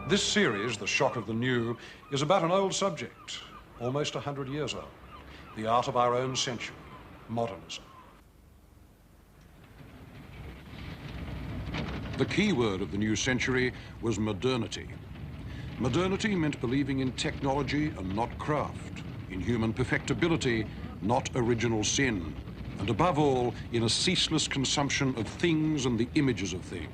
This series, The Shock of the New, is about an old subject, almost 100 years old, the art of our own century, modernism. The key word of the new century was modernity. Modernity meant believing in technology and not craft, in human perfectibility, not original sin, and above all, in a ceaseless consumption of things and the images of things.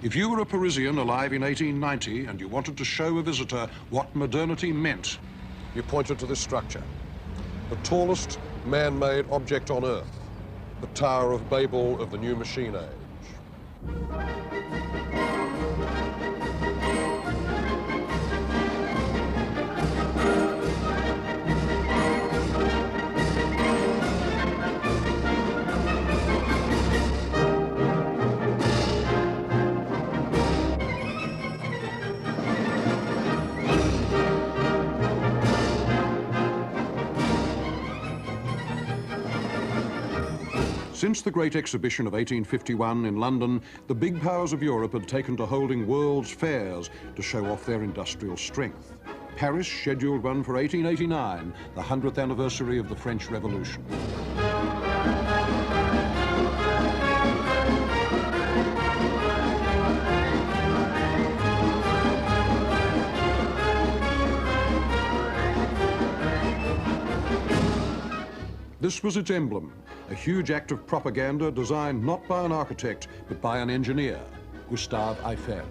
If you were a Parisian alive in 1890 and you wanted to show a visitor what modernity meant, you pointed to this structure, the tallest man-made object on Earth, the Tower of Babel of the new machine age. Since the Great Exhibition of 1851 in London, the big powers of Europe had taken to holding world's fairs to show off their industrial strength. Paris scheduled one for 1889, the 100th anniversary of the French Revolution. This was its emblem, a huge act of propaganda designed not by an architect, but by an engineer, Gustave Eiffel.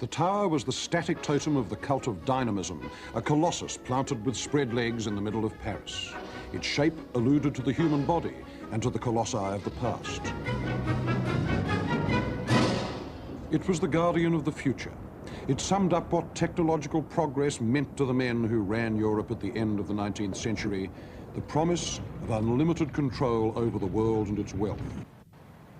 The tower was the static totem of the cult of dynamism, a colossus planted with spread legs in the middle of Paris. Its shape alluded to the human body and to the colossi of the past. It was the guardian of the future. It summed up what technological progress meant to the men who ran Europe at the end of the 19th century, the promise of unlimited control over the world and its wealth.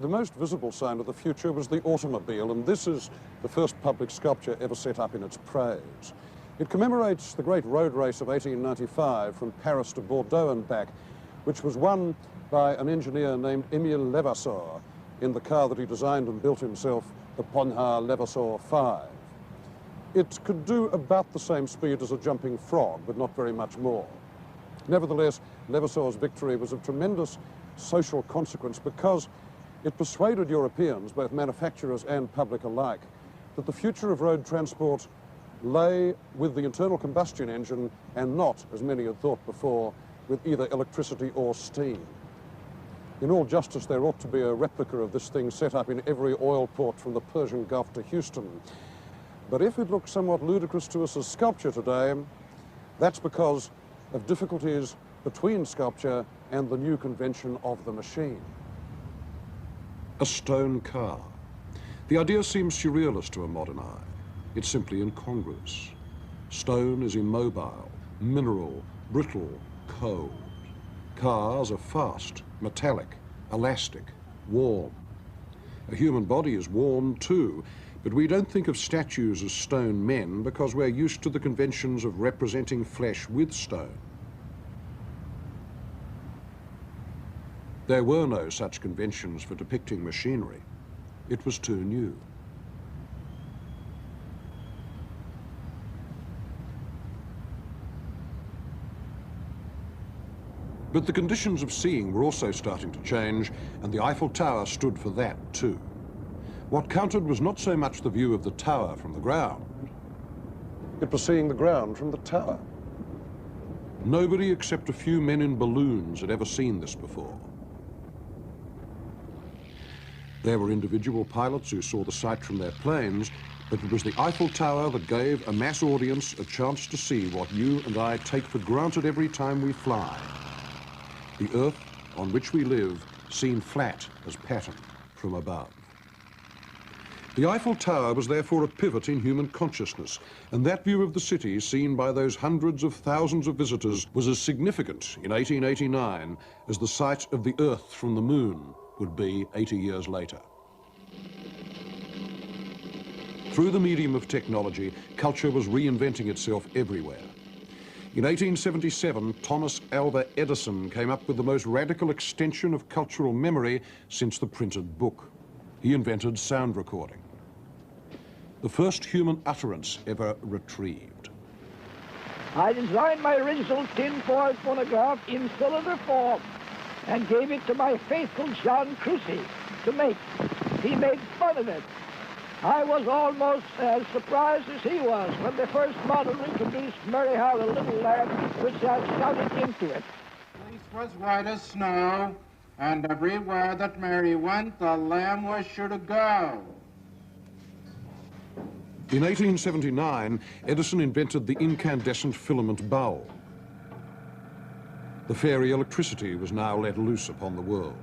The most visible sign of the future was the automobile, and this is the first public sculpture ever set up in its praise. It commemorates the great road race of 1895 from Paris to Bordeaux and back, which was won by an engineer named Émile Levasseur in the car that he designed and built himself, the Ponhar Levasseur 5. It could do about the same speed as a jumping frog, but not very much more. Nevertheless, Levasseur's victory was of tremendous social consequence because it persuaded Europeans, both manufacturers and public alike, that the future of road transport lay with the internal combustion engine and not, as many had thought before, with either electricity or steam. In all justice, there ought to be a replica of this thing set up in every oil port from the Persian Gulf to Houston. But if it looks somewhat ludicrous to us as sculpture today, that's because of difficulties between sculpture and the new convention of the machine. A stone car. The idea seems surrealist to a modern eye. It's simply incongruous. Stone is immobile, mineral, brittle, cold. Cars are fast, metallic, elastic, warm. A human body is warm too, but we don't think of statues as stone men because we're used to the conventions of representing flesh with stone. There were no such conventions for depicting machinery. It was too new. But the conditions of seeing were also starting to change, and the Eiffel Tower stood for that too. What counted was not so much the view of the tower from the ground. It was seeing the ground from the tower. Nobody except a few men in balloons had ever seen this before. There were individual pilots who saw the sight from their planes, but it was the Eiffel Tower that gave a mass audience a chance to see what you and I take for granted every time we fly. The Earth on which we live seen flat as pattern from above. The Eiffel Tower was therefore a pivot in human consciousness, and that view of the city seen by those hundreds of thousands of visitors was as significant in 1889 as the sight of the Earth from the moon would be 80 years later. Through the medium of technology, culture was reinventing itself everywhere. In 1877, Thomas Alva Edison came up with the most radical extension of cultural memory since the printed book. He invented sound recording, the first human utterance ever retrieved. I designed my original tin-foil phonograph in cylinder form and gave it to my faithful John Crucy to make. He made fun of it. I was almost as surprised as he was when the first model introduced Mary How the Little Lamb, which I shouted into it. The place was white as snow, and everywhere that Mary went, the lamb was sure to go. In 1879, Edison invented the incandescent filament bulb. The fairy electricity was now let loose upon the world.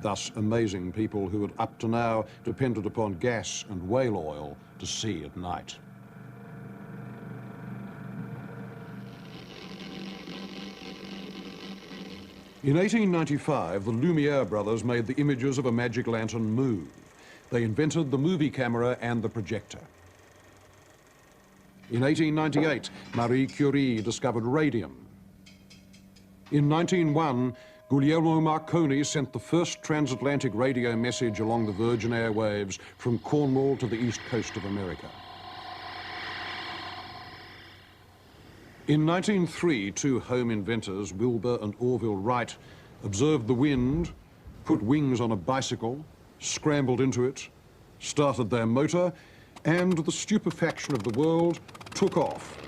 Thus amazing people who had up to now depended upon gas and whale oil to see at night. In 1895, the Lumiere brothers made the images of a magic lantern move. They invented the movie camera and the projector. In 1898, Marie Curie discovered radium. In 1901, Guglielmo Marconi sent the first transatlantic radio message along the Virgin airwaves from Cornwall to the east coast of America. In 1903, two home inventors, Wilbur and Orville Wright, observed the wind, put wings on a bicycle, scrambled into it, started their motor, and, to the stupefaction of the world, took off,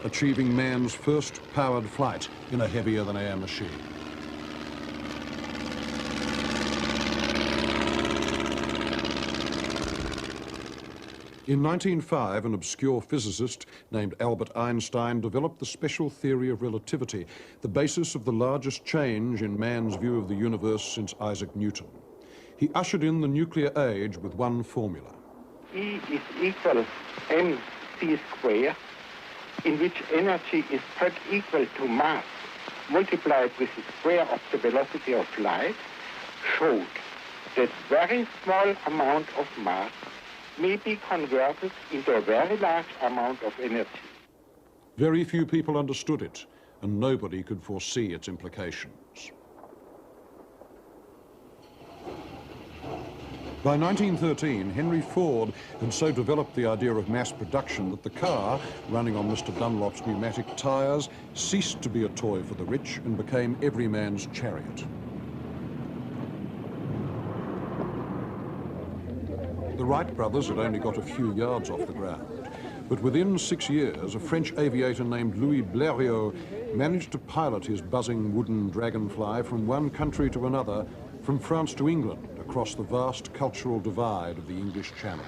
achieving man's first powered flight in a heavier-than-air machine. In 1905, an obscure physicist named Albert Einstein developed the special theory of relativity, the basis of the largest change in man's view of the universe since Isaac Newton. He ushered in the nuclear age with one formula. E is equal mc squared, in which energy is per equal to mass multiplied with the square of the velocity of light, showed that very small amount of mass may be converted into a very large amount of energy. Very few people understood it, and nobody could foresee its implications. By 1913, Henry Ford had so developed the idea of mass production that the car, running on Mr. Dunlop's pneumatic tyres, ceased to be a toy for the rich and became every man's chariot. The Wright brothers had only got a few yards off the ground, but within 6 years, a French aviator named Louis Blériot managed to pilot his buzzing wooden dragonfly from one country to another, from France to England, across the vast cultural divide of the English Channel.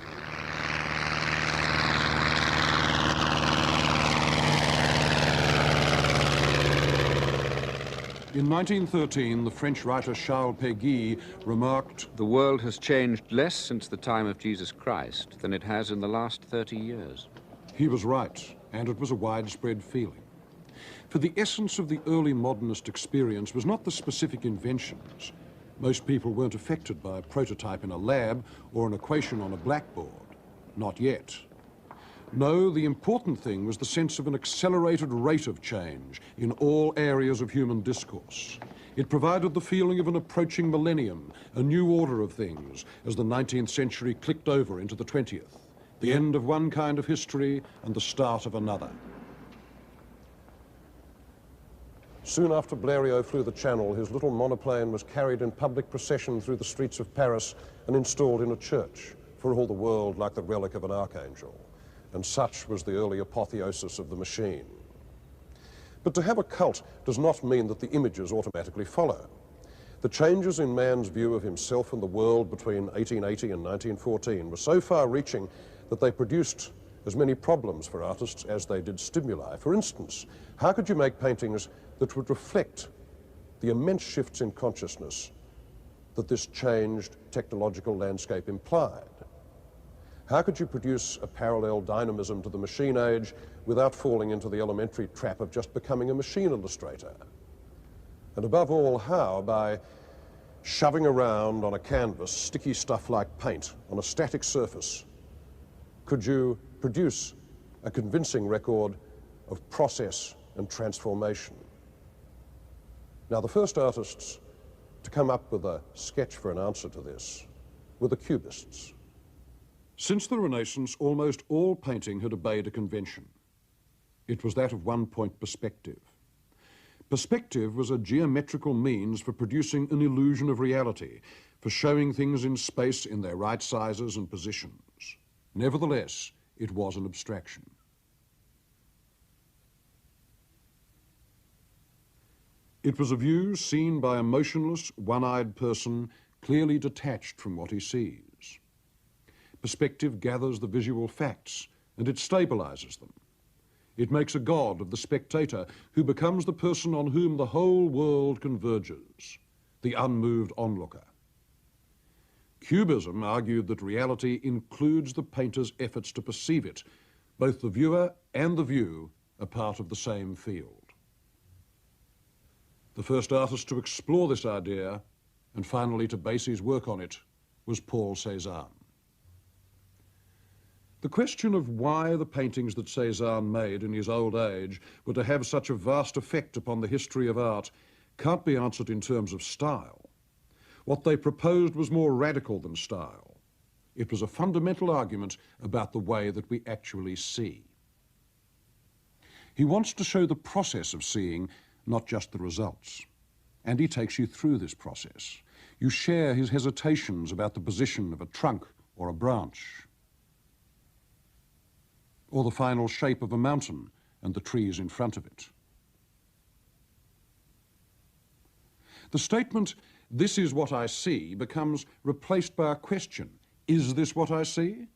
In 1913, the French writer Charles Péguy remarked, "The world has changed less since the time of Jesus Christ than it has in the last 30 years. He was right, and it was a widespread feeling. For the essence of the early modernist experience was not the specific inventions. Most people weren't affected by a prototype in a lab or an equation on a blackboard. Not yet. No, the important thing was the sense of an accelerated rate of change in all areas of human discourse. It provided the feeling of an approaching millennium, a new order of things, as the 19th century clicked over into the 20th, the end of one kind of history and the start of another. Soon after Blériot flew the Channel, his little monoplane was carried in public procession through the streets of Paris and installed in a church, for all the world like the relic of an archangel. And such was the early apotheosis of the machine. But to have a cult does not mean that the images automatically follow. The changes in man's view of himself and the world between 1880 and 1914 were so far-reaching that they produced as many problems for artists as they did stimuli. For instance, how could you make paintings that would reflect the immense shifts in consciousness that this changed technological landscape implied? How could you produce a parallel dynamism to the machine age without falling into the elementary trap of just becoming a machine illustrator? And above all, how? By shoving around on a canvas sticky stuff like paint on a static surface, could you produce a convincing record of process and transformation? Now, the first artists to come up with a sketch for an answer to this were the Cubists. Since the Renaissance, almost all painting had obeyed a convention. It was that of one-point perspective. Perspective was a geometrical means for producing an illusion of reality, for showing things in space in their right sizes and positions. Nevertheless, it was an abstraction. It was a view seen by a motionless, one-eyed person, clearly detached from what he sees. Perspective gathers the visual facts, and it stabilizes them. It makes a god of the spectator, who becomes the person on whom the whole world converges, the unmoved onlooker. Cubism argued that reality includes the painter's efforts to perceive it. Both the viewer and the view are part of the same field. The first artist to explore this idea, and finally to base his work on it, was Paul Cézanne. The question of why the paintings that Cézanne made in his old age were to have such a vast effect upon the history of art can't be answered in terms of style. What they proposed was more radical than style. It was a fundamental argument about the way that we actually see. He wants to show the process of seeing, not just the results. And he takes you through this process. You share his hesitations about the position of a trunk or a branch, or the final shape of a mountain and the trees in front of it. The statement, "This is what I see," becomes replaced by a question, "Is this what I see?"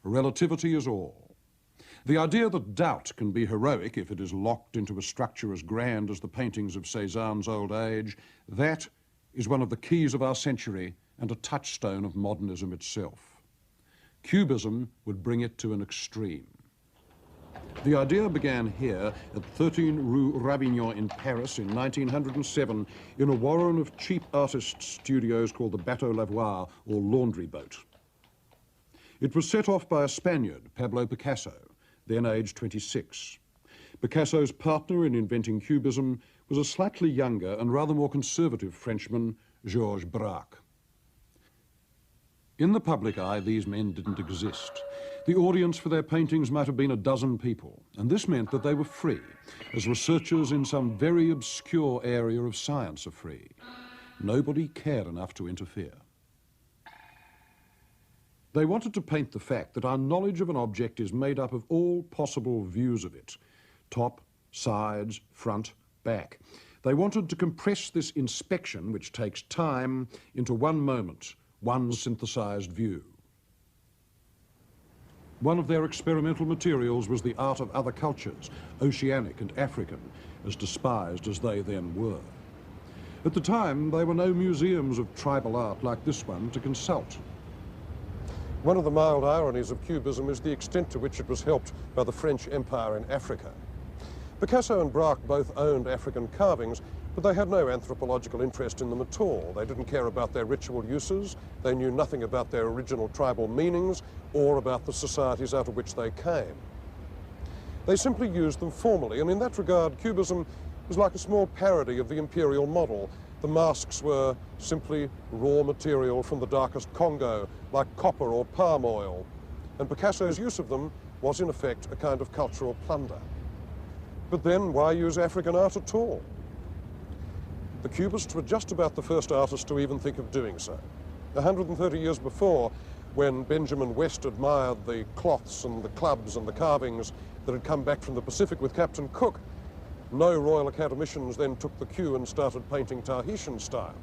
Relativity is all. The idea that doubt can be heroic if it is locked into a structure as grand as the paintings of Cézanne's old age, that is one of the keys of our century and a touchstone of modernism itself. Cubism would bring it to an extreme. The idea began here at 13 Rue Ravignan in Paris in 1907 in a warren of cheap artists' studios called the Bateau Lavoir, or laundry boat. It was set off by a Spaniard, Pablo Picasso, then aged 26. Picasso's partner in inventing Cubism was a slightly younger and rather more conservative Frenchman, Georges Braque. In the public eye, these men didn't exist. The audience for their paintings might have been a dozen people, and this meant that they were free, as researchers in some very obscure area of science are free. Nobody cared enough to interfere. They wanted to paint the fact that our knowledge of an object is made up of all possible views of it, top, sides, front, back. They wanted to compress this inspection, which takes time, into one moment, one synthesized view. One of their experimental materials was the art of other cultures, oceanic and African, as despised as they then were. At the time, there were no museums of tribal art like this one to consult. One of the mild ironies of Cubism is the extent to which it was helped by the French Empire in Africa. Picasso and Braque both owned African carvings, but they had no anthropological interest in them at all. They didn't care about their ritual uses, they knew nothing about their original tribal meanings, or about the societies out of which they came. They simply used them formally, and in that regard, Cubism was like a small parody of the imperial model. The masks were simply raw material from the darkest Congo, like copper or palm oil, and Picasso's use of them was in effect a kind of cultural plunder. But then, why use African art at all? The Cubists were just about the first artists to even think of doing so. 130 years before, when Benjamin West admired the cloths and the clubs and the carvings that had come back from the Pacific with Captain Cook, no Royal Academicians then took the cue and started painting Tahitian style.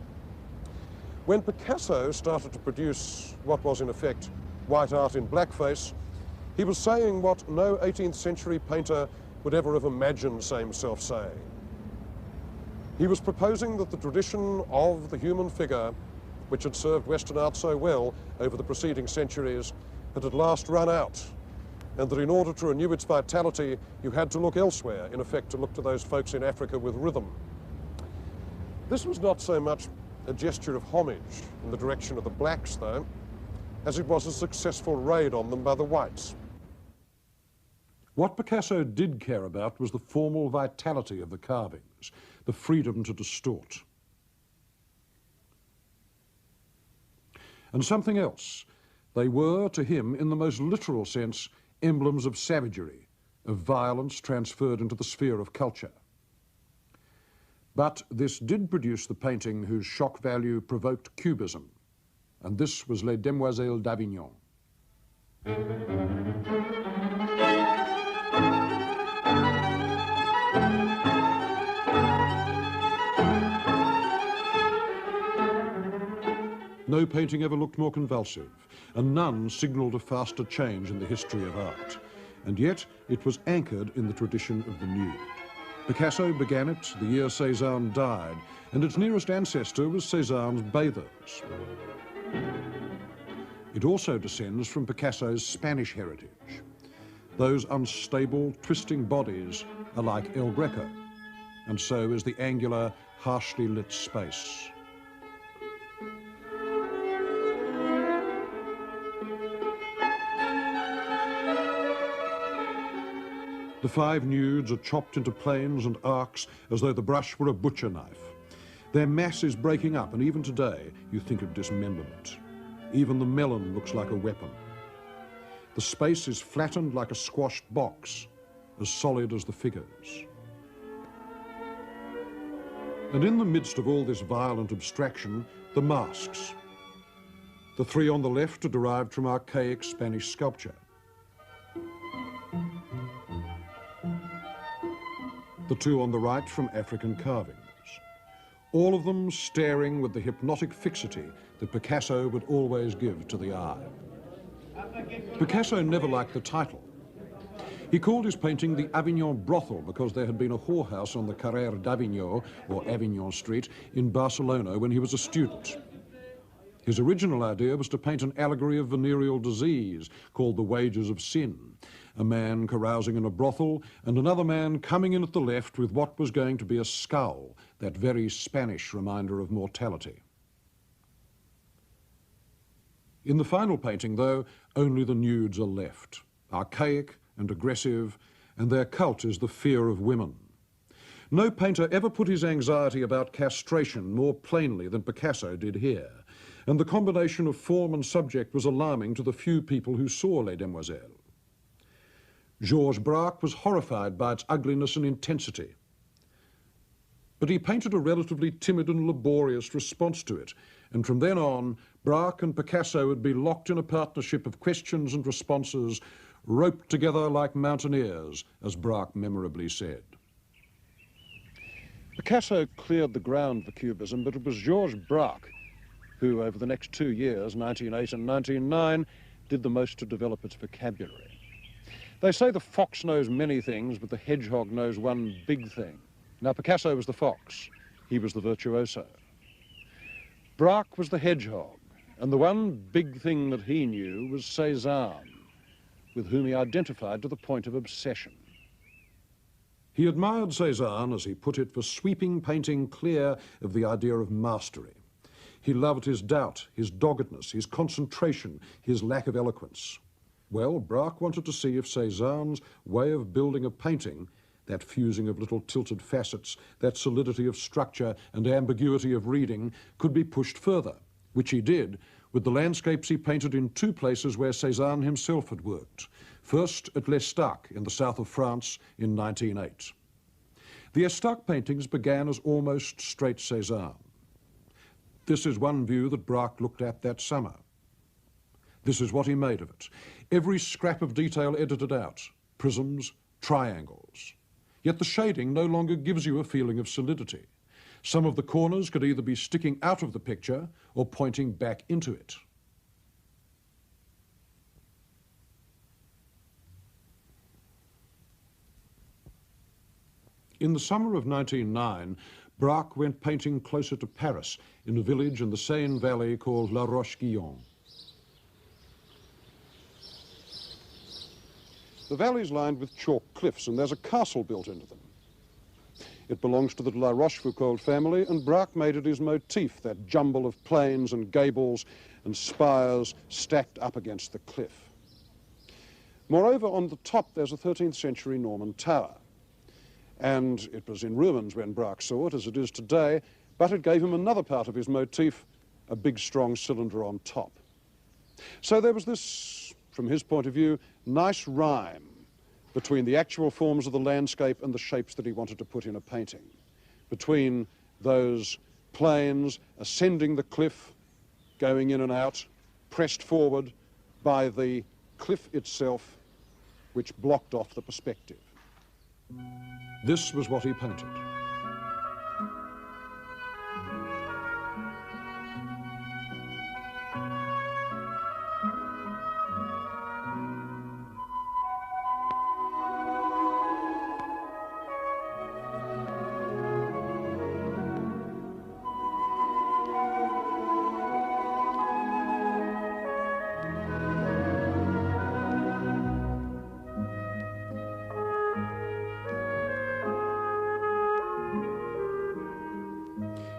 When Picasso started to produce what was in effect white art in blackface, he was saying what no 18th century painter would ever have imagined himself saying. He was proposing that the tradition of the human figure, which had served Western art so well over the preceding centuries, had at last run out, and that in order to renew its vitality, you had to look elsewhere, in effect to look to those folks in Africa with rhythm. This was not so much a gesture of homage in the direction of the blacks, though, as it was a successful raid on them by the whites. What Picasso did care about was the formal vitality of the carvings, the freedom to distort. And something else. They were, to him, in the most literal sense, emblems of savagery, of violence transferred into the sphere of culture. But this did produce the painting whose shock value provoked Cubism, and this was Les Demoiselles d'Avignon. No painting ever looked more convulsive, and none signalled a faster change in the history of art. And yet it was anchored in the tradition of the nude. Picasso began it the year Cézanne died, and its nearest ancestor was Cézanne's bathers. It also descends from Picasso's Spanish heritage. Those unstable, twisting bodies are like El Greco, and so is the angular, harshly lit space. The 5 nudes are chopped into planes and arcs as though the brush were a butcher knife. Their mass is breaking up, and even today you think of dismemberment. Even the melon looks like a weapon. The space is flattened like a squashed box, as solid as the figures. And in the midst of all this violent abstraction, the masks. The 3 on the left are derived from archaic Spanish sculpture. The 2 on the right from African carvings. All of them staring with the hypnotic fixity that Picasso would always give to the eye. Picasso never liked the title. He called his painting the Avignon Brothel because there had been a whorehouse on the Carrer d'Avignon, or Avignon Street, in Barcelona when he was a student. His original idea was to paint an allegory of venereal disease called The Wages of Sin, a man carousing in a brothel and another man coming in at the left with what was going to be a skull, that very Spanish reminder of mortality. In the final painting, though, only the nudes are left, archaic and aggressive, and their cult is the fear of women. No painter ever put his anxiety about castration more plainly than Picasso did here, and the combination of form and subject was alarming to the few people who saw Les Demoiselles. Georges Braque was horrified by its ugliness and intensity. But he painted a relatively timid and laborious response to it, and from then on, Braque and Picasso would be locked in a partnership of questions and responses, roped together like mountaineers, as Braque memorably said. Picasso cleared the ground for Cubism, but it was Georges Braque who, over the next 2 years, 1908 and 1909, did the most to develop its vocabulary. They say the fox knows many things, but the hedgehog knows one big thing. Now, Picasso was the fox. He was the virtuoso. Braque was the hedgehog, and the one big thing that he knew was Cézanne, with whom he identified to the point of obsession. He admired Cézanne, as he put it, for sweeping painting clear of the idea of mastery. He loved his doubt, his doggedness, his concentration, his lack of eloquence. Well, Braque wanted to see if Cézanne's way of building a painting, that fusing of little tilted facets, that solidity of structure and ambiguity of reading, could be pushed further, which he did with the landscapes he painted in 2 places where Cézanne himself had worked. First at l'Estaque in the south of France in 1908. The Estaque paintings began as almost straight Cézanne. This is one view that Braque looked at that summer. This is what he made of it. Every scrap of detail edited out, prisms, triangles. Yet the shading no longer gives you a feeling of solidity. Some of the corners could either be sticking out of the picture or pointing back into it. In the summer of 1909, Braque went painting closer to Paris in a village in the Seine Valley called La Roche-Guyon. The valley's lined with chalk cliffs, and there's a castle built into them. It belongs to the de la Rochefoucauld family, and Braque made it his motif, that jumble of planes and gables and spires stacked up against the cliff. Moreover, on the top there's a 13th century Norman tower, and it was in ruins when Braque saw it, as it is today, but it gave him another part of his motif, a big strong cylinder on top. So there was this, from his point of view, nice rhyme between the actual forms of the landscape and the shapes that he wanted to put in a painting, between those planes ascending the cliff, going in and out, pressed forward by the cliff itself, which blocked off the perspective. This was what he painted.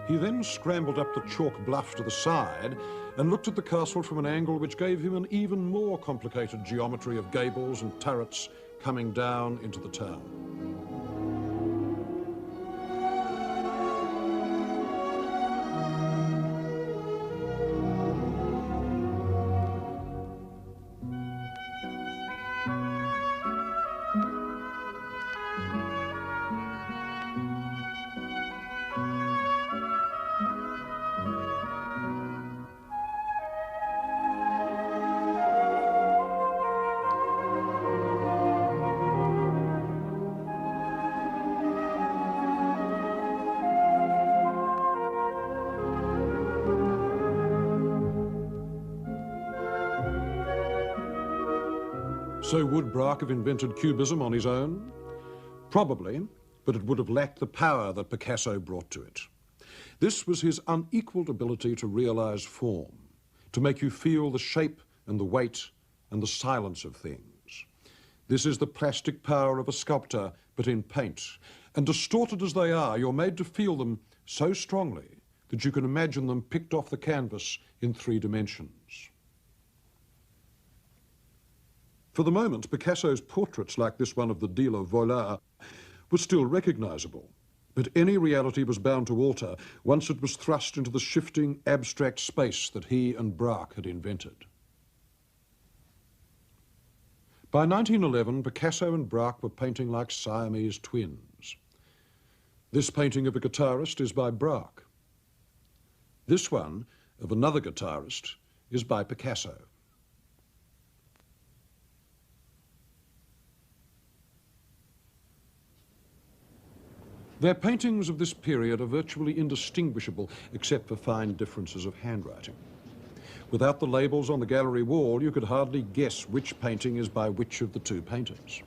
He then scrambled up the chalk bluff to the side and looked at the castle from an angle which gave him an even more complicated geometry of gables and turrets coming down into the town. So would Braque have invented Cubism on his own? Probably, but it would have lacked the power that Picasso brought to it. This was his unequaled ability to realize form, to make you feel the shape and the weight and the silence of things. This is the plastic power of a sculptor, but in paint. And distorted as they are, you're made to feel them so strongly that you can imagine them picked off the canvas in 3 dimensions. For the moment, Picasso's portraits, like this one of the dealer Vollard, were still recognizable, but any reality was bound to alter once it was thrust into the shifting, abstract space that he and Braque had invented. By 1911, Picasso and Braque were painting like Siamese twins. This painting of a guitarist is by Braque. This one, of another guitarist, is by Picasso. Their paintings of this period are virtually indistinguishable, except for fine differences of handwriting. Without the labels on the gallery wall, you could hardly guess which painting is by which of the 2 painters.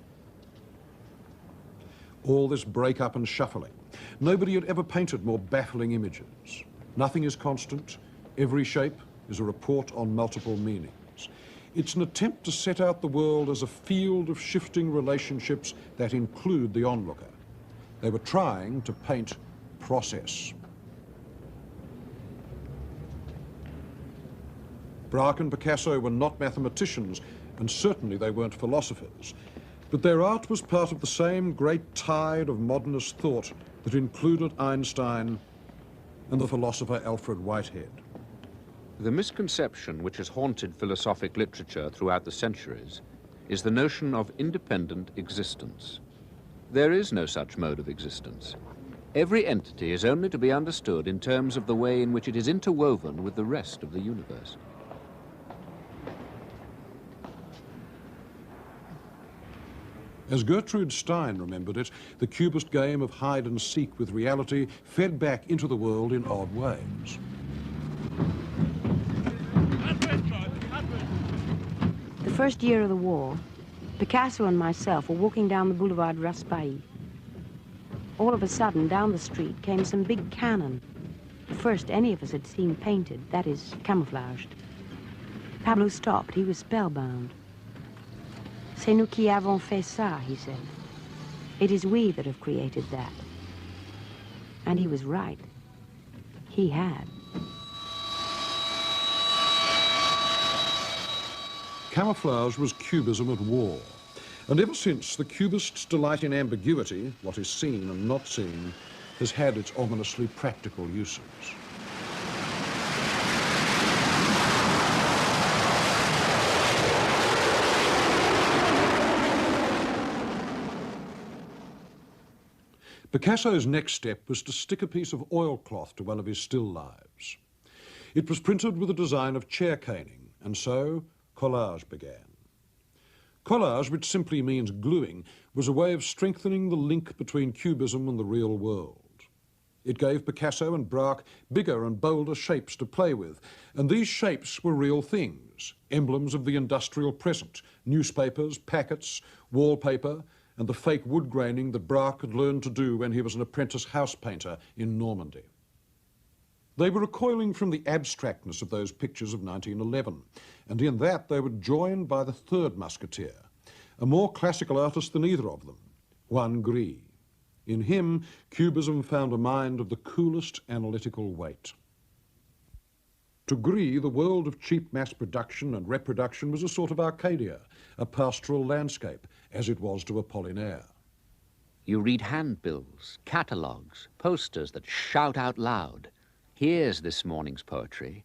All this break-up and shuffling. Nobody had ever painted more baffling images. Nothing is constant. Every shape is a report on multiple meanings. It's an attempt to set out the world as a field of shifting relationships that include the onlooker. They were trying to paint process. Braque and Picasso were not mathematicians, and certainly they weren't philosophers, but their art was part of the same great tide of modernist thought that included Einstein and the philosopher Alfred Whitehead. The misconception which has haunted philosophic literature throughout the centuries is the notion of independent existence. There is no such mode of existence. Every entity is only to be understood in terms of the way in which it is interwoven with the rest of the universe. As Gertrude Stein remembered it, the Cubist game of hide and seek with reality fed back into the world in odd ways. The first year of the war, Picasso and myself were walking down the Boulevard Raspail. All of a sudden, down the street came some big cannon. The first any of us had seen painted, that is, camouflaged. Pablo stopped. He was spellbound. "C'est nous qui avons fait ça," he said. "It is we that have created that." And he was right. He had. Camouflage was cubism at war. And ever since, the cubist's delight in ambiguity, what is seen and not seen, has had its ominously practical uses. Picasso's next step was to stick a piece of oilcloth to one of his still lives. It was printed with a design of chair caning, and so collage began. Collage, which simply means gluing, was a way of strengthening the link between cubism and the real world. It gave Picasso and Braque bigger and bolder shapes to play with, and these shapes were real things, emblems of the industrial present, newspapers, packets, wallpaper, and the fake wood graining that Braque had learned to do when he was an apprentice house painter in Normandy. They were recoiling from the abstractness of those pictures of 1911, and in that they were joined by the third musketeer, a more classical artist than either of them, Juan Gris. In him, Cubism found a mind of the coolest analytical weight. To Gris, the world of cheap mass production and reproduction was a sort of Arcadia, a pastoral landscape, as it was to Apollinaire. You read handbills, catalogues, posters that shout out loud. Here's this morning's poetry.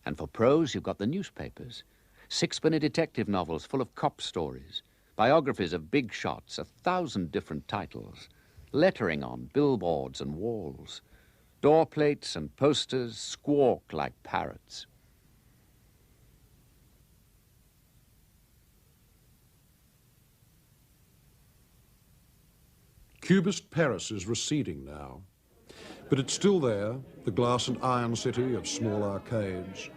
And for prose, you've got the newspapers. Sixpenny detective novels full of cop stories. Biographies of big shots, 1,000 different titles. Lettering on billboards and walls. Door plates and posters squawk like parrots. Cubist Paris is receding now, but it's still there, the glass and iron city of small arcades,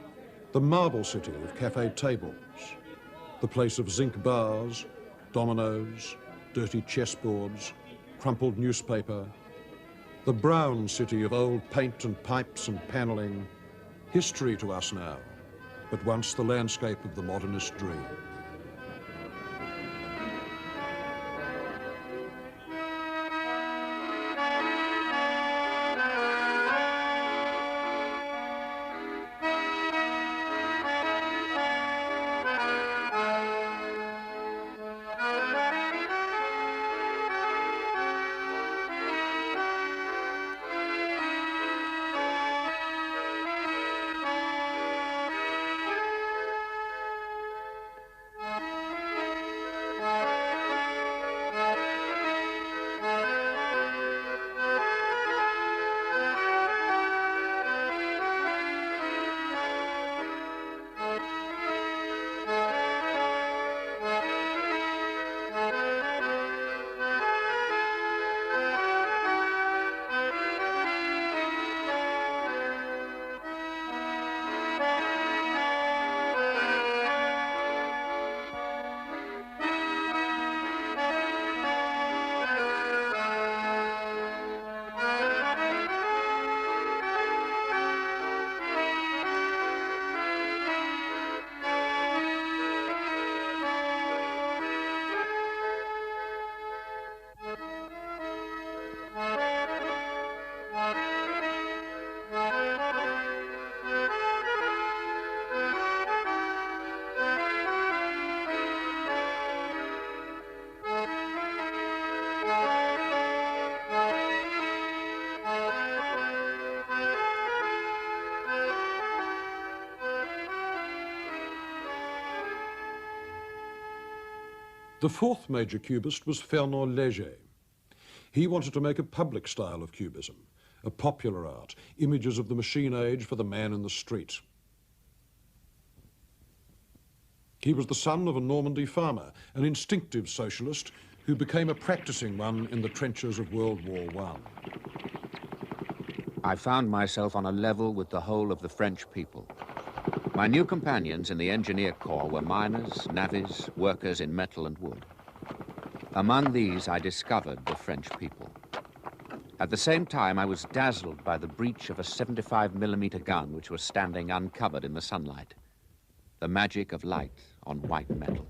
the marble city of cafe tables, the place of zinc bars, dominoes, dirty chessboards, crumpled newspaper, the brown city of old paint and pipes and panelling, history to us now, but once the landscape of the modernist dream. The fourth major cubist was Fernand Léger. He wanted to make a public style of cubism, a popular art, images of the machine age for the man in the street. He was the son of a Normandy farmer, an instinctive socialist who became a practicing one in the trenches of World War I. I found myself on a level with the whole of the French people. My new companions in the engineer corps were miners, navvies, workers in metal and wood. Among these, I discovered the French people. At the same time, I was dazzled by the breech of a 75mm gun which was standing uncovered in the sunlight. The magic of light on white metal.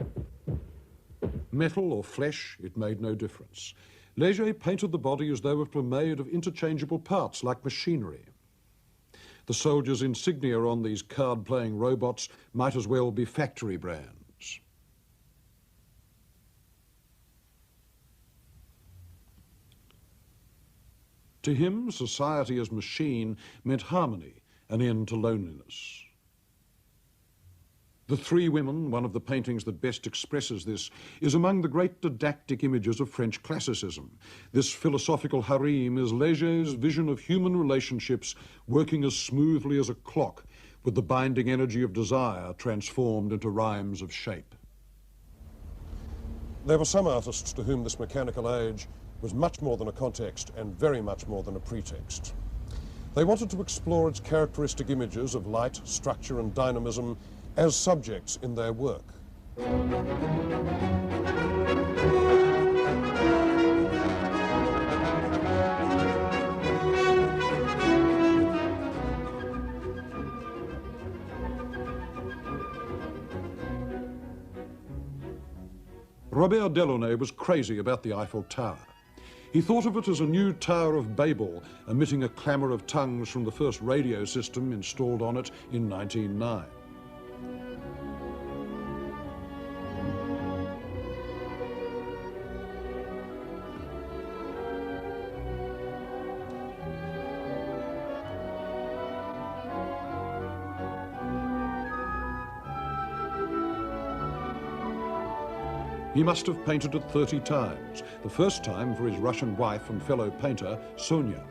Metal or flesh, it made no difference. Léger painted the body as though it were made of interchangeable parts like machinery. The soldiers' insignia on these card-playing robots might as well be factory brands. To him, society as machine meant harmony, an end to loneliness. The Three Women, one of the paintings that best expresses this, is among the great didactic images of French classicism. This philosophical harem is Léger's vision of human relationships working as smoothly as a clock, with the binding energy of desire transformed into rhymes of shape. There were some artists to whom this mechanical age was much more than a context and very much more than a pretext. They wanted to explore its characteristic images of light, structure and dynamism as subjects in their work. Robert Delaunay was crazy about the Eiffel Tower. He thought of it as a new Tower of Babel, emitting a clamour of tongues from the first radio system installed on it in 1909. He must have painted it 30 times, the first time for his Russian wife and fellow painter, Sonia.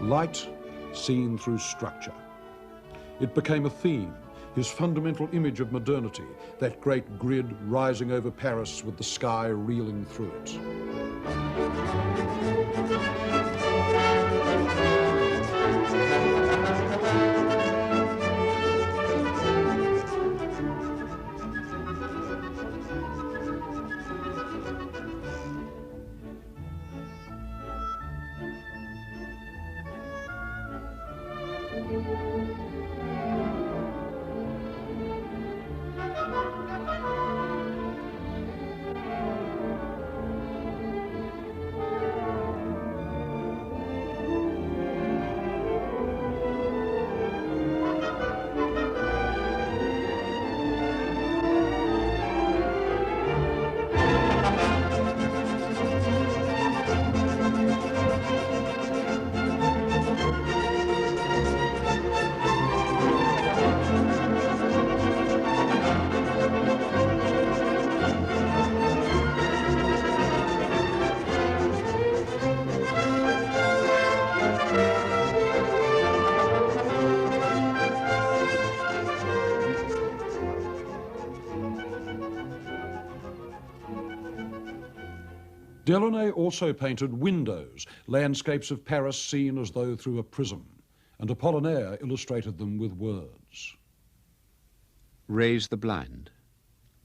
Light seen through structure. It became a theme, his fundamental image of modernity, that great grid rising over Paris with the sky reeling through it. Delaunay also painted windows, landscapes of Paris seen as though through a prism, and Apollinaire illustrated them with words. Raise the blind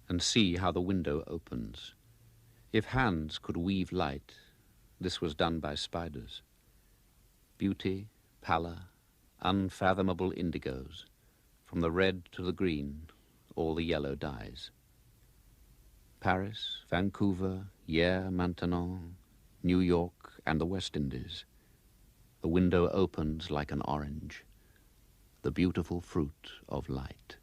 and see how the window opens. If hands could weave light, this was done by spiders. Beauty, pallor, unfathomable indigos, from the red to the green, all the yellow dyes. Paris, Vancouver, Hyères, Maintenon, New York, and the West Indies. The window opens like an orange, the beautiful fruit of light.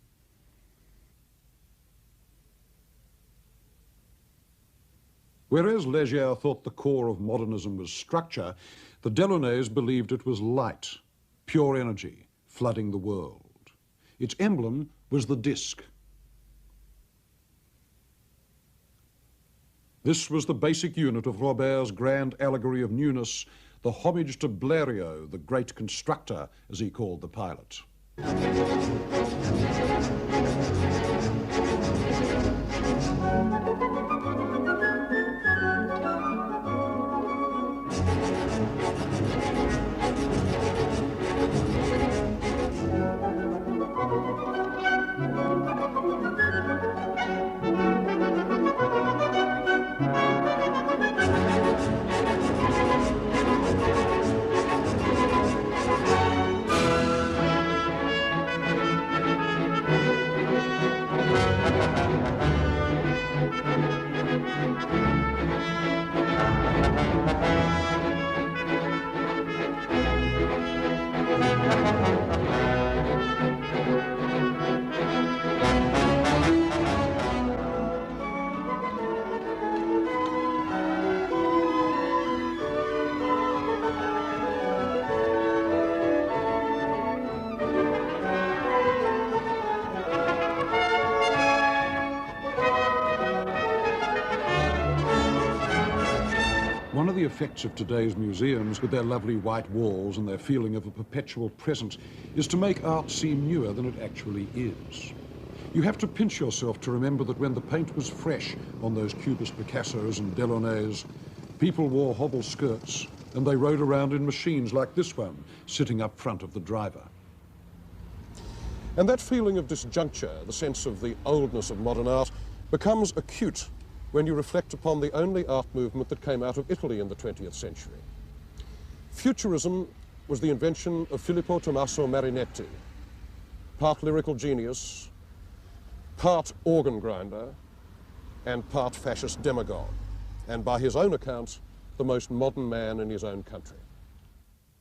Whereas Léger thought the core of modernism was structure, the Delaunays believed it was light, pure energy, flooding the world. Its emblem was the disc. This was the basic unit of Robert's grand allegory of newness, the homage to Blériot, the great constructor, as he called the pilot. effects of today's museums, with their lovely white walls and their feeling of a perpetual present, is to make art seem newer than it actually is. You have to pinch yourself to remember that when the paint was fresh on those Cubist Picassos and Delaunays, people wore hobble skirts and they rode around in machines like this one, sitting up front of the driver. And that feeling of disjuncture, the sense of the oldness of modern art, becomes acute when you reflect upon the only art movement that came out of Italy in the 20th century. Futurism was the invention of Filippo Tommaso Marinetti, part lyrical genius, part organ grinder, and part fascist demagogue, and by his own account, the most modern man in his own country.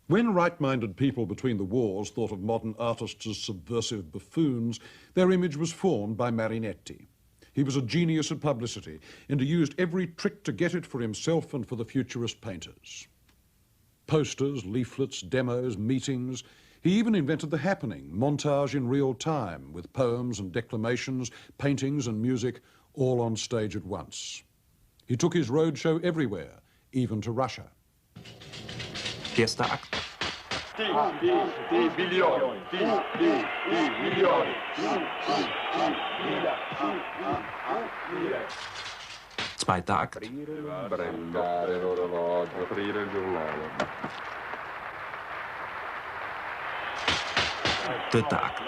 When right-minded people between the wars thought of modern artists as subversive buffoons, their image was formed by Marinetti. He was a genius at publicity, and he used every trick to get it for himself and for the futurist painters. Posters, leaflets, demos, meetings. He even invented the happening, montage in real time, with poems and declamations, paintings and music, all on stage at once. He took his roadshow everywhere, even to Russia. Erster Akt. Zweiter Akt. Prendere l'orologio, aprire il giornale. Dritter Akt.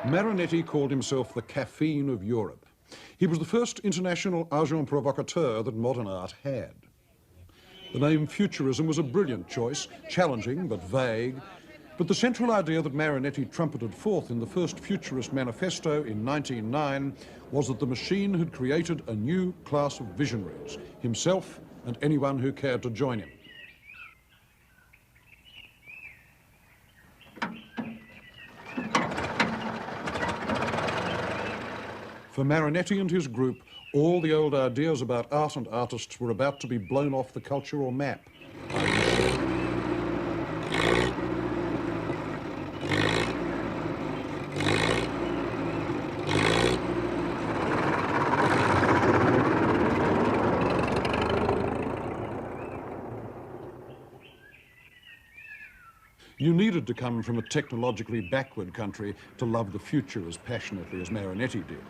Marinetti called himself the caffeine of Europe. He was the first international agent provocateur that modern art had. The name Futurism was a brilliant choice, challenging but vague, but the central idea that Marinetti trumpeted forth in the first Futurist manifesto in 1909 was that the machine had created a new class of visionaries, himself and anyone who cared to join him. For Marinetti and his group, all the old ideas about art and artists were about to be blown off the cultural map. You needed to come from a technologically backward country to love the future as passionately as Marinetti did.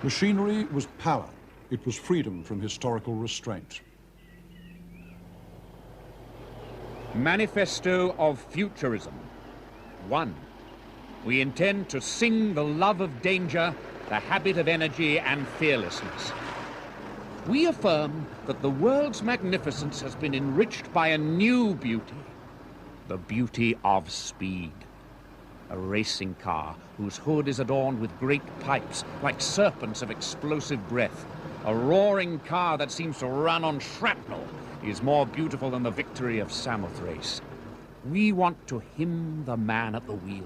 Machinery was power. It was freedom from historical restraint. Manifesto of Futurism. 1. We intend to sing the love of danger, the habit of energy and fearlessness. We affirm that the world's magnificence has been enriched by a new beauty, the beauty of speed. A racing car whose hood is adorned with great pipes like serpents of explosive breath. A roaring car that seems to run on shrapnel is more beautiful than the victory of Samothrace. We want to hymn the man at the wheel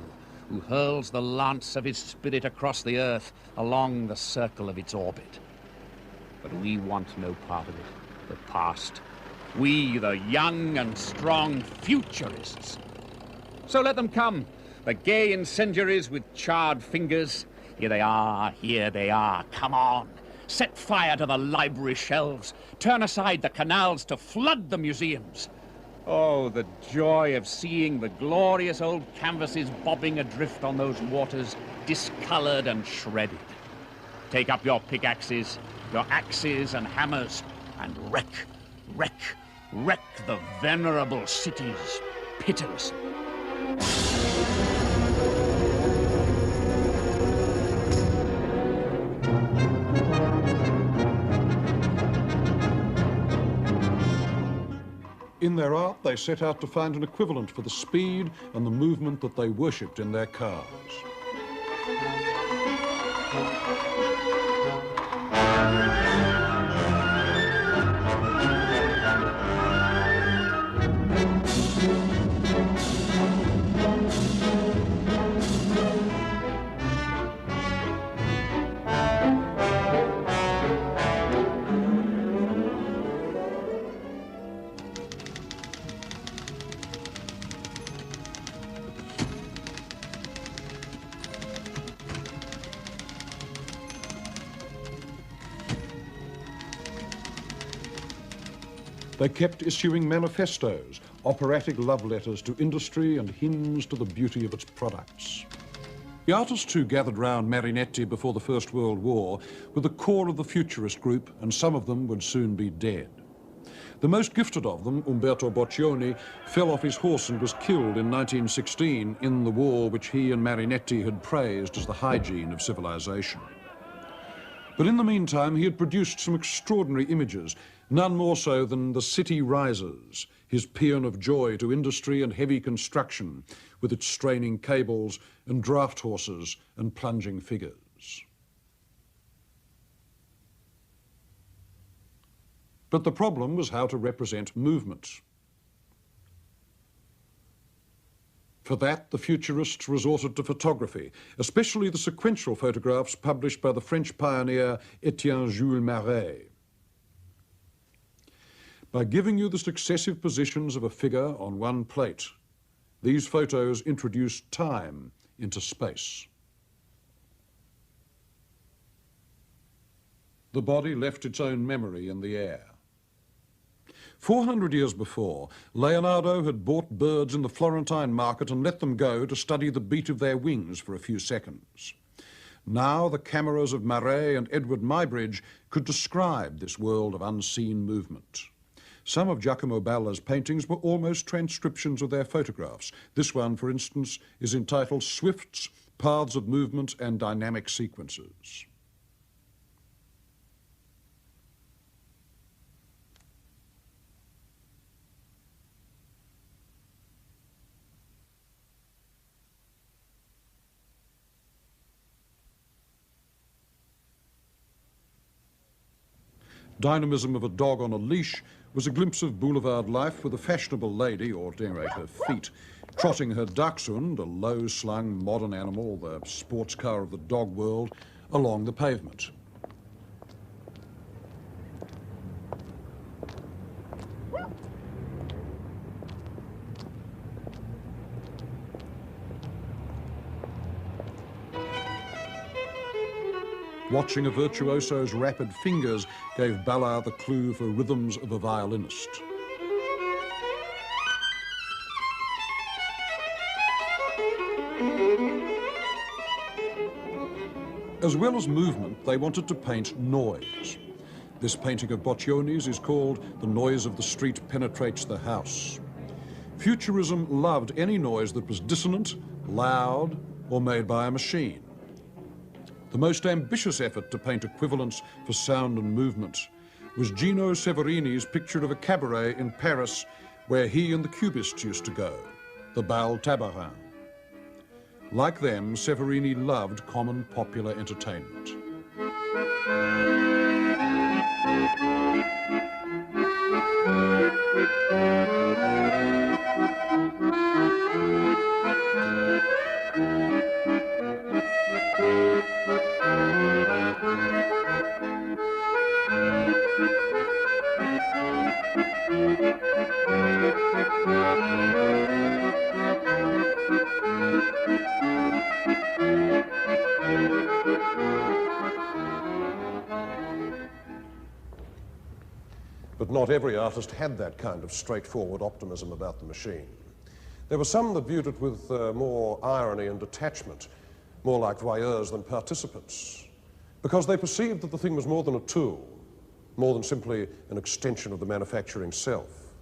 who hurls the lance of his spirit across the earth along the circle of its orbit. But we want no part of it, the past. We, the young and strong futurists. So let them come. The gay incendiaries with charred fingers. Here they are, come on. Set fire to the library shelves. Turn aside the canals to flood the museums. Oh, the joy of seeing the glorious old canvases bobbing adrift on those waters, discolored and shredded. Take up your pickaxes, your axes and hammers, and wreck the venerable cities pitilessly. In their art, they set out to find an equivalent for the speed and the movement that they worshipped in their cars. They kept issuing manifestos, operatic love letters to industry and hymns to the beauty of its products. The artists who gathered round Marinetti before the First World War were the core of the futurist group, and some of them would soon be dead. The most gifted of them, Umberto Boccioni, fell off his horse and was killed in 1916 in the war which he and Marinetti had praised as the hygiene of civilization. But in the meantime, he had produced some extraordinary images, none more so than The City Rises, his paean of joy to industry and heavy construction, with its straining cables and draft horses and plunging figures. But the problem was how to represent movement. For that, the futurists resorted to photography, especially the sequential photographs published by the French pioneer Etienne Jules Marais. By giving you the successive positions of a figure on one plate, these photos introduced time into space. The body left its own memory in the air. 400 years before, Leonardo had bought birds in the Florentine market and let them go to study the beat of their wings for a few seconds. Now the cameras of Marais and Edward Muybridge could describe this world of unseen movement. Some of Giacomo Balla's paintings were almost transcriptions of their photographs. This one, for instance, is entitled Swifts, Paths of Movement and Dynamic Sequences. Dynamism of a Dog on a Leash was a glimpse of boulevard life with a fashionable lady, or at any rate her feet, trotting her dachshund, a low-slung modern animal, the sports car of the dog world, along the pavement. Watching a virtuoso's rapid fingers gave Ballard the clue for rhythms of a violinist. As well as movement, they wanted to paint noise. This painting of Boccioni's is called The Noise of the Street Penetrates the House. Futurism loved any noise that was dissonant, loud, or made by a machine. The most ambitious effort to paint equivalents for sound and movement was Gino Severini's picture of a cabaret in Paris where he and the Cubists used to go, the Bal Tabarin. Like them, Severini loved common popular entertainment. But not every artist had that kind of straightforward optimism about the machine. There were some that viewed it with more irony and detachment, more like voyeurs than participants, because they perceived that the thing was more than a tool, more than simply an extension of the manufacturing self.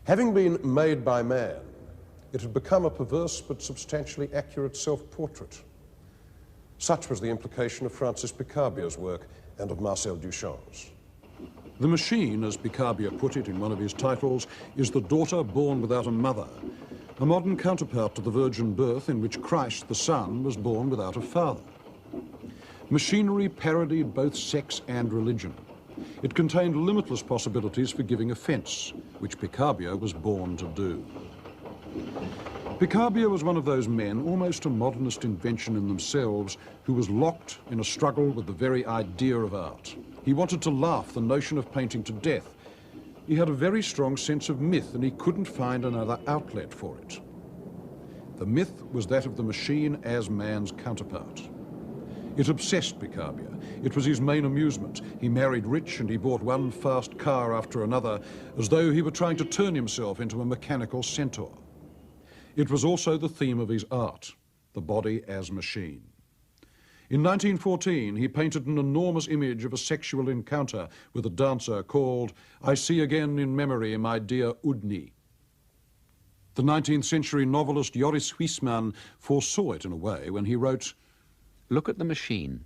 Having been made by man, it had become a perverse but substantially accurate self-portrait. Such was the implication of Francis Picabier's work and of Marcel Duchamp's. The machine, as Picabia put it in one of his titles, is the daughter born without a mother, a modern counterpart to the virgin birth in which Christ, the Son, was born without a father. Machinery parodied both sex and religion. It contained limitless possibilities for giving offence, which Picabia was born to do. Picabia was one of those men, almost a modernist invention in themselves, who was locked in a struggle with the very idea of art. He wanted to laugh the notion of painting to death. He had a very strong sense of myth, and he couldn't find another outlet for it. The myth was that of the machine as man's counterpart. It obsessed Picabia. It was his main amusement. He married rich and he bought one fast car after another, as though he were trying to turn himself into a mechanical centaur. It was also the theme of his art, the body as machine. In 1914, he painted an enormous image of a sexual encounter with a dancer called "I See Again in Memory My Dear Udny." The 19th century novelist Joris Huysman foresaw it in a way when he wrote, "Look at the machine,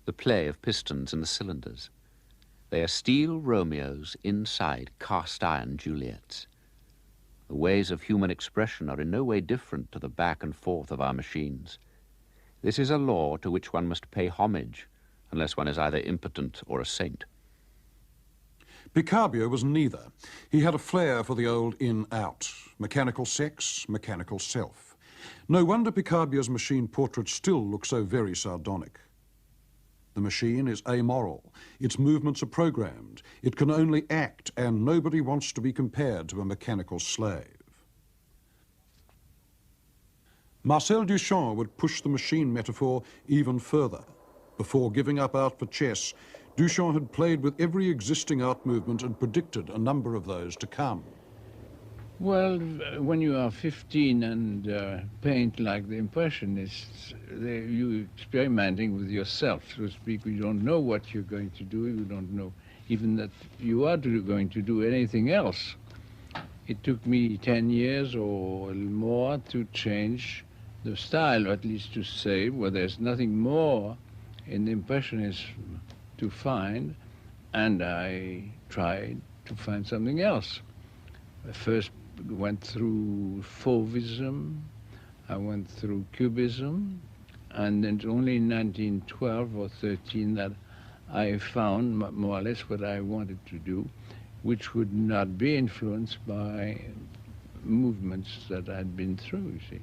the play of pistons and the cylinders. They are steel Romeos inside cast-iron Juliets. The ways of human expression are in no way different to the back and forth of our machines. This is a law to which one must pay homage, unless one is either impotent or a saint." Picabia was neither. He had a flair for the old in-out, mechanical sex, mechanical self. No wonder Picabia's machine portraits still look so very sardonic. The machine is amoral. Its movements are programmed. It can only act, and nobody wants to be compared to a mechanical slave. Marcel Duchamp would push the machine metaphor even further. Before giving up art for chess, Duchamp had played with every existing art movement and predicted a number of those to come. Well, when you are 15 and paint like the Impressionists, you're experimenting with yourself, so to speak. You don't know what you're going to do. You don't know even that you are going to do anything else. It took me 10 years or a little more to change the style, or at least to say, well, there's nothing more in the Impressionism to find, and I tried to find something else. I first went through Fauvism, I went through Cubism, and then only in 1912 or 13 that I found more or less what I wanted to do, which would not be influenced by movements that I'd been through, you see.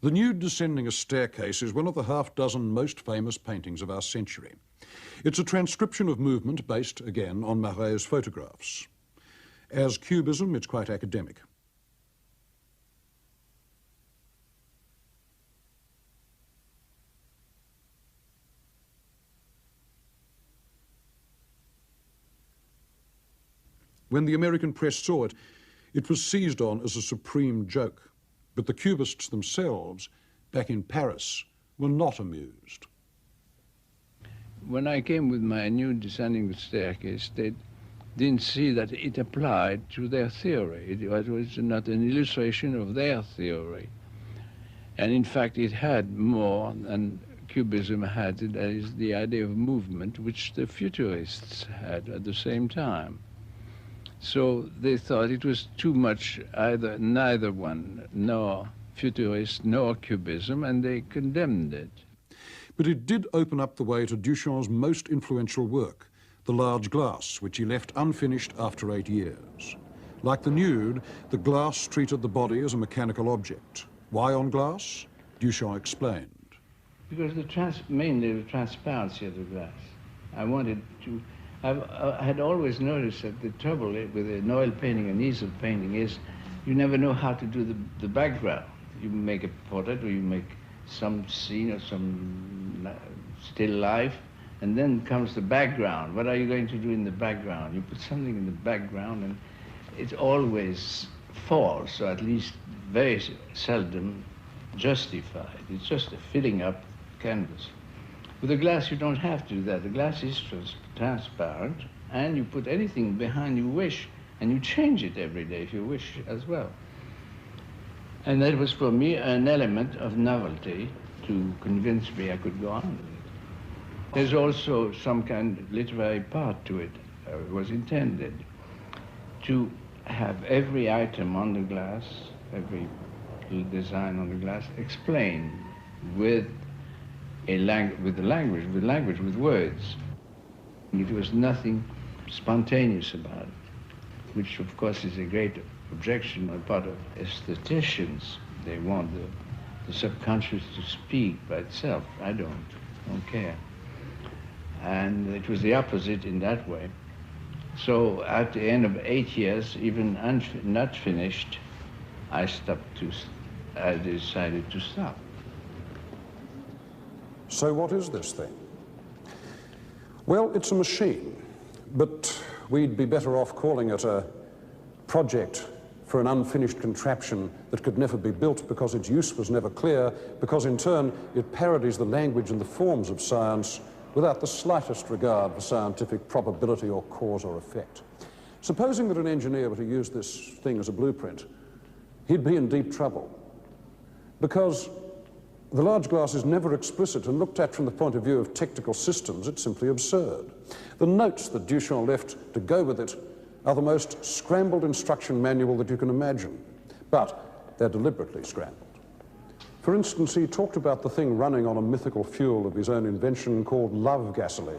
The nude descending a staircase is one of the half-dozen most famous paintings of our century. It's a transcription of movement based, again, on Maret's photographs. As Cubism, it's quite academic. When the American press saw it, it was seized on as a supreme joke. But the Cubists themselves, back in Paris, were not amused. When I came with my new descending staircase, they didn't see that it applied to their theory. It was not an illustration of their theory. And in fact, it had more than Cubism had, that is the idea of movement, which the Futurists had at the same time. So they thought it was too much neither one, nor Futurist, nor Cubism, and they condemned it. But it did open up the way to Duchamp's most influential work, the large glass, which he left unfinished after 8 years. Like the nude, the glass treated the body as a mechanical object. Why on glass? Duchamp explained. Because mainly the transparency of the glass. I had always noticed that the trouble with an oil painting and easel painting is you never know how to do the background. You make a portrait or you make some scene or some still life, and then comes the background. What are you going to do in the background? You put something in the background and it's always false, or at least very seldom justified. It's just a filling up canvas. With the glass, you don't have to do that. The glass is transparent, and you put anything behind you wish, and you change it every day if you wish as well. And that was for me an element of novelty to convince me I could go on with it. There's also some kind of literary part to it. was intended to have every item on the glass, every design on the glass explained with language, with words. It was nothing spontaneous about it, which of course is a great objection on the part of aestheticians. They want the subconscious to speak by itself. I don't care. And it was the opposite in that way. So at the end of 8 years, even not finished, I decided to stop. So what is this thing? Well, it's a machine, but we'd be better off calling it a project for an unfinished contraption that could never be built because its use was never clear, because in turn it parodies the language and the forms of science without the slightest regard for scientific probability or cause or effect. Supposing that an engineer were to use this thing as a blueprint, he'd be in deep trouble, because the large glass is never explicit, and looked at from the point of view of technical systems, it's simply absurd. The notes that Duchamp left to go with it are the most scrambled instruction manual that you can imagine, but they're deliberately scrambled. For instance, he talked about the thing running on a mythical fuel of his own invention called love gasoline,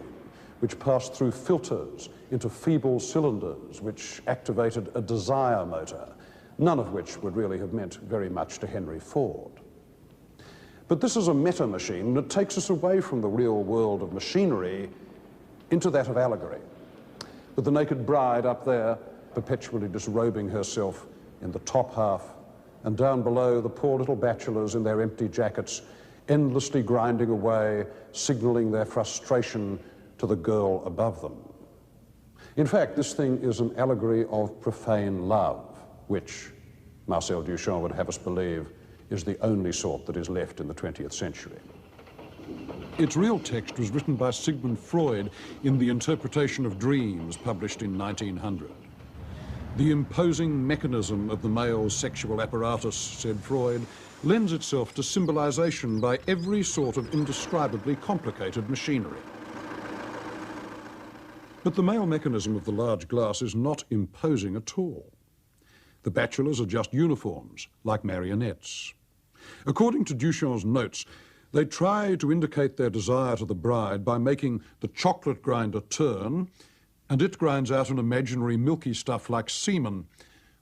which passed through filters into feeble cylinders which activated a desire motor, none of which would really have meant very much to Henry Ford. But this is a meta machine that takes us away from the real world of machinery into that of allegory, with the naked bride up there perpetually disrobing herself in the top half, and down below the poor little bachelors in their empty jackets endlessly grinding away, signaling their frustration to the girl above them. In fact, this thing is an allegory of profane love, which Marcel Duchamp would have us believe is the only sort that is left in the 20th century. Its real text was written by Sigmund Freud in The Interpretation of Dreams, published in 1900. The imposing mechanism of the male sexual apparatus, said Freud, lends itself to symbolization by every sort of indescribably complicated machinery. But the male mechanism of the large glass is not imposing at all. The bachelors are just uniforms, like marionettes. According to Duchamp's notes, they try to indicate their desire to the bride by making the chocolate grinder turn, and it grinds out an imaginary milky stuff like semen,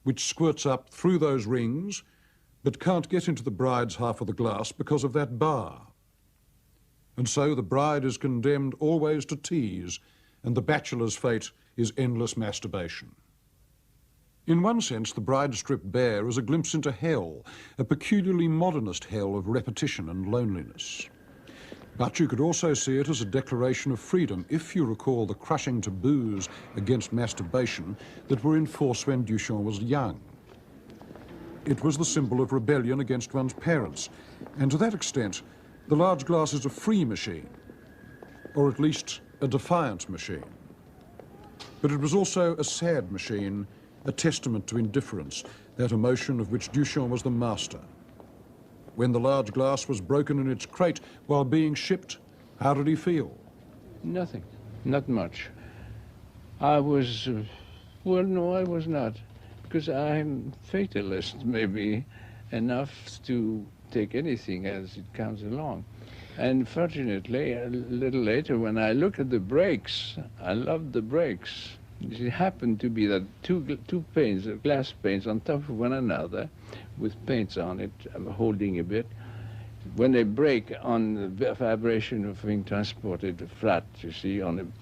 which squirts up through those rings, but can't get into the bride's half of the glass because of that bar. And so the bride is condemned always to tease, and the bachelor's fate is endless masturbation. In one sense, the bride stripped bare is a glimpse into hell, a peculiarly modernist hell of repetition and loneliness. But you could also see it as a declaration of freedom, if you recall the crushing taboos against masturbation that were in force when Duchamp was young. It was the symbol of rebellion against one's parents, and to that extent, the large glass is a free machine, or at least a defiant machine. But it was also a sad machine, a testament to indifference, that emotion of which Duchamp was the master. When the large glass was broken in its crate while being shipped, how did he feel? Nothing, not much. I was, well, no, I was not, because I'm fatalist, maybe, enough to take anything as it comes along. And fortunately, a little later, when I look at the brakes, I loved the brakes. It happened to be that two panes, glass panes on top of one another, with paints on it, holding a bit. When they break on the vibration of being transported flat, you see, on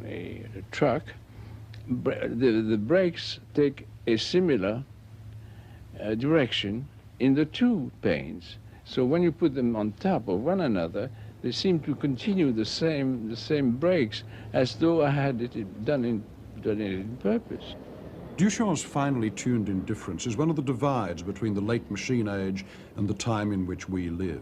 a truck, the brakes take a similar direction in the two panes. So when you put them on top of one another, they seem to continue the same brakes as though I had it done it in purpose. Duchamp's finely tuned indifference is one of the divides between the late machine age and the time in which we live.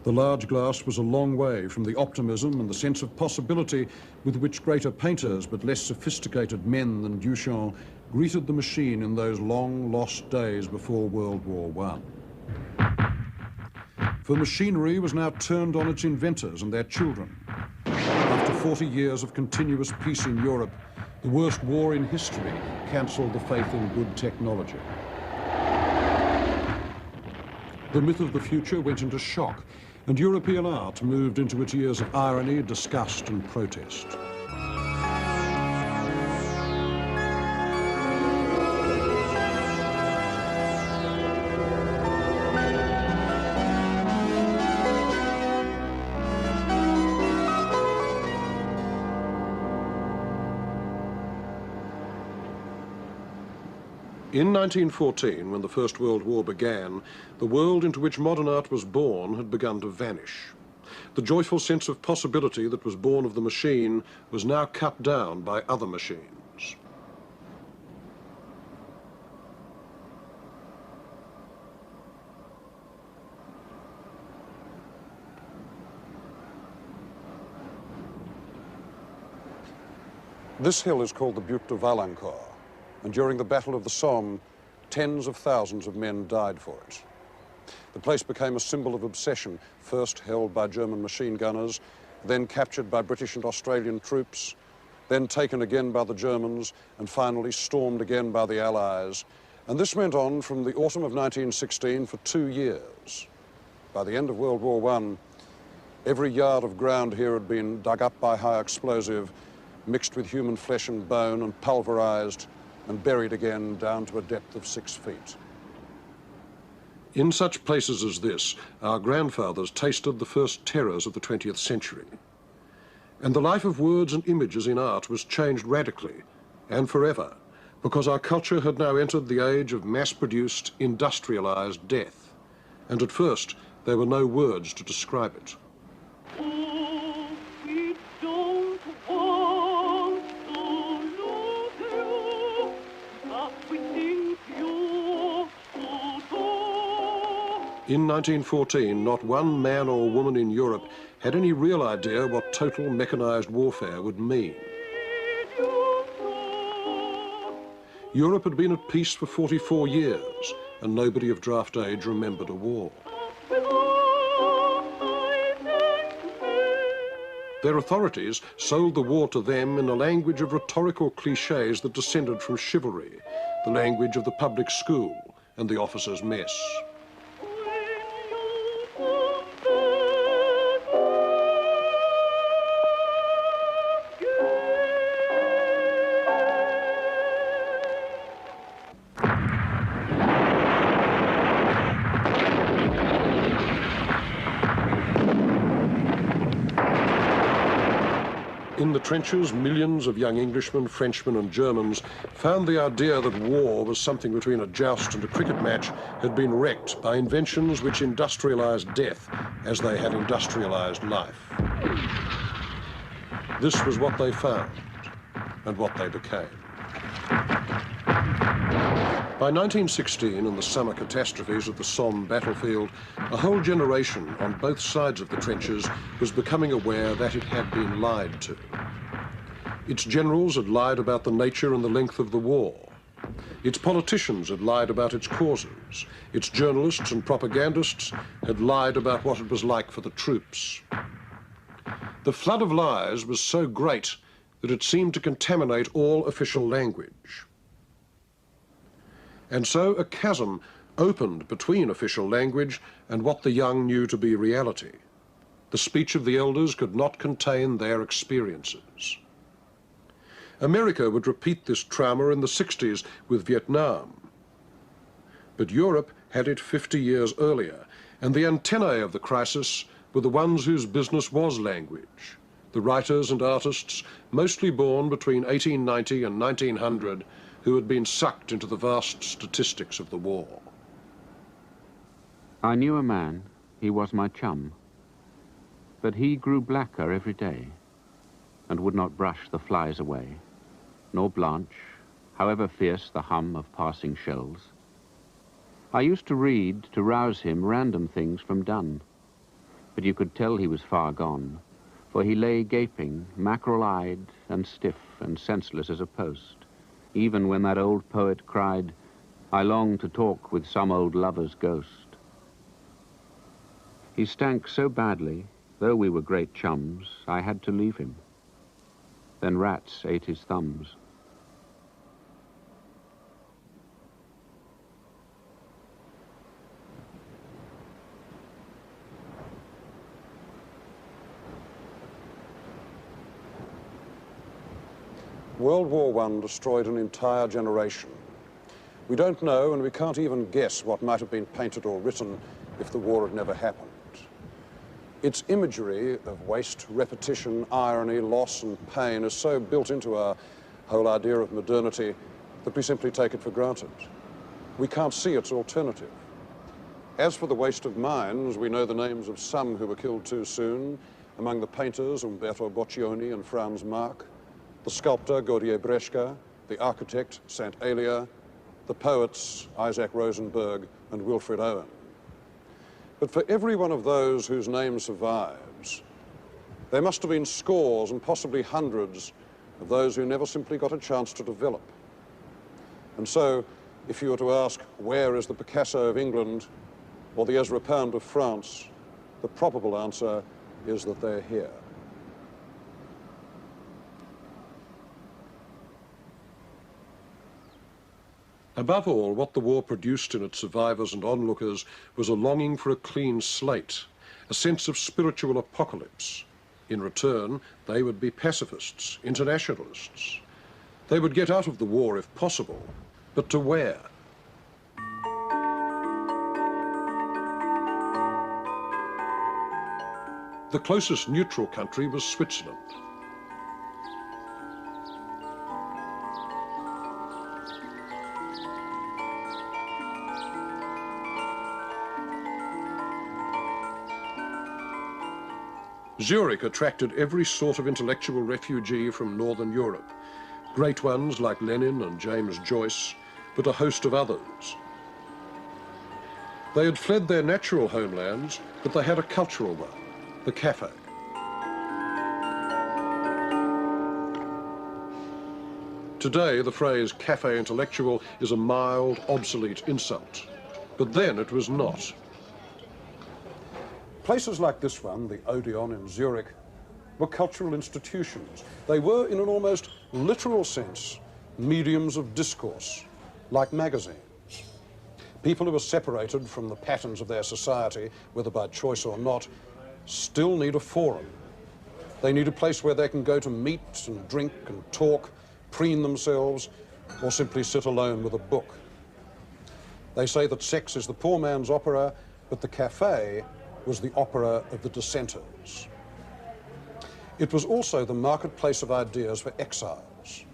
The large glass was a long way from the optimism and the sense of possibility with which greater painters but less sophisticated men than Duchamp greeted the machine in those long lost days before World War I. For machinery was now turned on its inventors and their children. After 40 years of continuous peace in Europe, The worst war in history cancelled the faith in good technology. The myth of the future went into shock, and European art moved into its years of irony, disgust, and protest. In 1914, when the First World War began, the world into which modern art was born had begun to vanish. The joyful sense of possibility that was born of the machine was now cut down by other machines. This hill is called the Butte de Valancourt, and during the Battle of the Somme, tens of thousands of men died for it. The place became a symbol of obsession, first held by German machine gunners, then captured by British and Australian troops, then taken again by the Germans, and finally stormed again by the Allies. And this went on from the autumn of 1916 for 2 years. By the end of World War I, every yard of ground here had been dug up by high explosive, mixed with human flesh and bone, and pulverized, and buried again down to a depth of 6 feet. In such places as this, our grandfathers tasted the first terrors of the 20th century. And the life of words and images in art was changed radically and forever, because our culture had now entered the age of mass-produced, industrialized death. And at first, there were no words to describe it. In 1914, not one man or woman in Europe had any real idea what total mechanized warfare would mean. Europe had been at peace for 44 years, and nobody of draft age remembered a war. Their authorities sold the war to them in a language of rhetorical cliches that descended from chivalry, the language of the public school and the officers' mess. In the trenches, millions of young Englishmen, Frenchmen and Germans found the idea that war was something between a joust and a cricket match had been wrecked by inventions which industrialized death as they had industrialized life. This was what they found and what they became. By 1916, in the summer catastrophes of the Somme battlefield, a whole generation on both sides of the trenches was becoming aware that it had been lied to. Its generals had lied about the nature and the length of the war. Its politicians had lied about its causes. Its journalists and propagandists had lied about what it was like for the troops. The flood of lies was so great that it seemed to contaminate all official language. And so a chasm opened between official language and what the young knew to be reality. The speech of the elders could not contain their experiences. America would repeat this trauma in the 60s with Vietnam. But Europe had it 50 years earlier, and the antennae of the crisis were the ones whose business was language, the writers and artists, mostly born between 1890 and 1900, who had been sucked into the vast statistics of the war. I knew a man, he was my chum, but he grew blacker every day and would not brush the flies away, nor blanch, however fierce the hum of passing shells. I used to read, to rouse him, random things from Donne, but you could tell he was far gone, for he lay gaping, mackerel-eyed and stiff and senseless as a post, even when that old poet cried, "I long to talk with some old lover's ghost." He stank so badly, though we were great chums, I had to leave him. Then rats ate his thumbs. World War I destroyed an entire generation. We don't know, and we can't even guess what might have been painted or written if the war had never happened. Its imagery of waste, repetition, irony, loss and pain is so built into our whole idea of modernity that we simply take it for granted. We can't see its alternative. As for the waste of minds, we know the names of some who were killed too soon. Among the painters, Umberto Boccioni and Franz Marc, the sculptor, Gaudier Breschka, the architect, St. Elia, the poets, Isaac Rosenberg and Wilfred Owen. But for every one of those whose name survives, there must have been scores and possibly hundreds of those who never simply got a chance to develop. And so, if you were to ask, where is the Picasso of England or the Ezra Pound of France, the probable answer is that they're here. Above all, what the war produced in its survivors and onlookers was a longing for a clean slate, a sense of spiritual apocalypse. In return, they would be pacifists, internationalists. They would get out of the war if possible, but to where? The closest neutral country was Switzerland. Zurich attracted every sort of intellectual refugee from Northern Europe. Great ones like Lenin and James Joyce, but a host of others. They had fled their natural homelands, but they had a cultural one, the cafe. Today, the phrase cafe intellectual is a mild, obsolete insult, but then it was not. Places like this one, the Odeon in Zurich, were cultural institutions. They were, in an almost literal sense, mediums of discourse, like magazines. People who are separated from the patterns of their society, whether by choice or not, still need a forum. They need a place where they can go to meet and drink and talk, preen themselves, or simply sit alone with a book. They say that sex is the poor man's opera, but the cafe was the opera of the dissenters. It was also the marketplace of ideas for exiles.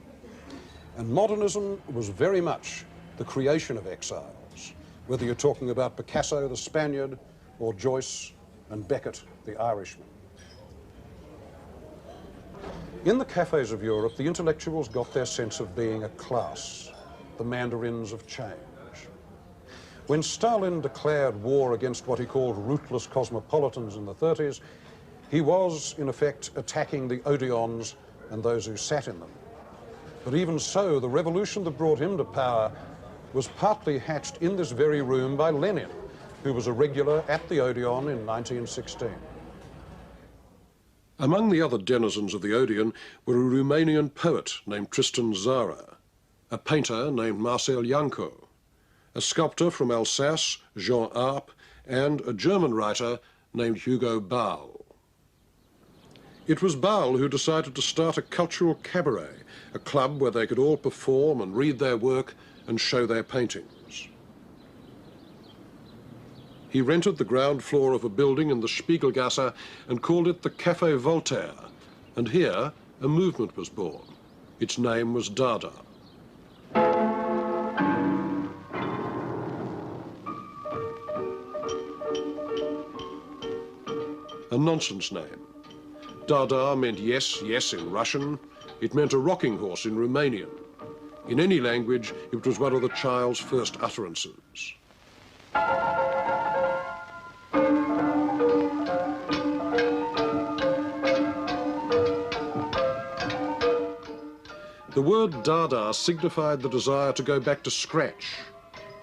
And modernism was very much the creation of exiles, whether you're talking about Picasso, the Spaniard, or Joyce and Beckett, the Irishman. In the cafes of Europe, the intellectuals got their sense of being a class, the mandarins of change. When Stalin declared war against what he called rootless cosmopolitans in the 30s, he was, in effect, attacking the Odeons and those who sat in them. But even so, the revolution that brought him to power was partly hatched in this very room by Lenin, who was a regular at the Odeon in 1916. Among the other denizens of the Odeon were a Romanian poet named Tristan Tzara, a painter named Marcel Janco, a sculptor from Alsace, Jean Arp, and a German writer named Hugo Ball. It was Ball who decided to start a cultural cabaret, a club where they could all perform and read their work and show their paintings. He rented the ground floor of a building in the Spiegelgasse and called it the Café Voltaire, and here a movement was born. Its name was Dada. A nonsense name. Dada meant yes, yes in Russian. It meant a rocking horse in Romanian. In any language, it was one of the child's first utterances. The word Dada signified the desire to go back to scratch,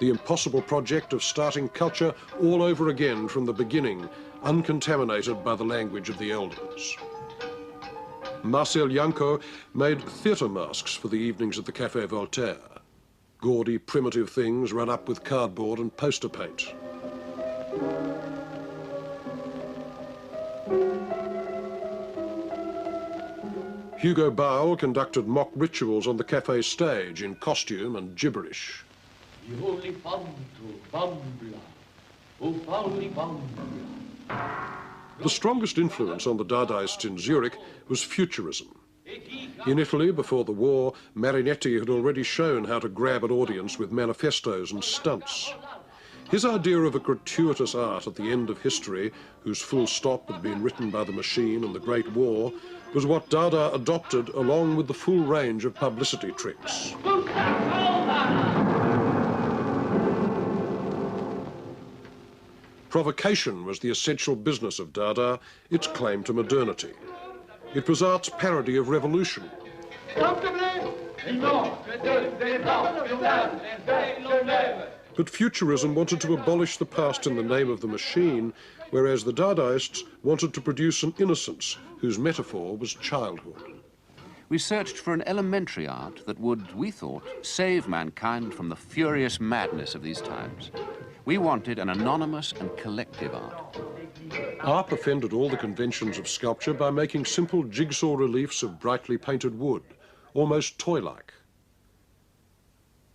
the impossible project of starting culture all over again from the beginning, uncontaminated by the language of the elders. Marcel Janco made theatre masks for the evenings at the Café Voltaire. Gaudy, primitive things run up with cardboard and poster paint. Hugo Bowell conducted mock rituals on the cafe stage in costume and gibberish. The strongest influence on the Dadaists in Zurich was Futurism. In Italy, before the war, Marinetti had already shown how to grab an audience with manifestos and stunts. His idea of a gratuitous art at the end of history, whose full stop had been written by the machine and the Great War, was what Dada adopted along with the full range of publicity tricks. Provocation was the essential business of Dada, its claim to modernity. It was art's parody of revolution. But Futurism wanted to abolish the past in the name of the machine, whereas the Dadaists wanted to produce an innocence whose metaphor was childhood. We searched for an elementary art that would, we thought, save mankind from the furious madness of these times. We wanted an anonymous and collective art. Arp offended all the conventions of sculpture by making simple jigsaw reliefs of brightly painted wood, almost toy-like.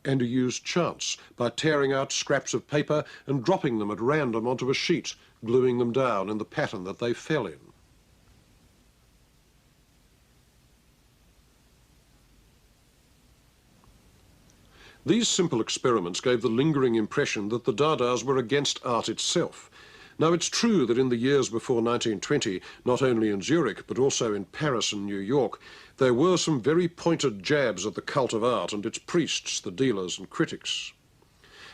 And he used chance by tearing out scraps of paper and dropping them at random onto a sheet, gluing them down in the pattern that they fell in. These simple experiments gave the lingering impression that the Dadas were against art itself. Now, it's true that in the years before 1920, not only in Zurich, but also in Paris and New York, there were some very pointed jabs at the cult of art and its priests, the dealers and critics.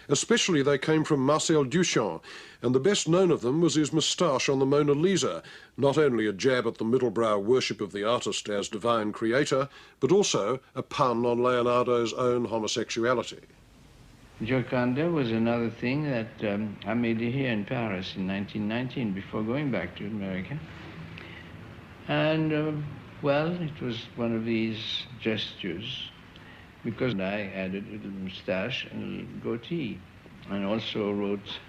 Especially they came from Marcel Duchamp, and the best known of them was his moustache on the Mona Lisa, not only a jab at the middlebrow worship of the artist as divine creator, but also a pun on Leonardo's own homosexuality. Gioconda was another thing that I made here in Paris in 1919 before going back to America. And, well, it was one of these gestures because I added a little moustache and a little goatee and also wrote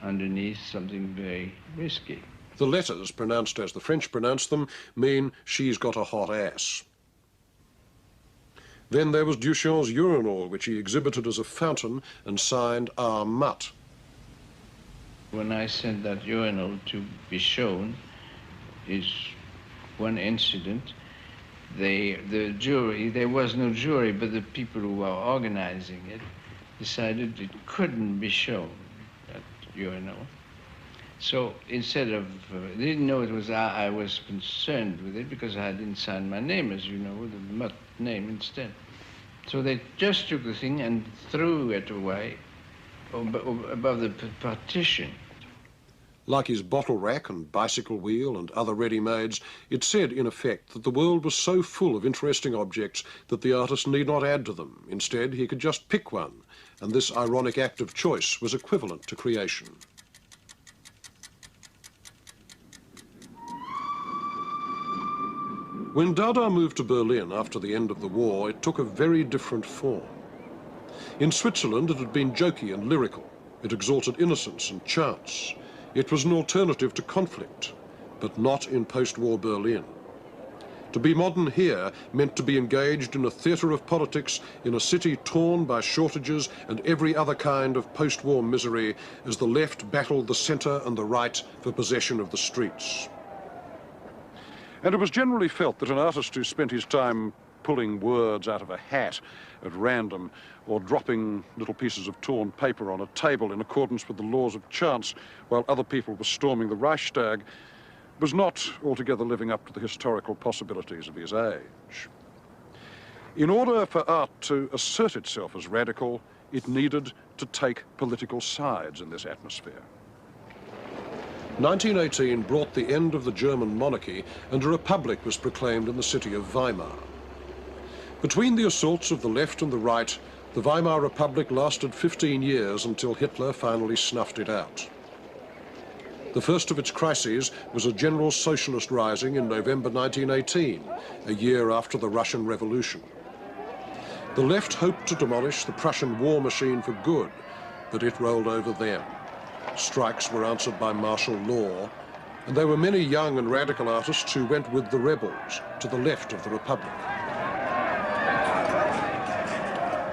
underneath something very risky. The letters, pronounced as the French pronounce them, mean she's got a hot ass. Then there was Duchamp's urinal, which he exhibited as a fountain and signed R. Mutt. When I sent that urinal to be shown, is one incident. The jury, there was no jury, but the people who were organizing it decided it couldn't be shown, that urinal. So instead of, they didn't know it was I was concerned with it because I didn't sign my name, as you know, the Mutt name instead. So they just took the thing and threw it away above the partition. Like his bottle rack and bicycle wheel and other ready-mades, it said, in effect, that the world was so full of interesting objects that the artist need not add to them. Instead, he could just pick one, and this ironic act of choice was equivalent to creation. When Dada moved to Berlin after the end of the war, it took a very different form. In Switzerland, it had been jokey and lyrical. It exalted innocence and chance. It was an alternative to conflict, but not in post-war Berlin. To be modern here meant to be engaged in a theatre of politics in a city torn by shortages and every other kind of post-war misery as the left battled the centre and the right for possession of the streets. And it was generally felt that an artist who spent his time pulling words out of a hat at random or dropping little pieces of torn paper on a table in accordance with the laws of chance while other people were storming the Reichstag was not altogether living up to the historical possibilities of his age. In order for art to assert itself as radical, it needed to take political sides in this atmosphere. 1918 brought the end of the German monarchy and a republic was proclaimed in the city of Weimar. Between the assaults of the left and the right, the Weimar Republic lasted 15 years until Hitler finally snuffed it out. The first of its crises was a general socialist rising in November 1918, a year after the Russian Revolution. The left hoped to demolish the Prussian war machine for good, but it rolled over them. Strikes were answered by martial law, And there were many young and radical artists who went with the rebels to the left of the Republic.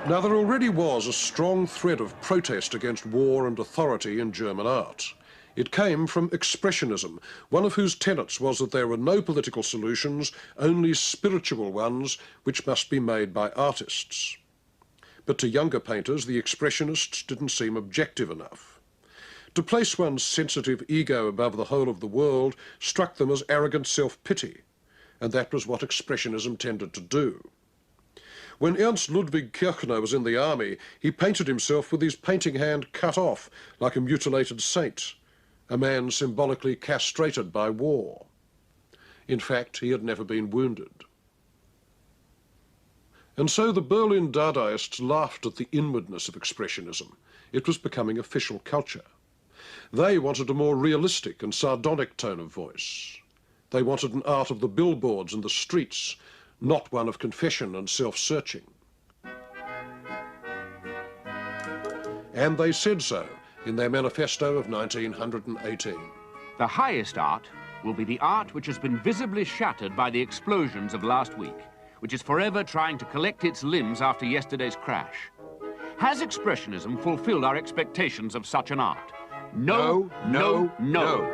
Now, there already was a strong thread of protest against war and authority in German art. It came from Expressionism, one of whose tenets was that there were no political solutions, only spiritual ones, which must be made by artists. But to younger painters, the Expressionists didn't seem objective enough. To place one's sensitive ego above the whole of the world struck them as arrogant self-pity, and that was what Expressionism tended to do. When Ernst Ludwig Kirchner was in the army, he painted himself with his painting hand cut off like a mutilated saint, a man symbolically castrated by war. In fact, he had never been wounded. And so the Berlin Dadaists laughed at the inwardness of Expressionism. It was becoming official culture. They wanted a more realistic and sardonic tone of voice. They wanted an art of the billboards and the streets, not one of confession and self-searching. And they said so in their manifesto of 1918. The highest art will be the art which has been visibly shattered by the explosions of last week, which is forever trying to collect its limbs after yesterday's crash. Has Expressionism fulfilled our expectations of such an art? No, no, no.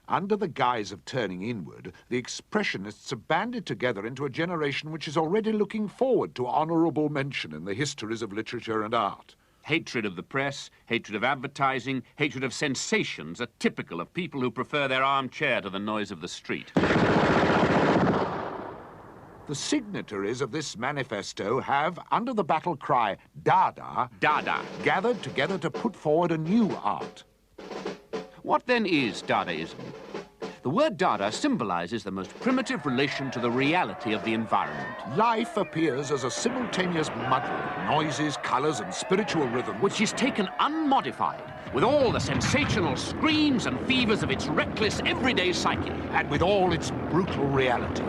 Under the guise of turning inward, the Expressionists have banded together into a generation which is already looking forward to honourable mention in the histories of literature and art. Hatred of the press, hatred of advertising, hatred of sensations are typical of people who prefer their armchair to the noise of the street. The signatories of this manifesto have, under the battle cry, Dada, Dada, gathered together to put forward a new art. What then is Dadaism? The word Dada symbolizes the most primitive relation to the reality of the environment. Life appears as a simultaneous muddle of noises, colours and spiritual rhythm, which is taken unmodified, with all the sensational screams and fevers of its reckless everyday psyche, and with all its brutal reality.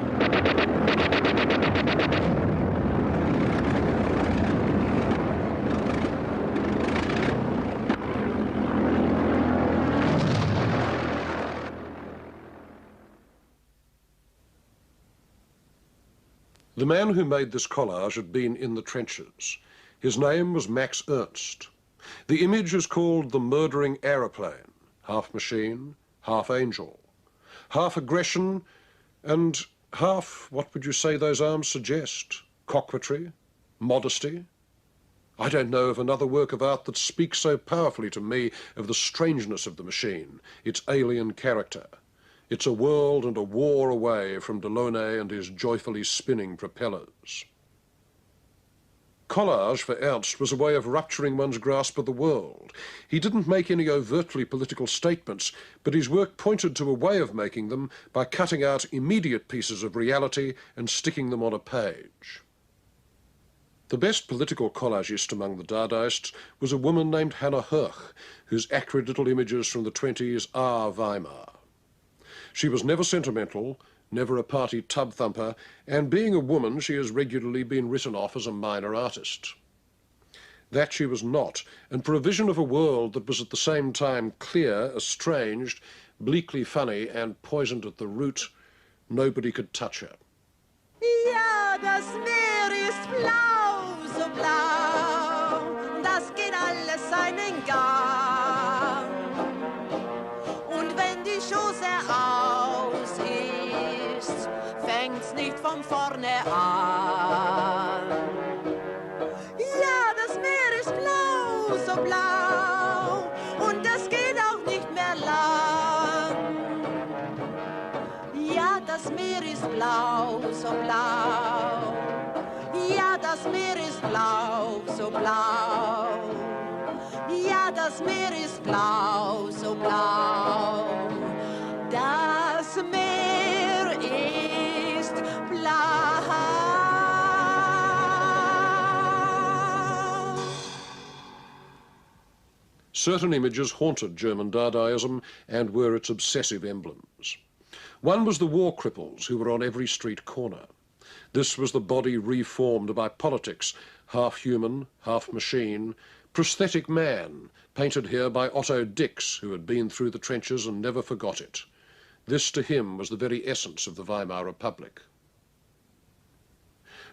The man who made this collage had been in the trenches. His name was Max Ernst. The image is called the murdering aeroplane, half machine, half angel, half aggression, and half, what would you say those arms suggest? Coquetry? Modesty? I don't know of another work of art that speaks so powerfully to me of the strangeness of the machine, its alien character. It's a world and a war away from Delaunay and his joyfully spinning propellers. Collage for Ernst was a way of rupturing one's grasp of the world. He didn't make any overtly political statements, but his work pointed to a way of making them by cutting out immediate pieces of reality and sticking them on a page. The best political collagist among the Dadaists was a woman named Hannah Höch, whose acrid little images from the 20s are Weimar. She was never sentimental, never a party tub thumper, and being a woman, she has regularly been written off as a minor artist. That she was not, and for a vision of a world that was at the same time clear, estranged, bleakly funny, and poisoned at the root, nobody could touch her. Ja, das Meer ist blau, so blau, das geht alles seinen Gang. Und wenn die Chose aus ist, fängt's nicht von vorne an. Ja, das Meer ist blau, so blau, und das geht auch nicht mehr lang. Ja, das Meer ist blau, so blau. Ja, das Meer ist blau, so blau. Ja, das Meer ist blau, so blau. Das Meer ist blau. Certain images haunted German Dadaism and were its obsessive emblems. One was the war cripples who were on every street corner. This was the body reformed by politics, half human, half machine, Prosthetic Man, painted here by Otto Dix, who had been through the trenches and never forgot it. This to him was the very essence of the Weimar Republic.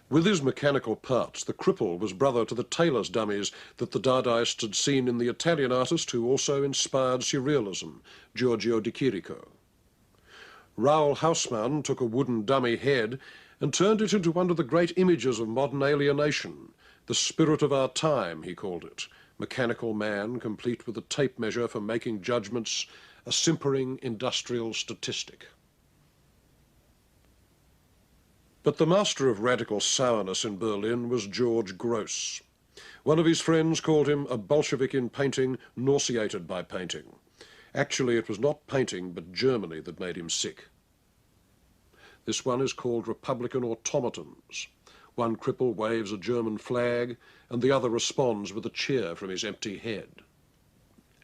With his mechanical parts, the cripple was brother to the tailor's dummies that the Dadaists had seen in the Italian artist who also inspired Surrealism, Giorgio de Chirico. Raoul Haussmann took a wooden dummy head and turned it into one of the great images of modern alienation. The spirit of our time, he called it. Mechanical man, complete with a tape measure for making judgments, a simpering industrial statistic. But the master of radical sourness in Berlin was George Gross. One of his friends called him a Bolshevik in painting, nauseated by painting. Actually, it was not painting, but Germany that made him sick. This one is called Republican Automatons. One cripple waves a German flag, and the other responds with a cheer from his empty head.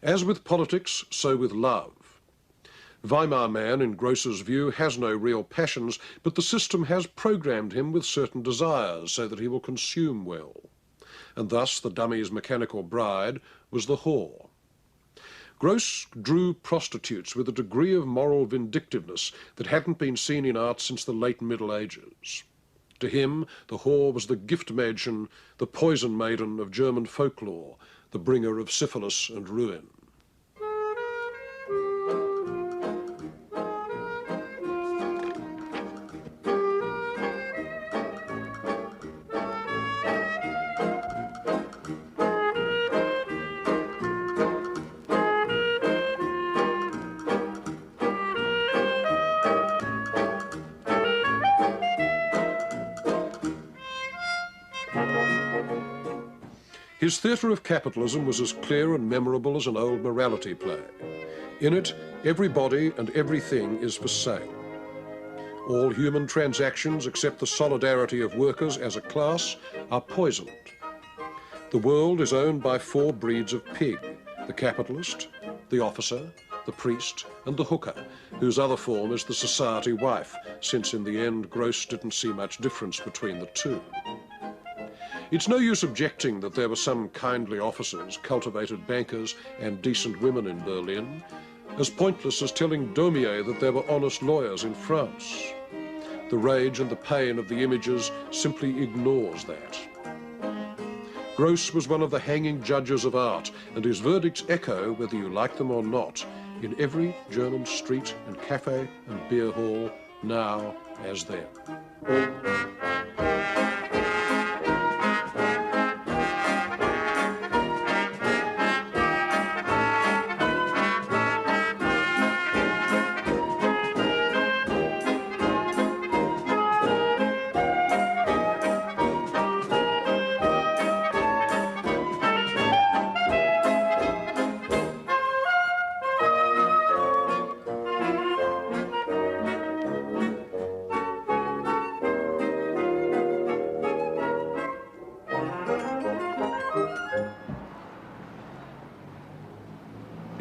As with politics, so with love. Weimar Man, in Gross's view, has no real passions, but the system has programmed him with certain desires so that he will consume well. And thus the dummy's mechanical bride was the whore. Gross drew prostitutes with a degree of moral vindictiveness that hadn't been seen in art since the late Middle Ages. To him, the whore was the Giftmädchen, the poison maiden of German folklore, the bringer of syphilis and ruin. His theatre of capitalism was as clear and memorable as an old morality play. In it, everybody and everything is for sale. All human transactions, except the solidarity of workers as a class, are poisoned. The world is owned by 4 breeds of pig: the capitalist, the officer, the priest, and the hooker, whose other form is the society wife, since in the end Gross didn't see much difference between the two. It's no use objecting that there were some kindly officers, cultivated bankers, and decent women in Berlin, as pointless as telling Daumier that there were honest lawyers in France. The rage and the pain of the images simply ignores that. Gross was one of the hanging judges of art, and his verdicts echo, whether you like them or not, in every German street and cafe and beer hall, now as then.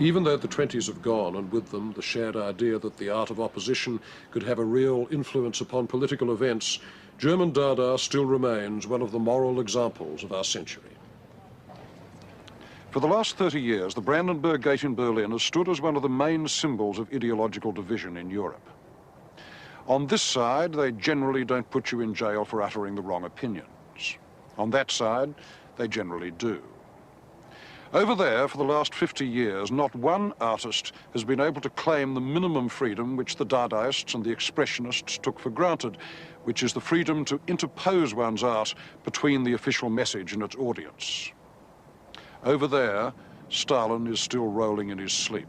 Even though the 20s have gone, and with them the shared idea that the art of opposition could have a real influence upon political events, German Dada still remains one of the moral examples of our century. For the last 30 years, the Brandenburg Gate in Berlin has stood as one of the main symbols of ideological division in Europe. On this side, they generally don't put you in jail for uttering the wrong opinions. On that side, they generally do. Over there, for the last 50 years, not one artist has been able to claim the minimum freedom which the Dadaists and the Expressionists took for granted, which is the freedom to interpose one's art between the official message and its audience. Over there, Stalin is still rolling in his sleep.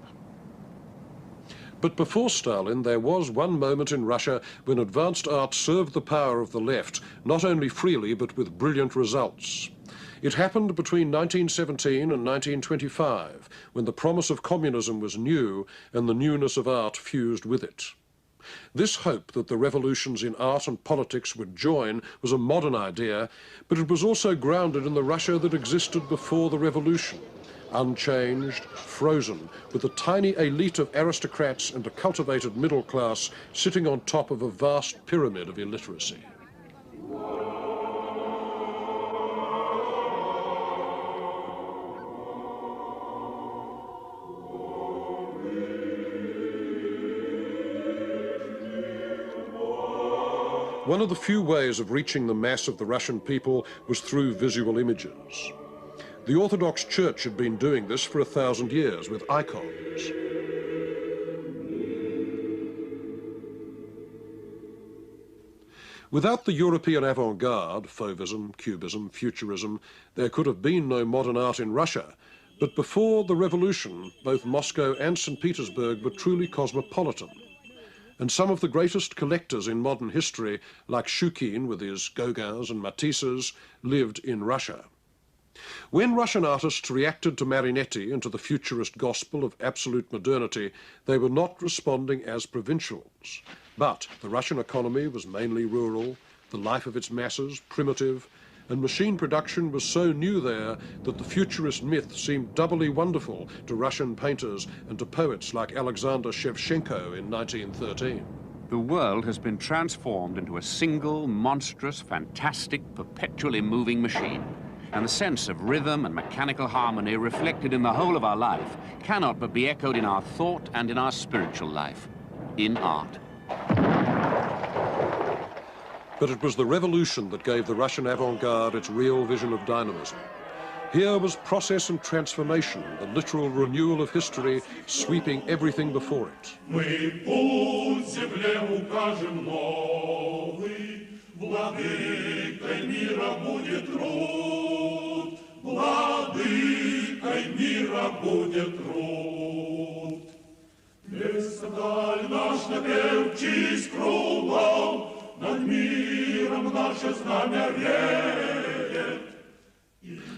But before Stalin, there was one moment in Russia when advanced art served the power of the left, not only freely, but with brilliant results. It happened between 1917 and 1925, when the promise of communism was new and the newness of art fused with it. This hope that the revolutions in art and politics would join was a modern idea, but it was also grounded in the Russia that existed before the revolution, unchanged, frozen, with a tiny elite of aristocrats and a cultivated middle class sitting on top of a vast pyramid of illiteracy. One of the few ways of reaching the mass of the Russian people was through visual images. The Orthodox Church had been doing this for 1,000 years with icons. Without the European avant-garde, Fauvism, Cubism, Futurism, there could have been no modern art in Russia. But before the revolution, both Moscow and St. Petersburg were truly cosmopolitan. And some of the greatest collectors in modern history, like Shukin with his Gauguins and Matisses, lived in Russia. When Russian artists reacted to Marinetti and to the futurist gospel of absolute modernity, they were not responding as provincials. But the Russian economy was mainly rural, the life of its masses primitive, and machine production was so new there that the futurist myth seemed doubly wonderful to Russian painters and to poets like Alexander Shevchenko in 1913. The world has been transformed into a single, monstrous, fantastic, perpetually moving machine. And the sense of rhythm and mechanical harmony reflected in the whole of our life cannot but be echoed in our thought and in our spiritual life, in art. But it was the revolution that gave the Russian avant-garde its real vision of dynamism. Here was process and transformation, the literal renewal of history, sweeping everything before it.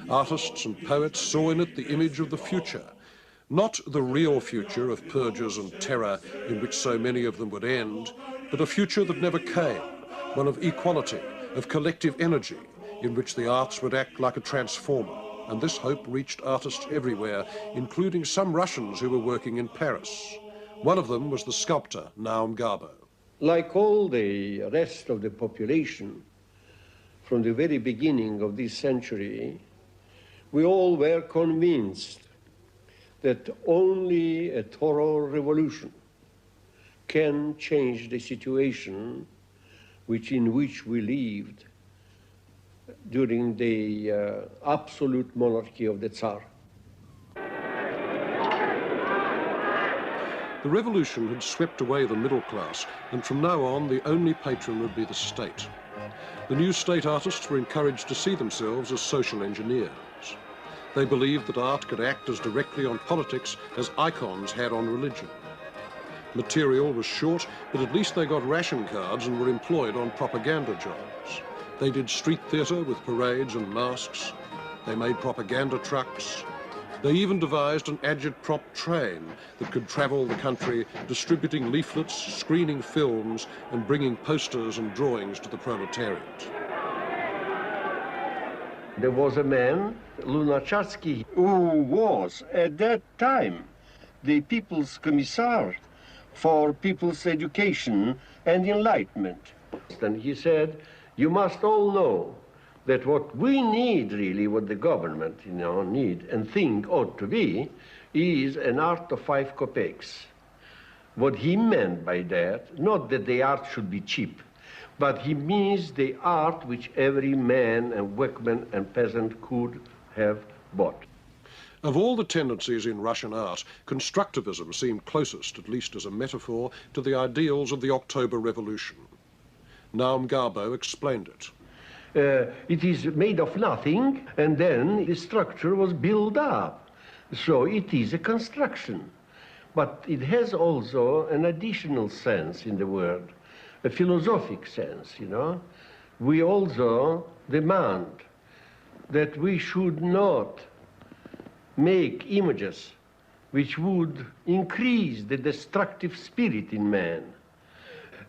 Artists and poets saw in it the image of the future, not the real future of purges and terror in which so many of them would end, but a future that never came, one of equality, of collective energy, in which the arts would act like a transformer. And this hope reached artists everywhere, including some Russians who were working in Paris. One of them was the sculptor, Naum Garbo. Like all the rest of the population, from the very beginning of this century, we all were convinced that only a thorough revolution can change the situation in which we lived during the absolute monarchy of the Tsar. The revolution had swept away the middle class, and from now on the only patron would be the state. The new state artists were encouraged to see themselves as social engineers. They believed that art could act as directly on politics as icons had on religion. Material was short, but at least they got ration cards and were employed on propaganda jobs. They did street theatre with parades and masks. They made propaganda trucks. They even devised an agitprop train that could travel the country, distributing leaflets, screening films, and bringing posters and drawings to the proletariat. There was a man, Lunacharsky, who was at that time the People's Commissar for People's Education and Enlightenment. And he said, you must all know that what we need really, what the government need and think ought to be, is an art of 5 kopecks. What he meant by that, not that the art should be cheap, but he means the art which every man and workman and peasant could have bought. Of all the tendencies in Russian art, constructivism seemed closest, at least as a metaphor, to the ideals of the October Revolution. Naum Garbo explained it. It is made of nothing, and then the structure was built up. So it is a construction. But it has also an additional sense in the word, a philosophic sense, We also demand that we should not make images which would increase the destructive spirit in man.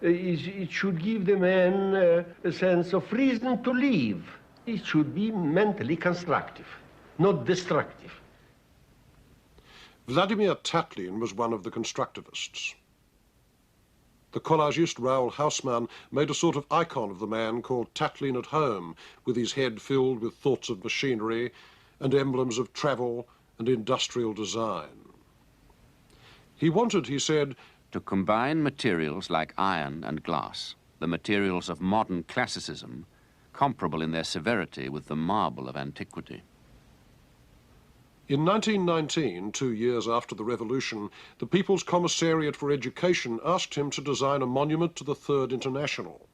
It should give the man a sense of reason to live. It should be mentally constructive, not destructive. Vladimir Tatlin was one of the constructivists. The collagist Raoul Haussmann made a sort of icon of the man called Tatlin at home, with his head filled with thoughts of machinery and emblems of travel and industrial design. He wanted, he said, to combine materials like iron and glass the materials of modern classicism, comparable in their severity with the marble of antiquity. In 1919, 2 years after the Revolution, the People's Commissariat for Education asked him to design a monument to the Third International.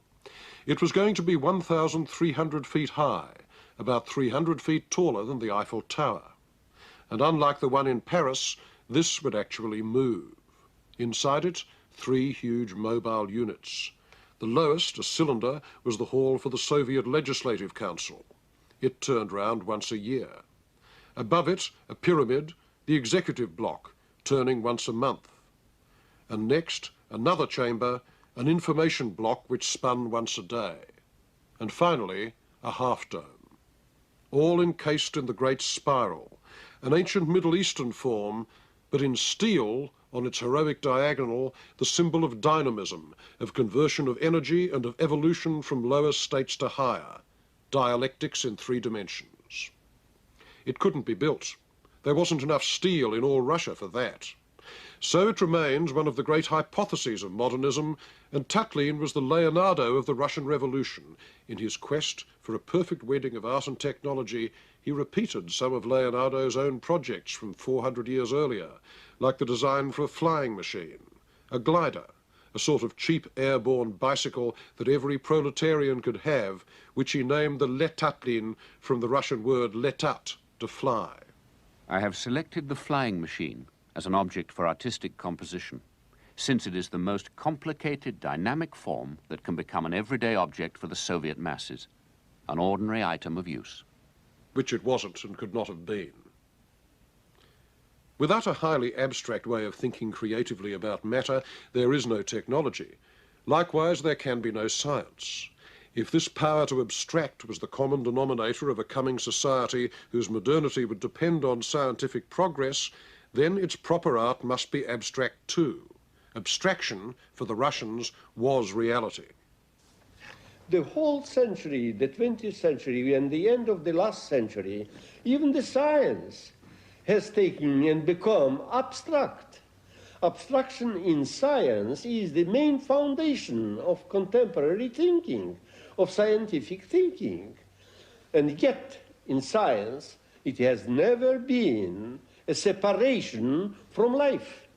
It was going to be 1,300 feet high, about 300 feet taller than the Eiffel Tower. And unlike the one in Paris, this would actually move. Inside it, 3 huge mobile units. The lowest, a cylinder, was the hall for the Soviet Legislative Council. It turned round once a year. Above it, a pyramid, the executive block, turning once a month. And next, another chamber, an information block which spun once a day. And finally, a half-dome. All encased in the great spiral, an ancient Middle Eastern form, but in steel, on its heroic diagonal, the symbol of dynamism, of conversion of energy and of evolution from lower states to higher, dialectics in 3 dimensions. It couldn't be built. There wasn't enough steel in all Russia for that. So it remains one of the great hypotheses of modernism, and Tatlin was the Leonardo of the Russian Revolution. In his quest for a perfect wedding of art and technology, he repeated some of Leonardo's own projects from 400 years earlier, like the design for a flying machine, a glider, a sort of cheap airborne bicycle that every proletarian could have, which he named the Letatlin from the Russian word letat, to fly. I have selected the flying machine as an object for artistic composition, since it is the most complicated dynamic form that can become an everyday object for the Soviet masses, an ordinary item of use. Which it wasn't and could not have been. Without a highly abstract way of thinking creatively about matter, there is no technology. Likewise, there can be no science. If this power to abstract was the common denominator of a coming society whose modernity would depend on scientific progress, then its proper art must be abstract too. Abstraction, for the Russians, was reality. The whole century, the 20th century, and the end of the last century, even the science has taken and become abstract. Abstraction in science is the main foundation of contemporary thinking, of scientific thinking. And yet, in science, it has never been a separation from life.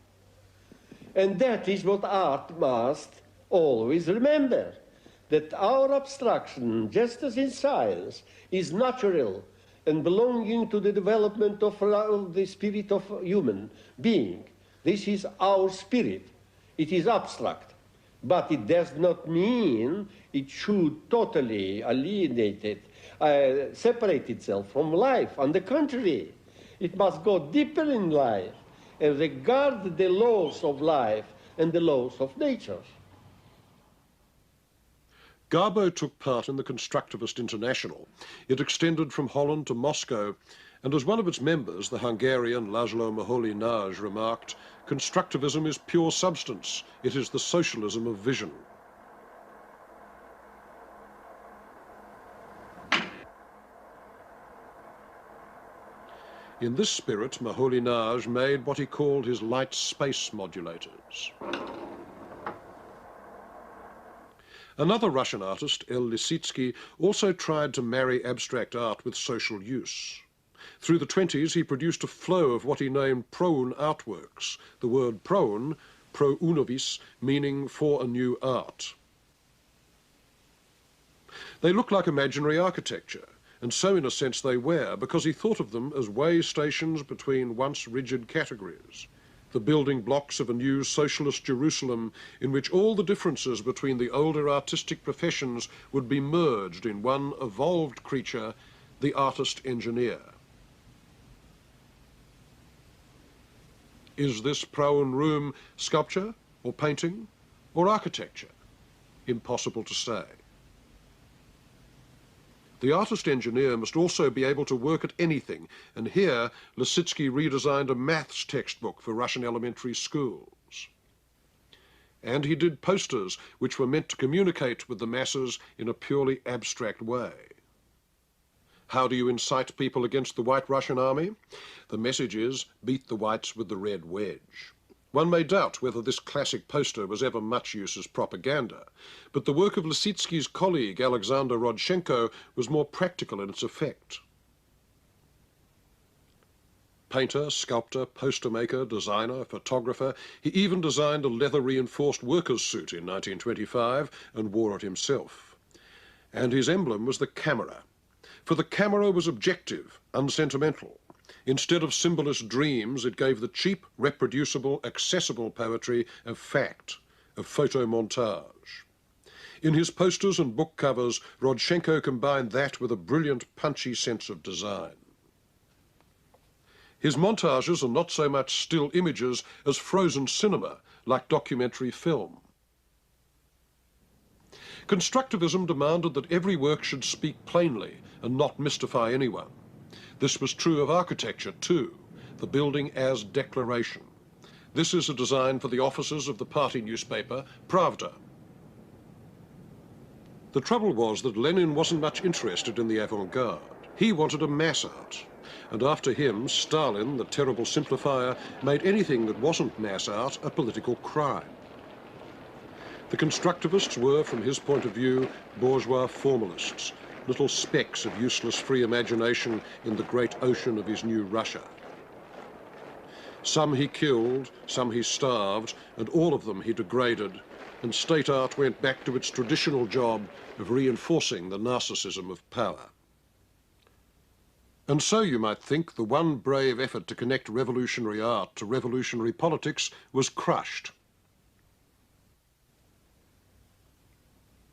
And that is what art must always remember, that our abstraction, just as in science, is natural and belonging to the development of the spirit of human being. This is our spirit. It is abstract. But it does not mean it should totally alienate it, separate itself from life. On the contrary, it must go deeper in life and regard the laws of life and the laws of nature. Garbo took part in the Constructivist International. It extended from Holland to Moscow, and as one of its members, the Hungarian Laszlo Moholy-Nagy, remarked, "Constructivism is pure substance. It is the socialism of vision." In this spirit, Moholy-Nagy made what he called his light space modulators. Another Russian artist, L. Lisitsky, also tried to marry abstract art with social use. Through the 20s, he produced a flow of what he named proun artworks, the word proun, prounovis, meaning for a new art. They look like imaginary architecture, and so in a sense they were, because he thought of them as way stations between once rigid categories, the building blocks of a new socialist Jerusalem in which all the differences between the older artistic professions would be merged in one evolved creature, the artist-engineer. Is this Proun room sculpture, or painting, or architecture? Impossible to say. The artist-engineer must also be able to work at anything, and here Lisitsky redesigned a maths textbook for Russian elementary schools. And he did posters which were meant to communicate with the masses in a purely abstract way. How do you incite people against the White Russian army? The message is, beat the whites with the red wedge. One may doubt whether this classic poster was ever much use as propaganda, but the work of Lisitsky's colleague Alexander Rodchenko was more practical in its effect. Painter, sculptor, poster maker, designer, photographer, he even designed a leather-reinforced worker's suit in 1925 and wore it himself. And his emblem was the camera, for the camera was objective, unsentimental. Instead of symbolist dreams, it gave the cheap, reproducible, accessible poetry of fact, of photomontage. In his posters and book covers, Rodchenko combined that with a brilliant, punchy sense of design. His montages are not so much still images as frozen cinema, like documentary film. Constructivism demanded that every work should speak plainly and not mystify anyone. This was true of architecture too, the building as declaration. This is a design for the offices of the party newspaper, Pravda. The trouble was that Lenin wasn't much interested in the avant-garde. He wanted a mass art. And after him, Stalin, the terrible simplifier, made anything that wasn't mass art a political crime. The constructivists were, from his point of view, bourgeois formalists, little specks of useless free imagination in the great ocean of his new Russia. Some he killed, some he starved, and all of them he degraded, and state art went back to its traditional job of reinforcing the narcissism of power. And so, you might think, the one brave effort to connect revolutionary art to revolutionary politics was crushed.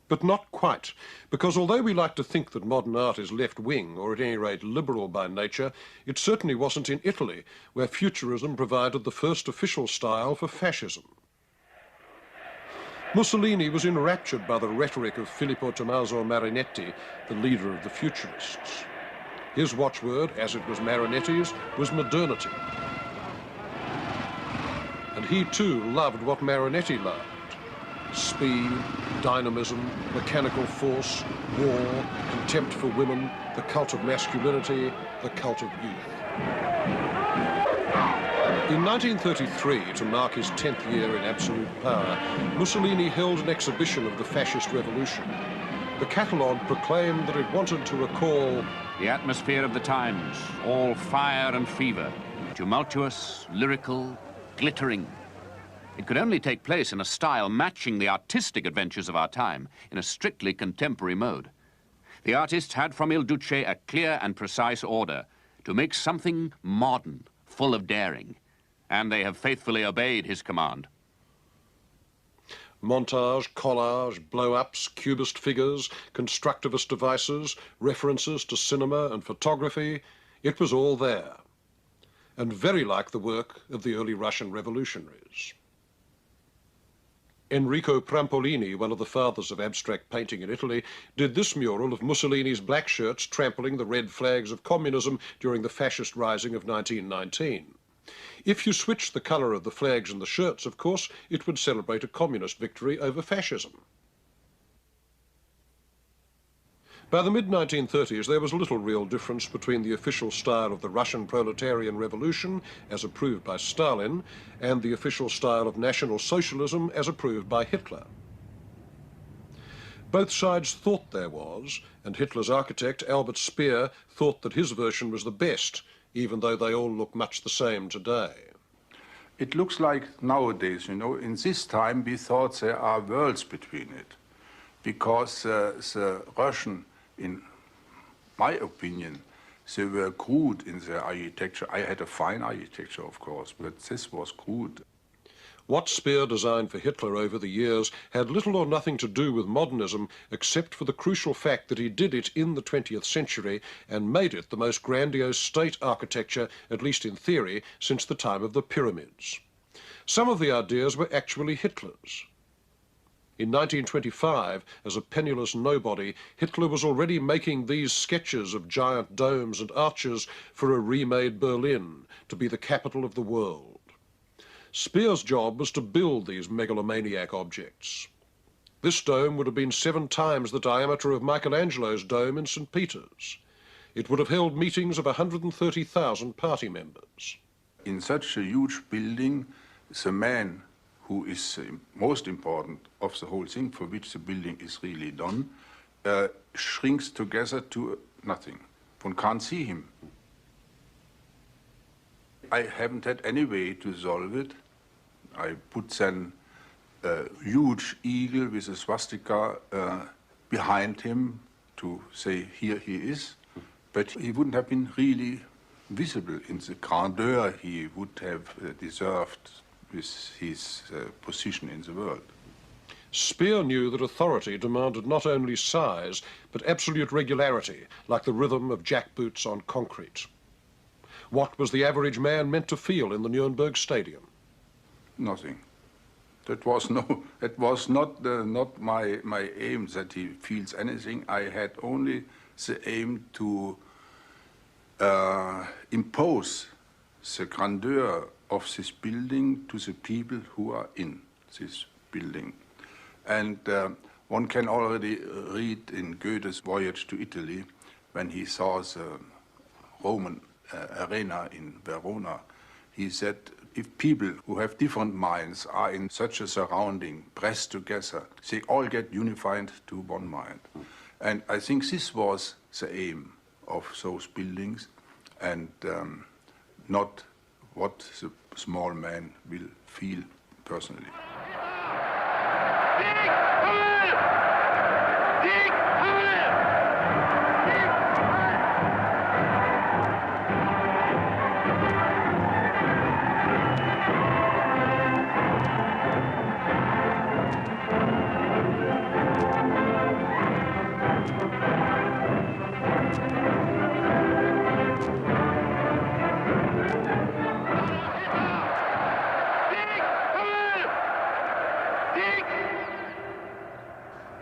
But not quite, because although we like to think that modern art is left-wing, or at any rate liberal by nature, it certainly wasn't in Italy, where Futurism provided the first official style for fascism. Mussolini was enraptured by the rhetoric of Filippo Tommaso Marinetti, the leader of the Futurists. His watchword, as it was Marinetti's, was modernity. And he too loved what Marinetti loved: speed, dynamism, mechanical force, war, contempt for women, the cult of masculinity, the cult of youth. In 1933, to mark his 10th year in absolute power, Mussolini held an exhibition of the fascist revolution. The catalogue proclaimed that it wanted to recall the atmosphere of the times, all fire and fever, tumultuous, lyrical, glittering. It could only take place in a style matching the artistic adventures of our time in a strictly contemporary mode. The artists had from Il Duce a clear and precise order to make something modern, full of daring, and they have faithfully obeyed his command. Montage, collage, blow-ups, cubist figures, constructivist devices, references to cinema and photography, it was all there, and very like the work of the early Russian revolutionaries. Enrico Prampolini, one of the fathers of abstract painting in Italy, did this mural of Mussolini's black shirts trampling the red flags of communism during the fascist rising of 1919. If you switched the colour of the flags and the shirts, of course, it would celebrate a communist victory over fascism. By the mid-1930s, there was little real difference between the official style of the Russian proletarian revolution, as approved by Stalin, and the official style of National Socialism, as approved by Hitler. Both sides thought there was, and Hitler's architect, Albert Speer, thought that his version was the best, even though they all look much the same today. It looks like nowadays, you know, in this time we thought there are worlds between it, because the Russian, in my opinion, they were crude in their architecture. I had a fine architecture, of course, but this was crude. What Speer designed for Hitler over the years had little or nothing to do with modernism, except for the crucial fact that he did it in the 20th century and made it the most grandiose state architecture, at least in theory, since the time of the pyramids. Some of the ideas were actually Hitler's. In 1925, as a penniless nobody, Hitler was already making these sketches of giant domes and arches for a remade Berlin, to be the capital of the world. Speer's job was to build these megalomaniac objects. This dome would have been 7 times the diameter of Michelangelo's dome in St. Peter's. It would have held meetings of 130,000 party members. In such a huge building, the man who is most important of the whole thing, for which the building is really done, shrinks together to nothing. One can't see him. I haven't had any way to solve it. I put then a huge eagle with a swastika behind him to say, here he is. But he wouldn't have been really visible in the grandeur he would have deserved with his position in the world. Speer knew that authority demanded not only size, but absolute regularity, like the rhythm of jackboots on concrete. What was the average man meant to feel in the Nuremberg Stadium? Nothing. That was not my aim that he feels anything. I had only the aim to impose the grandeur of this building to the people who are in this building. And one can already read in Goethe's Voyage to Italy, when he saw the Roman arena in Verona, he said, if people who have different minds are in such a surrounding, pressed together, they all get unified to one mind. And I think this was the aim of those buildings, and not what the small man will feel personally.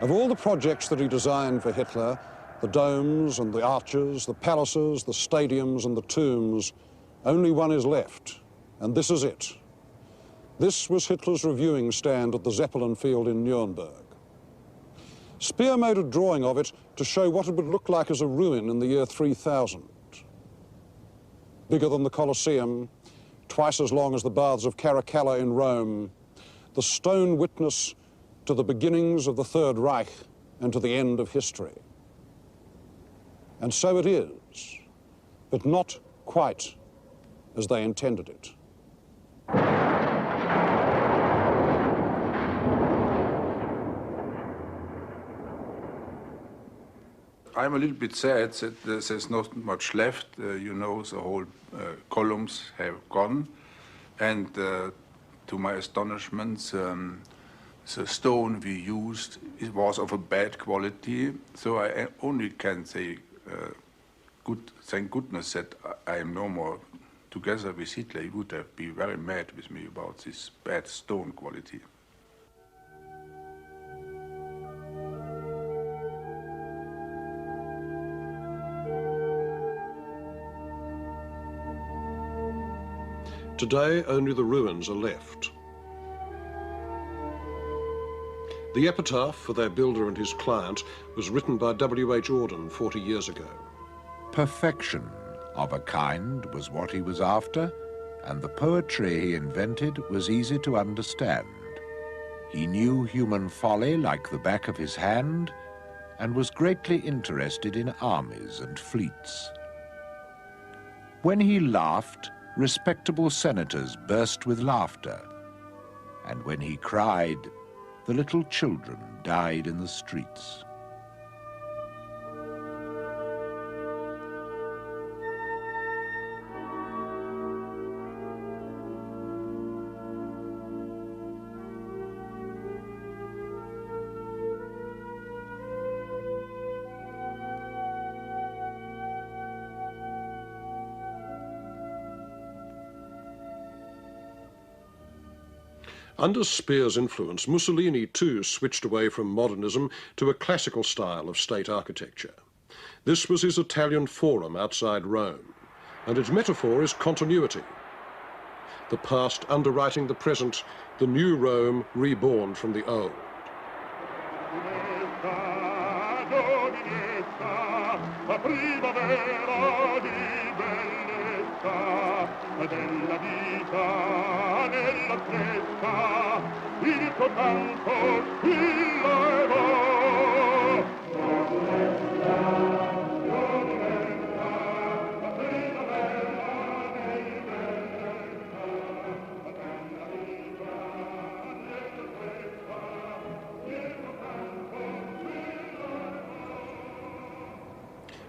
Of all the projects that he designed for Hitler, the domes and the arches, the palaces, the stadiums and the tombs, only one is left, and this is it. This was Hitler's reviewing stand at the Zeppelin field in Nuremberg. Speer made a drawing of it to show what it would look like as a ruin in the year 3000. Bigger than the Colosseum, twice as long as the baths of Caracalla in Rome, the stone witness to the beginnings of the Third Reich and to the end of history. And so it is, but not quite as they intended it. I'm a little bit sad that there's not much left. You know, the whole columns have gone. And to my astonishment, the stone we used, it was of a bad quality, so I only can say, thank goodness that I am no more together with Hitler. He would have been very mad with me about this bad stone quality. Today, only the ruins are left. The epitaph for their builder and his client was written by W.H. Auden 40 years ago. Perfection of a kind was what he was after, and the poetry he invented was easy to understand. He knew human folly like the back of his hand, and was greatly interested in armies and fleets. When he laughed, respectable senators burst with laughter, and when he cried, the little children died in the streets. Under Speer's influence, Mussolini too switched away from modernism to a classical style of state architecture. This was his Italian Forum outside Rome, and its metaphor is continuity. The past underwriting the present, the new Rome reborn from the old. Della vita nella freccia, il tuo canto squilla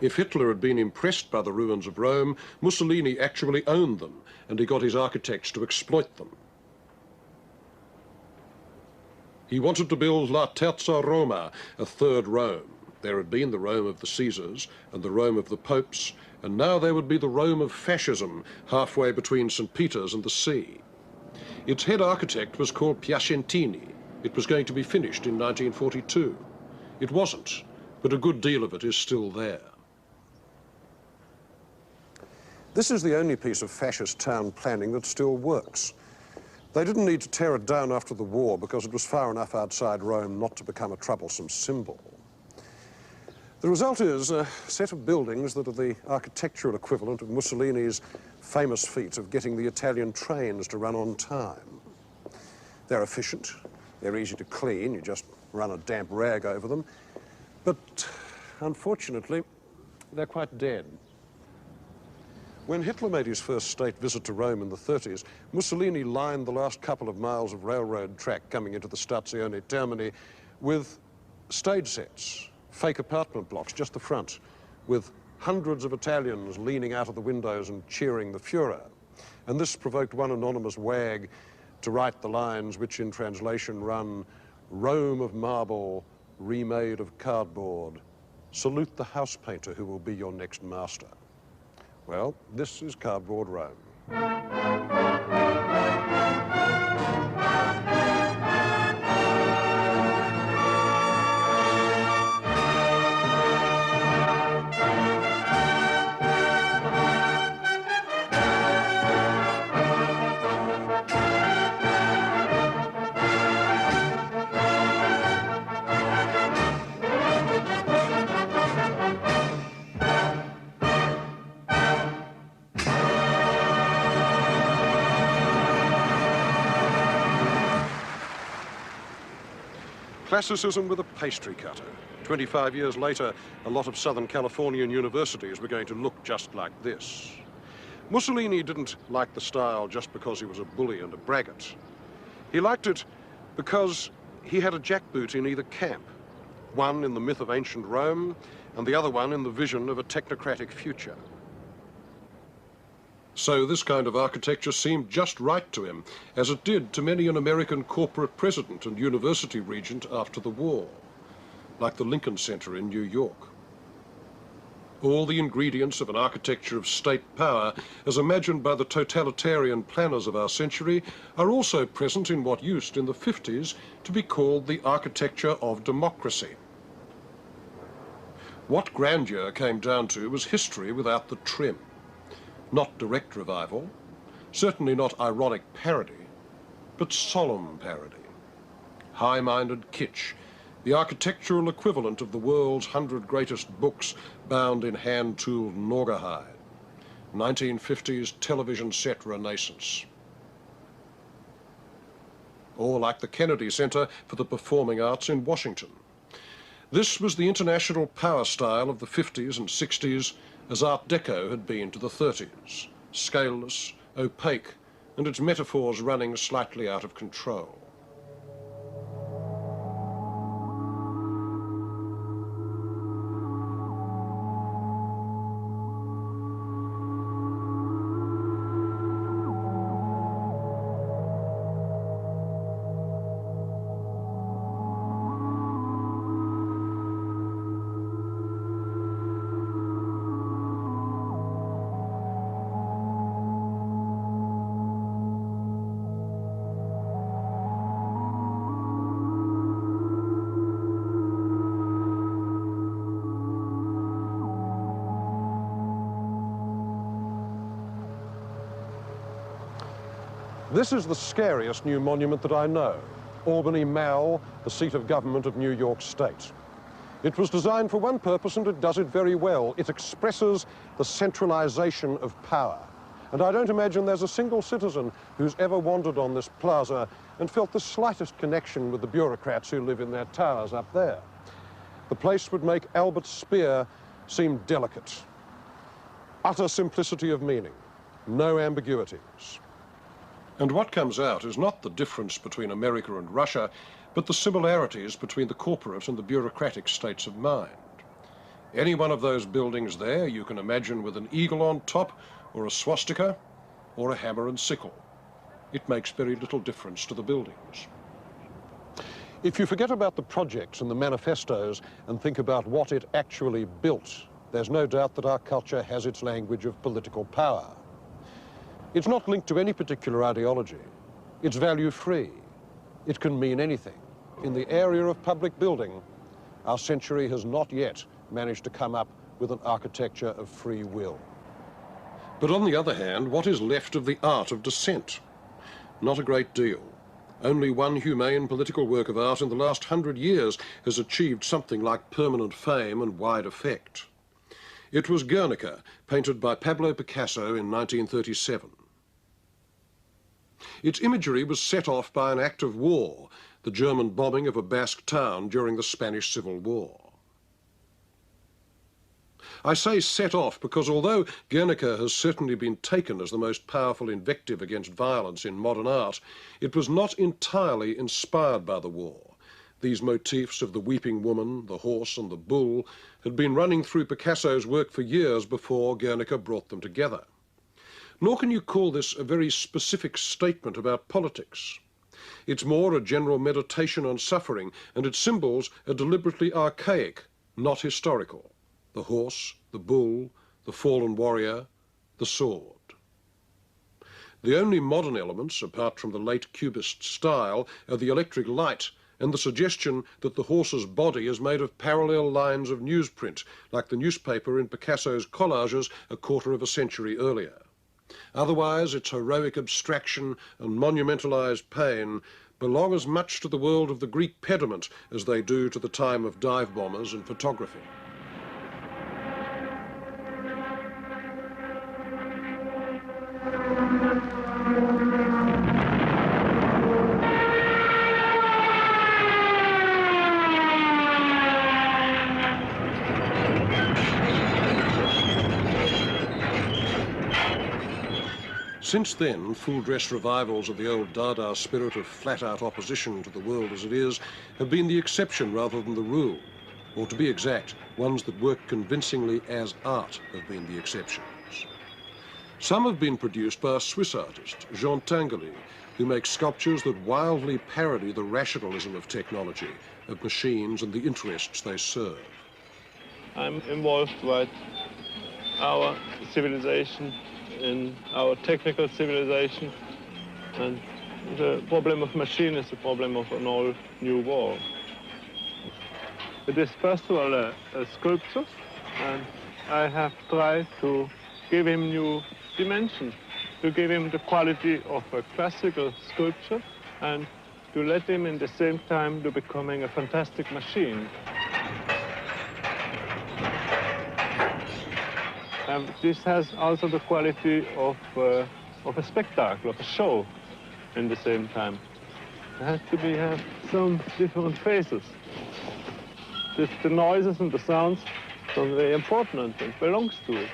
If Hitler had been impressed by the ruins of Rome, Mussolini actually owned them, and he got his architects to exploit them. He wanted to build La Terza Roma, a third Rome. There had been the Rome of the Caesars and the Rome of the popes, and now there would be the Rome of fascism, halfway between St. Peter's and the sea. Its head architect was called Piacentini. It was going to be finished in 1942. It wasn't, but a good deal of it is still there. This is the only piece of fascist town planning that still works. They didn't need to tear it down after the war because it was far enough outside Rome not to become a troublesome symbol. The result is a set of buildings that are the architectural equivalent of Mussolini's famous feat of getting the Italian trains to run on time. They're efficient, they're easy to clean, you just run a damp rag over them, but unfortunately, they're quite dead. When Hitler made his first state visit to Rome in the 30s, Mussolini lined the last couple of miles of railroad track coming into the Stazione Termini with stage sets, fake apartment blocks, just the front, with hundreds of Italians leaning out of the windows and cheering the Führer. And this provoked one anonymous wag to write the lines which in translation run, "Rome of marble, remade of cardboard, salute the house painter who will be your next master." Well, this is cardboard Rome. Classicism with a pastry cutter. 25 years later, a lot of Southern Californian universities were going to look just like this. Mussolini didn't like the style just because he was a bully and a braggart. He liked it because he had a jackboot in either camp, one in the myth of ancient Rome and the other one in the vision of a technocratic future. So this kind of architecture seemed just right to him, as it did to many an American corporate president and university regent after the war, like the Lincoln Center in New York. All the ingredients of an architecture of state power, as imagined by the totalitarian planners of our century, are also present in what used in the 50s to be called the architecture of democracy. What grandeur came down to was history without the trim. Not direct revival, certainly not ironic parody, but solemn parody. High-minded kitsch, the architectural equivalent of the world's 100 greatest books bound in hand-tooled naugahyde. 1950s television set renaissance. Or like the Kennedy Center for the Performing Arts in Washington. This was the international power style of the 50s and 60s, as Art Deco had been to the 30s, scaleless, opaque, and its metaphors running slightly out of control. This is the scariest new monument that I know, Albany Mall, the seat of government of New York State. It was designed for one purpose and it does it very well. It expresses the centralization of power. And I don't imagine there's a single citizen who's ever wandered on this plaza and felt the slightest connection with the bureaucrats who live in their towers up there. The place would make Albert Speer seem delicate. Utter simplicity of meaning, no ambiguities. And what comes out is not the difference between America and Russia, but the similarities between the corporate and the bureaucratic states of mind. Any one of those buildings there you can imagine with an eagle on top, or a swastika, or a hammer and sickle. It makes very little difference to the buildings. If you forget about the projects and the manifestos and think about what it actually built, there's no doubt that our culture has its language of political power. It's not linked to any particular ideology. It's value-free. It can mean anything. In the area of public building, our century has not yet managed to come up with an architecture of free will. But on the other hand, what is left of the art of dissent? Not a great deal. Only one humane political work of art in the last 100 years has achieved something like permanent fame and wide effect. It was Guernica, painted by Pablo Picasso in 1937. Its imagery was set off by an act of war, the German bombing of a Basque town during the Spanish Civil War. I say set off because although Guernica has certainly been taken as the most powerful invective against violence in modern art, it was not entirely inspired by the war. These motifs of the weeping woman, the horse and the bull had been running through Picasso's work for years before Guernica brought them together. Nor can you call this a very specific statement about politics. It's more a general meditation on suffering, and its symbols are deliberately archaic, not historical. The horse, the bull, the fallen warrior, the sword. The only modern elements, apart from the late Cubist style, are the electric light and the suggestion that the horse's body is made of parallel lines of newsprint, like the newspaper in Picasso's collages a quarter of a century earlier. Otherwise, its heroic abstraction and monumentalized pain belong as much to the world of the Greek pediment as they do to the time of dive bombers and photography. Since then, full-dress revivals of the old Dada spirit of flat-out opposition to the world as it is have been the exception rather than the rule. Or to be exact, ones that work convincingly as art have been the exceptions. Some have been produced by a Swiss artist, Jean Tinguely, who makes sculptures that wildly parody the rationalism of technology, of machines and the interests they serve. I'm involved with our civilization, in our technical civilization, and the problem of machine is the problem of an all new world. It is first of all a sculpture, and I have tried to give him new dimension, to give him the quality of a classical sculpture and to let him in the same time to becoming a fantastic machine. And this has also the quality of a spectacle, of a show in the same time. It has to have some different phases. The noises and the sounds are very important and belongs to it.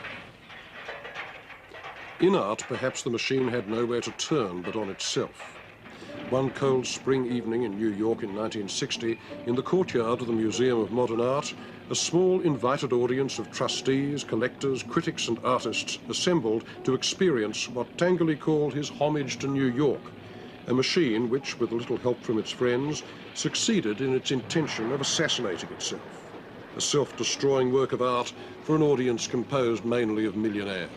In art, perhaps the machine had nowhere to turn but on itself. One cold spring evening in New York in 1960, in the courtyard of the Museum of Modern Art, a small invited audience of trustees, collectors, critics and artists assembled to experience what Tinguely called his homage to New York, a machine which, with a little help from its friends, succeeded in its intention of assassinating itself, a self-destroying work of art for an audience composed mainly of millionaires.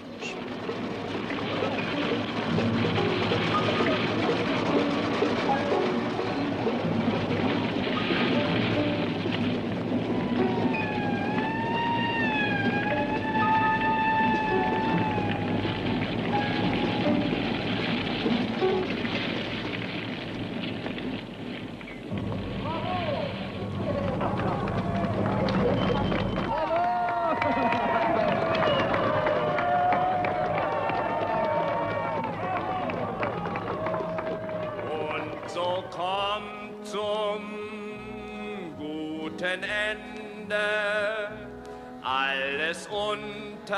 guten Ende, alles unter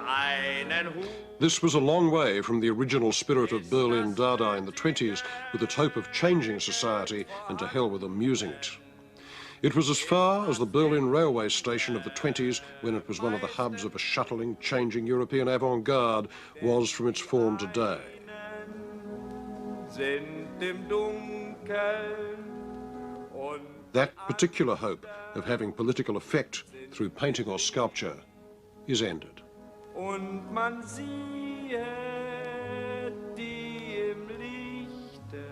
einen Hut. This was a long way from the original spirit of Berlin Dada in the 20s, with its hope of changing society, and to hell with amusing it. It was as far as the Berlin railway station of the 20s, when it was one of the hubs of a shuttling, changing European avant-garde, was from its form today. That particular hope of having political effect through painting or sculpture is ended. Und man sieht die im Lichte,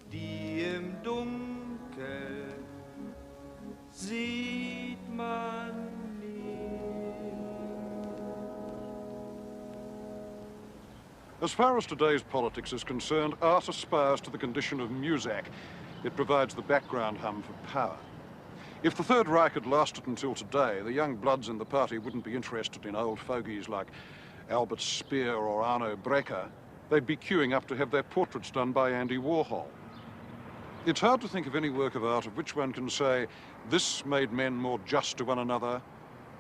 die im Dunkel sieht man nicht. As far as today's politics is concerned, art aspires to the condition of muzak. It provides the background hum for power. If the Third Reich had lasted until today, the young bloods in the party wouldn't be interested in old fogies like Albert Speer or Arno Breker. They'd be queuing up to have their portraits done by Andy Warhol. It's hard to think of any work of art of which one can say, this made men more just to one another,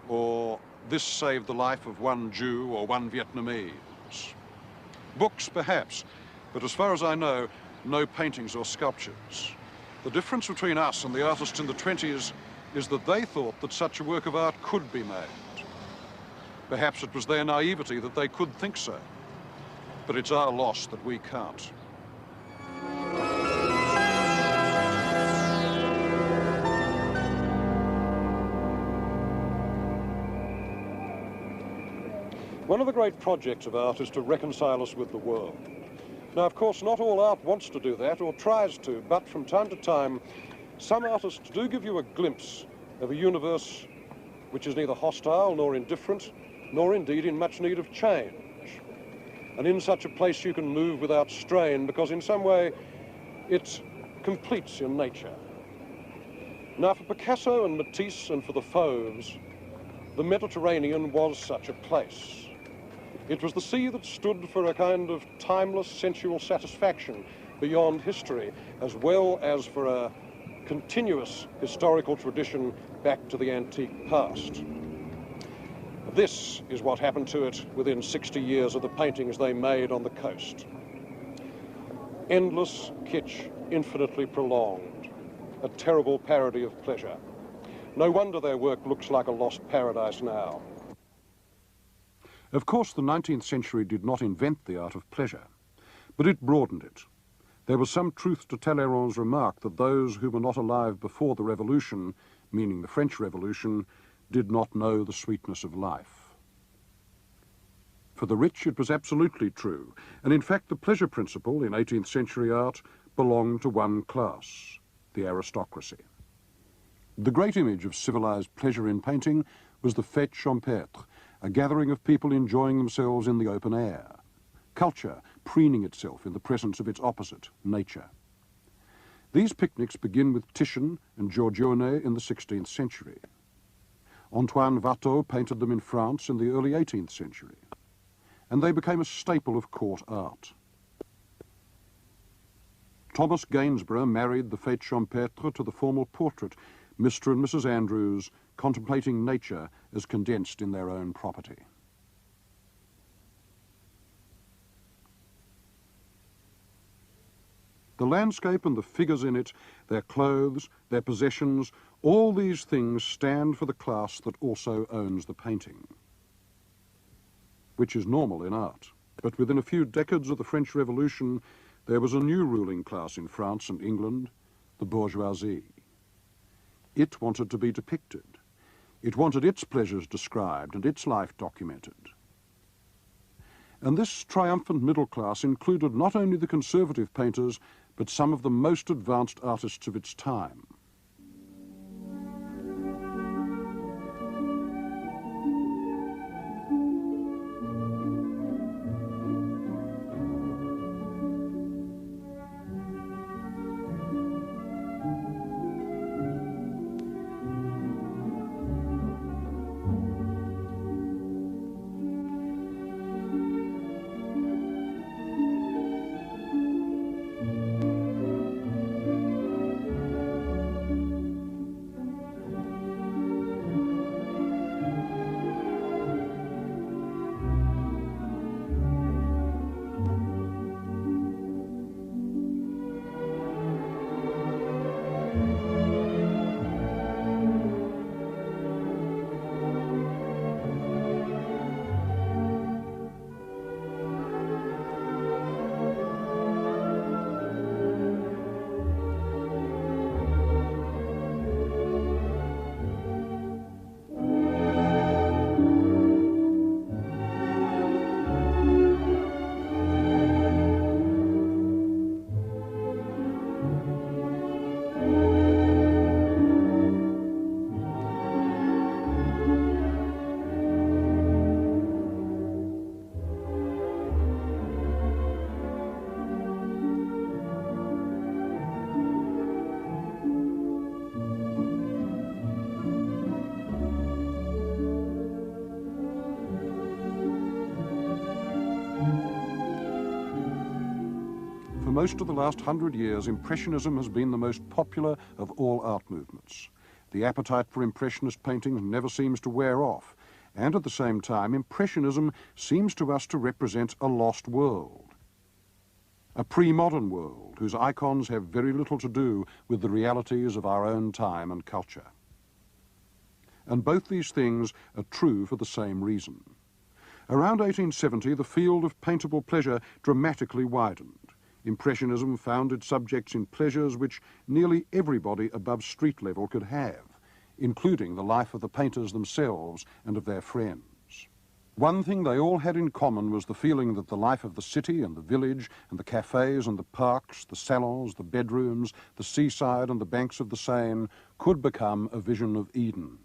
or this saved the life of one Jew or one Vietnamese. Books, perhaps, but as far as I know, no paintings or sculptures. The difference between us and the artists in the 20s is that they thought that such a work of art could be made. Perhaps it was their naivety that they could think so, but it's our loss that we can't. One of the great projects of art is to reconcile us with the world. Now, of course, not all art wants to do that or tries to, but from time to time, some artists do give you a glimpse of a universe which is neither hostile nor indifferent, nor indeed in much need of change. And in such a place you can move without strain, because in some way it completes your nature. Now, for Picasso and Matisse and for the Fauves, the Mediterranean was such a place. It was the sea that stood for a kind of timeless sensual satisfaction beyond history, as well as for a continuous historical tradition back to the antique past. This is what happened to it within 60 years of the paintings they made on the coast. Endless kitsch, infinitely prolonged, a terrible parody of pleasure. No wonder their work looks like a lost paradise now. Of course, the 19th century did not invent the art of pleasure, but it broadened it. There was some truth to Talleyrand's remark that those who were not alive before the Revolution, meaning the French Revolution, did not know the sweetness of life. For the rich, it was absolutely true, and in fact the pleasure principle in 18th century art belonged to one class, the aristocracy. The great image of civilized pleasure in painting was the fête champêtre, a gathering of people enjoying themselves in the open air. Culture preening itself in the presence of its opposite, nature. These picnics begin with Titian and Giorgione in the 16th century. Antoine Watteau painted them in France in the early 18th century, and they became a staple of court art. Thomas Gainsborough married the fête champêtre to the formal portrait, Mr. and Mrs. Andrews contemplating nature as condensed in their own property. The landscape and the figures in it, their clothes, their possessions, all these things stand for the class that also owns the painting, which is normal in art. But within a few decades of the French Revolution, there was a new ruling class in France and England, the bourgeoisie. It wanted to be depicted. It wanted its pleasures described and its life documented. And this triumphant middle class included not only the conservative painters, but some of the most advanced artists of its time. most of the last 100 years, Impressionism has been the most popular of all art movements. The appetite for Impressionist paintings never seems to wear off, and at the same time, Impressionism seems to us to represent a lost world. A pre-modern world whose icons have very little to do with the realities of our own time and culture. And both these things are true for the same reason. Around 1870, the field of paintable pleasure dramatically widened. Impressionism found its subjects in pleasures which nearly everybody above street level could have, including the life of the painters themselves and of their friends. One thing they all had in common was the feeling that the life of the city and the village and the cafes and the parks, the salons, the bedrooms, the seaside and the banks of the Seine could become a vision of Eden.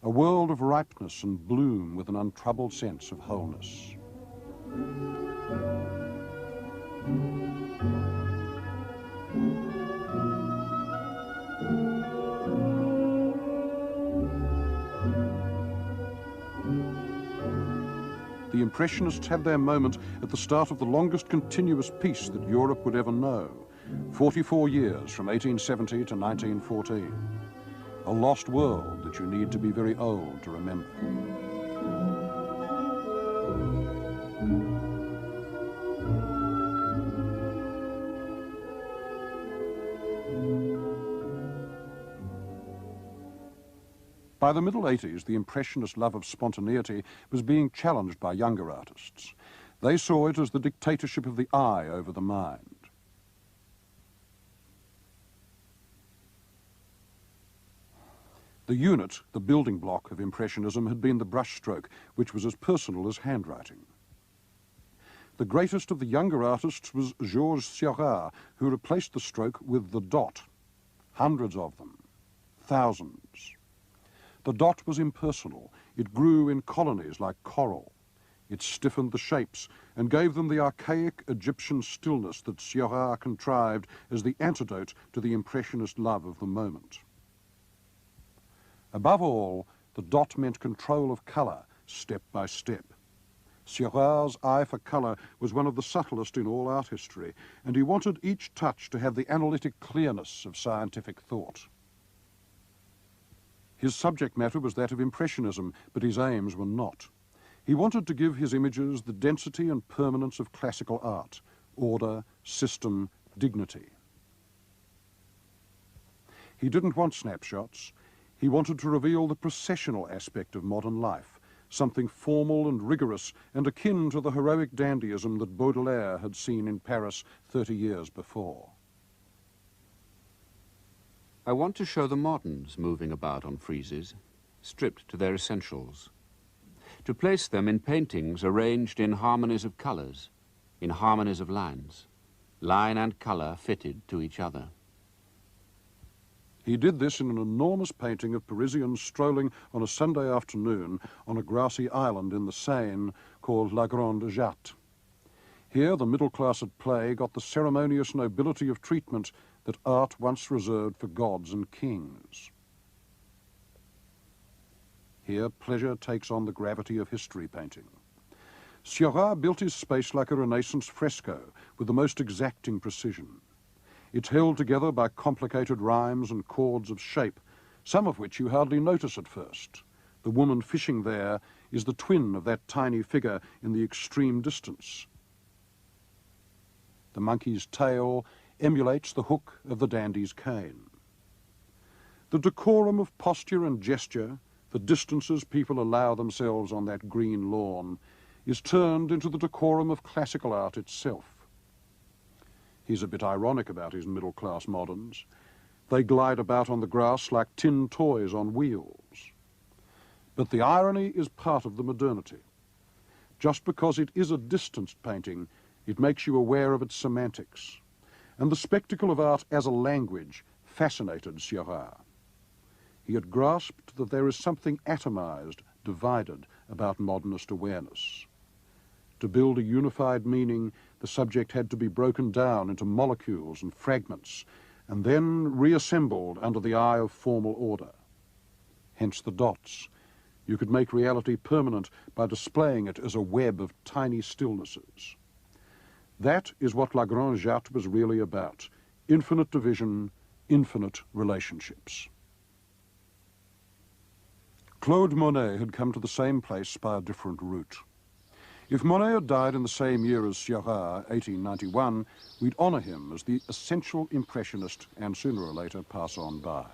A world of ripeness and bloom with an untroubled sense of wholeness. The Impressionists had their moment at the start of the longest continuous peace that Europe would ever know, 44 years from 1870 to 1914. A lost world that you need to be very old to remember. By the middle 80s, the Impressionist love of spontaneity was being challenged by younger artists. They saw it as the dictatorship of the eye over the mind. The unit, the building block of Impressionism, had been the brushstroke, which was as personal as handwriting. The greatest of the younger artists was Georges Seurat, who replaced the stroke with the dot. Hundreds of them, thousands. The dot was impersonal. It grew in colonies like coral. It stiffened the shapes and gave them the archaic Egyptian stillness that Seurat contrived as the antidote to the Impressionist love of the moment. Above all, the dot meant control of colour, step by step. Seurat's eye for colour was one of the subtlest in all art history, and he wanted each touch to have the analytic clearness of scientific thought. His subject matter was that of Impressionism, but his aims were not. He wanted to give his images the density and permanence of classical art, order, system, dignity. He didn't want snapshots. He wanted to reveal the processional aspect of modern life, something formal and rigorous and akin to the heroic dandyism that Baudelaire had seen in Paris 30 years before. I want to show the moderns moving about on friezes, stripped to their essentials. To place them in paintings arranged in harmonies of colours, in harmonies of lines, line and colour fitted to each other. He did this in an enormous painting of Parisians strolling on a Sunday afternoon on a grassy island in the Seine called La Grande Jatte. Here, the middle class at play got the ceremonious nobility of treatment that art once reserved for gods and kings. Here, pleasure takes on the gravity of history painting. Seurat built his space like a Renaissance fresco with the most exacting precision. It's held together by complicated rhymes and chords of shape, some of which you hardly notice at first. The woman fishing there is the twin of that tiny figure in the extreme distance. The monkey's tail emulates the hook of the dandy's cane. The decorum of posture and gesture, the distances people allow themselves on that green lawn, is turned into the decorum of classical art itself. He's a bit ironic about his middle-class moderns. They glide about on the grass like tin toys on wheels. But the irony is part of the modernity. Just because it is a distanced painting, it makes you aware of its semantics. And the spectacle of art as a language fascinated Seurat. He had grasped that there is something atomized, divided about modernist awareness. To build a unified meaning, the subject had to be broken down into molecules and fragments, and then reassembled under the eye of formal order. Hence the dots. You could make reality permanent by displaying it as a web of tiny stillnesses. That is what La Grande Jatte was really about. Infinite division, infinite relationships. Claude Monet had come to the same place by a different route. If Monet had died in the same year as Seurat, 1891, we'd honour him as the essential impressionist and sooner or later pass on by.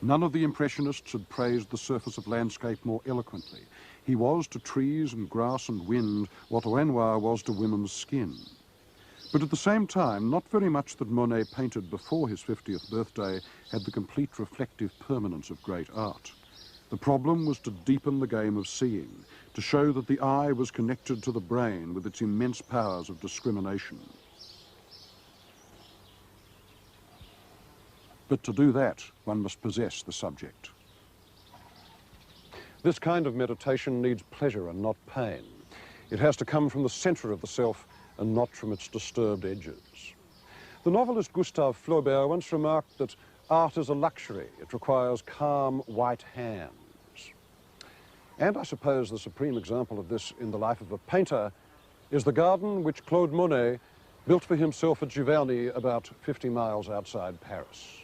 None of the Impressionists had praised the surface of landscape more eloquently. He was to trees and grass and wind what Renoir was to women's skin. But at the same time, not very much that Monet painted before his 50th birthday had the complete reflective permanence of great art. The problem was to deepen the game of seeing, to show that the eye was connected to the brain with its immense powers of discrimination. But to do that, one must possess the subject. This kind of meditation needs pleasure and not pain. It has to come from the centre of the self and not from its disturbed edges. The novelist Gustave Flaubert once remarked that art is a luxury. It requires calm, white hands. And I suppose the supreme example of this in the life of a painter is the garden which Claude Monet built for himself at Giverny, about 50 miles outside Paris.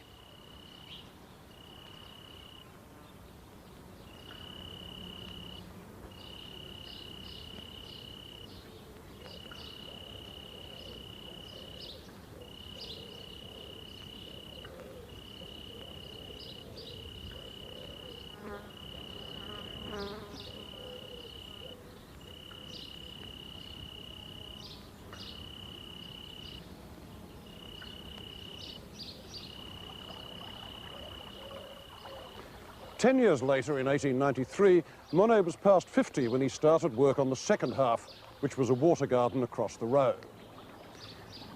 Ten years later, in 1893, Monet was past 50 when he started work on the second half, which was a water garden across the road.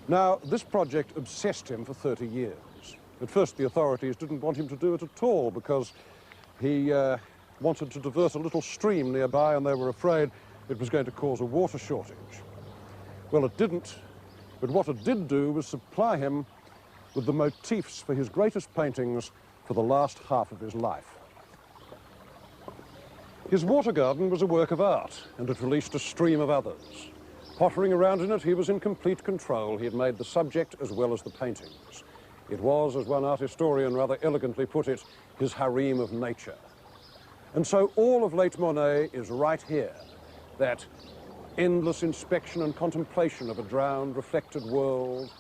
Now, this project obsessed him for 30 years. At first, the authorities didn't want him to do it at all because he wanted to divert a little stream nearby and they were afraid it was going to cause a water shortage. Well, it didn't, but what it did do was supply him with the motifs for his greatest paintings for the last half of his life. His water garden was a work of art, and it released a stream of others. Pottering around in it, he was in complete control. He had made the subject as well as the paintings. It was, as one art historian rather elegantly put it, his harem of nature. And so all of late Monet is right here, that endless inspection and contemplation of a drowned, reflected world,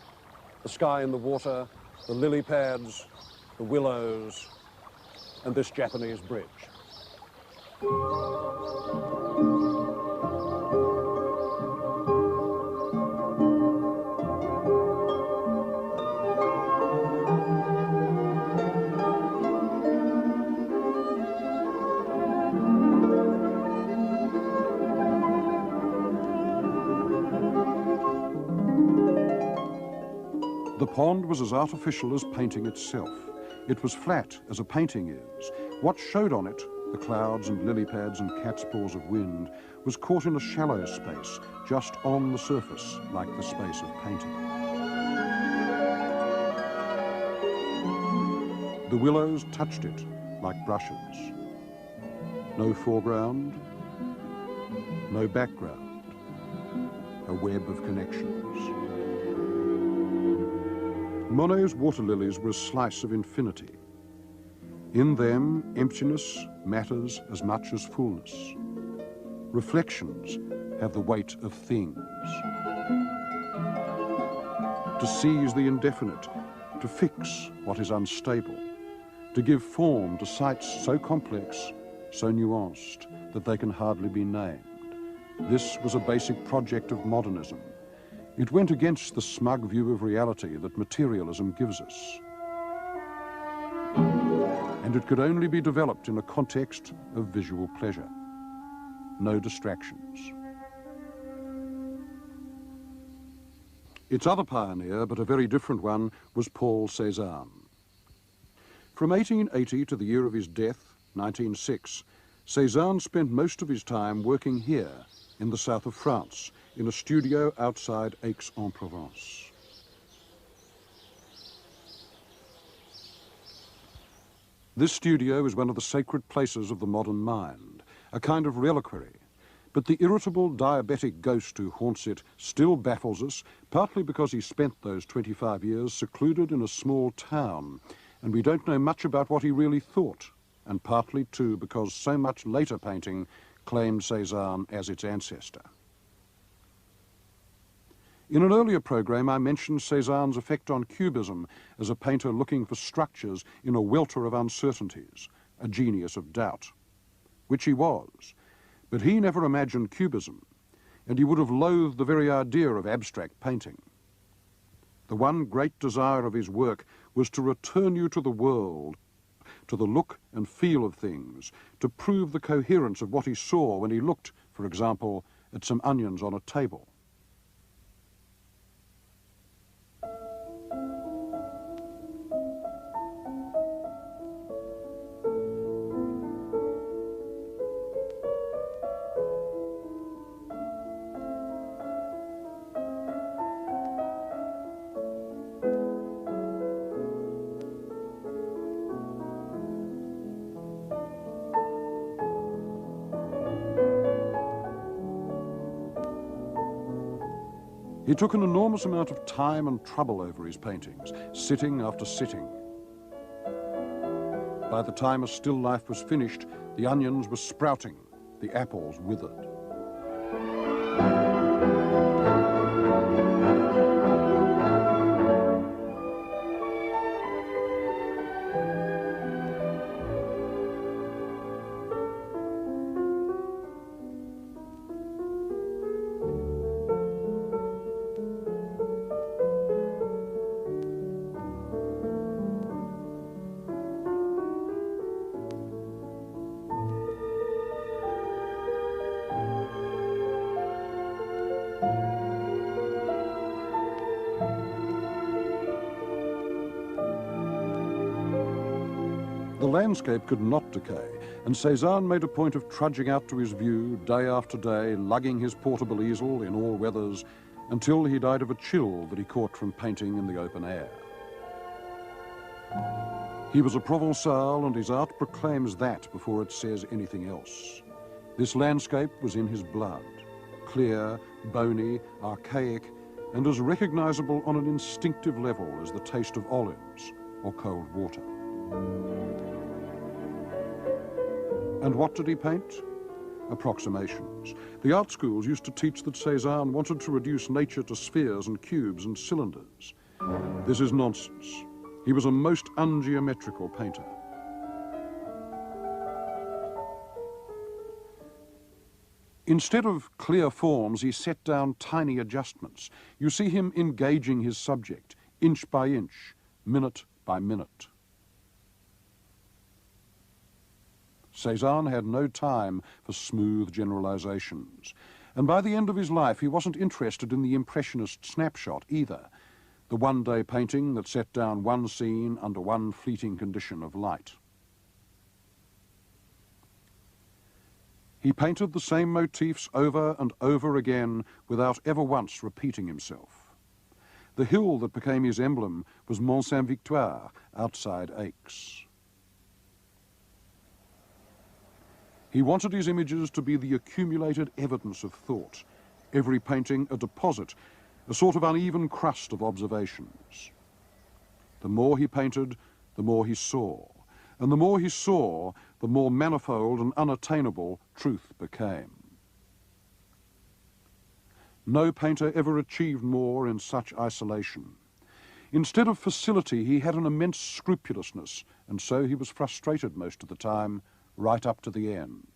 the sky and the water, the lily pads, the willows, and this Japanese bridge. The pond was as artificial as painting itself. It was flat, as a painting is. What showed on it, the clouds and lily pads and cat's paws of wind, was caught in a shallow space, just on the surface, like the space of painting. The willows touched it like brushes. No foreground, no background, a web of connections. Monet's water lilies were a slice of infinity. In them, emptiness matters as much as fullness. Reflections have the weight of things. To seize the indefinite, to fix what is unstable, to give form to sights so complex, so nuanced, that they can hardly be named. This was a basic project of modernism. It went against the smug view of reality that materialism gives us. And it could only be developed in a context of visual pleasure. No distractions. Its other pioneer, but a very different one, was Paul Cézanne. From 1880 to the year of his death, 1906, Cézanne spent most of his time working here in the south of France, in a studio outside Aix-en-Provence. This studio is one of the sacred places of the modern mind, a kind of reliquary. But the irritable diabetic ghost who haunts it still baffles us, partly because he spent those 25 years secluded in a small town, and we don't know much about what he really thought, and partly, too, because so much later painting claimed Cézanne as its ancestor. In an earlier program, I mentioned Cézanne's effect on Cubism as a painter looking for structures in a welter of uncertainties, a genius of doubt, which he was. But he never imagined Cubism, and he would have loathed the very idea of abstract painting. The one great desire of his work was to return you to the world, to the look and feel of things, to prove the coherence of what he saw when he looked, for example, at some onions on a table. He took an enormous amount of time and trouble over his paintings, sitting after sitting. By the time a still life was finished, the onions were sprouting, the apples withered. The landscape could not decay, and Cézanne made a point of trudging out to his view day after day, lugging his portable easel in all weathers, until he died of a chill that he caught from painting in the open air. He was a Provençal, and his art proclaims that before it says anything else. This landscape was in his blood, clear, bony, archaic, and as recognizable on an instinctive level as the taste of olives or cold water. And what did he paint? Approximations. The art schools used to teach that Cézanne wanted to reduce nature to spheres and cubes and cylinders. This is nonsense. He was a most ungeometrical painter. Instead of clear forms, he set down tiny adjustments. You see him engaging his subject, inch by inch, minute by minute. Cézanne had no time for smooth generalizations, and by the end of his life he wasn't interested in the impressionist snapshot either, the one-day painting that set down one scene under one fleeting condition of light. He painted the same motifs over and over again without ever once repeating himself. The hill that became his emblem was Mont Saint-Victoire, outside Aix. He wanted his images to be the accumulated evidence of thought, every painting a deposit, a sort of uneven crust of observations. The more he painted, the more he saw, and the more he saw, the more manifold and unattainable truth became. No painter ever achieved more in such isolation. Instead of facility, he had an immense scrupulousness, and so he was frustrated most of the time, right up to the end.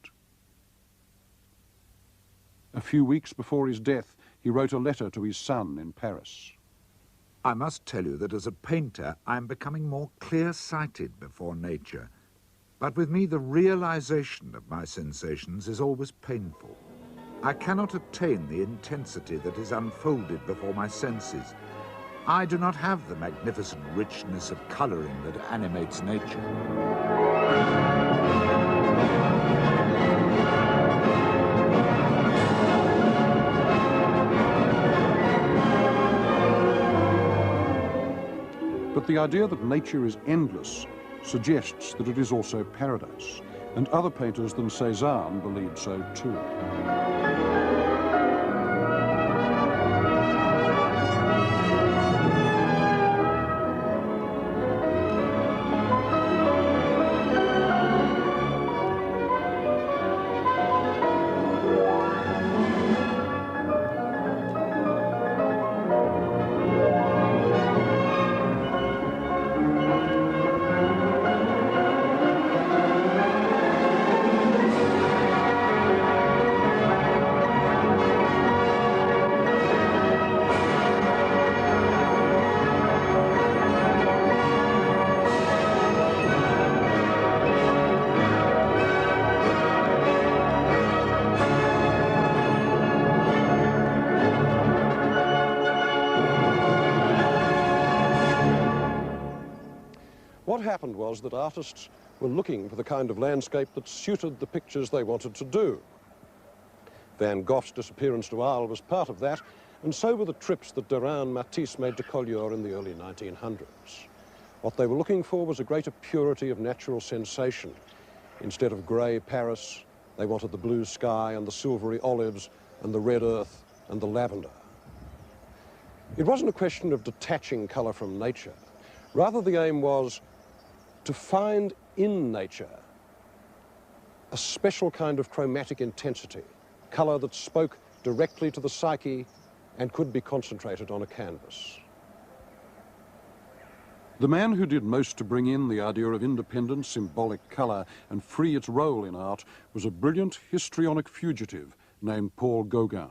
A few weeks before his death, he wrote a letter to his son in Paris. I must tell you that as a painter, I am becoming more clear-sighted before nature. But with me, the realization of my sensations is always painful. I cannot attain the intensity that is unfolded before my senses. I do not have the magnificent richness of coloring that animates nature. But the idea that nature is endless suggests that it is also paradise, and other painters than Cézanne believed so too. What happened was that artists were looking for the kind of landscape that suited the pictures they wanted to do. Van Gogh's disappearance to Arles was part of that, and so were the trips that Derain and Matisse made to Collioure in the early 1900s. What they were looking for was a greater purity of natural sensation. Instead of grey Paris, they wanted the blue sky and the silvery olives and the red earth and the lavender. It wasn't a question of detaching colour from nature. Rather, the aim was to find in nature a special kind of chromatic intensity, colour that spoke directly to the psyche and could be concentrated on a canvas. The man who did most to bring in the idea of independent symbolic colour and free its role in art was a brilliant histrionic fugitive named Paul Gauguin.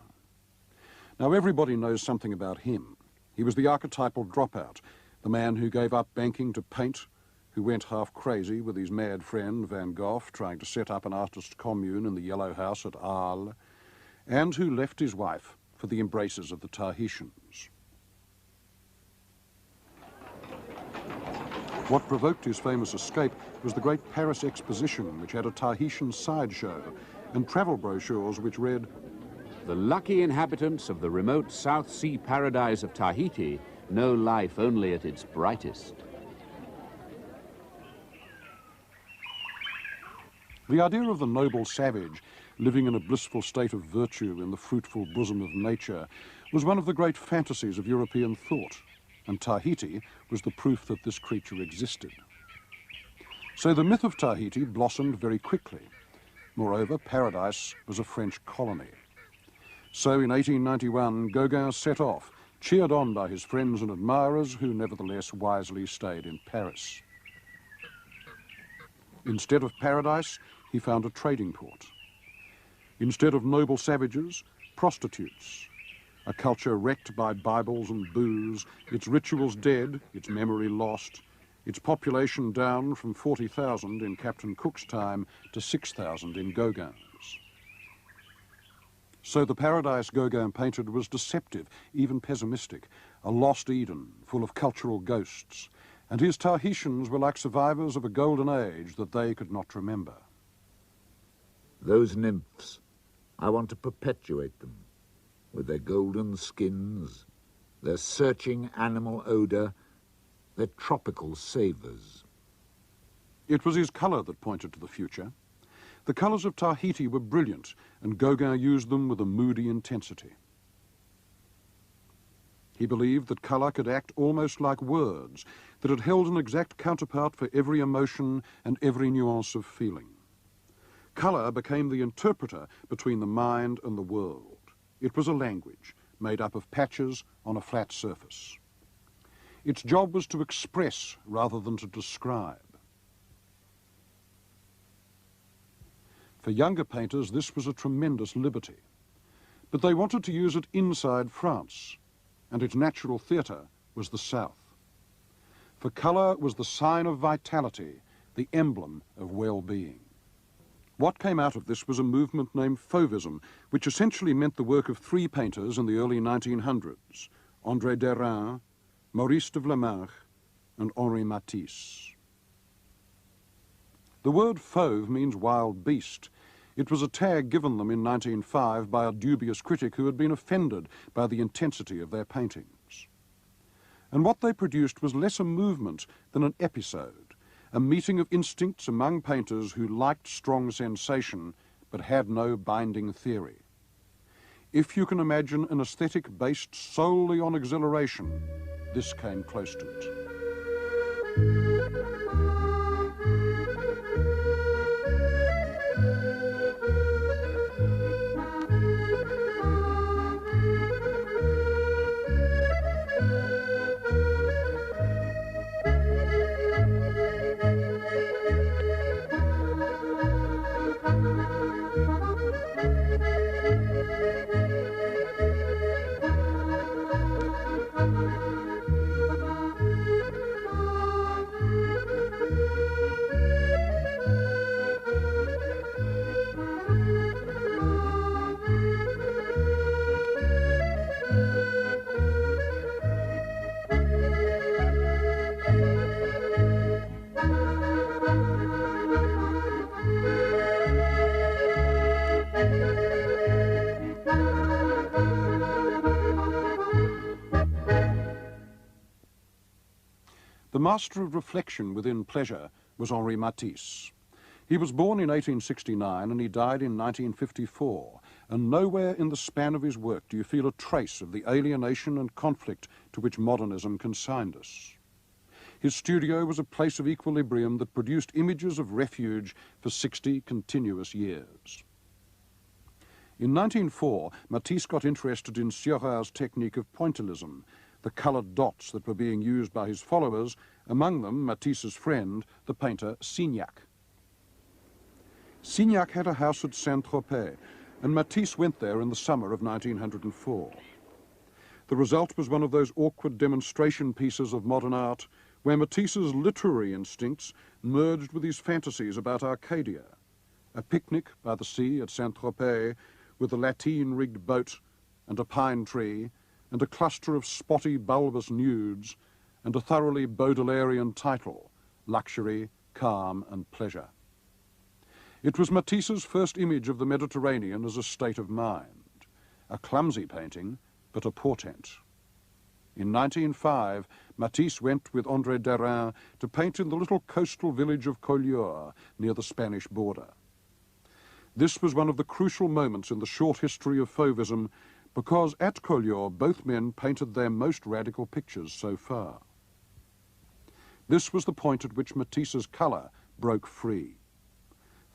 Now, everybody knows something about him. He was the archetypal dropout, the man who gave up banking to paint, who went half crazy with his mad friend Van Gogh trying to set up an artist's commune in the Yellow House at Arles, and who left his wife for the embraces of the Tahitians. What provoked his famous escape was the great Paris Exposition, which had a Tahitian sideshow and travel brochures which read, "The lucky inhabitants of the remote South Sea paradise of Tahiti know life only at its brightest." The idea of the noble savage living in a blissful state of virtue in the fruitful bosom of nature was one of the great fantasies of European thought, and Tahiti was the proof that this creature existed. So the myth of Tahiti blossomed very quickly. Moreover, paradise was a French colony. So in 1891, Gauguin set off, cheered on by his friends and admirers, who nevertheless wisely stayed in Paris. Instead of paradise, he found a trading port. Instead of noble savages, prostitutes. A culture wrecked by Bibles and booze, its rituals dead, its memory lost, its population down from 40,000 in Captain Cook's time to 6,000 in Gauguin's. So the paradise Gauguin painted was deceptive, even pessimistic, a lost Eden full of cultural ghosts, and his Tahitians were like survivors of a golden age that they could not remember. Those nymphs, I want to perpetuate them, with their golden skins, their searching animal odour, their tropical savours. It was his colour that pointed to the future. The colours of Tahiti were brilliant, and Gauguin used them with a moody intensity. He believed that colour could act almost like words, that it held an exact counterpart for every emotion and every nuance of feeling. Colour became the interpreter between the mind and the world. It was a language made up of patches on a flat surface. Its job was to express rather than to describe. For younger painters, this was a tremendous liberty. But they wanted to use it inside France, and its natural theatre was the south. For colour was the sign of vitality, the emblem of well-being. What came out of this was a movement named Fauvism, which essentially meant the work of three painters in the early 1900s, André Derain, Maurice de Vlaminck, and Henri Matisse. The word fauve means wild beast. It was a tag given them in 1905 by a dubious critic who had been offended by the intensity of their paintings. And what they produced was less a movement than an episode, a meeting of instincts among painters who liked strong sensation but had no binding theory. If you can imagine an aesthetic based solely on exhilaration, this came close to it. The master of reflection within pleasure was Henri Matisse. He was born in 1869 and he died in 1954, and nowhere in the span of his work do you feel a trace of the alienation and conflict to which modernism consigned us. His studio was a place of equilibrium that produced images of refuge for 60 continuous years. In 1904, Matisse got interested in Seurat's technique of pointillism, the coloured dots that were being used by his followers, among them Matisse's friend, the painter Signac. Signac had a house at Saint-Tropez, and Matisse went there in the summer of 1904. The result was one of those awkward demonstration pieces of modern art where Matisse's literary instincts merged with his fantasies about Arcadia, a picnic by the sea at Saint-Tropez with a lateen-rigged boat and a pine tree and a cluster of spotty, bulbous nudes, and a thoroughly Baudelairean title, Luxury, Calm and Pleasure. It was Matisse's first image of the Mediterranean as a state of mind, a clumsy painting, but a portent. In 1905, Matisse went with André Derain to paint in the little coastal village of Collioure, near the Spanish border. This was one of the crucial moments in the short history of Fauvism, because at Collioure both men painted their most radical pictures so far. This was the point at which Matisse's colour broke free.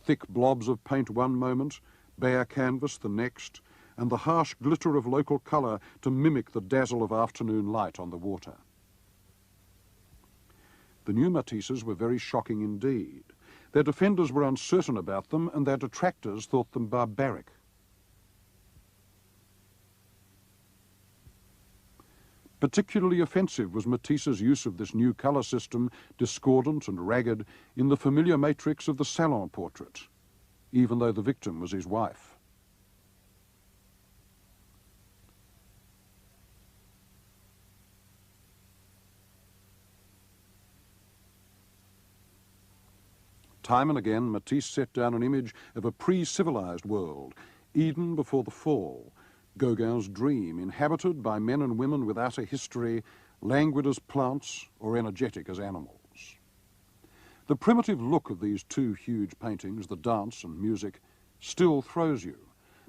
Thick blobs of paint one moment, bare canvas the next, and the harsh glitter of local colour to mimic the dazzle of afternoon light on the water. The new Matisses were very shocking indeed. Their defenders were uncertain about them, and their detractors thought them barbaric. Particularly offensive was Matisse's use of this new colour system, discordant and ragged, in the familiar matrix of the salon portrait, even though the victim was his wife. Time and again, Matisse set down an image of a pre-civilized world, Eden before the fall, Gauguin's dream, inhabited by men and women without a history, languid as plants or energetic as animals. The primitive look of these two huge paintings, the dance and music, still throws you.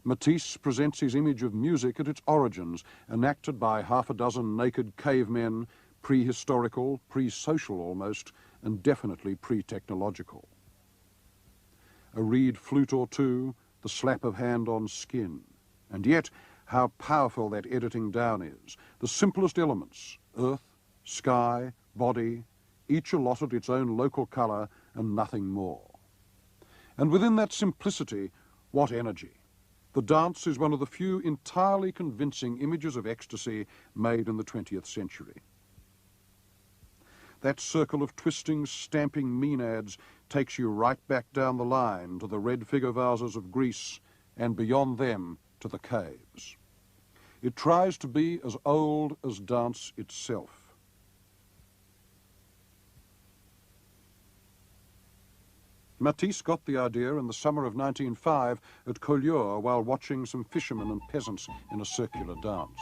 Matisse presents his image of music at its origins, enacted by half a dozen naked cavemen, prehistorical, pre-social almost, and definitely pre-technological. A reed flute or two, the slap of hand on skin, and yet how powerful that editing down is. The simplest elements, earth, sky, body, each allotted its own local colour and nothing more. And within that simplicity, what energy! The dance is one of the few entirely convincing images of ecstasy made in the 20th century. That circle of twisting, stamping maenads takes you right back down the line to the red figure vases of Greece and beyond them to the caves. It tries to be as old as dance itself. Matisse got the idea in the summer of 1905 at Collioure while watching some fishermen and peasants in a circular dance.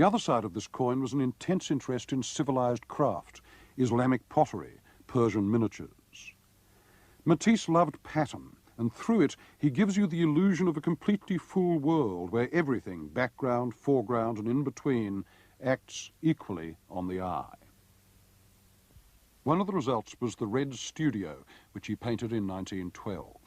The other side of this coin was an intense interest in civilized craft, Islamic pottery, Persian miniatures. Matisse loved pattern, and through it he gives you the illusion of a completely full world where everything, background, foreground, and in between, acts equally on the eye. One of the results was the Red Studio, which he painted in 1912.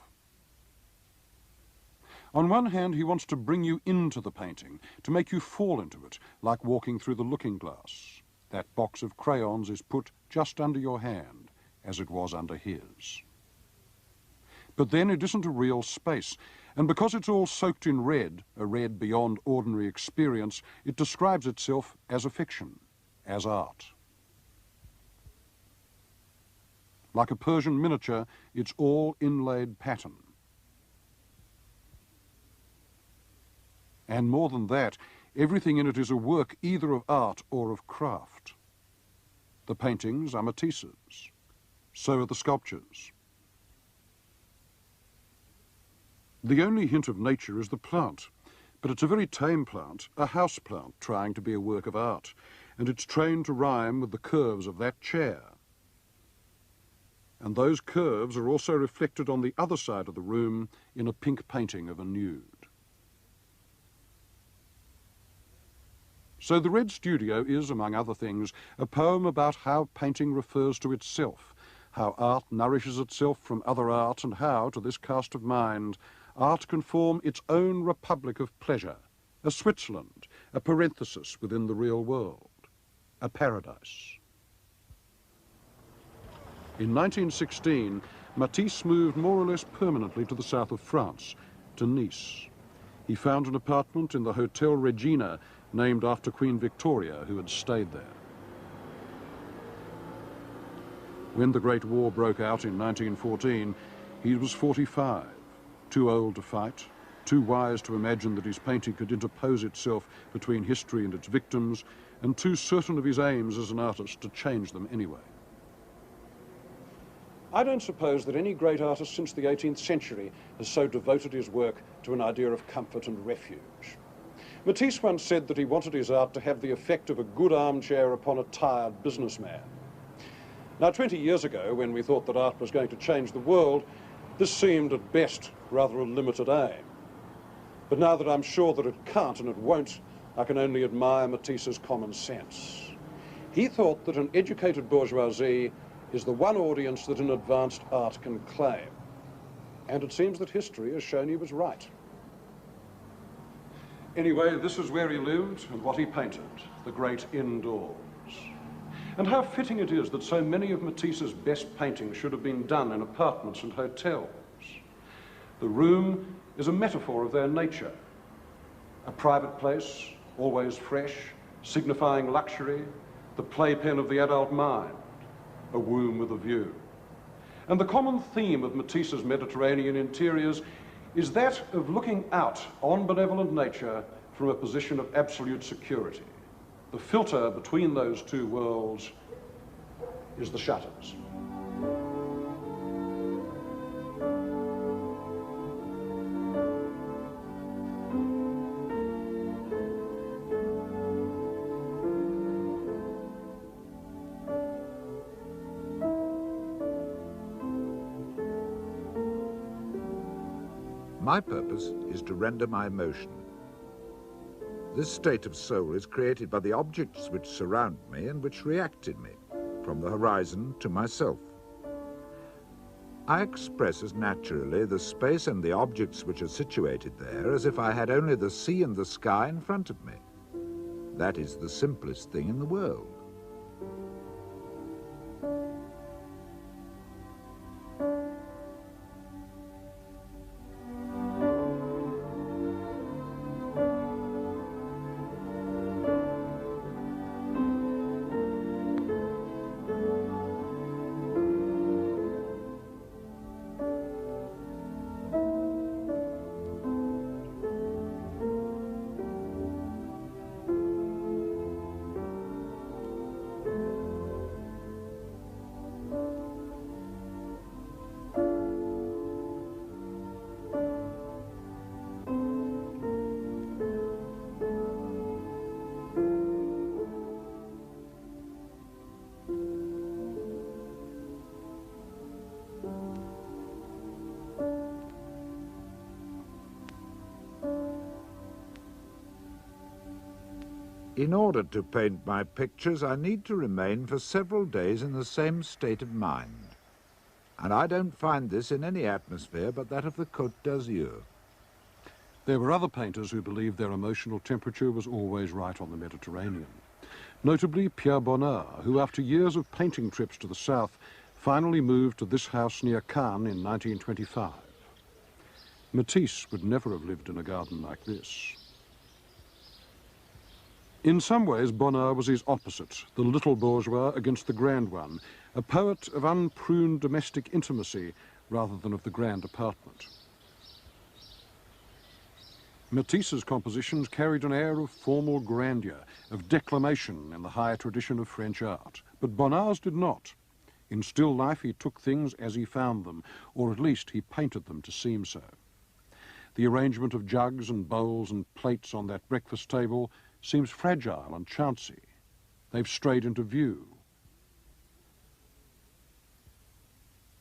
On one hand, he wants to bring you into the painting, to make you fall into it, like walking through the looking glass. That box of crayons is put just under your hand, as it was under his. But then it isn't a real space, and because it's all soaked in red, a red beyond ordinary experience, it describes itself as a fiction, as art. Like a Persian miniature, it's all inlaid pattern. And more than that, everything in it is a work either of art or of craft. The paintings are Matisse's. So are the sculptures. The only hint of nature is the plant, but it's a very tame plant, a house plant trying to be a work of art, and it's trained to rhyme with the curves of that chair. And those curves are also reflected on the other side of the room in a pink painting of a nude. So the Red Studio is, among other things, a poem about how painting refers to itself, how art nourishes itself from other art, and how, to this cast of mind, art can form its own republic of pleasure, a Switzerland, a parenthesis within the real world, a paradise. In 1916, Matisse moved more or less permanently to the south of France, to Nice. He found an apartment in the Hotel Regina, named after Queen Victoria, who had stayed there. When the Great War broke out in 1914, he was 45, too old to fight, too wise to imagine that his painting could interpose itself between history and its victims, and too certain of his aims as an artist to change them anyway. I don't suppose that any great artist since the 18th century has so devoted his work to an idea of comfort and refuge. Matisse once said that he wanted his art to have the effect of a good armchair upon a tired businessman. Now, 20 years ago, when we thought that art was going to change the world, this seemed at best rather a limited aim. But now that I'm sure that it can't and it won't, I can only admire Matisse's common sense. He thought that an educated bourgeoisie is the one audience that an advanced art can claim. And it seems that history has shown he was right. Anyway, this is where he lived and what he painted, the great indoors. And how fitting it is that so many of Matisse's best paintings should have been done in apartments and hotels. The room is a metaphor of their nature. A private place, always fresh, signifying luxury, the playpen of the adult mind, a womb with a view. And the common theme of Matisse's Mediterranean interiors is that of looking out on benevolent nature from a position of absolute security. The filter between those two worlds is the shutters. My purpose is to render my emotion. This state of soul is created by the objects which surround me and which react in me, from the horizon to myself. I express as naturally the space and the objects which are situated there as if I had only the sea and the sky in front of me. That is the simplest thing in the world. in order to paint my pictures, I need to remain for several days in the same state of mind. And I don't find this in any atmosphere but that of the Côte d'Azur. There were other painters who believed their emotional temperature was always right on the Mediterranean. Notably Pierre Bonnard, who after years of painting trips to the south, finally moved to this house near Cannes in 1925. Matisse would never have lived in a garden like this. In some ways, Bonnard was his opposite, the little bourgeois against the grand one, a poet of unpruned domestic intimacy rather than of the grand apartment. Matisse's compositions carried an air of formal grandeur, of declamation in the high tradition of French art, but Bonnard's did not. In still life he took things as he found them, or at least he painted them to seem so. The arrangement of jugs and bowls and plates on that breakfast table seems fragile and chancy. They've strayed into view.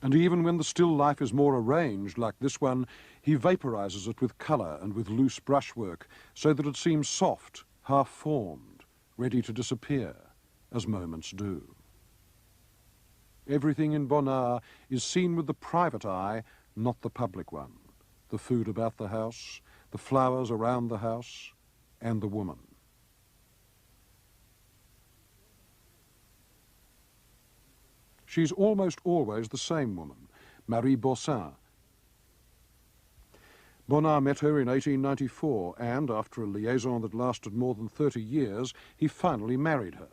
And even when the still life is more arranged, like this one, he vaporizes it with colour and with loose brushwork, so that it seems soft, half-formed, ready to disappear, as moments do. Everything in Bonnard is seen with the private eye, not the public one. The food about the house, the flowers around the house, and the woman. She's almost always the same woman, Marie Bossin. Bonnard met her in 1894, and after a liaison that lasted more than 30 years, he finally married her.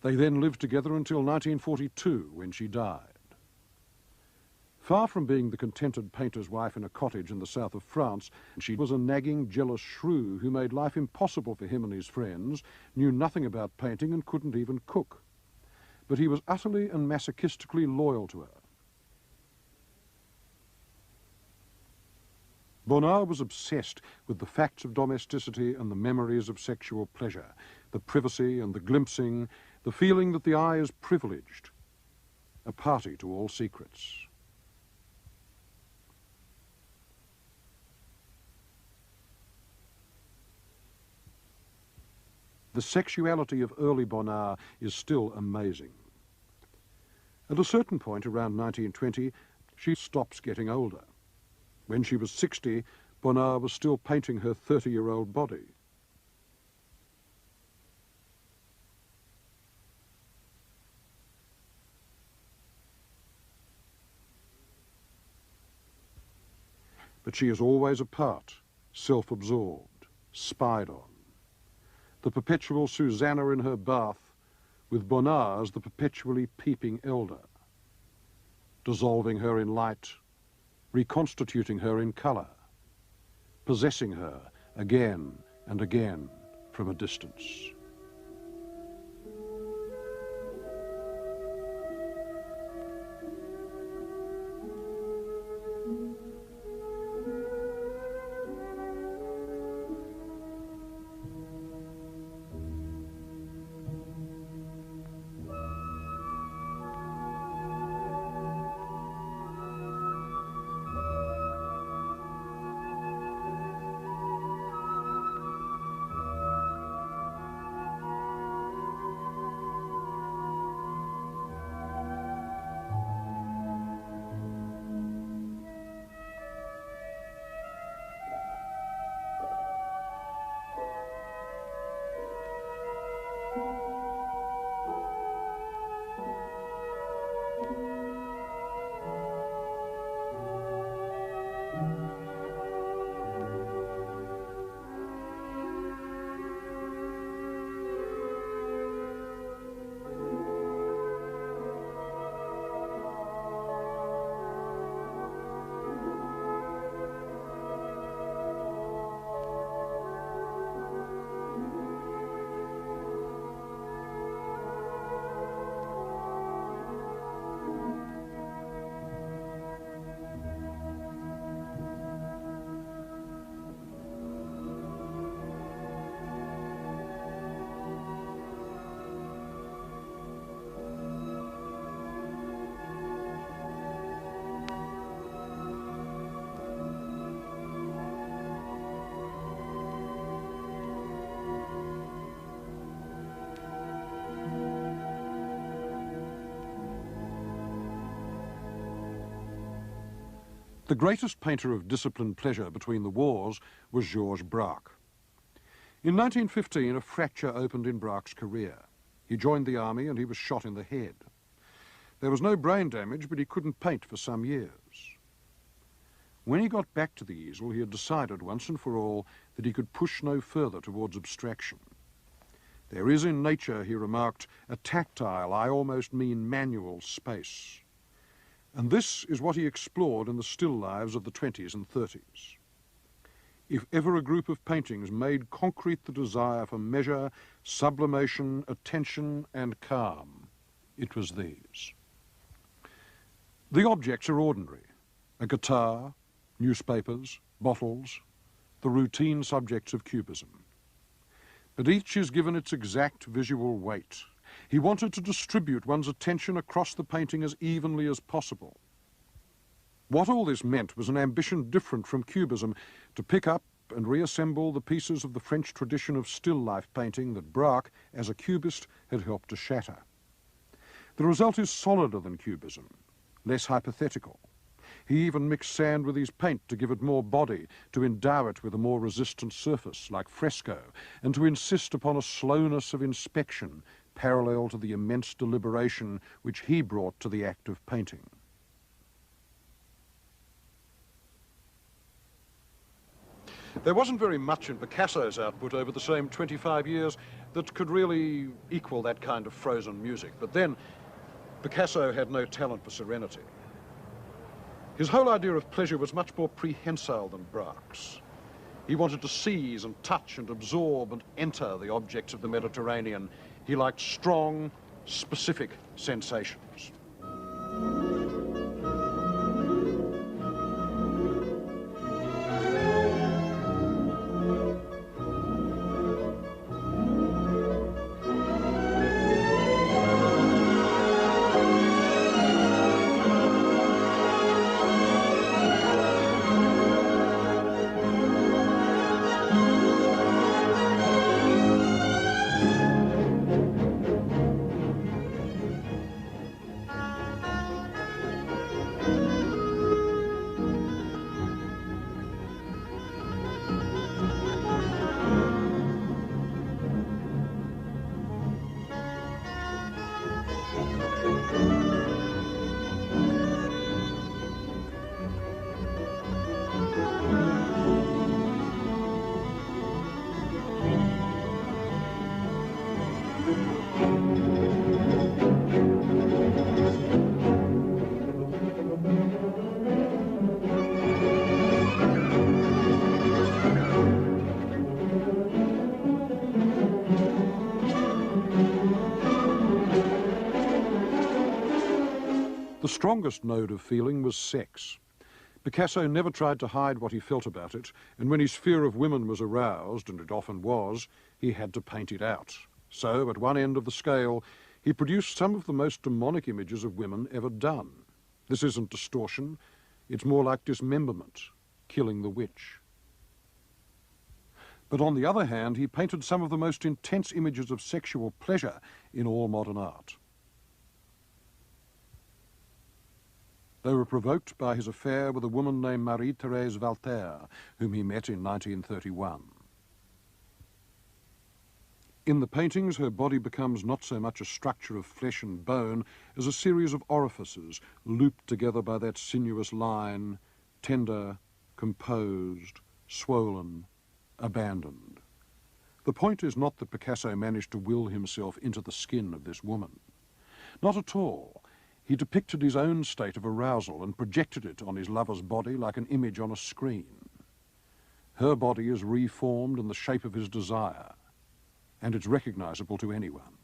They then lived together until 1942, when she died. Far from being the contented painter's wife in a cottage in the south of France, she was a nagging, jealous shrew who made life impossible for him and his friends, knew nothing about painting and couldn't even cook. But he was utterly and masochistically loyal to her. Bonnard was obsessed with the facts of domesticity and the memories of sexual pleasure, the privacy and the glimpsing, the feeling that the eye is privileged, a party to all secrets. The sexuality of early Bonnard is still amazing. At a certain point around 1920, she stops getting older. When she was 60, Bonnard was still painting her 30-year-old body. But she is always apart, self-absorbed, spied on. The perpetual Susanna in her bath, with Bonnard as the perpetually peeping elder, dissolving her in light, reconstituting her in colour, possessing her again and again from a distance. The greatest painter of disciplined pleasure between the wars was Georges Braque. In 1915, a fracture opened in Braque's career. He joined the army and he was shot in the head. There was no brain damage, but he couldn't paint for some years. When he got back to the easel, he had decided once and for all that he could push no further towards abstraction. There is in nature, he remarked, a tactile, I almost mean manual space. And this is what he explored in the still lives of the 20s and 30s. If ever a group of paintings made concrete the desire for measure, sublimation, attention, and calm, it was these. The objects are ordinary: a guitar, newspapers, bottles, the routine subjects of Cubism. But each is given its exact visual weight. He wanted to distribute one's attention across the painting as evenly as possible. What all this meant was an ambition different from Cubism, to pick up and reassemble the pieces of the French tradition of still life painting that Braque, as a Cubist, had helped to shatter. The result is solider than Cubism, less hypothetical. He even mixed sand with his paint to give it more body, to endow it with a more resistant surface, like fresco, and to insist upon a slowness of inspection parallel to the immense deliberation which he brought to the act of painting. There wasn't very much in Picasso's output over the same 25 years that could really equal that kind of frozen music. But then, Picasso had no talent for serenity. His whole idea of pleasure was much more prehensile than Braque's. He wanted to seize and touch and absorb and enter the objects of the Mediterranean. He liked strong, specific sensations. The strongest node of feeling was sex. Picasso never tried to hide what he felt about it, and when his fear of women was aroused, and it often was, he had to paint it out. So, at one end of the scale, he produced some of the most demonic images of women ever done. This isn't distortion, it's more like dismemberment, killing the witch. But on the other hand, he painted some of the most intense images of sexual pleasure in all modern art. They were provoked by his affair with a woman named Marie-Thérèse Walter, whom he met in 1931. In the paintings, her body becomes not so much a structure of flesh and bone as a series of orifices looped together by that sinuous line, tender, composed, swollen, abandoned. The point is not that Picasso managed to will himself into the skin of this woman. Not at all. He depicted his own state of arousal and projected it on his lover's body like an image on a screen. Her body is reformed in the shape of his desire, and it's recognizable to anyone.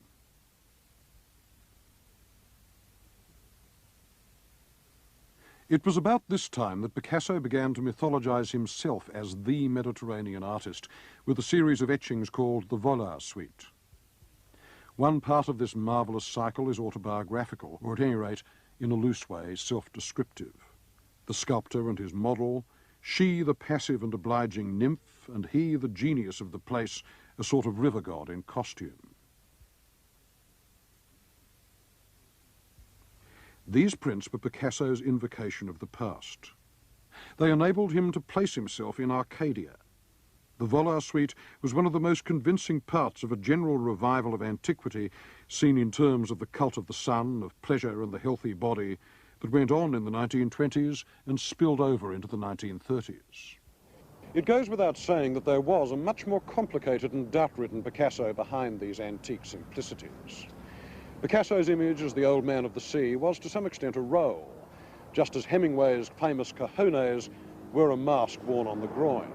It was about this time that Picasso began to mythologize himself as the Mediterranean artist with a series of etchings called the Vollard Suite. One part of this marvelous cycle is autobiographical, or at any rate, in a loose way, self-descriptive. The sculptor and his model, she the passive and obliging nymph, and he the genius of the place, a sort of river god in costume. These prints were Picasso's invocation of the past. They enabled him to place himself in Arcadia. The Volar suite was one of the most convincing parts of a general revival of antiquity, seen in terms of the cult of the sun, of pleasure and the healthy body, that went on in the 1920s and spilled over into the 1930s. It goes without saying that there was a much more complicated and doubt-ridden Picasso behind these antique simplicities. Picasso's image as the old man of the sea was to some extent a role, just as Hemingway's famous cojones were a mask worn on the groin.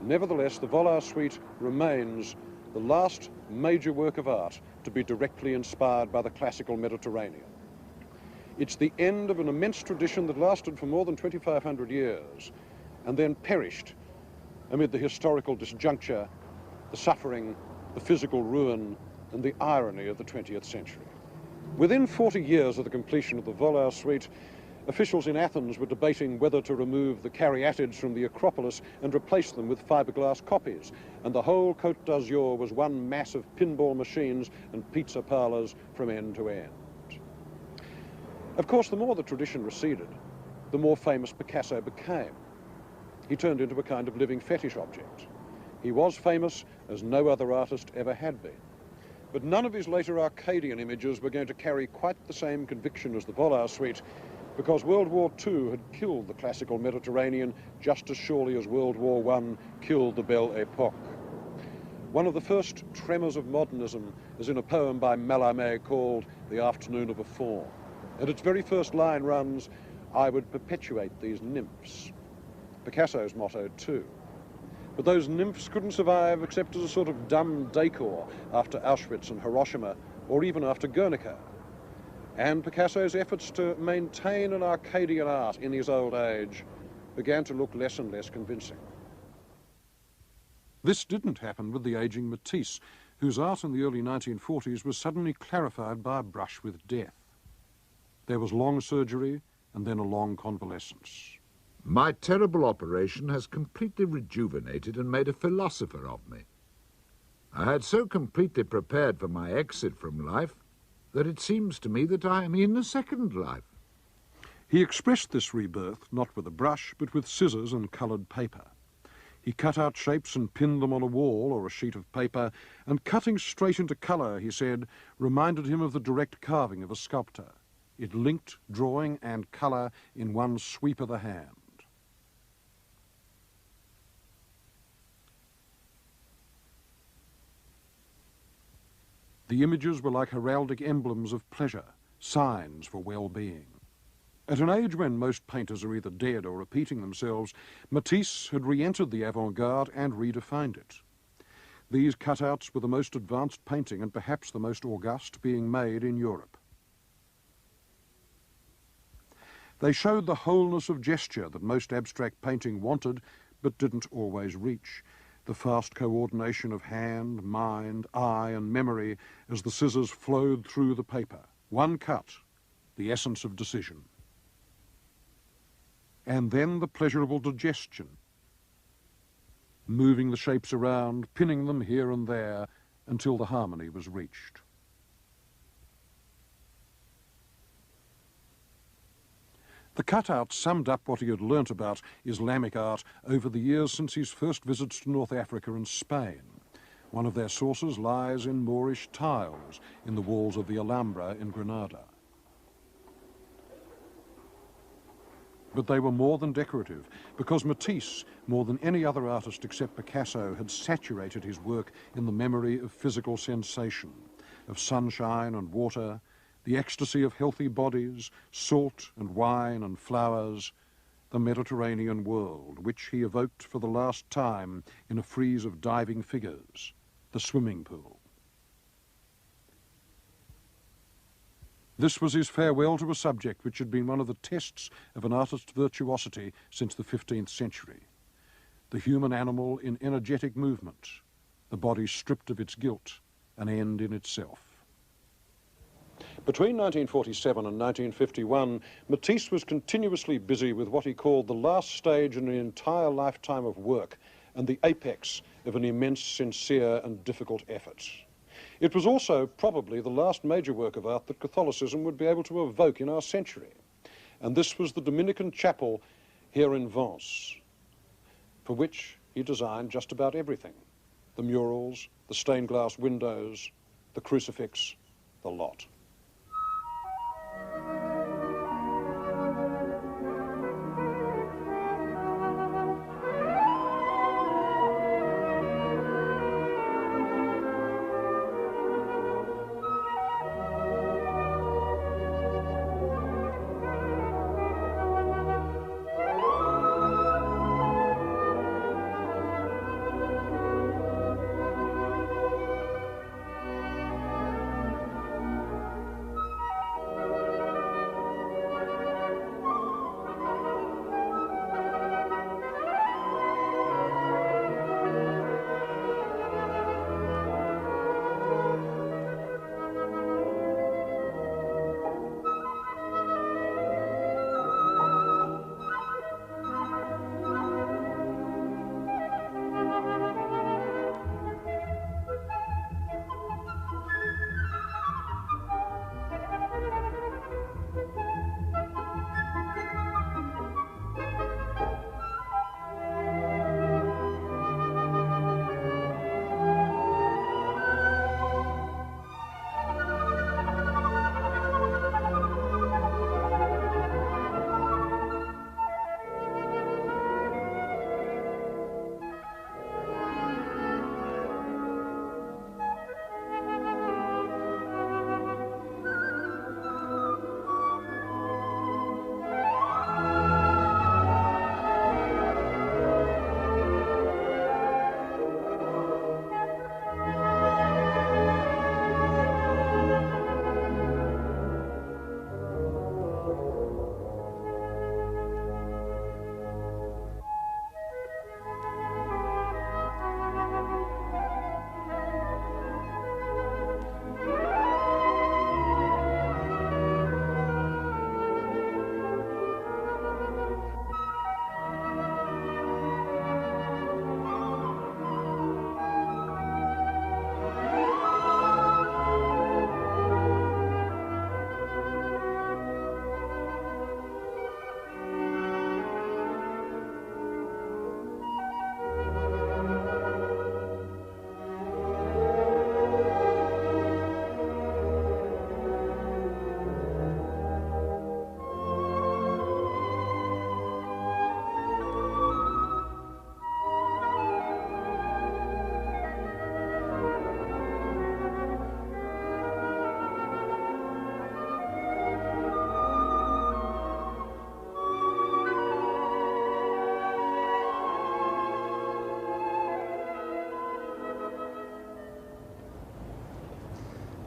Nevertheless, the Volar suite remains the last major work of art to be directly inspired by the classical Mediterranean. It's the end of an immense tradition that lasted for more than 2,500 years and then perished amid the historical disjuncture, the suffering, the physical ruin, and the irony of the 20th century. Within 40 years of the completion of the Volar suite, officials in Athens were debating whether to remove the caryatids from the Acropolis and replace them with fiberglass copies, and the whole Côte d'Azur was one mass of pinball machines and pizza parlors from end to end. Of course, the more the tradition receded, the more famous Picasso became. He turned into a kind of living fetish object. He was famous as no other artist ever had been. But none of his later Arcadian images were going to carry quite the same conviction as the Volar suite, because World War II had killed the classical Mediterranean just as surely as World War I killed the Belle Époque. One of the first tremors of modernism is in a poem by Mallarmé called The Afternoon of a Faun. And its very first line runs, "I would perpetuate these nymphs." Picasso's motto too. But those nymphs couldn't survive except as a sort of dumb decor after Auschwitz and Hiroshima, or even after Guernica. And Picasso's efforts to maintain an Arcadian art in his old age began to look less and less convincing. This didn't happen with the aging Matisse, whose art in the early 1940s was suddenly clarified by a brush with death. There was long surgery and then a long convalescence. My terrible operation has completely rejuvenated and made a philosopher of me. I had so completely prepared for my exit from life that it seems to me that I am in a second life. He expressed this rebirth not with a brush, but with scissors and coloured paper. He cut out shapes and pinned them on a wall or a sheet of paper, and cutting straight into colour, he said, reminded him of the direct carving of a sculptor. It linked drawing and colour in one sweep of the hand. The images were like heraldic emblems of pleasure, signs for well-being. At an age when most painters are either dead or repeating themselves, Matisse had re-entered the avant-garde and redefined it. These cutouts were the most advanced painting and perhaps the most august being made in Europe. They showed the wholeness of gesture that most abstract painting wanted but didn't always reach. The fast coordination of hand, mind, eye and memory as the scissors flowed through the paper. One cut, the essence of decision. And then the pleasurable digestion, moving the shapes around, pinning them here and there until the harmony was reached. The cutout summed up what he had learnt about Islamic art over the years since his first visits to North Africa and Spain. One of their sources lies in Moorish tiles in the walls of the Alhambra in Granada. But they were more than decorative, because Matisse, more than any other artist except Picasso, had saturated his work in the memory of physical sensation, of sunshine and water, the ecstasy of healthy bodies, salt and wine and flowers, the Mediterranean world, which he evoked for the last time in a frieze of diving figures, the swimming pool. This was his farewell to a subject which had been one of the tests of an artist's virtuosity since the 15th century. The human animal in energetic movement, the body stripped of its guilt, an end in itself. Between 1947 and 1951, Matisse was continuously busy with what he called the last stage in an entire lifetime of work and the apex of an immense, sincere and difficult effort. It was also probably the last major work of art that Catholicism would be able to evoke in our century. And this was the Dominican chapel here in Vence, for which he designed just about everything. The murals, the stained glass windows, the crucifix, the lot.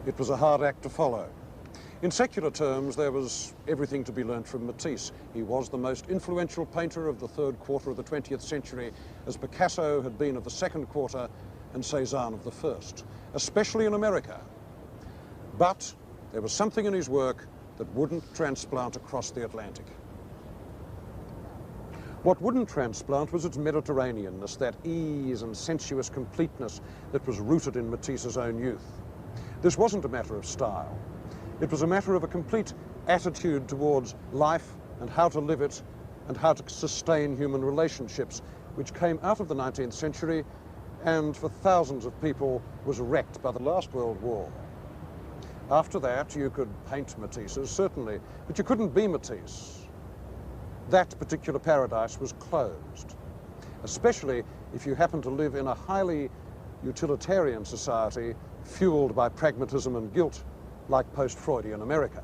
It was a hard act to follow. In secular terms, there was everything to be learnt from Matisse. He was the most influential painter of the third quarter of the 20th century, as Picasso had been of the second quarter and Cézanne of the first, especially in America. But there was something in his work that wouldn't transplant across the Atlantic. What wouldn't transplant was its Mediterraneanness, that ease and sensuous completeness that was rooted in Matisse's own youth. This wasn't a matter of style. It was a matter of a complete attitude towards life and how to live it and how to sustain human relationships, which came out of the 19th century and for thousands of people was wrecked by the last World War. After that, you could paint Matisse's, certainly, but you couldn't be Matisse. That particular paradise was closed, especially if you happen to live in a highly utilitarian society fueled by pragmatism and guilt, like post-Freudian America.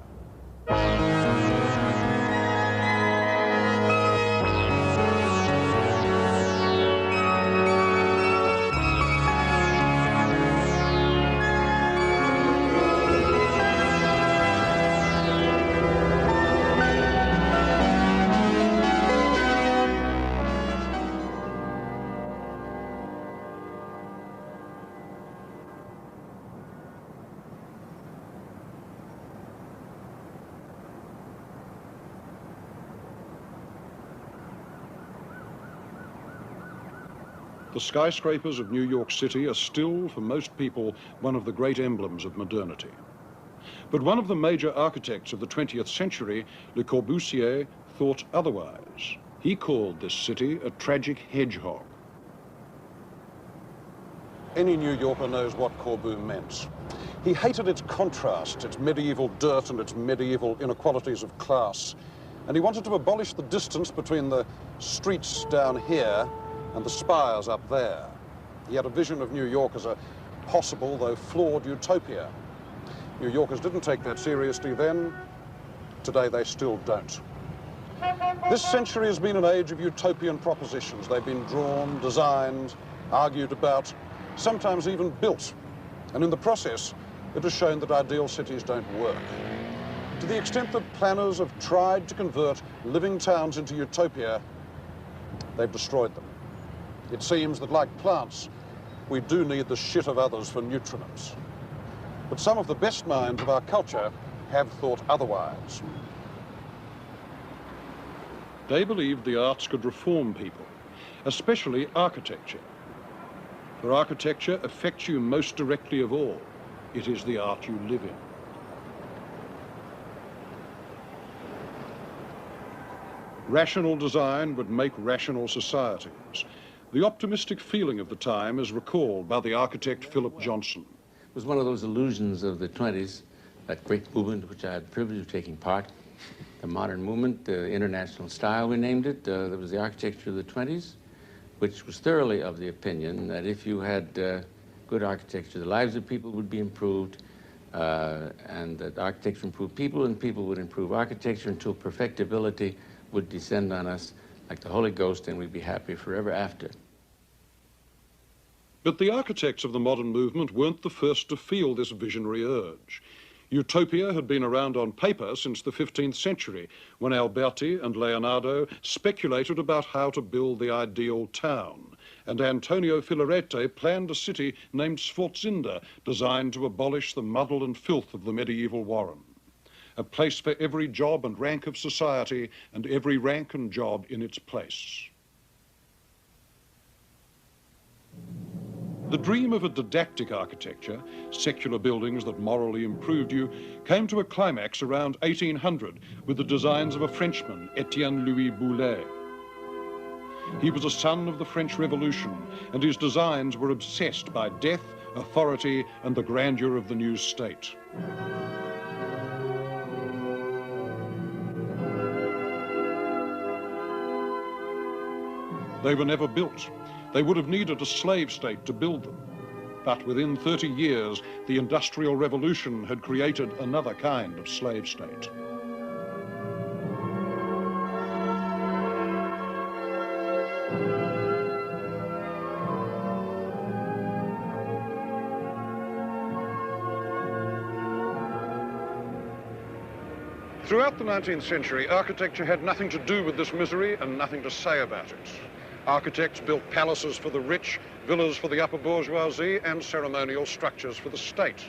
The skyscrapers of New York City are still, for most people, one of the great emblems of modernity. But one of the major architects of the 20th century, Le Corbusier, thought otherwise. He called this city a tragic hedgehog. Any New Yorker knows what Corbu meant. He hated its contrast, its medieval dirt and its medieval inequalities of class. And he wanted to abolish the distance between the streets down here and the spires up there. He had a vision of New York as a possible, though flawed, utopia. New Yorkers didn't take that seriously then. Today they still don't. This century has been an age of utopian propositions. They've been drawn, designed, argued about, sometimes even built. And in the process, it has shown that ideal cities don't work. To the extent that planners have tried to convert living towns into utopia, they've destroyed them. It seems that, like plants, we do need the shit of others for nutriments. But some of the best minds of our culture have thought otherwise. They believed the arts could reform people, especially architecture. For architecture affects you most directly of all. It is the art you live in. Rational design would make rational societies. The optimistic feeling of the time is recalled by the architect Philip Johnson. It was one of those illusions of the 20s, that great movement which I had the privilege of taking part, the modern movement, the international style we named it. That was the architecture of the 20s, which was thoroughly of the opinion that if you had good architecture, the lives of people would be improved, and that architecture improved people, and people would improve architecture until perfectibility would descend on us like the Holy Ghost, and we'd be happy forever after. But the architects of the modern movement weren't the first to feel this visionary urge. Utopia had been around on paper since the 15th century, when Alberti and Leonardo speculated about how to build the ideal town, and Antonio Filarete planned a city named Sforzinda, designed to abolish the muddle and filth of the medieval warren. A place for every job and rank of society, and every rank and job in its place. The dream of a didactic architecture, secular buildings that morally improved you, came to a climax around 1800 with the designs of a Frenchman, Etienne Louis Boulet. He was a son of the French Revolution, and his designs were obsessed by death, authority, and the grandeur of the new state. They were never built. They would have needed a slave state to build them. But within 30 years, the Industrial Revolution had created another kind of slave state. Throughout the 19th century, architecture had nothing to do with this misery and nothing to say about it. Architects built palaces for the rich, villas for the upper bourgeoisie, and ceremonial structures for the state.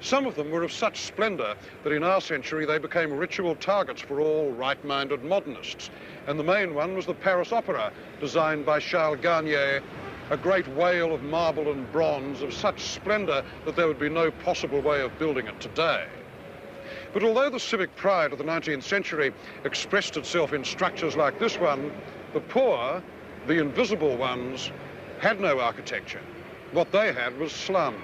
Some of them were of such splendor that in our century they became ritual targets for all right-minded modernists. And the main one was the Paris Opera, designed by Charles Garnier, a great whale of marble and bronze of such splendor that there would be no possible way of building it today. But although the civic pride of the 19th century expressed itself in structures like this one, the poor, the invisible ones, had no architecture. What they had was slums.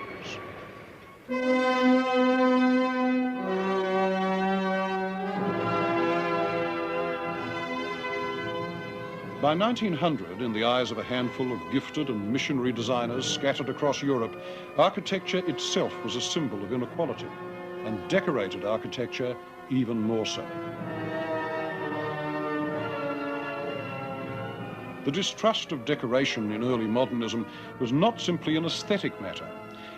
By 1900, in the eyes of a handful of gifted and missionary designers scattered across Europe, architecture itself was a symbol of inequality, and decorated architecture even more so. The distrust of decoration in early modernism was not simply an aesthetic matter.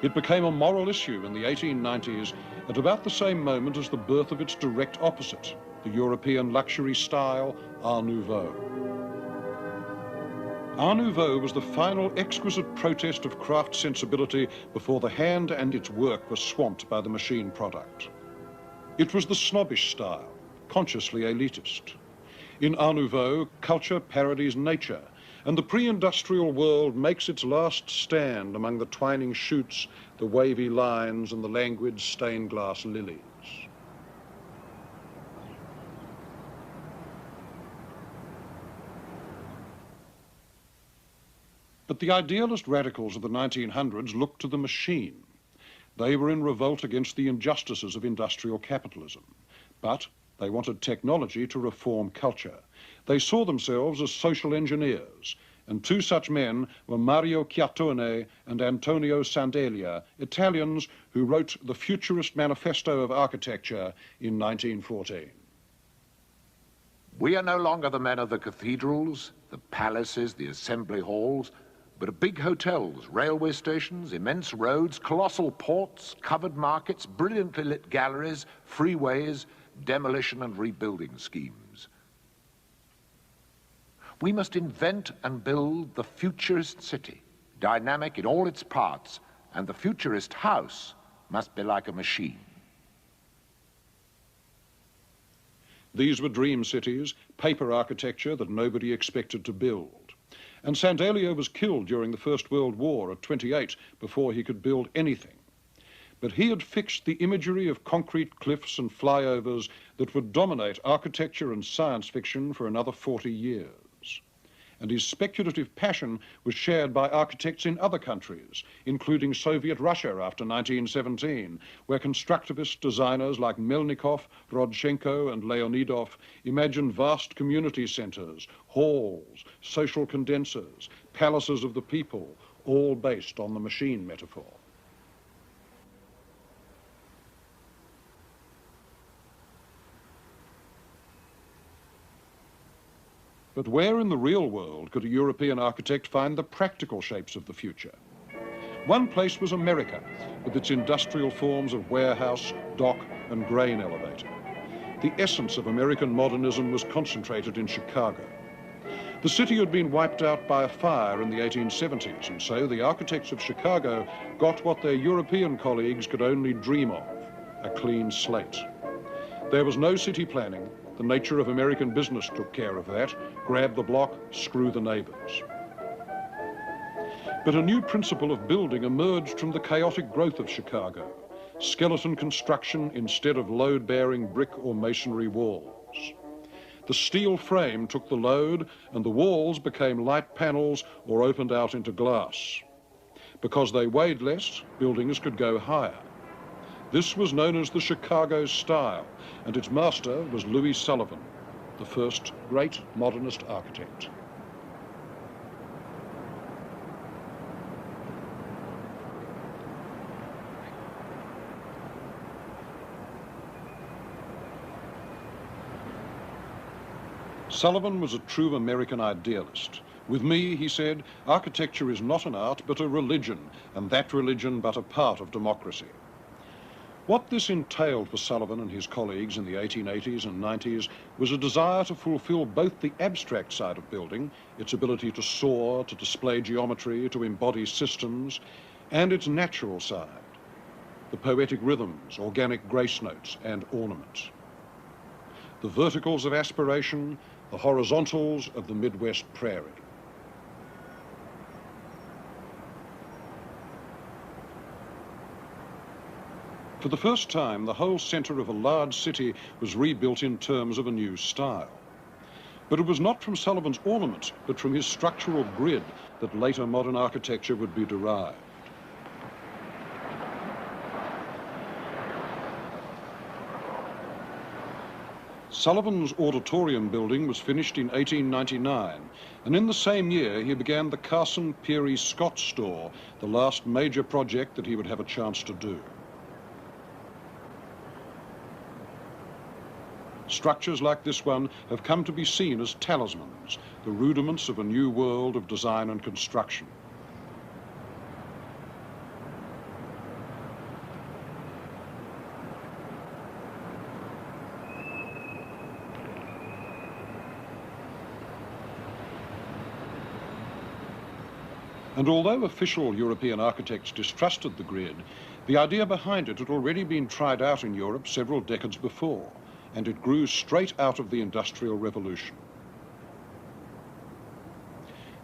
It became a moral issue in the 1890s at about the same moment as the birth of its direct opposite, the European luxury style, Art Nouveau. Art Nouveau was the final exquisite protest of craft sensibility before the hand and its work were swamped by the machine product. It was the snobbish style, consciously elitist. In Art Nouveau, culture parodies nature, and the pre-industrial world makes its last stand among the twining shoots, the wavy lines, and the languid stained glass lilies. But the idealist radicals of the 1900s looked to the machine. They were in revolt against the injustices of industrial capitalism, but they wanted technology to reform culture. They saw themselves as social engineers, and two such men were Mario Chiattone and Antonio Sandelia, Italians who wrote the Futurist Manifesto of Architecture in 1914. We are no longer the men of the cathedrals, the palaces, the assembly halls, but of big hotels, railway stations, immense roads, colossal ports, covered markets, brilliantly lit galleries, freeways, demolition and rebuilding schemes. We must invent and build the futurist city, dynamic in all its parts, and the futurist house must be like a machine. These were dream cities, paper architecture that nobody expected to build. And Sandelia was killed during the First World War at 28 before he could build anything. But he had fixed the imagery of concrete cliffs and flyovers that would dominate architecture and science fiction for another 40 years. And his speculative passion was shared by architects in other countries, including Soviet Russia after 1917, where constructivist designers like Melnikov, Rodchenko and Leonidov imagined vast community centers, halls, social condensers, palaces of the people, all based on the machine metaphor. But where in the real world could a European architect find the practical shapes of the future? One place was America, with its industrial forms of warehouse, dock, and grain elevator. The essence of American modernism was concentrated in Chicago. The city had been wiped out by a fire in the 1870s, and so the architects of Chicago got what their European colleagues could only dream of, a clean slate. There was no city planning. The nature of American business took care of that. Grab the block, screw the neighbors. But a new principle of building emerged from the chaotic growth of Chicago. Skeleton construction instead of load-bearing brick or masonry walls. The steel frame took the load and the walls became light panels or opened out into glass. Because they weighed less, buildings could go higher. This was known as the Chicago style, and its master was Louis Sullivan, the first great modernist architect. Sullivan was a true American idealist. With me, he said, architecture is not an art but a religion, and that religion but a part of democracy. What this entailed for Sullivan and his colleagues in the 1880s and 90s was a desire to fulfill both the abstract side of building, its ability to soar, to display geometry, to embody systems, and its natural side, the poetic rhythms, organic grace notes, and ornament. The verticals of aspiration, the horizontals of the Midwest prairie. For the first time, the whole centre of a large city was rebuilt in terms of a new style. But it was not from Sullivan's ornament, but from his structural grid that later modern architecture would be derived. Sullivan's auditorium building was finished in 1899, and in the same year he began the Carson Peary Scott store, the last major project that he would have a chance to do. Structures like this one have come to be seen as talismans, the rudiments of a new world of design and construction. And although official European architects distrusted the grid, the idea behind it had already been tried out in Europe several decades before, and it grew straight out of the Industrial Revolution.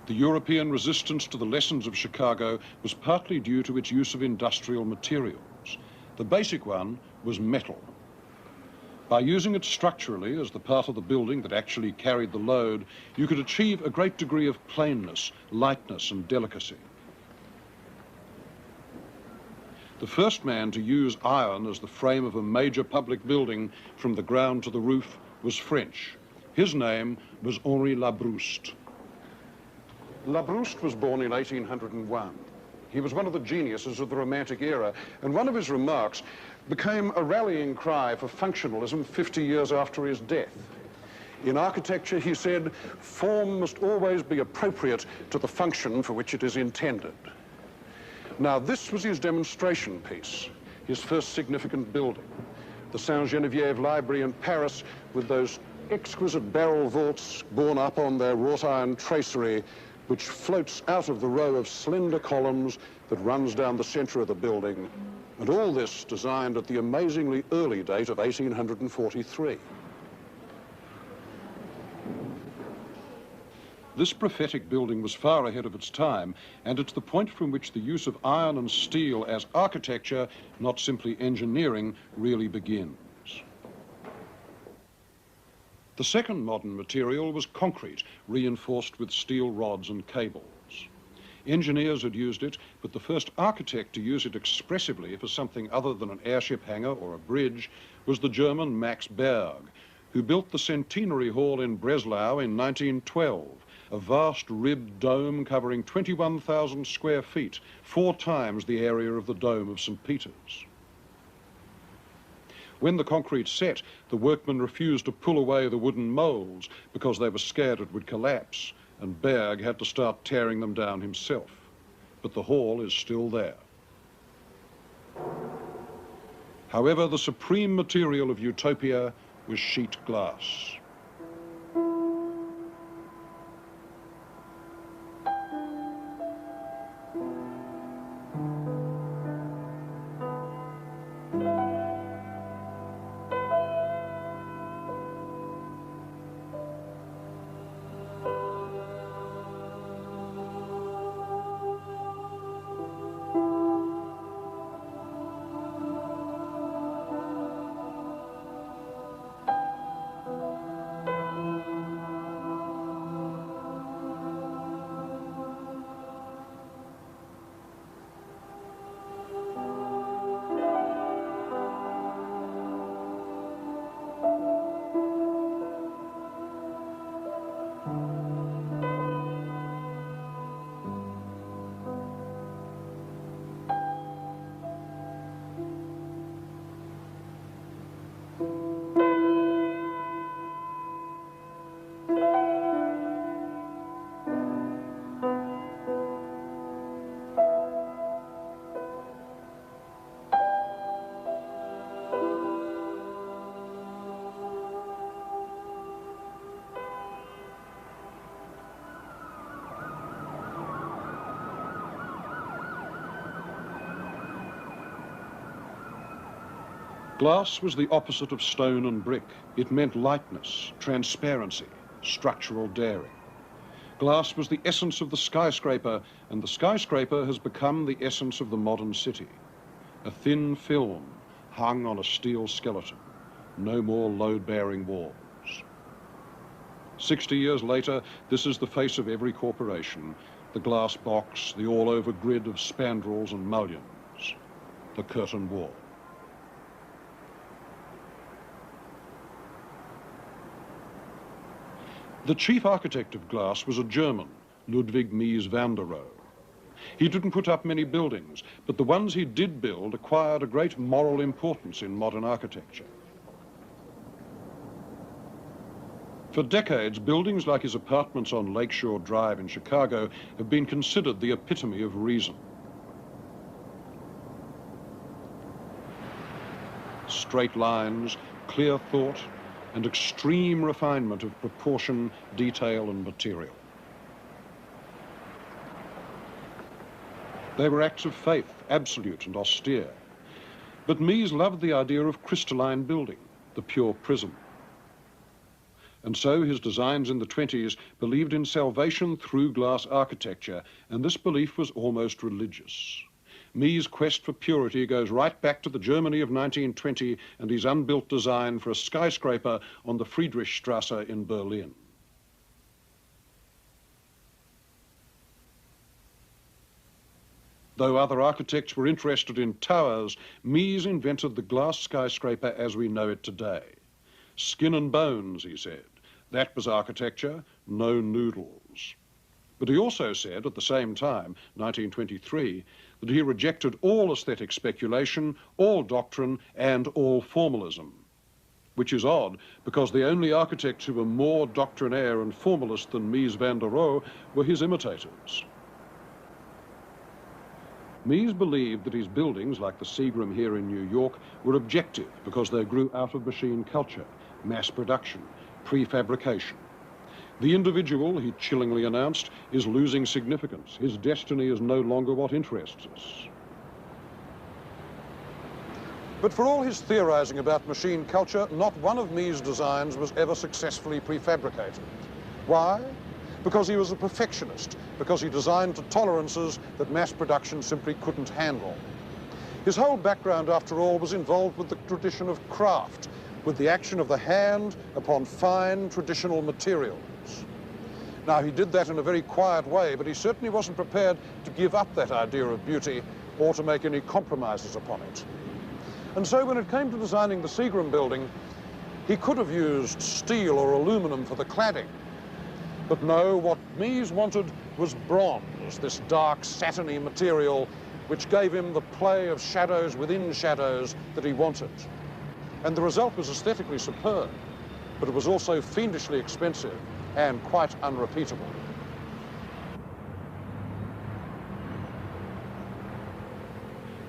The European resistance to the lessons of Chicago was partly due to its use of industrial materials. The basic one was metal. By using it structurally as the part of the building that actually carried the load, you could achieve a great degree of plainness, lightness and delicacy. The first man to use iron as the frame of a major public building from the ground to the roof was French. His name was Henri Labrouste. Labrouste was born in 1801. He was one of the geniuses of the Romantic era, and one of his remarks became a rallying cry for functionalism 50 years after his death. In architecture, he said, form must always be appropriate to the function for which it is intended. Now, this was his demonstration piece, his first significant building, the Sainte-Geneviève Library in Paris, with those exquisite barrel vaults borne up on their wrought iron tracery, which floats out of the row of slender columns that runs down the center of the building, and all this designed at the amazingly early date of 1843. This prophetic building was far ahead of its time, and it's the point from which the use of iron and steel as architecture, not simply engineering, really begins. The second modern material was concrete, reinforced with steel rods and cables. Engineers had used it, but the first architect to use it expressively for something other than an airship hangar or a bridge was the German Max Berg, who built the Centenary Hall in Breslau in 1912, a vast ribbed dome covering 21,000 square feet, 4 times the area of the dome of St. Peter's. When the concrete set, the workmen refused to pull away the wooden molds because they were scared it would collapse, and Berg had to start tearing them down himself. But the hall is still there. However, the supreme material of utopia was sheet glass. Glass was the opposite of stone and brick. It meant lightness, transparency, structural daring. Glass was the essence of the skyscraper, and the skyscraper has become the essence of the modern city. A thin film hung on a steel skeleton. No more load-bearing walls. 60 years later, this is the face of every corporation, the glass box, the all-over grid of spandrels and mullions, the curtain wall. The chief architect of glass was a German, Ludwig Mies van der Rohe. He didn't put up many buildings, but the ones he did build acquired a great moral importance in modern architecture. For decades, buildings like his apartments on Lakeshore Drive in Chicago have been considered the epitome of reason. Straight lines, clear thought, and extreme refinement of proportion, detail, and material. They were acts of faith, absolute and austere. But Mies loved the idea of crystalline building, the pure prism. And so his designs in the 20s believed in salvation through glass architecture, and this belief was almost religious. Mies' quest for purity goes right back to the Germany of 1920 and his unbuilt design for a skyscraper on the Friedrichstrasse in Berlin. Though other architects were interested in towers, Mies invented the glass skyscraper as we know it today. Skin and bones, he said. That was architecture, no noodles. But he also said at the same time, 1923, that he rejected all aesthetic speculation, all doctrine, and all formalism. Which is odd, because the only architects who were more doctrinaire and formalist than Mies van der Rohe were his imitators. Mies believed that his buildings, like the Seagram here in New York, were objective because they grew out of machine culture, mass production, prefabrication. The individual, he chillingly announced, is losing significance. His destiny is no longer what interests us. But for all his theorizing about machine culture, not one of Mies' designs was ever successfully prefabricated. Why? Because he was a perfectionist, because he designed to tolerances that mass production simply couldn't handle. His whole background, after all, was involved with the tradition of craft, with the action of the hand upon fine traditional materials. Now, he did that in a very quiet way, but he certainly wasn't prepared to give up that idea of beauty or to make any compromises upon it. And so when it came to designing the Seagram building, he could have used steel or aluminum for the cladding. But no, what Mies wanted was bronze, this dark, satiny material which gave him the play of shadows within shadows that he wanted. And the result was aesthetically superb, but it was also fiendishly expensive and quite unrepeatable.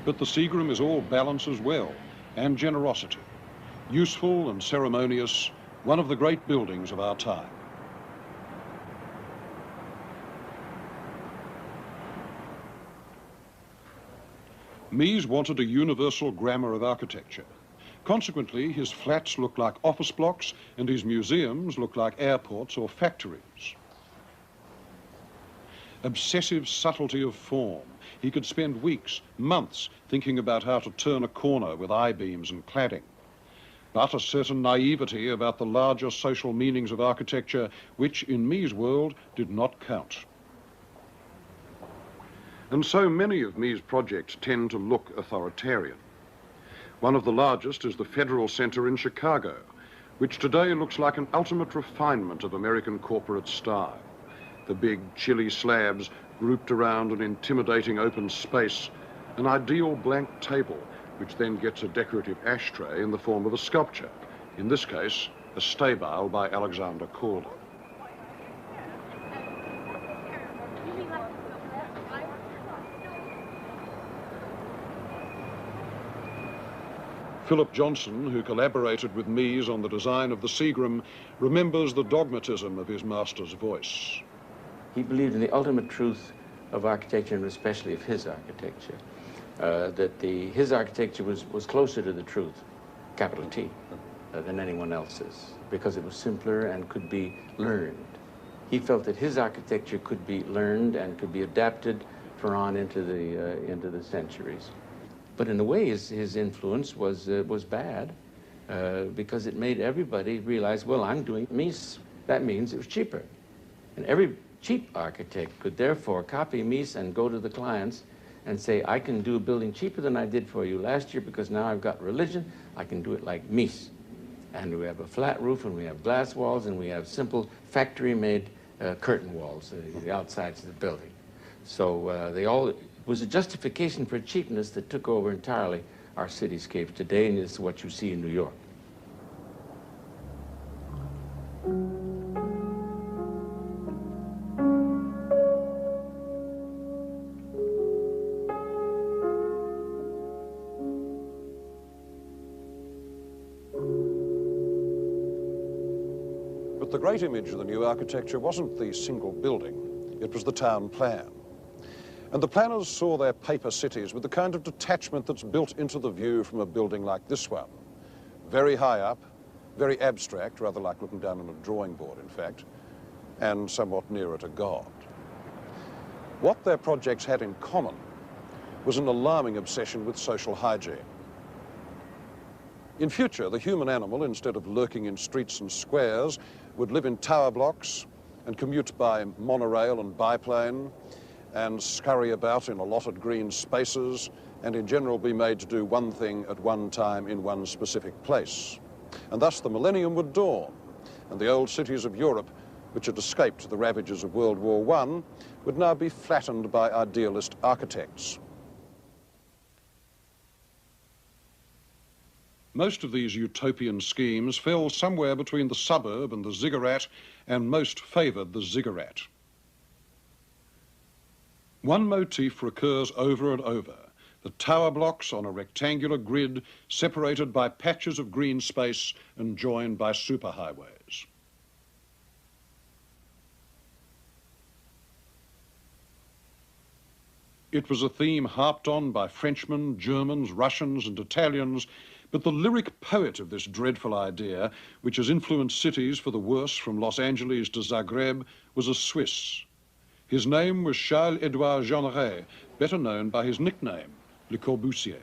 But the Seagram is all balance as well, and generosity. Useful and ceremonious, one of the great buildings of our time. Mies wanted a universal grammar of architecture. Consequently, his flats look like office blocks and his museums look like airports or factories. Obsessive subtlety of form. He could spend weeks, months, thinking about how to turn a corner with I-beams and cladding. But a certain naivety about the larger social meanings of architecture, which in Mies' world did not count. And so many of Mies' projects tend to look authoritarian. One of the largest is the Federal Center in Chicago, which today looks like an ultimate refinement of American corporate style. The big, chilly slabs grouped around an intimidating open space, an ideal blank table, which then gets a decorative ashtray in the form of a sculpture, in this case, a stable by Alexander Calder. Philip Johnson, who collaborated with Mies on the design of the Seagram, remembers the dogmatism of his master's voice. He believed in the ultimate truth of architecture, and especially of his architecture, that his architecture was closer to the truth, capital T, than anyone else's, because it was simpler and could be learned. He felt that his architecture could be learned and could be adapted for on into the centuries. But in a way, his influence was bad, because it made everybody realize, well, I'm doing Mies. That means it was cheaper. And every cheap architect could therefore copy Mies and go to the clients and say, I can do a building cheaper than I did for you last year because now I've got religion. I can do it like Mies. And we have a flat roof, and we have glass walls, and we have simple factory-made curtain walls, the outsides of the building. So it was a justification for cheapness that took over entirely our cityscapes today, and it's what you see in New York. But the great image of the new architecture wasn't the single building, it was the town plan. And the planners saw their paper cities with the kind of detachment that's built into the view from a building like this one. Very high up, very abstract, rather like looking down on a drawing board, in fact, and somewhat nearer to God. What their projects had in common was an alarming obsession with social hygiene. In future, the human animal, instead of lurking in streets and squares, would live in tower blocks and commute by monorail and biplane and scurry about in allotted green spaces and in general be made to do one thing at one time in one specific place. And thus the millennium would dawn, and the old cities of Europe, which had escaped the ravages of World War I, would now be flattened by idealist architects. Most of these utopian schemes fell somewhere between the suburb and the ziggurat, and most favoured the ziggurat. One motif recurs over and over: the tower blocks on a rectangular grid separated by patches of green space and joined by superhighways. It was a theme harped on by Frenchmen, Germans, Russians and Italians, but the lyric poet of this dreadful idea, which has influenced cities for the worse from Los Angeles to Zagreb, was a Swiss. His name was Charles-Édouard Jeanneret, better known by his nickname, Le Corbusier.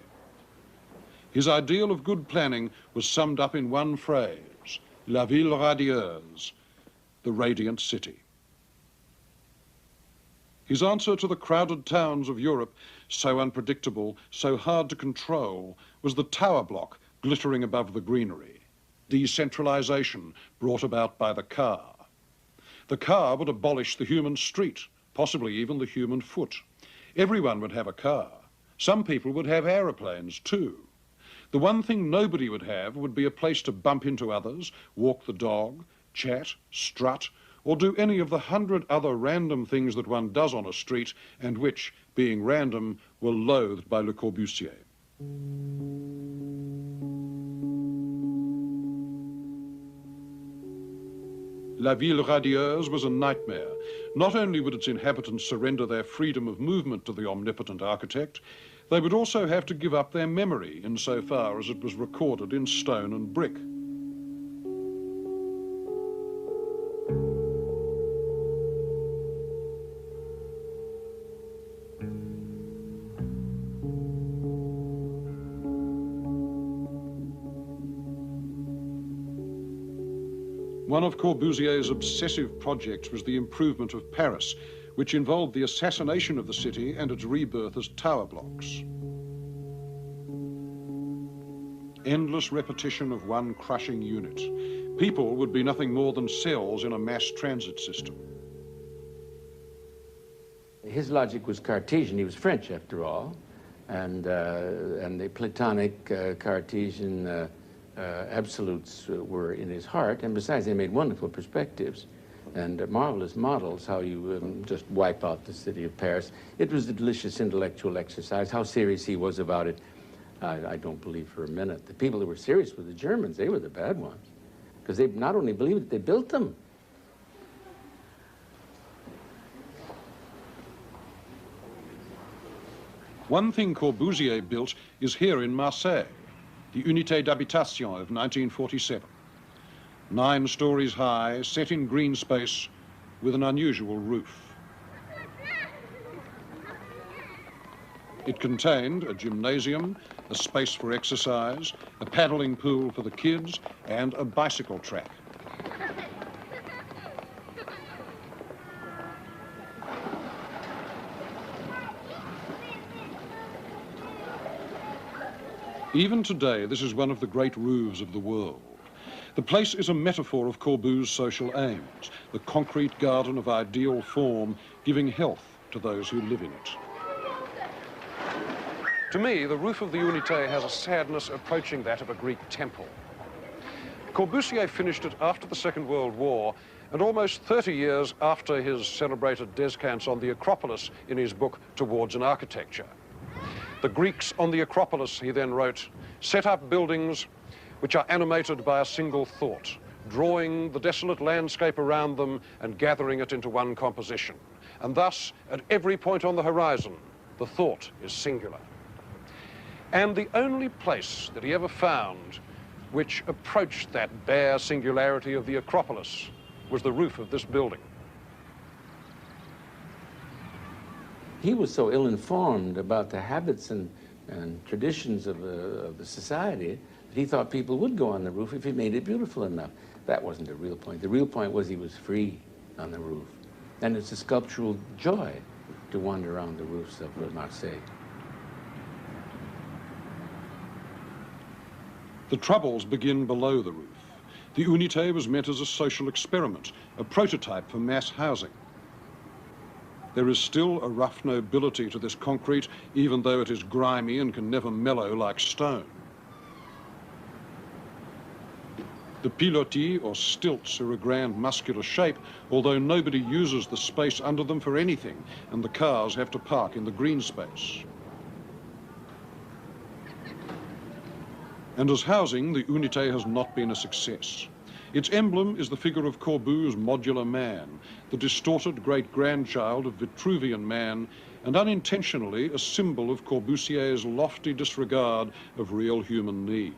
His ideal of good planning was summed up in one phrase: La ville radieuse, the radiant city. His answer to the crowded towns of Europe, so unpredictable, so hard to control, was the tower block glittering above the greenery, decentralization brought about by the car. The car would abolish the human street, possibly even the human foot. Everyone would have a car. Some people would have aeroplanes too. The one thing nobody would have would be a place to bump into others, walk the dog, chat, strut, or do any of the 100 other random things that one does on a street and which, being random, were loathed by Le Corbusier. La ville radieuse was a nightmare. Not only would its inhabitants surrender their freedom of movement to the omnipotent architect, they would also have to give up their memory insofar as it was recorded in stone and brick. One of Corbusier's obsessive projects was the improvement of Paris, which involved the assassination of the city and its rebirth as tower blocks. Endless repetition of one crushing unit. People would be nothing more than cells in a mass transit system. His logic was Cartesian. He was French, after all, and the Platonic Cartesian absolutes were in his heart, and besides they made wonderful perspectives and marvelous models, how you just wipe out the city of Paris. It was a delicious intellectual exercise. How serious he was about it, I don't believe for a minute. The people that were serious were the Germans. They were the bad ones, because they not only believed it, they built them. One thing Corbusier built is here in Marseille, the Unité d'Habitation of 1947. 9 stories high, set in green space, with an unusual roof. It contained a gymnasium, a space for exercise, a paddling pool for the kids, and a bicycle track. Even today, this is one of the great roofs of the world. The place is a metaphor of Corbusier's social aims, the concrete garden of ideal form, giving health to those who live in it. To me, the roof of the Unité has a sadness approaching that of a Greek temple. Corbusier finished it after the Second World War, and almost 30 years after his celebrated descants on the Acropolis in his book Towards an Architecture. The Greeks on the Acropolis, he then wrote, set up buildings which are animated by a single thought, drawing the desolate landscape around them and gathering it into one composition. And thus, at every point on the horizon, the thought is singular. And the only place that he ever found which approached that bare singularity of the Acropolis was the roof of this building. He was so ill-informed about the habits and traditions of the society that he thought people would go on the roof if he made it beautiful enough. That wasn't the real point. The real point was he was free on the roof. And it's a sculptural joy to wander around the roofs of Marseille. The troubles begin below the roof. The Unité was meant as a social experiment, a prototype for mass housing. There is still a rough nobility to this concrete, even though it is grimy and can never mellow like stone. The pilotis, or stilts, are a grand muscular shape, although nobody uses the space under them for anything, and the cars have to park in the green space. And as housing, the Unité has not been a success. Its emblem is the figure of Corbu's modular man, the distorted great-grandchild of Vitruvian man, and unintentionally a symbol of Corbusier's lofty disregard of real human needs.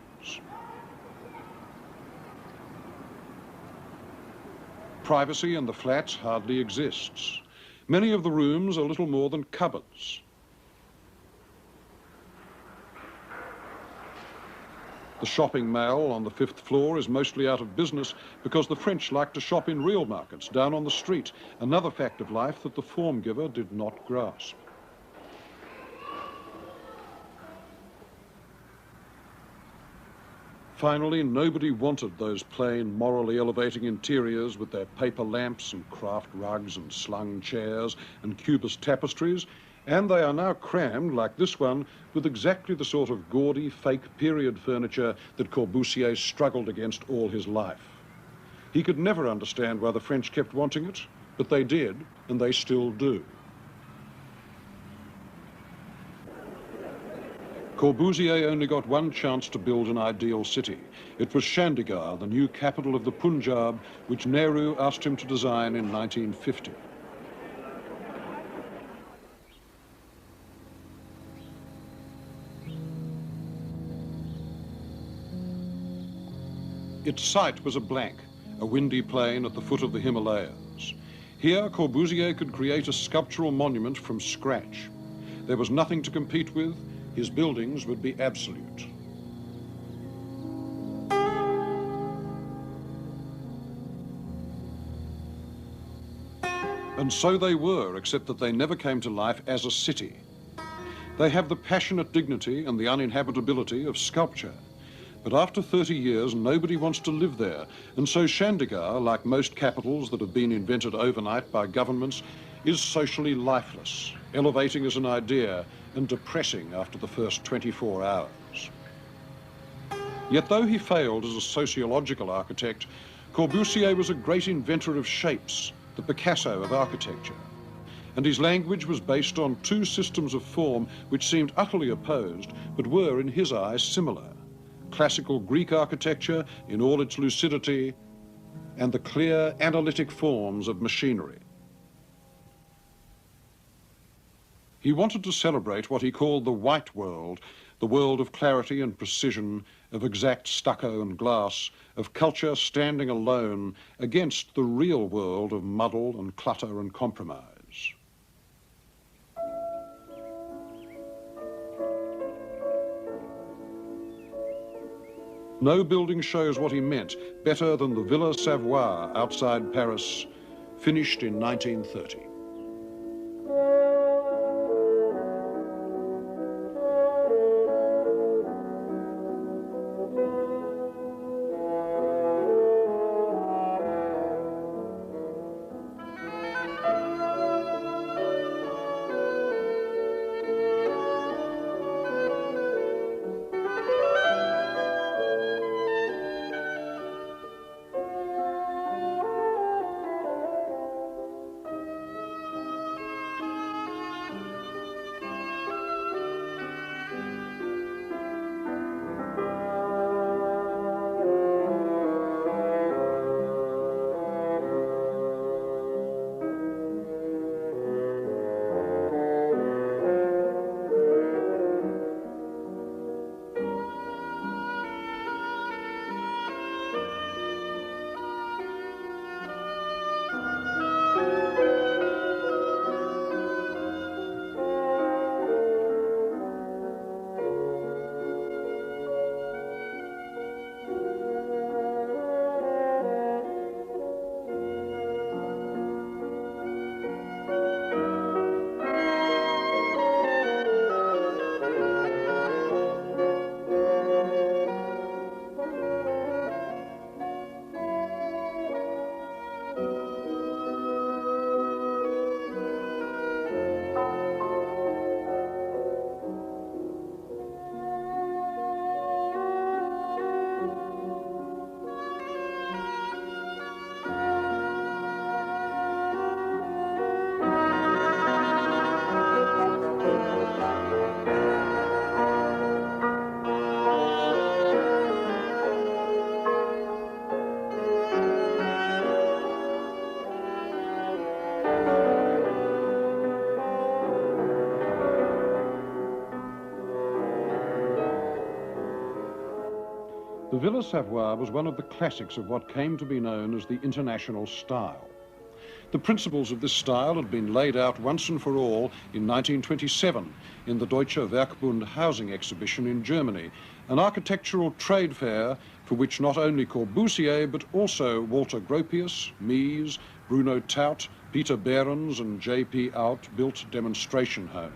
Privacy in the flats hardly exists. Many of the rooms are little more than cupboards. The shopping mall on the 5th floor is mostly out of business because the French like to shop in real markets down on the street, another fact of life that the form giver did not grasp. Finally, nobody wanted those plain, morally elevating interiors with their paper lamps and craft rugs and slung chairs and cubist tapestries, and they are now crammed, like this one, with exactly the sort of gaudy, fake period furniture that Corbusier struggled against all his life. He could never understand why the French kept wanting it, but they did, and they still do. Corbusier only got one chance to build an ideal city. It was Chandigarh, the new capital of the Punjab, which Nehru asked him to design in 1950. Its site was a blank, a windy plain at the foot of the Himalayas. Here, Corbusier could create a sculptural monument from scratch. There was nothing to compete with. His buildings would be absolute. And so they were, except that they never came to life as a city. They have the passionate dignity and the uninhabitability of sculpture. But after 30 years, nobody wants to live there. And so Chandigarh, like most capitals that have been invented overnight by governments, is socially lifeless, elevating as an idea and depressing after the first 24 hours. Yet though he failed as a sociological architect, Corbusier was a great inventor of shapes, the Picasso of architecture. And his language was based on two systems of form which seemed utterly opposed, but were, in his eyes, similar. Classical Greek architecture in all its lucidity, and the clear analytic forms of machinery. He wanted to celebrate what he called the white world, the world of clarity and precision, of exact stucco and glass, of culture standing alone against the real world of muddle and clutter and compromise. No building shows what he meant better than the Villa Savoie outside Paris, finished in 1930. The Villa Savoye was one of the classics of what came to be known as the international style. The principles of this style had been laid out once and for all in 1927 in the Deutsche Werkbund housing exhibition in Germany, an architectural trade fair for which not only Corbusier but also Walter Gropius, Mies, Bruno Taut, Peter Behrens and J.P. Out built demonstration homes.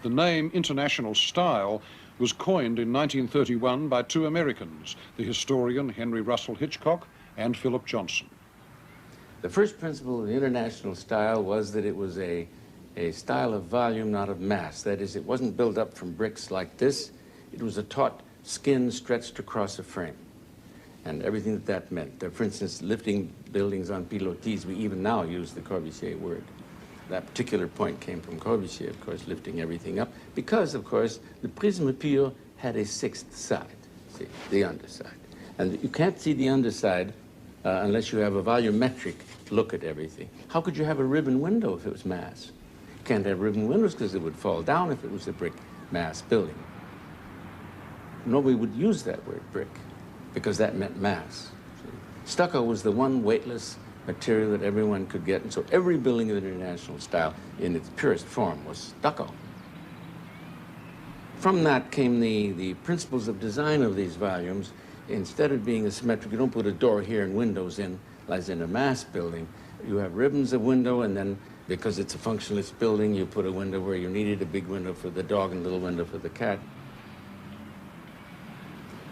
The name international style was coined in 1931 by two Americans, the historian Henry Russell Hitchcock and Philip Johnson. The first principle of the international style was that it was a style of volume, not of mass. That is, it wasn't built up from bricks like this. It was a taut skin stretched across a frame, and everything that meant. For instance, lifting buildings on pilotis, we even now use the Corbusier word. That particular point came from Corbusier, of course, lifting everything up, because, of course, the prisme pure had a sixth side, see, the underside. And you can't see the underside unless you have a volumetric look at everything. How could you have a ribbon window if it was mass? You can't have ribbon windows because it would fall down if it was a brick mass building. Nobody would use that word brick because that meant mass. See? Stucco was the one weightless material that everyone could get, and so every building of the international style in its purest form was stucco. From that came the principles of design of these volumes. Instead of being asymmetric, you don't put a door here and windows in, as in a mass building. You have ribbons of window, and then, because it's a functionalist building, you put a window where you needed a big window for the dog and a little window for the cat.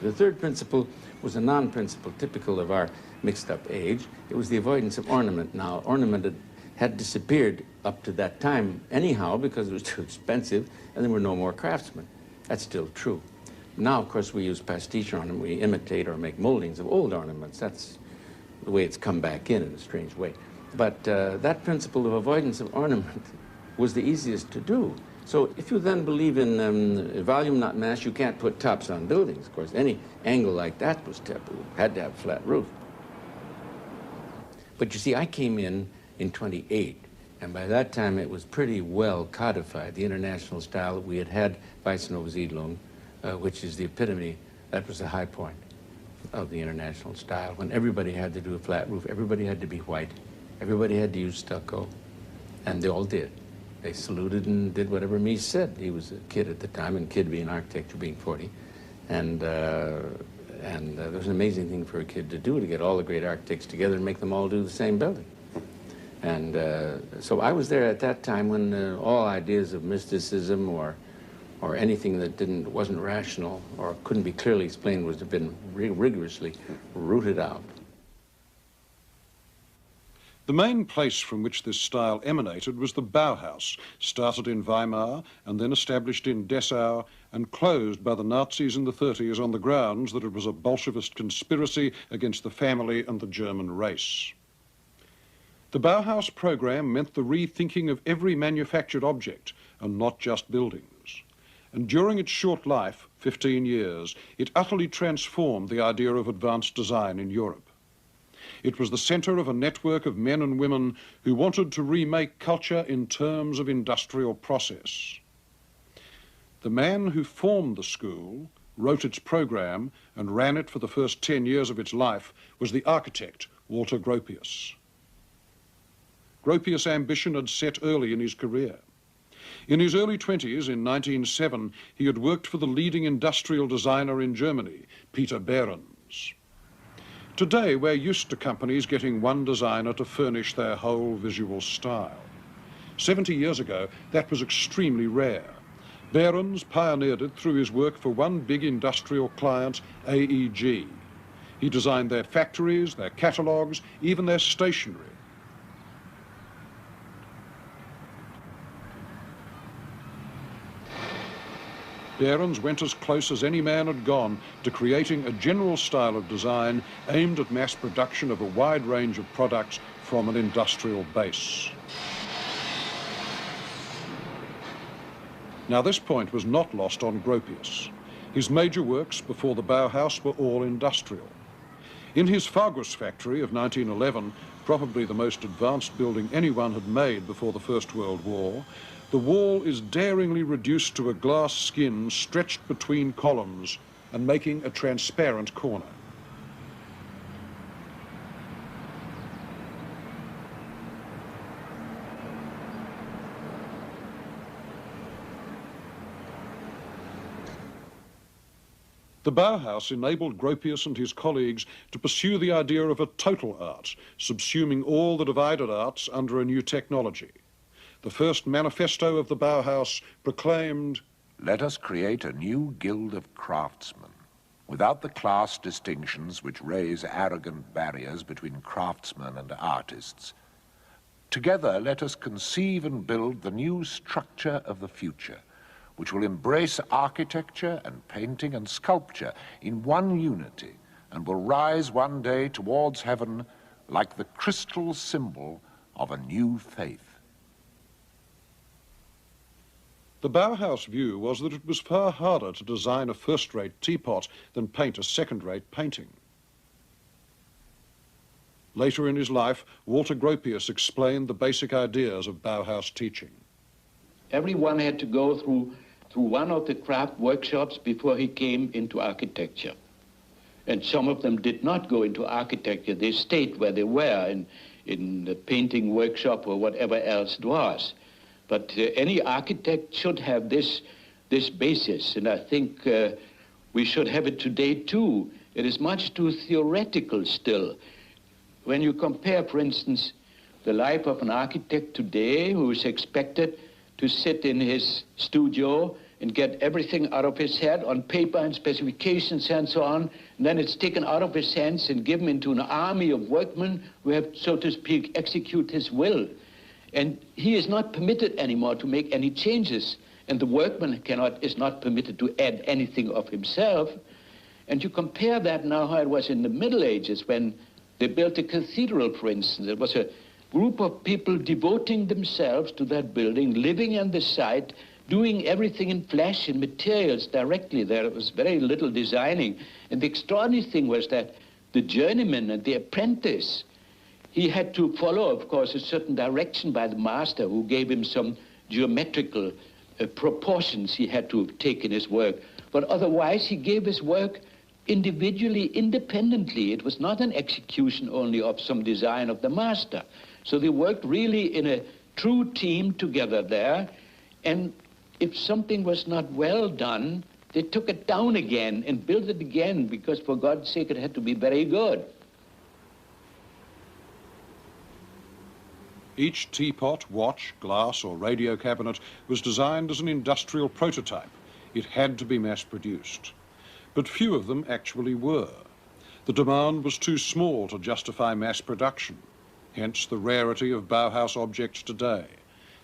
The third principle was a non-principle typical of our mixed-up age. It was the avoidance of ornament. Now, ornament had disappeared up to that time anyhow because it was too expensive, and there were no more craftsmen. That's still true. Now, of course, we use pastiche ornament. We imitate or make moldings of old ornaments. That's the way it's come back in a strange way. But that principle of avoidance of ornament was the easiest to do. So if you then believe in volume, not mass, you can't put tops on buildings. Of course, any angle like that was taboo. Had to have a flat roof. But you see, I came in 28, and by that time it was pretty well codified, the international style that we had had Weissnova Siedlung, which is the epitome. That was the high point of the international style, when everybody had to do a flat roof, everybody had to be white, everybody had to use stucco, and they all did. They saluted and did whatever Mies said. He was a kid at the time, and kid being architecture being 40. And it was an amazing thing for a kid to do, to get all the great architects together and make them all do the same building. And so I was there at that time when all ideas of mysticism or anything that wasn't rational or couldn't be clearly explained was have been rigorously rooted out. The main place from which this style emanated was the Bauhaus, started in Weimar and then established in Dessau and closed by the Nazis in the 30s on the grounds that it was a Bolshevist conspiracy against the family and the German race. The Bauhaus program meant the rethinking of every manufactured object and not just buildings. And during its short life, 15 years, it utterly transformed the idea of advanced design in Europe. It was the center of a network of men and women who wanted to remake culture in terms of industrial process. The man who formed the school, wrote its program, and ran it for the first 10 years of its life was the architect, Walter Gropius. Gropius' ambition had set early in his career. In his early 20s, in 1907, he had worked for the leading industrial designer in Germany, Peter Behrens. Today, we're used to companies getting one designer to furnish their whole visual style. 70 years ago, that was extremely rare. Behrens pioneered it through his work for one big industrial client, AEG. He designed their factories, their catalogues, even their stationery. Behrens went as close as any man had gone to creating a general style of design aimed at mass production of a wide range of products from an industrial base. Now, this point was not lost on Gropius. His major works before the Bauhaus were all industrial. In his Fargus factory of 1911, probably the most advanced building anyone had made before the First World War, the wall is daringly reduced to a glass skin stretched between columns and making a transparent corner. The Bauhaus enabled Gropius and his colleagues to pursue the idea of a total art, subsuming all the divided arts under a new technology. The first manifesto of the Bauhaus proclaimed, "Let us create a new guild of craftsmen, without the class distinctions which raise arrogant barriers between craftsmen and artists. Together, let us conceive and build the new structure of the future, which will embrace architecture and painting and sculpture in one unity and will rise one day towards heaven like the crystal symbol of a new faith." The Bauhaus view was that it was far harder to design a first-rate teapot than paint a second-rate painting. Later in his life, Walter Gropius explained the basic ideas of Bauhaus teaching. Everyone had to go through one of the craft workshops before he came into architecture. And some of them did not go into architecture. They stayed where they were in the painting workshop or whatever else it was. But any architect should have this basis, and I think we should have it today too. It is much too theoretical still. When you compare, for instance, the life of an architect today who is expected to sit in his studio and get everything out of his head on paper and specifications and so on, and then it's taken out of his hands and given into an army of workmen who have, so to speak, execute his will. And he is not permitted anymore to make any changes, and the workman is not permitted to add anything of himself. And you compare that now how it was in the Middle Ages when they built a cathedral, for instance. It was a group of people devoting themselves to that building, living on the site, doing everything in flesh and materials directly there. It was very little designing. And the extraordinary thing was that the journeyman and the apprentice, he had to follow, of course, a certain direction by the master who gave him some geometrical proportions he had to take in his work. But otherwise, he gave his work individually, independently. It was not an execution only of some design of the master. So they worked really in a true team together there. And if something was not well done, they took it down again and built it again, because for God's sake, it had to be very good. Each teapot, watch, glass, or radio cabinet was designed as an industrial prototype. It had to be mass-produced. But few of them actually were. The demand was too small to justify mass production, hence the rarity of Bauhaus objects today.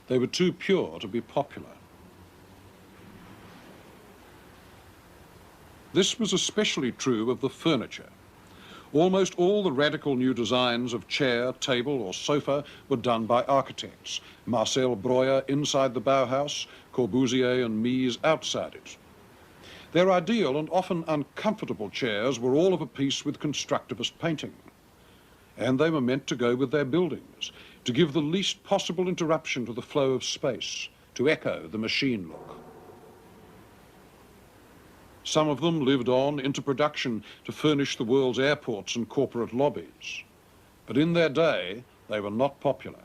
They were too pure to be popular. This was especially true of the furniture. Almost all the radical new designs of chair, table, or sofa were done by architects. Marcel Breuer inside the Bauhaus, Corbusier and Mies outside it. Their ideal and often uncomfortable chairs were all of a piece with constructivist painting. And they were meant to go with their buildings, to give the least possible interruption to the flow of space, to echo the machine look. Some of them lived on into production to furnish the world's airports and corporate lobbies. But in their day, they were not popular.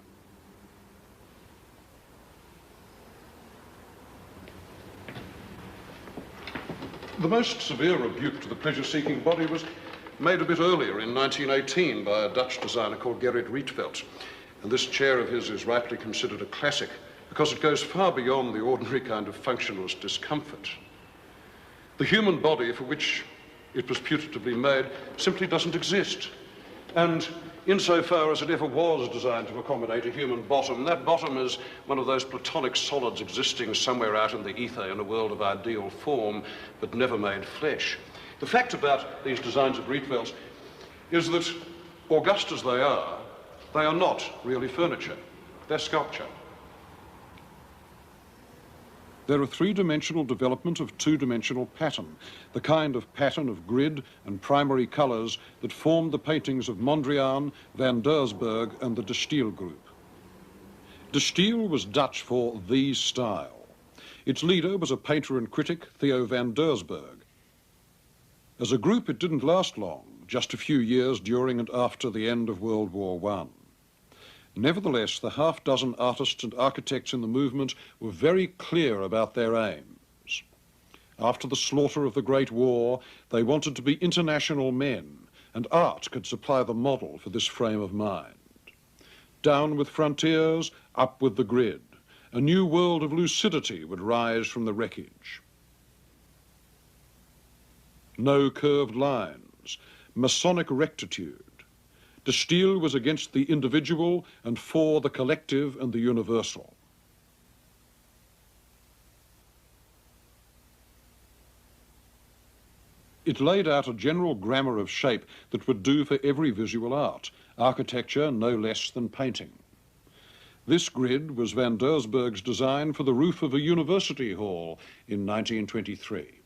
The most severe rebuke to the pleasure-seeking body was made a bit earlier in 1918 by a Dutch designer called Gerrit Rietveld. And this chair of his is rightly considered a classic because it goes far beyond the ordinary kind of functionalist discomfort. The human body for which it was putatively made simply doesn't exist. And insofar as it ever was designed to accommodate a human bottom, that bottom is one of those platonic solids existing somewhere out in the ether in a world of ideal form, but never made flesh. The fact about these designs of Rietveld's is that, august as they are not really furniture. They're sculpture. They're a three-dimensional development of two-dimensional pattern, the kind of pattern of grid and primary colours that formed the paintings of Mondrian, van Doesburg and the De Stijl group. De Stijl was Dutch for the style. Its leader was a painter and critic, Theo van Doesburg. As a group, it didn't last long, just a few years during and after the end of World War I. Nevertheless, the half-dozen artists and architects in the movement were very clear about their aims. After the slaughter of the Great War, they wanted to be international men, and art could supply the model for this frame of mind. Down with frontiers, up with the grid. A new world of lucidity would rise from the wreckage. No curved lines, Masonic rectitude. De Stijl was against the individual and for the collective and the universal. It laid out a general grammar of shape that would do for every visual art, architecture no less than painting. This grid was van Doesburg's design for the roof of a university hall in 1923.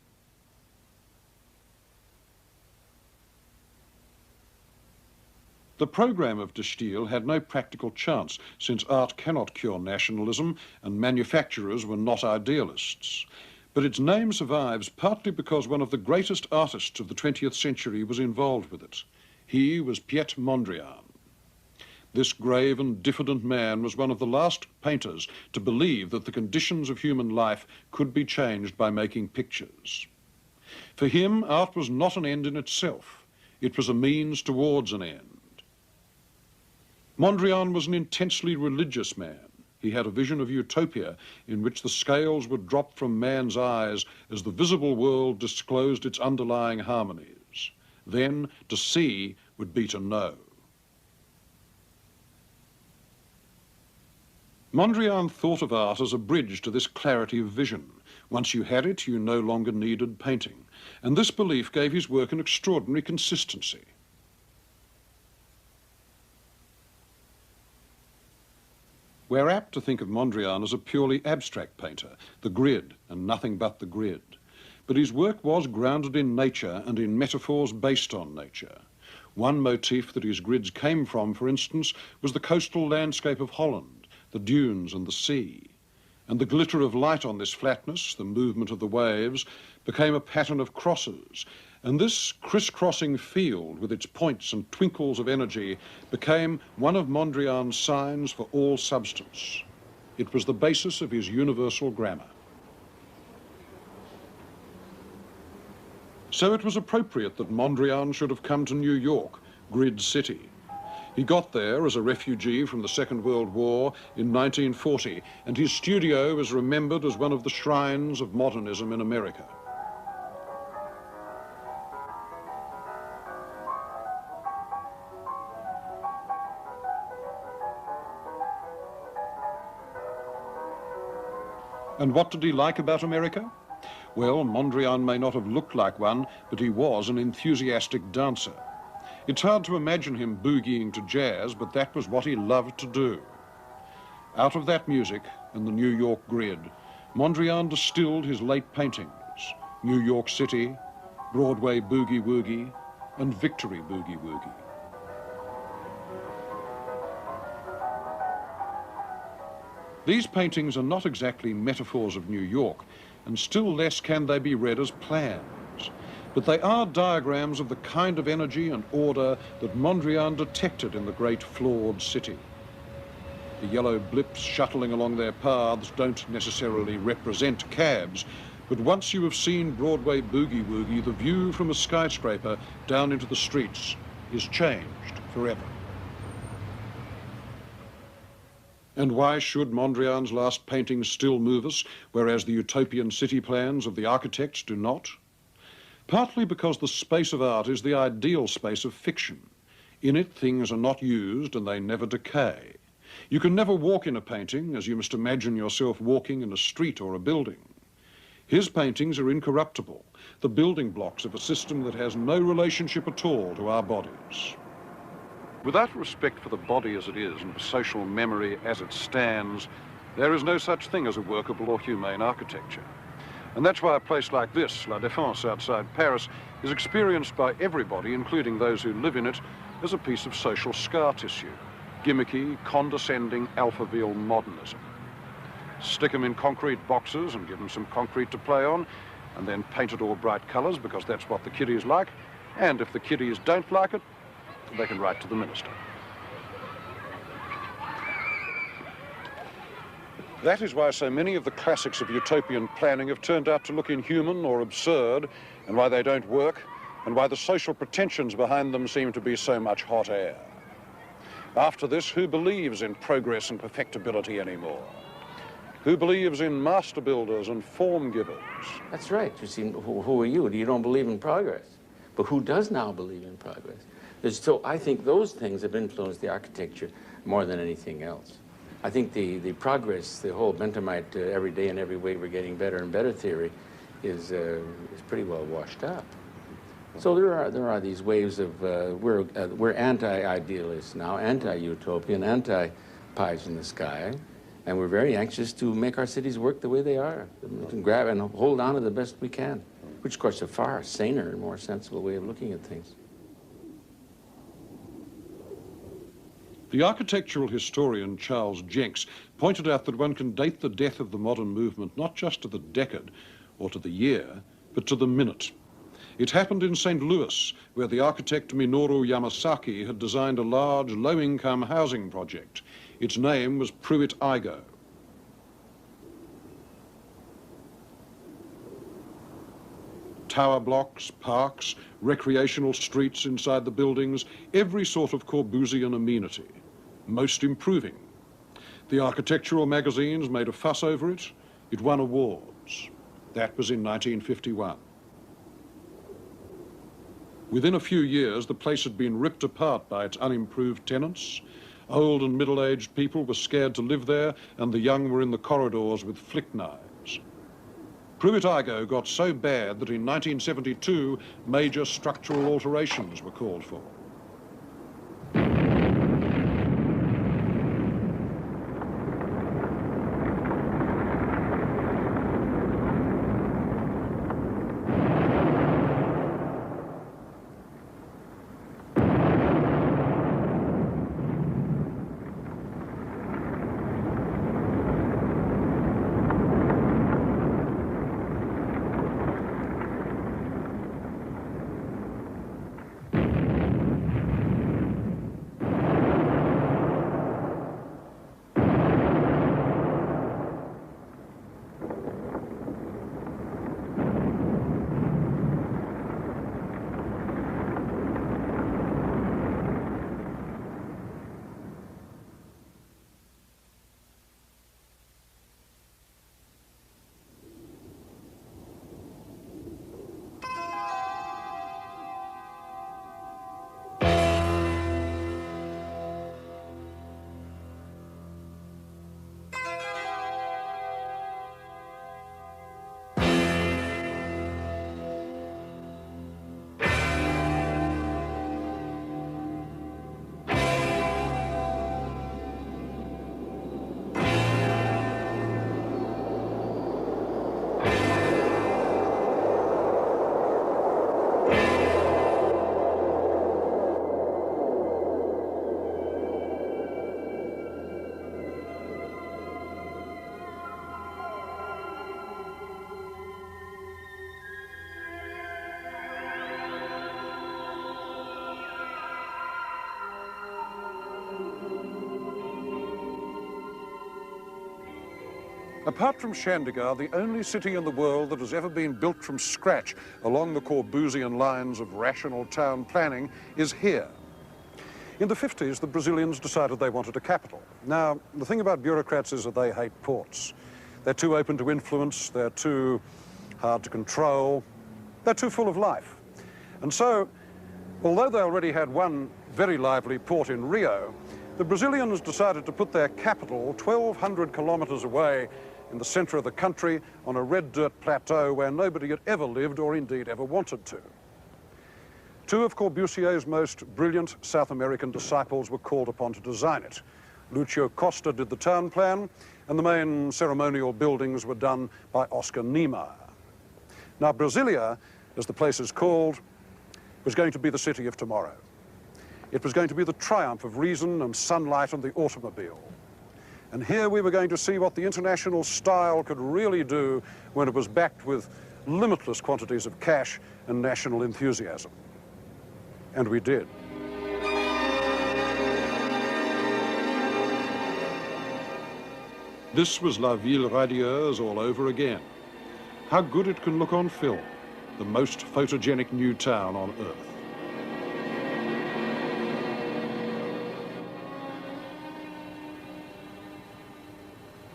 The programme of De Stijl had no practical chance, since art cannot cure nationalism and manufacturers were not idealists. But its name survives partly because one of the greatest artists of the 20th century was involved with it. He was Piet Mondrian. This grave and diffident man was one of the last painters to believe that the conditions of human life could be changed by making pictures. For him, art was not an end in itself. It was a means towards an end. Mondrian was an intensely religious man. He had a vision of utopia in which the scales would drop from man's eyes as the visible world disclosed its underlying harmonies. Then to see would be to know. Mondrian thought of art as a bridge to this clarity of vision. Once you had it, you no longer needed painting. And this belief gave his work an extraordinary consistency. We're apt to think of Mondrian as a purely abstract painter, the grid and nothing but the grid. But his work was grounded in nature and in metaphors based on nature. One motif that his grids came from, for instance, was the coastal landscape of Holland, the dunes and the sea. And the glitter of light on this flatness, the movement of the waves, became a pattern of crosses. And this crisscrossing field with its points and twinkles of energy became one of Mondrian's signs for all substance. It was the basis of his universal grammar. So it was appropriate that Mondrian should have come to New York, Grid City. He got there as a refugee from the Second World War in 1940, and his studio is remembered as one of the shrines of modernism in America. And what did he like about America? Well, Mondrian may not have looked like one, but he was an enthusiastic dancer. It's hard to imagine him boogieing to jazz, but that was what he loved to do. Out of that music and the New York grid, Mondrian distilled his late paintings, New York City, Broadway Boogie Woogie, and Victory Boogie Woogie. These paintings are not exactly metaphors of New York, and still less can they be read as plans. But they are diagrams of the kind of energy and order that Mondrian detected in the great flawed city. The yellow blips shuttling along their paths don't necessarily represent cabs, but once you have seen Broadway Boogie Woogie, the view from a skyscraper down into the streets is changed forever. And why should Mondrian's last paintings still move us, whereas the utopian city plans of the architects do not? Partly because the space of art is the ideal space of fiction. In it, things are not used and they never decay. You can never walk in a painting as you must imagine yourself walking in a street or a building. His paintings are incorruptible, the building blocks of a system that has no relationship at all to our bodies. Without respect for the body as it is and for social memory as it stands, There is no such thing as a workable or humane architecture. And that's why a place like this, La Défense outside Paris, is experienced by everybody, including those who live in it, as a piece of social scar tissue. Gimmicky, condescending, alphaville modernism. Stick them in concrete boxes and give them some concrete to play on, and then paint it all bright colours because that's what the kiddies like. And if the kiddies don't like it, they can write to the minister. That is why so many of the classics of utopian planning have turned out to look inhuman or absurd, and why they don't work, and why the social pretensions behind them seem to be so much hot air. After this, who believes in progress and perfectibility anymore? Who believes in master builders and form givers? That's right. You see, who are you? You don't believe in progress. But who does now believe in progress? So I think those things have influenced the architecture more than anything else. I think the progress, the whole Benthamite every day and every way we're getting better and better theory is pretty well washed up. So there are these waves of, we're anti-idealists now, anti-utopian, anti-pies in the sky, and we're very anxious to make our cities work the way they are, and grab and hold on to the best we can, which of course is a far saner and more sensible way of looking at things. The architectural historian Charles Jenks pointed out that one can date the death of the modern movement not just to the decade or to the year, but to the minute. It happened in St. Louis, where the architect Minoru Yamasaki had designed a large, low-income housing project. Its name was Pruitt-Igoe. Tower blocks, parks, recreational streets inside the buildings, every sort of Corbusian amenity. Most improving. The architectural magazines made a fuss over it. It won awards. That was in 1951. Within a few years, the place had been ripped apart by its unimproved tenants. Old and middle-aged people were scared to live there, and the young were in the corridors with flick knives. Pruitt-Igoe got so bad that in 1972, major structural alterations were called for. Apart from Chandigarh, the only city in the world that has ever been built from scratch along the Corbusian lines of rational town planning is here. In the 50s, the Brazilians decided they wanted a capital. Now, the thing about bureaucrats is that they hate ports. They're too open to influence, they're too hard to control, they're too full of life. And so, although they already had one very lively port in Rio, the Brazilians decided to put their capital 1,200 kilometers away in the center of the country on a red dirt plateau where nobody had ever lived or indeed ever wanted to. Two of Corbusier's most brilliant South American disciples were called upon to design it. Lucio Costa did the town plan, and the main ceremonial buildings were done by Oscar Niemeyer. Now, Brasilia, as the place is called, was going to be the city of tomorrow. It was going to be the triumph of reason and sunlight and the automobile. And here we were going to see what the international style could really do when it was backed with limitless quantities of cash and national enthusiasm. And we did. This was La Ville Radieuse all over again. How good it can look on film, the most photogenic new town on earth.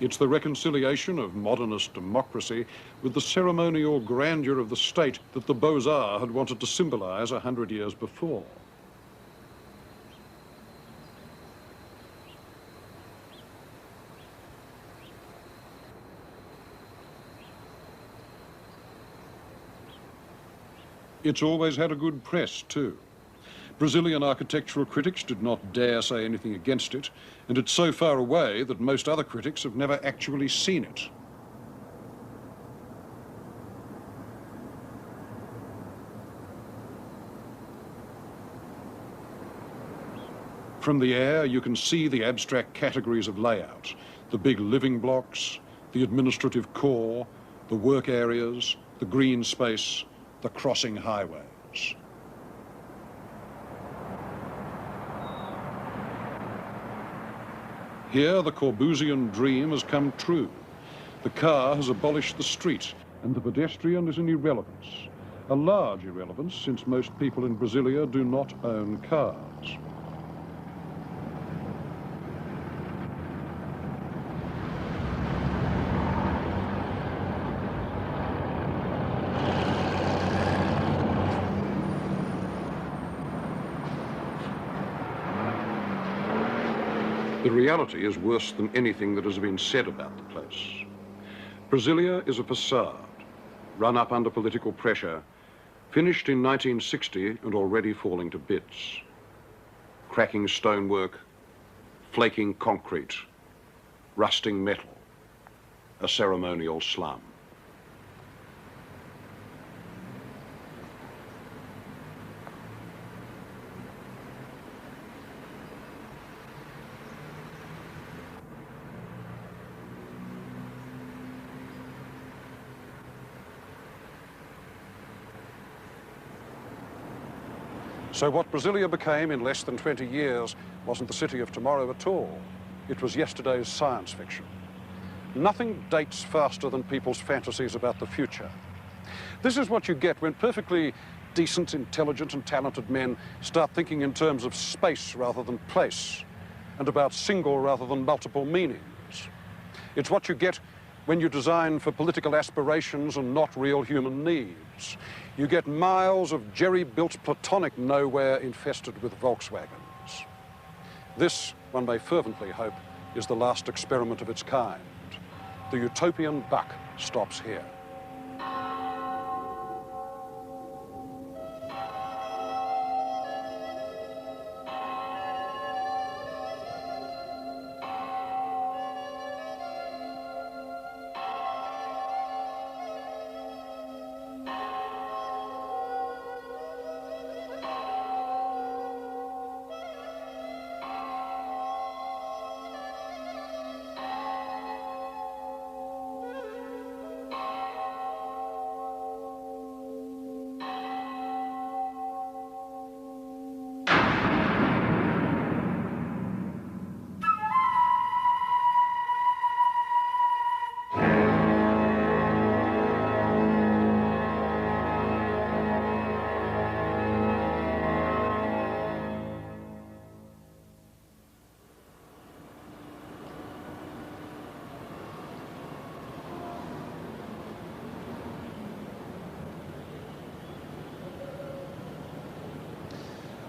It's the reconciliation of modernist democracy with the ceremonial grandeur of the state that the Beaux-Arts had wanted to symbolize 100 years before. It's always had a good press, too. Brazilian architectural critics did not dare say anything against it, and it's so far away that most other critics have never actually seen it. From the air, you can see the abstract categories of layout, the big living blocks, the administrative core, the work areas, the green space, the crossing highways. Here, the Corbusian dream has come true. The car has abolished the street, and the pedestrian is an irrelevance. A large irrelevance, since most people in Brasilia do not own cars. The reality is worse than anything that has been said about the place. Brasilia is a facade, run up under political pressure, finished in 1960 and already falling to bits. Cracking stonework, flaking concrete, rusting metal, a ceremonial slum. So what Brasilia became in less than 20 years wasn't the city of tomorrow at all. It was yesterday's science fiction. Nothing dates faster than people's fantasies about the future. This is what you get when perfectly decent, intelligent, and talented men start thinking in terms of space rather than place, and about single rather than multiple meanings. It's what you get when you design for political aspirations and not real human needs. You get miles of jerry-built platonic nowhere infested with Volkswagens. This, one may fervently hope, is the last experiment of its kind. The utopian buck stops here.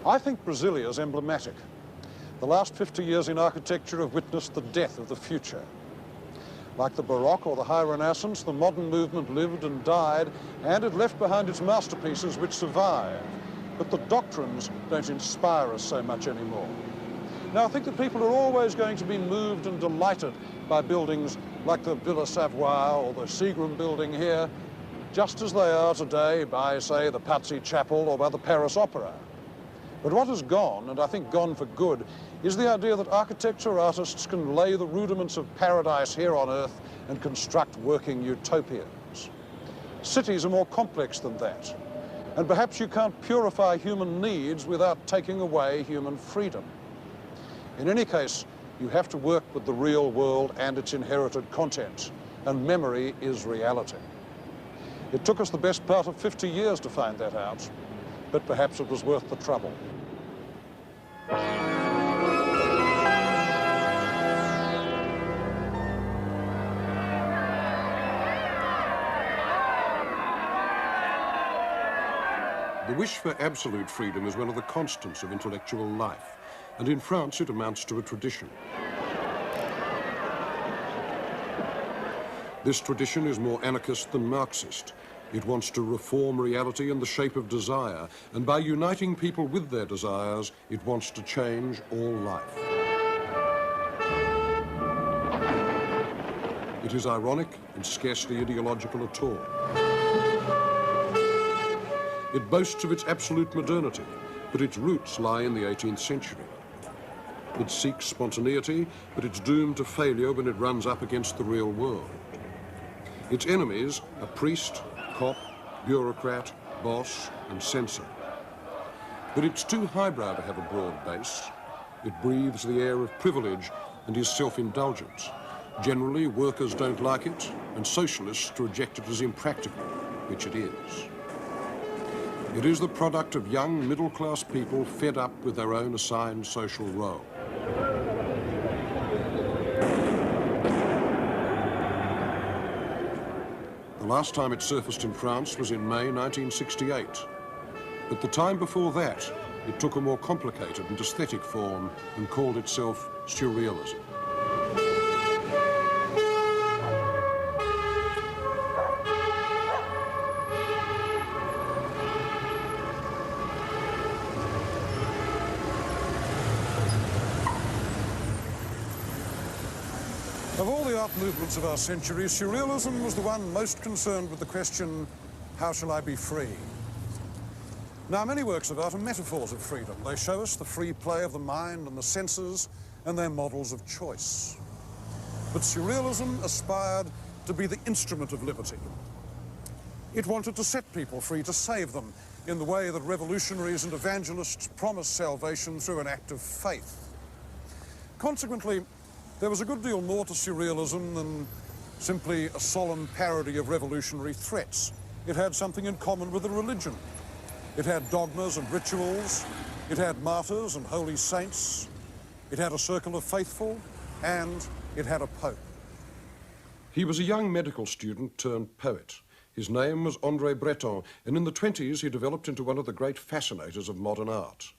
I think Brasilia is emblematic. The last 50 years in architecture have witnessed the death of the future. Like the Baroque or the High Renaissance, the modern movement lived and died, and it left behind its masterpieces which survive. But the doctrines don't inspire us so much anymore. Now, I think that people are always going to be moved and delighted by buildings like the Villa Savoye or the Seagram building here, just as they are today by, say, the Pazzi Chapel or by the Paris Opera. But what has gone, and I think gone for good, is the idea that architecture artists can lay the rudiments of paradise here on Earth and construct working utopias. Cities are more complex than that, and perhaps you can't purify human needs without taking away human freedom. In any case, you have to work with the real world and its inherited content, and memory is reality. It took us the best part of 50 years to find that out, but perhaps it was worth the trouble. The wish for absolute freedom is one of the constants of intellectual life, and in France it amounts to a tradition. This tradition is more anarchist than Marxist. It wants to reform reality in the shape of desire, and by uniting people with their desires, it wants to change all life. It is ironic and scarcely ideological at all. It boasts of its absolute modernity, but its roots lie in the 18th century. It seeks spontaneity, but it's doomed to failure when it runs up against the real world. Its enemies are priest, cop, bureaucrat, boss, and censor. But it's too highbrow to have a broad base. It breathes the air of privilege and is self-indulgent. Generally, workers don't like it, and socialists reject it as impractical, which it is. It is the product of young middle-class people fed up with their own assigned social role. The last time it surfaced in France was in May 1968. But the time before that, it took a more complicated and aesthetic form and called itself Surrealism. Of all the art movements of our century, Surrealism was the one most concerned with the question, how shall I be free? Now, many works of art are metaphors of freedom. They show us the free play of the mind and the senses, and they're models of choice. But Surrealism aspired to be the instrument of liberty. It wanted to set people free, to save them, in the way that revolutionaries and evangelists promise salvation through an act of faith. Consequently, there was a good deal more to Surrealism than simply a solemn parody of revolutionary threats. It had something in common with a religion. It had dogmas and rituals. It had martyrs and holy saints. It had a circle of faithful, and it had a pope. He was a young medical student turned poet. His name was André Breton, and in the 20s he developed into one of the great fascinators of modern art.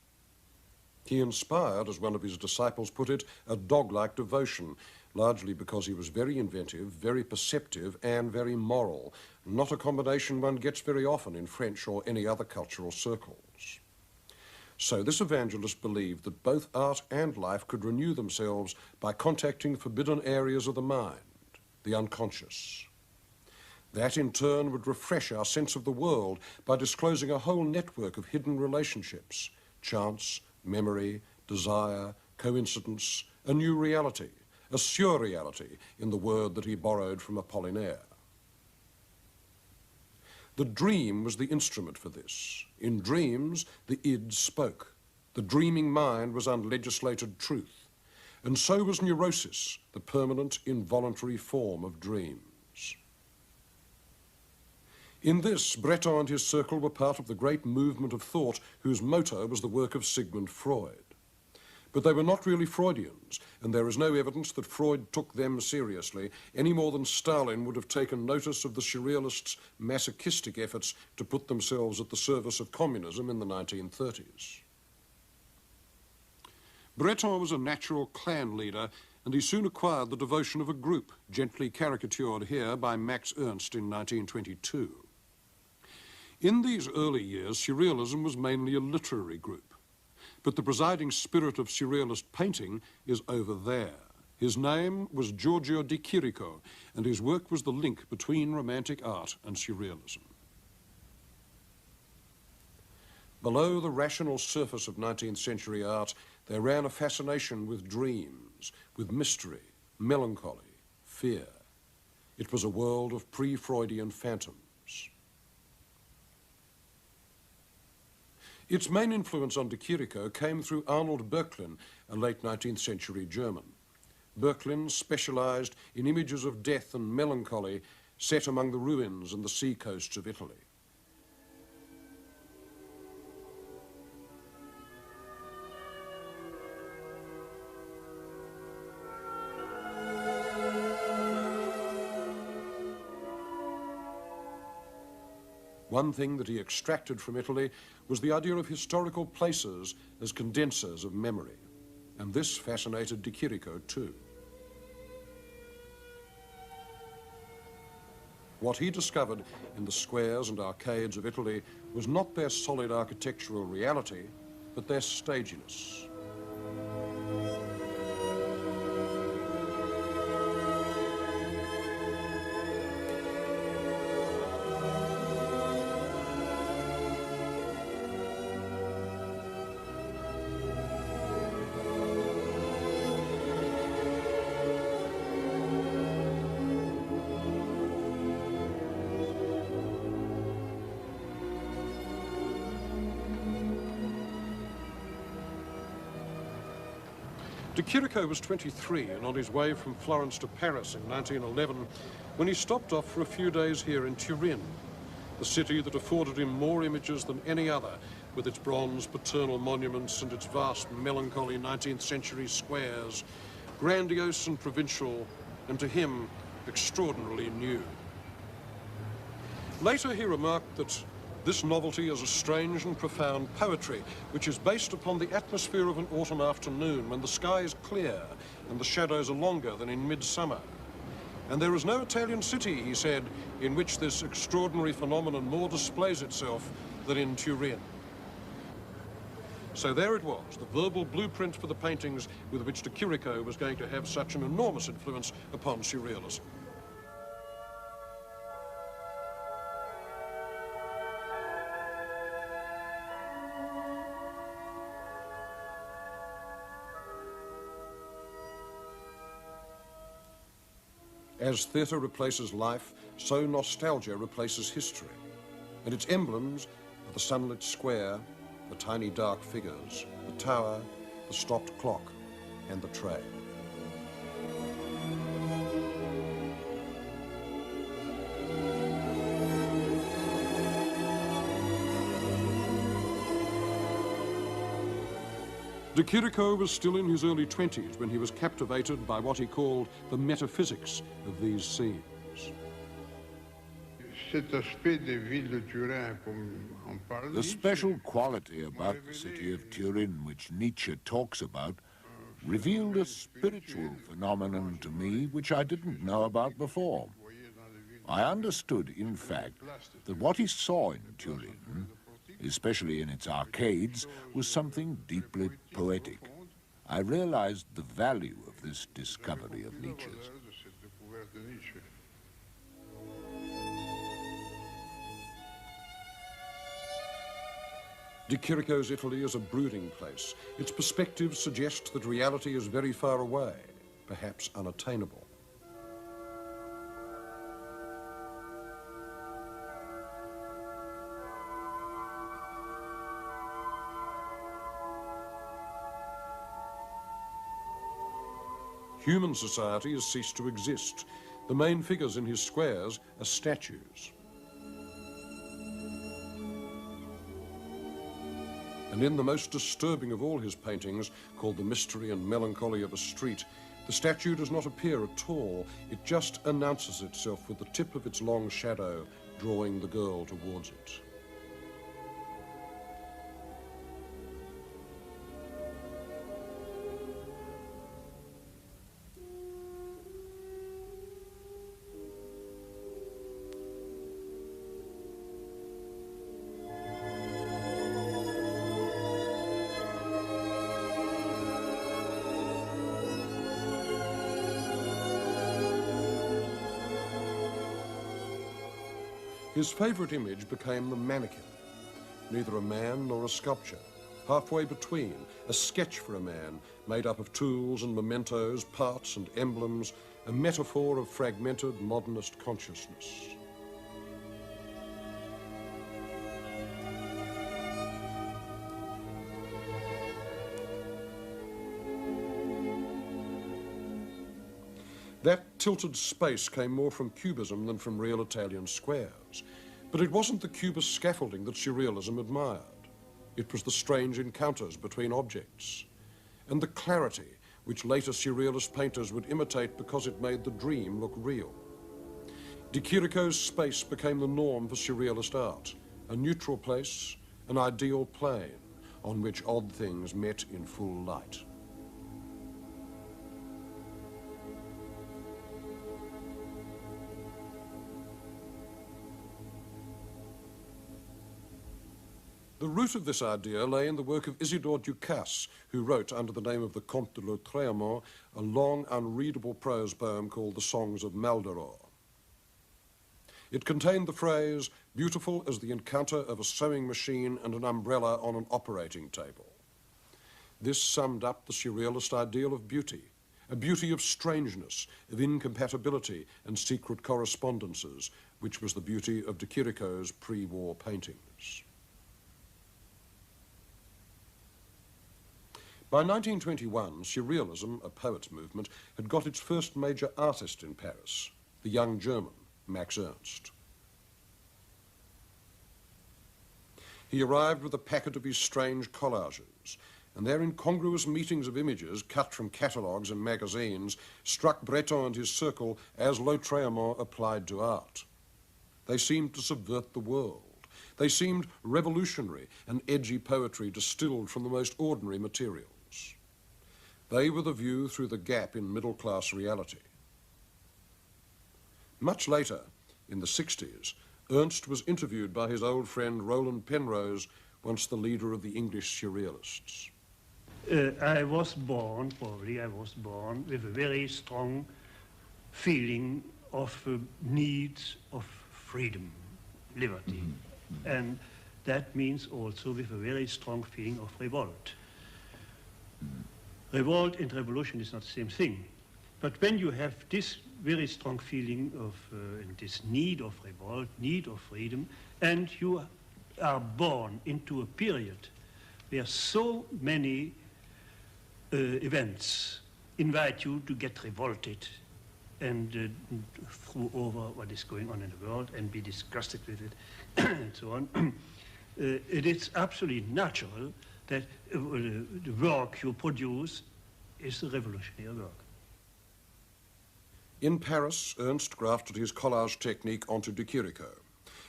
He inspired, as one of his disciples put it, a dog-like devotion, largely because he was very inventive, very perceptive, and very moral, not a combination one gets very often in French or any other cultural circles. So this evangelist believed that both art and life could renew themselves by contacting forbidden areas of the mind, the unconscious. That, in turn, would refresh our sense of the world by disclosing a whole network of hidden relationships, chance, memory, desire, coincidence, a new reality, a surreality, in the word that he borrowed from Apollinaire. The dream was the instrument for this. In dreams, the id spoke. The dreaming mind was unlegislated truth. And so was neurosis, the permanent, involuntary form of dreams. In this, Breton and his circle were part of the great movement of thought whose motto was the work of Sigmund Freud. But they were not really Freudians, and there is no evidence that Freud took them seriously, any more than Stalin would have taken notice of the Surrealists' masochistic efforts to put themselves at the service of communism in the 1930s. Breton was a natural clan leader, and he soon acquired the devotion of a group, gently caricatured here by Max Ernst in 1922. In these early years, Surrealism was mainly a literary group. But the presiding spirit of Surrealist painting is over there. His name was Giorgio di Chirico, and his work was the link between Romantic art and Surrealism. Below the rational surface of 19th century art, there ran a fascination with dreams, with mystery, melancholy, fear. It was a world of pre-Freudian phantoms. Its main influence on de Chirico came through Arnold Böcklin, a late 19th century German. Böcklin specialized in images of death and melancholy set among the ruins and the sea coasts of Italy. One thing that he extracted from Italy was the idea of historical places as condensers of memory. And this fascinated de Chirico too. What he discovered in the squares and arcades of Italy was not their solid architectural reality, but their staginess. De Chirico was 23 and on his way from Florence to Paris in 1911 when he stopped off for a few days here in Turin, the city that afforded him more images than any other, with its bronze paternal monuments and its vast melancholy 19th century squares, grandiose and provincial, and to him, extraordinarily new. Later he remarked that this novelty is a strange and profound poetry, which is based upon the atmosphere of an autumn afternoon when the sky is clear and the shadows are longer than in midsummer. And there is no Italian city, he said, in which this extraordinary phenomenon more displays itself than in Turin. So there it was, the verbal blueprint for the paintings with which de Chirico was going to have such an enormous influence upon Surrealism. As theatre replaces life, so nostalgia replaces history. And its emblems are the sunlit square, the tiny dark figures, the tower, the stopped clock, and the tray. De Chirico was still in his early 20s when he was captivated by what he called the metaphysics of these scenes. The special quality about the city of Turin which Nietzsche talks about revealed a spiritual phenomenon to me which I didn't know about before. I understood, in fact, that what he saw in Turin, especially in its arcades, was something deeply poetic. I realized the value of this discovery of Nietzsche's. De Chirico's Italy is a brooding place. Its perspectives suggest that reality is very far away, perhaps unattainable. Human society has ceased to exist. The main figures in his squares are statues. And in the most disturbing of all his paintings, called The Mystery and Melancholy of a Street, the statue does not appear at all. It just announces itself with the tip of its long shadow, drawing the girl towards it. His favourite image became the mannequin, neither a man nor a sculpture, halfway between, a sketch for a man made up of tools and mementos, parts and emblems, a metaphor of fragmented modernist consciousness. That tilted space came more from Cubism than from real Italian squares. But it wasn't the Cubist scaffolding that Surrealism admired. It was the strange encounters between objects, and the clarity which later Surrealist painters would imitate because it made the dream look real. De Chirico's space became the norm for Surrealist art, a neutral place, an ideal plane on which odd things met in full light. The root of this idea lay in the work of Isidore Ducasse, who wrote, under the name of the Comte de Lautréamont, a long, unreadable prose poem called The Songs of Maldoror. It contained the phrase, beautiful as the encounter of a sewing machine and an umbrella on an operating table. This summed up the Surrealist ideal of beauty, a beauty of strangeness, of incompatibility and secret correspondences, which was the beauty of de Chirico's pre-war paintings. By 1921, Surrealism, a poets' movement, had got its first major artist in Paris, the young German, Max Ernst. He arrived with a packet of his strange collages, and their incongruous meetings of images cut from catalogues and magazines struck Breton and his circle as Lautréamont applied to art. They seemed to subvert the world. They seemed revolutionary and edgy poetry distilled from the most ordinary materials. They were the view through the gap in middle-class reality. Much later, in the 60s, Ernst was interviewed by his old friend Roland Penrose, once the leader of the English Surrealists. I was born with a very strong feeling of need of freedom, liberty. And that means also with a very strong feeling of revolt. Revolt and revolution is not the same thing. But when you have this very strong feeling of this need of revolt, need of freedom, and you are born into a period where so many events invite you to get revolted and throw over what is going on in the world and be disgusted with it and so on, it is absolutely natural that the work you produce is a revolutionary work. In Paris, Ernst grafted his collage technique onto de Chirico.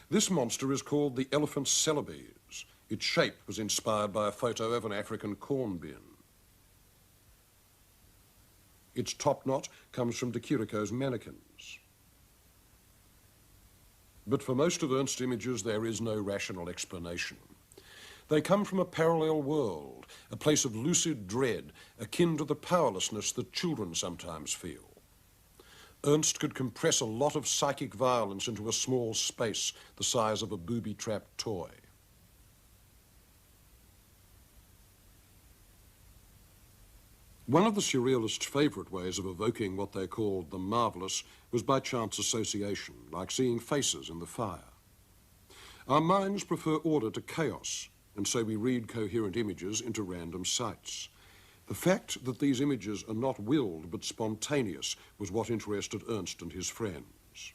This monster is called the elephant Celebes. Its shape was inspired by a photo of an African corn bin. Its top knot comes from de Chirico's mannequins. But for most of Ernst's images, there is no rational explanation. They come from a parallel world, a place of lucid dread, akin to the powerlessness that children sometimes feel. Ernst could compress a lot of psychic violence into a small space the size of a booby-trapped toy. One of the Surrealists' favourite ways of evoking what they called the marvellous was by chance association, like seeing faces in the fire. Our minds prefer order to chaos, and so we read coherent images into random sights. The fact that these images are not willed but spontaneous was what interested Ernst and his friends.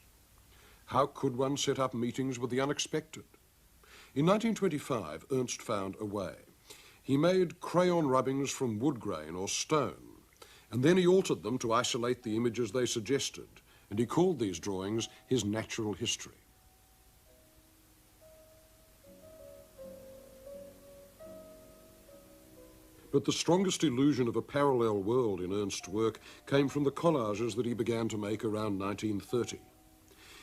How could one set up meetings with the unexpected? In 1925, Ernst found a way. He made crayon rubbings from wood grain or stone, and then he altered them to isolate the images they suggested, and he called these drawings his natural history. But the strongest illusion of a parallel world in Ernst's work came from the collages that he began to make around 1930.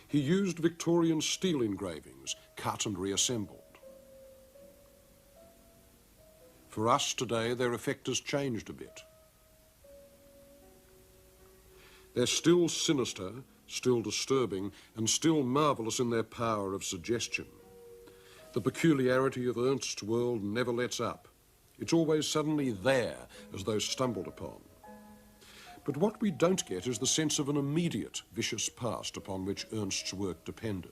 He used Victorian steel engravings, cut and reassembled. For us today, their effect has changed a bit. They're still sinister, still disturbing, and still marvellous in their power of suggestion. The peculiarity of Ernst's world never lets up. It's always suddenly there, as though stumbled upon. But what we don't get is the sense of an immediate vicious past upon which Ernst's work depended.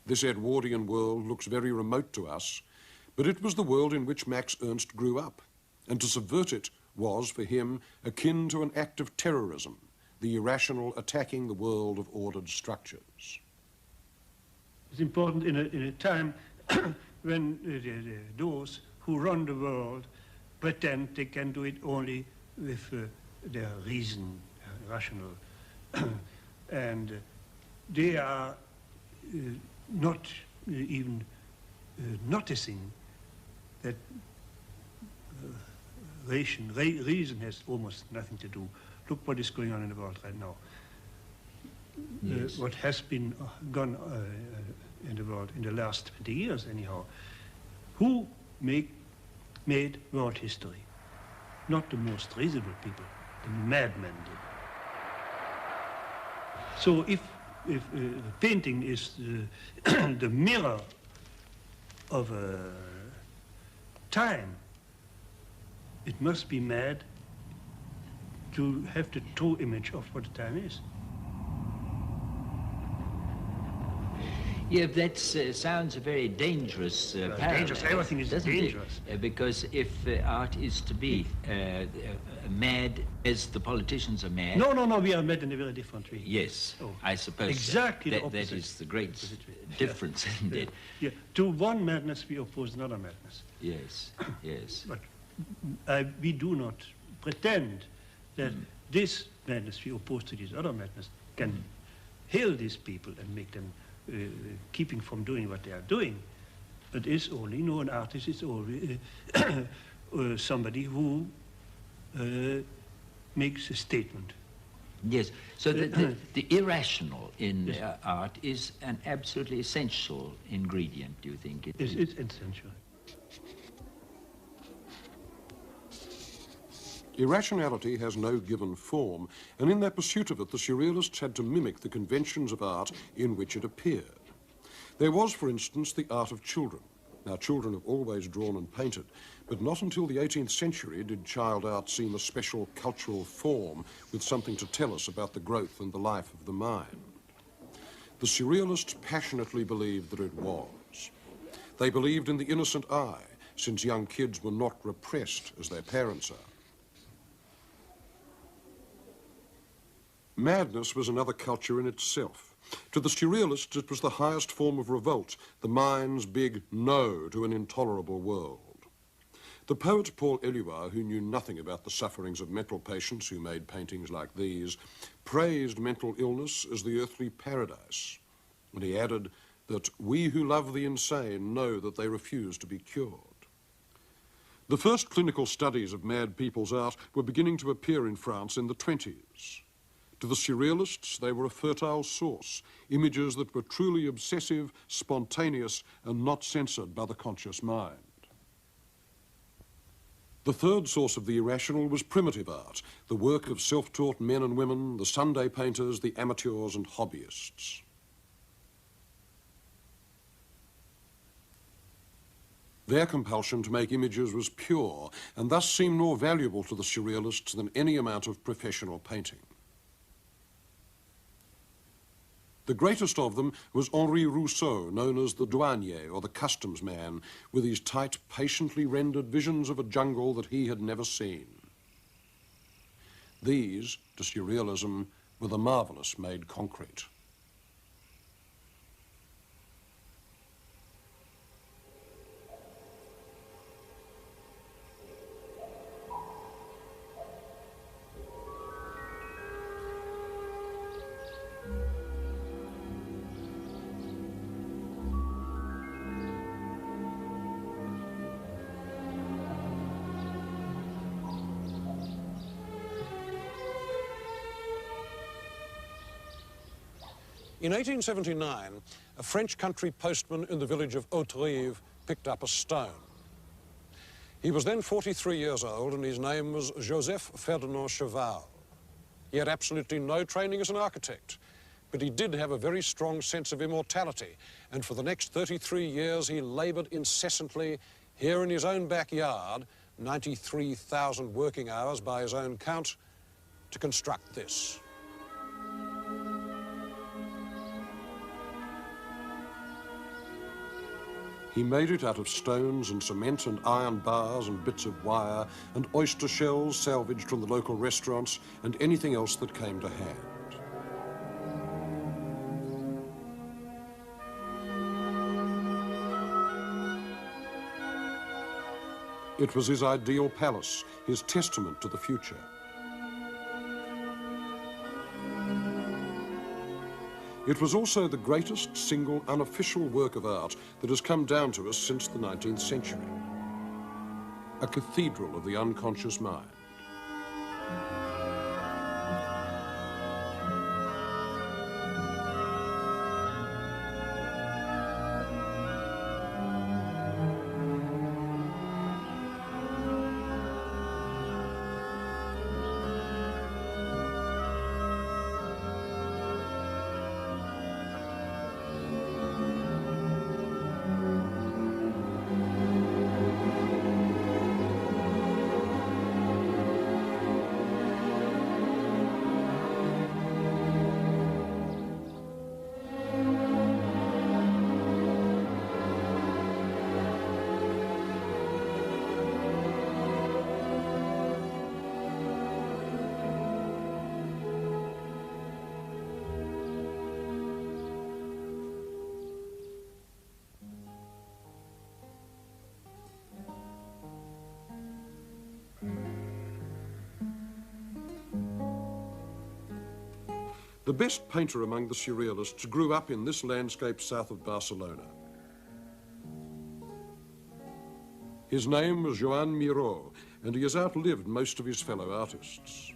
This Edwardian world looks very remote to us, but it was the world in which Max Ernst grew up, and to subvert it was, for him, akin to an act of terrorism, the irrational attacking the world of ordered structures. It's important in a time when those who run the world pretend they can do it only with their reason, rational, and they are not even noticing that reason has almost nothing to do. Look what is going on in the world right now. Yes. What has been gone in the world in the last 20 years anyhow. Who made world history? Not the most reasonable people, the madmen did. So if painting is the mirror of time, it must be mad to have the true image of what the time is. Yeah, that sounds a very dangerous parallel. Dangerous, everything is dangerous. Because if art is to be mad as the politicians are mad... No, we are mad in a very different way. Yes, I suppose exactly the that is the great difference, isn't it? Yeah. To one madness we oppose another madness. Yes, yes. But we do not pretend that this madness we oppose to this other madness can hail these people and make them keeping from doing what they are doing. It is only, an artist is only somebody who makes a statement. Yes, so the irrational in art is an absolutely essential ingredient, do you think? It's essential. Irrationality has no given form, and in their pursuit of it, the Surrealists had to mimic the conventions of art in which it appeared. There was, for instance, the art of children. Now, children have always drawn and painted, but not until the 18th century did child art seem a special cultural form with something to tell us about the growth and the life of the mind. The Surrealists passionately believed that it was. They believed in the innocent eye, since young kids were not repressed as their parents are. Madness was another culture in itself. To the Surrealists, it was the highest form of revolt, the mind's big no to an intolerable world. The poet Paul Éluard, who knew nothing about the sufferings of mental patients who made paintings like these, praised mental illness as the earthly paradise. And he added that we who love the insane know that they refuse to be cured. The first clinical studies of mad people's art were beginning to appear in France in the 20s. To the Surrealists, they were a fertile source, images that were truly obsessive, spontaneous, and not censored by the conscious mind. The third source of the irrational was primitive art, the work of self-taught men and women, the Sunday painters, the amateurs and hobbyists. Their compulsion to make images was pure, and thus seemed more valuable to the Surrealists than any amount of professional painting. The greatest of them was Henri Rousseau, known as the douanier, or the customs man, with his tight, patiently rendered visions of a jungle that he had never seen. These, to Surrealism, were the marvellous made concrete. In 1879, a French country postman in the village of Hauterive picked up a stone. He was then 43 years old, and his name was Joseph Ferdinand Cheval. He had absolutely no training as an architect, but he did have a very strong sense of immortality, and for the next 33 years he laboured incessantly here in his own backyard, 93,000 working hours by his own count, to construct this. He made it out of stones and cement and iron bars and bits of wire and oyster shells salvaged from the local restaurants and anything else that came to hand. It was his ideal palace, his testament to the future. It was also the greatest single unofficial work of art that has come down to us since the 19th century. A cathedral of the unconscious mind. The best painter among the Surrealists grew up in this landscape south of Barcelona. His name was Joan Miró, and he has outlived most of his fellow artists.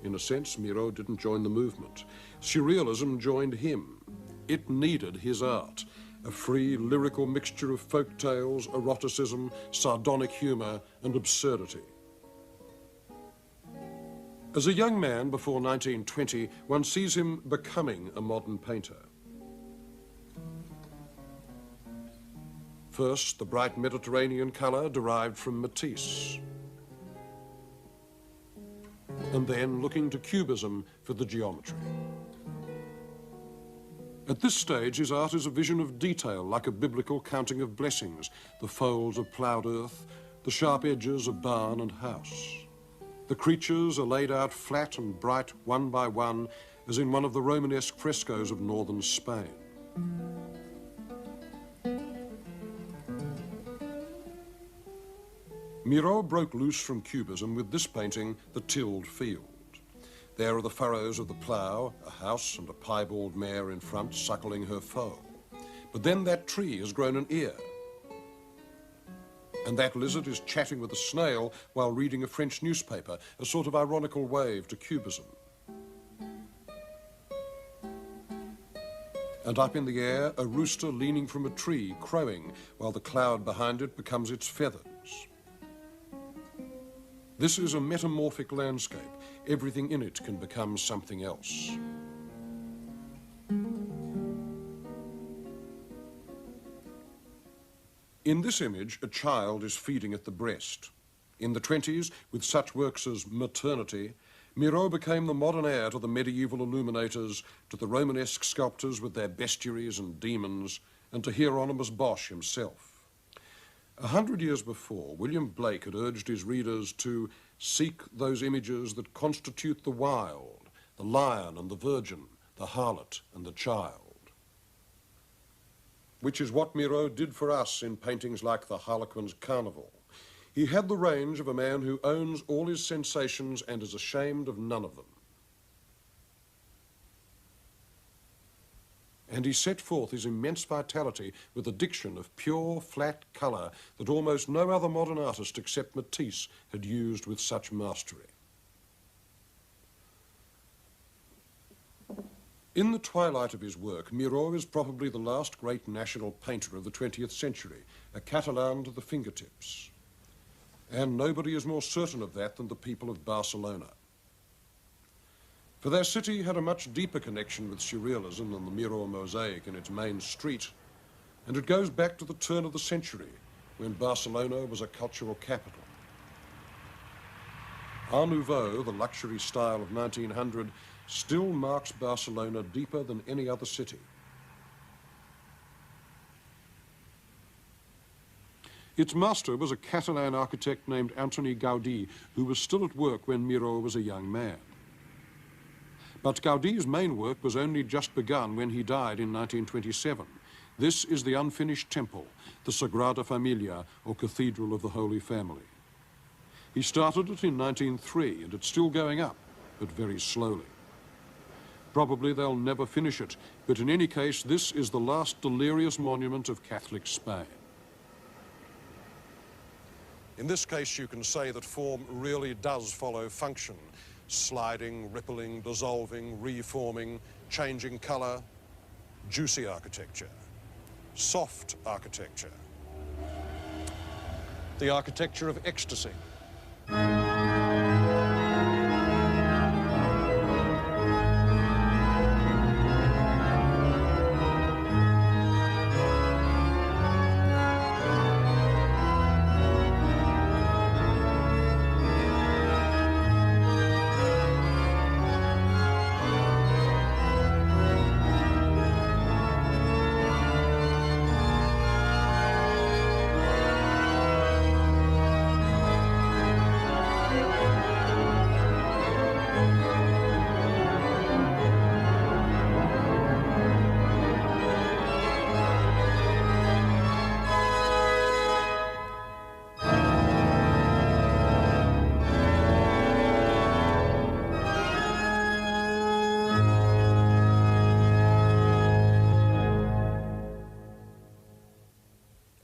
In a sense, Miró didn't join the movement. Surrealism joined him. It needed his art, a free lyrical mixture of folk tales, eroticism, sardonic humour and absurdity. As a young man before 1920, one sees him becoming a modern painter. First, the bright Mediterranean colour derived from Matisse, and then looking to Cubism for the geometry. At this stage, his art is a vision of detail, like a biblical counting of blessings, the folds of ploughed earth, the sharp edges of barn and house. The creatures are laid out flat and bright, one by one, as in one of the Romanesque frescoes of northern Spain. Miró broke loose from Cubism with this painting, The Tilled Field. There are the furrows of the plough, a house and a piebald mare in front suckling her foal. But then that tree has grown an ear, and that lizard is chatting with a snail while reading a French newspaper, a sort of ironical wave to Cubism. And up in the air, a rooster leaning from a tree, crowing, while the cloud behind it becomes its feathers. This is a metamorphic landscape. Everything in it can become something else. In this image, a child is feeding at the breast. In the 20s, with such works as Maternity, Miró became the modern heir to the medieval illuminators, to the Romanesque sculptors with their bestiaries and demons, and to Hieronymus Bosch himself. 100 years before, William Blake had urged his readers to seek those images that constitute the wild, the lion and the virgin, the harlot and the child. Which is what Miró did for us in paintings like the Harlequin's Carnival. He had the range of a man who owns all his sensations and is ashamed of none of them. And he set forth his immense vitality with a diction of pure, flat colour that almost no other modern artist except Matisse had used with such mastery. In the twilight of his work, Miró is probably the last great national painter of the 20th century, a Catalan to the fingertips. And nobody is more certain of that than the people of Barcelona. For their city had a much deeper connection with Surrealism than the Mirror mosaic in its main street, and it goes back to the turn of the century, when Barcelona was a cultural capital. Art Nouveau, the luxury style of 1900, still marks Barcelona deeper than any other city. Its master was a Catalan architect named Antoni Gaudí, who was still at work when Miró was a young man. But Gaudí's main work was only just begun when he died in 1927. This is the unfinished temple, the Sagrada Familia, or Cathedral of the Holy Family. He started it in 1903, and it's still going up, but very slowly. Probably they'll never finish it, but in any case, this is the last delirious monument of Catholic Spain. In this case, you can say that form really does follow function. Sliding, rippling, dissolving, reforming, changing colour, juicy architecture, soft architecture, the architecture of ecstasy.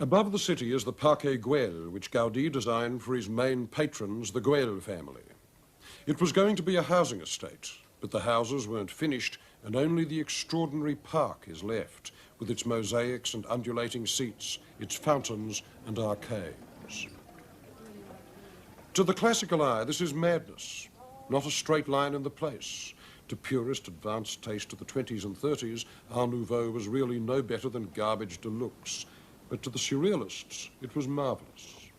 Above the city is the Parque Güell, which Gaudí designed for his main patrons, the Güell family. It was going to be a housing estate, but the houses weren't finished, and only the extraordinary park is left, with its mosaics and undulating seats, its fountains and arcades. To the classical eye, this is madness, not a straight line in the place. To purist, advanced taste of the 20s and 30s, Art Nouveau was really no better than garbage de luxe. But to the Surrealists, it was marvellous.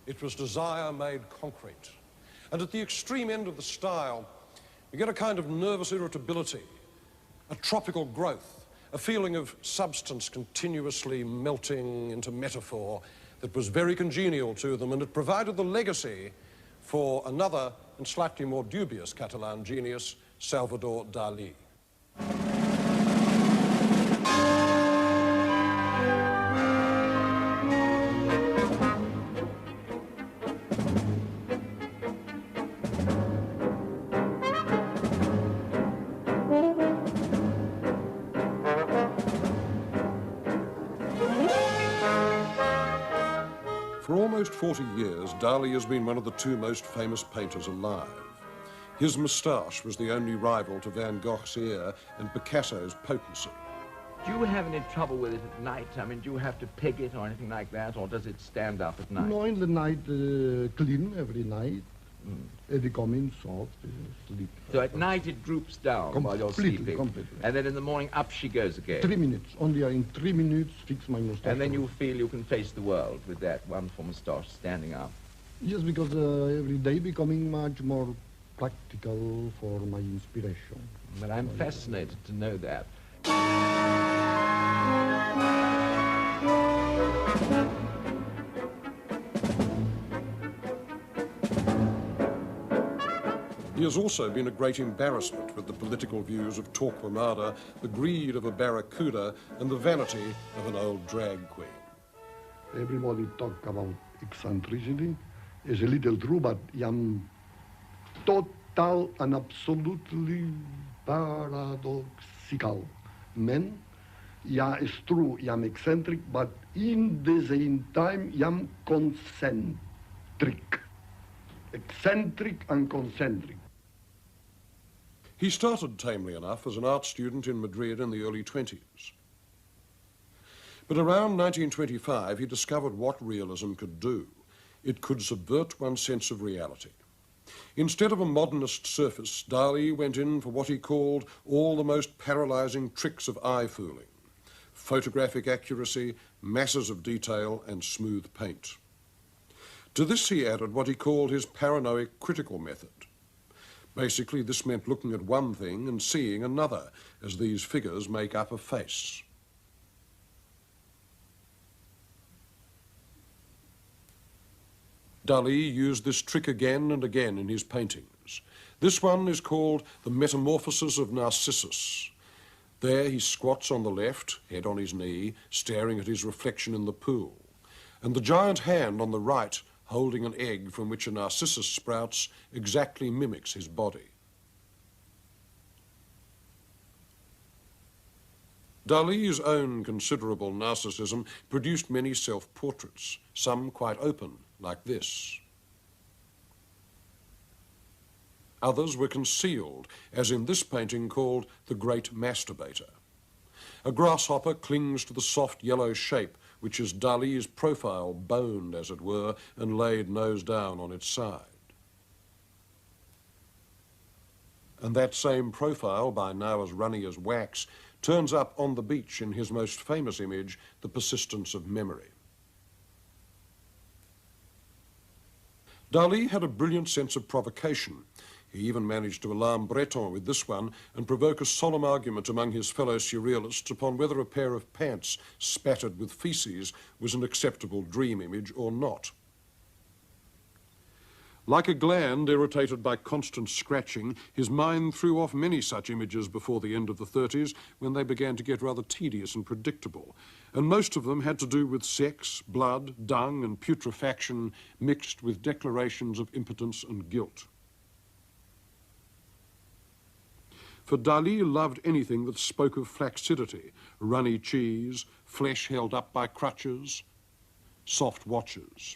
It was desire made concrete. And at the extreme end of the style, you get a kind of nervous irritability, a tropical growth, a feeling of substance continuously melting into metaphor that was very congenial to them, and it provided the legacy for another and slightly more dubious Catalan genius, Salvador Dalí. For almost 40 years, Dalí has been one of the two most famous painters alive. His moustache was the only rival to Van Gogh's ear and Picasso's potency. Do you have any trouble with it at night? I mean, do you have to peg it or anything like that, or does it stand up at night? No, in the night, clean every night. They come in soft, sleep. So at night it droops down while you're sleeping. Completely. And then in the morning, up she goes again. 3 minutes. Only in 3 minutes, fix my moustache. And then you feel you can face the world with that wonderful moustache standing up. Yes, because every day becoming much more practical for my inspiration. But I'm fascinated to know that. He has also been a great embarrassment with the political views of Torquemada, the greed of a barracuda, and the vanity of an old drag queen. Everybody talk about eccentricity. It's a little true, but I'm total and absolutely paradoxical man. Yeah, it's true, I'm eccentric, but in the same time, I'm concentric. Eccentric and concentric. He started tamely enough as an art student in Madrid in the early 20s. But around 1925, he discovered what realism could do. It could subvert one's sense of reality. Instead of a modernist surface, Dali went in for what he called all the most paralyzing tricks of eye-fooling: photographic accuracy, masses of detail, and smooth paint. To this he added what he called his paranoid critical method. Basically, this meant looking at one thing and seeing another, as these figures make up a face. Dali used this trick again and again in his paintings. This one is called The Metamorphosis of Narcissus. There he squats on the left, head on his knee, staring at his reflection in the pool, and the giant hand on the right, holding an egg from which a narcissus sprouts, exactly mimics his body. Dali's own considerable narcissism produced many self-portraits, some quite open, like this. Others were concealed, as in this painting called The Great Masturbator. A grasshopper clings to the soft yellow shape, which is Dali's profile, boned, as it were, and laid nose down on its side. And that same profile, by now as runny as wax, turns up on the beach in his most famous image, The Persistence of Memory. Dali had a brilliant sense of provocation. He even managed to alarm Breton with this one and provoke a solemn argument among his fellow surrealists upon whether a pair of pants spattered with feces was an acceptable dream image or not. Like a gland irritated by constant scratching, his mind threw off many such images before the end of the 30s, when they began to get rather tedious and predictable. And most of them had to do with sex, blood, dung, and putrefaction, mixed with declarations of impotence and guilt. For Dali loved anything that spoke of flaccidity: runny cheese, flesh held up by crutches, soft watches.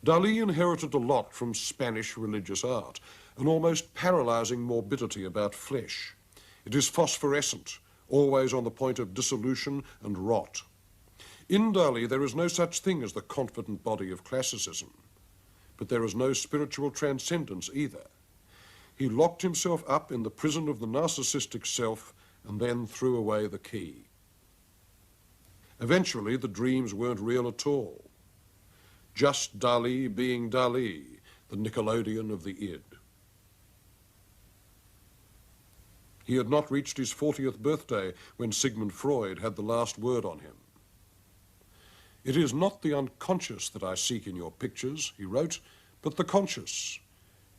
Dali inherited a lot from Spanish religious art, an almost paralyzing morbidity about flesh. It is phosphorescent, always on the point of dissolution and rot. In Dali, there is no such thing as the confident body of classicism, but there is no spiritual transcendence either. He locked himself up in the prison of the narcissistic self and then threw away the key. Eventually, the dreams weren't real at all. Just Dali being Dali, the Nickelodeon of the id. He had not reached his 40th birthday when Sigmund Freud had the last word on him. "It is not the unconscious that I seek in your pictures," he wrote, "but the conscious.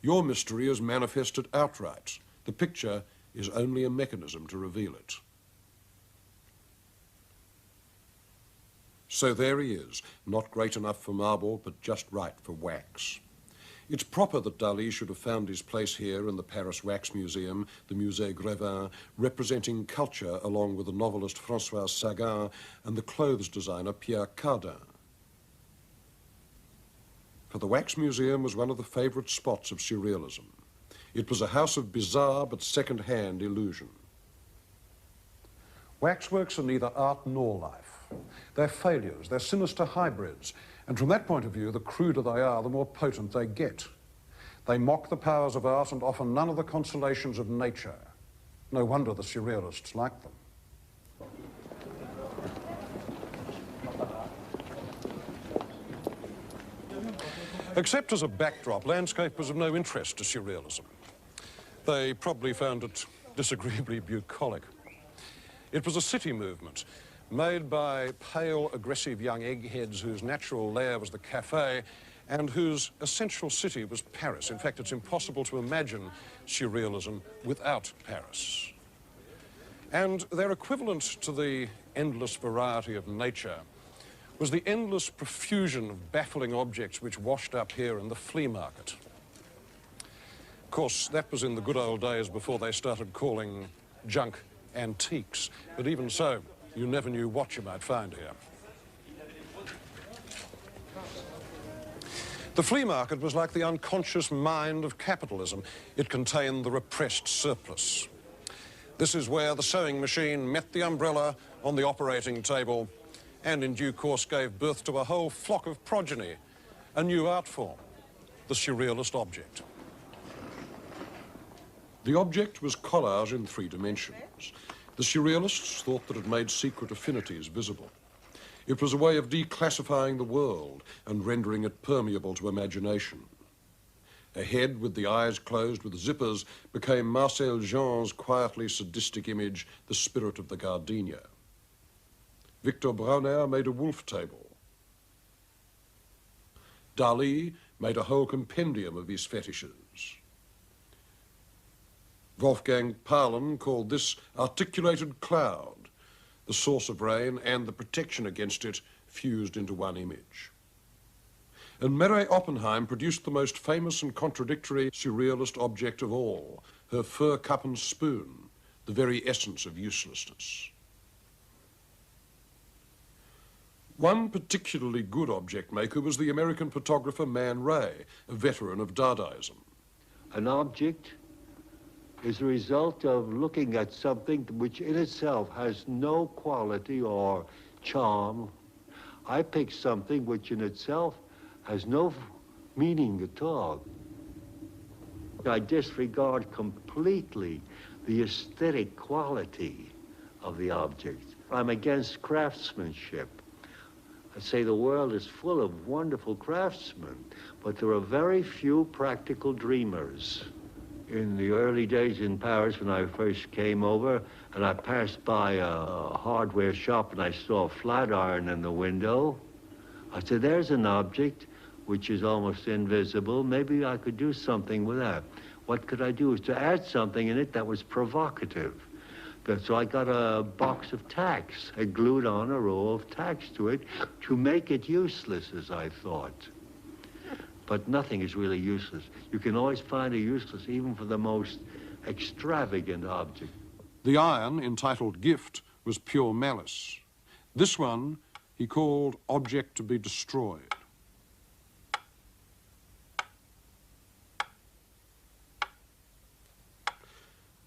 Your mystery is manifested outright. The picture is only a mechanism to reveal it." So there he is, not great enough for marble, but just right for wax. It's proper that Dali should have found his place here in the Paris Wax Museum, the Musée Grévin, representing culture along with the novelist François Sagan and the clothes designer Pierre Cardin. For the Wax Museum was one of the favorite spots of Surrealism. It was a house of bizarre but second-hand illusion. Waxworks are neither art nor life. They're failures, they're sinister hybrids, and from that point of view, the cruder they are, the more potent they get. They mock the powers of art and offer none of the consolations of nature. No wonder the Surrealists like them. Except as a backdrop, landscape was of no interest to Surrealism. They probably found it disagreeably bucolic. It was a city movement, made by pale, aggressive young eggheads whose natural lair was the cafe and whose essential city was Paris. In fact, it's impossible to imagine Surrealism without Paris. And their equivalent to the endless variety of nature was the endless profusion of baffling objects which washed up here in the flea market. Of course, that was in the good old days before they started calling junk antiques, but even so, you never knew what you might find here. The flea market was like the unconscious mind of capitalism. It contained the repressed surplus. This is where the sewing machine met the umbrella on the operating table and in due course gave birth to a whole flock of progeny, a new art form, the surrealist object. The object was collage in 3 dimensions. The surrealists thought that it made secret affinities visible. It was a way of declassifying the world and rendering it permeable to imagination. A head with the eyes closed with zippers became Marcel Jean's quietly sadistic image, the spirit of the gardenia. Victor Brauner made a wolf table. Dali made a whole compendium of his fetishes. Wolfgang Paulin called this articulated cloud, the source of rain and the protection against it fused into one image. And Mary Oppenheim produced the most famous and contradictory surrealist object of all, her fur cup and spoon, the very essence of uselessness. One particularly good object maker was the American photographer Man Ray, a veteran of Dadaism. An object is a result of looking at something which in itself has no quality or charm. I pick something which in itself has no meaning at all. I disregard completely the aesthetic quality of the object. I'm against craftsmanship. I say the world is full of wonderful craftsmen, but there are very few practical dreamers. In the early days in Paris, when I first came over, and I passed by a hardware shop and I saw a flat iron in the window, I said, there's an object which is almost invisible. Maybe I could do something with that. What could I do? Is to add something in it that was provocative. So I got a box of tacks. I glued on a row of tacks to it to make it useless, as I thought. But nothing is really useless. You can always find a useless, even for the most extravagant object. The iron, entitled Gift, was pure malice. This one he called Object to be Destroyed.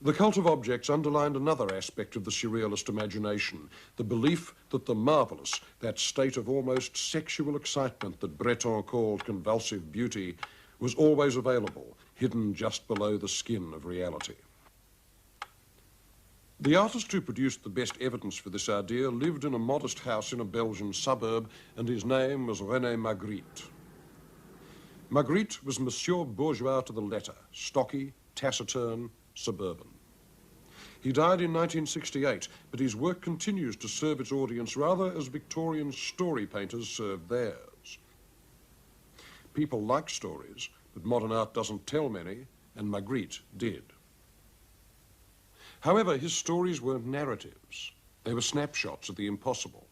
The cult of objects underlined another aspect of the surrealist imagination, the belief that the marvelous, that state of almost sexual excitement that Breton called convulsive beauty, was always available, hidden just below the skin of reality. The artist who produced the best evidence for this idea lived in a modest house in a Belgian suburb, and his name was René Magritte. Magritte was Monsieur Bourgeois to the letter, stocky, taciturn, suburban. He died in 1968, but his work continues to serve its audience rather as Victorian story painters served theirs. People like stories, but modern art doesn't tell many, and Magritte did. However, his stories weren't narratives. They were snapshots of the impossible.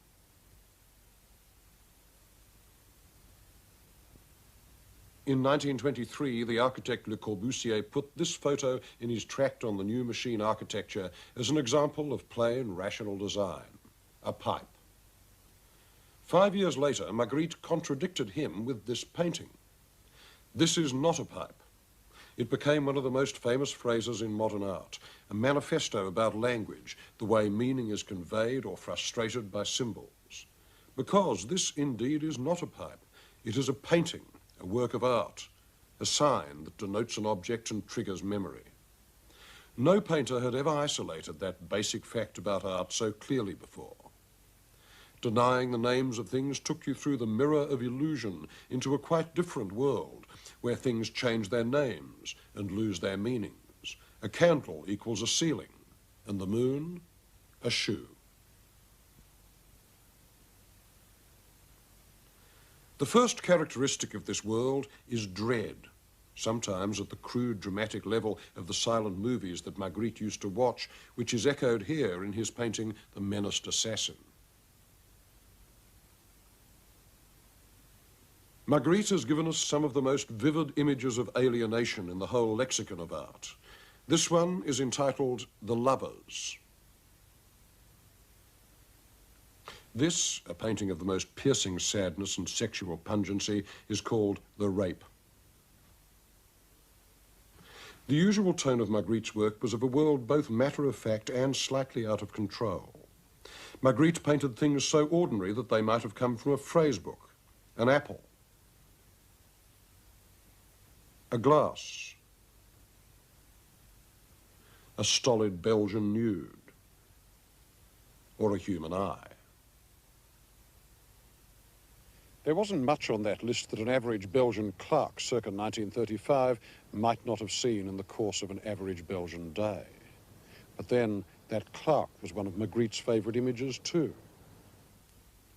In 1923, the architect Le Corbusier put this photo in his tract on the new machine architecture as an example of plain, rational design, a pipe. 5 years later, Magritte contradicted him with this painting. This is not a pipe. It became one of the most famous phrases in modern art, a manifesto about language, the way meaning is conveyed or frustrated by symbols. Because this indeed is not a pipe. It is a painting, a work of art, a sign that denotes an object and triggers memory. No painter had ever isolated that basic fact about art so clearly before. Denying the names of things took you through the mirror of illusion into a quite different world, where things change their names and lose their meanings. A candle equals a ceiling, and the moon, a shoe. The first characteristic of this world is dread, sometimes at the crude dramatic level of the silent movies that Magritte used to watch, which is echoed here in his painting, The Menaced Assassin. Magritte has given us some of the most vivid images of alienation in the whole lexicon of art. This one is entitled The Lovers. This, a painting of the most piercing sadness and sexual pungency, is called The Rape. The usual tone of Magritte's work was of a world both matter-of-fact and slightly out of control. Magritte painted things so ordinary that they might have come from a phrase book, an apple, a glass, a stolid Belgian nude, or a human eye. There wasn't much on that list that an average Belgian clerk circa 1935 might not have seen in the course of an average Belgian day. But then that clerk was one of Magritte's favourite images too.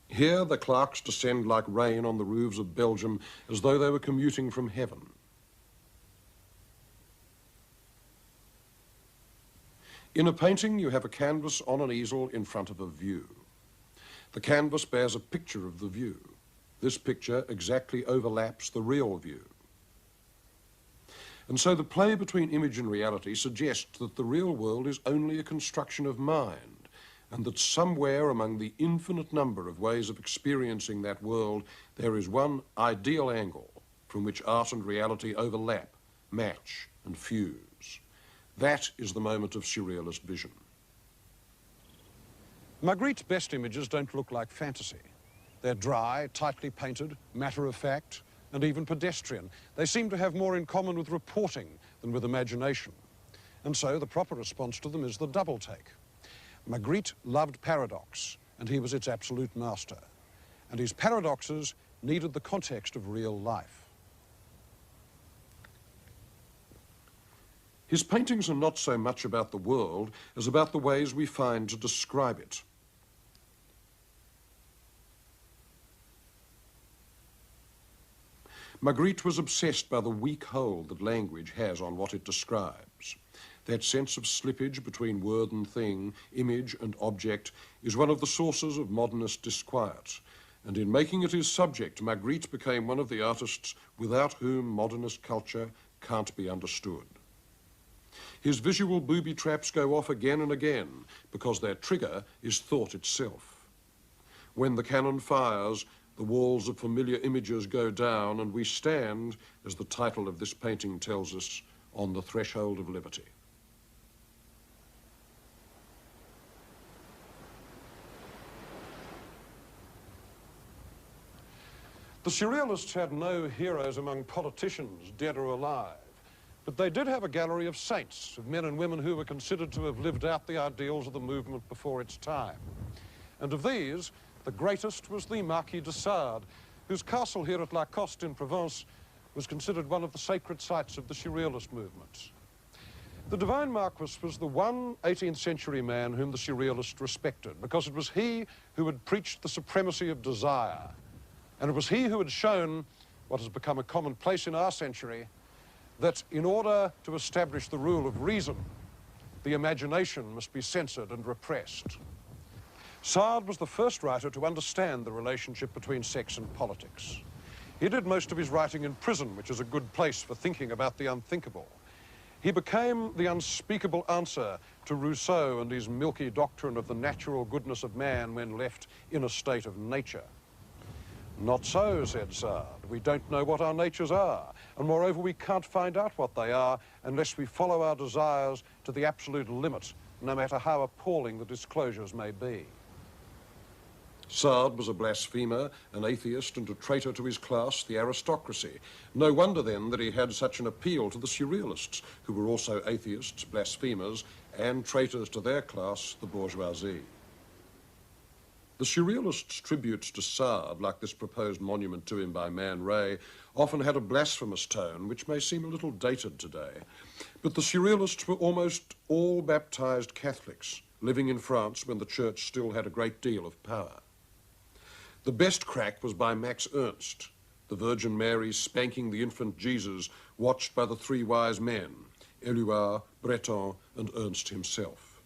Here the clerks descend like rain on the roofs of Belgium as though they were commuting from heaven. In a painting, you have a canvas on an easel in front of a view. The canvas bears a picture of the view. This picture exactly overlaps the real view. And so the play between image and reality suggests that the real world is only a construction of mind, and that somewhere among the infinite number of ways of experiencing that world, there is one ideal angle from which art and reality overlap, match, and fuse. That is the moment of surrealist vision. Magritte's best images don't look like fantasy. They're dry, tightly painted, matter-of-fact, and even pedestrian. They seem to have more in common with reporting than with imagination. And so the proper response to them is the double take. Magritte loved paradox, and he was its absolute master. And his paradoxes needed the context of real life. His paintings are not so much about the world as about the ways we find to describe it. Magritte was obsessed by the weak hold that language has on what it describes. That sense of slippage between word and thing, image and object, is one of the sources of modernist disquiet. And in making it his subject, Magritte became one of the artists without whom modernist culture can't be understood. His visual booby traps go off again and again because their trigger is thought itself. When the cannon fires, the walls of familiar images go down, and we stand, as the title of this painting tells us, on the threshold of liberty. The Surrealists had no heroes among politicians, dead or alive, but they did have a gallery of saints, of men and women who were considered to have lived out the ideals of the movement before its time. And of these, the greatest was the Marquis de Sade, whose castle here at La Coste in Provence was considered one of the sacred sites of the Surrealist movement. The Divine Marquis was the one 18th century man whom the Surrealists respected, because it was he who had preached the supremacy of desire, and it was he who had shown, what has become a commonplace in our century, that in order to establish the rule of reason, the imagination must be censored and repressed. Sade was the first writer to understand the relationship between sex and politics. He did most of his writing in prison, which is a good place for thinking about the unthinkable. He became the unspeakable answer to Rousseau and his milky doctrine of the natural goodness of man when left in a state of nature. Not so, said Sade. We don't know what our natures are, and moreover we can't find out what they are unless we follow our desires to the absolute limit, no matter how appalling the disclosures may be. Sade was a blasphemer, an atheist, and a traitor to his class, the aristocracy. No wonder, then, that he had such an appeal to the Surrealists, who were also atheists, blasphemers, and traitors to their class, the bourgeoisie. The Surrealists' tributes to Sade, like this proposed monument to him by Man Ray, often had a blasphemous tone, which may seem a little dated today. But the Surrealists were almost all baptized Catholics, living in France when the church still had a great deal of power. The best crack was by Max Ernst, the Virgin Mary spanking the infant Jesus, watched by the three wise men, Éluard, Breton, and Ernst himself.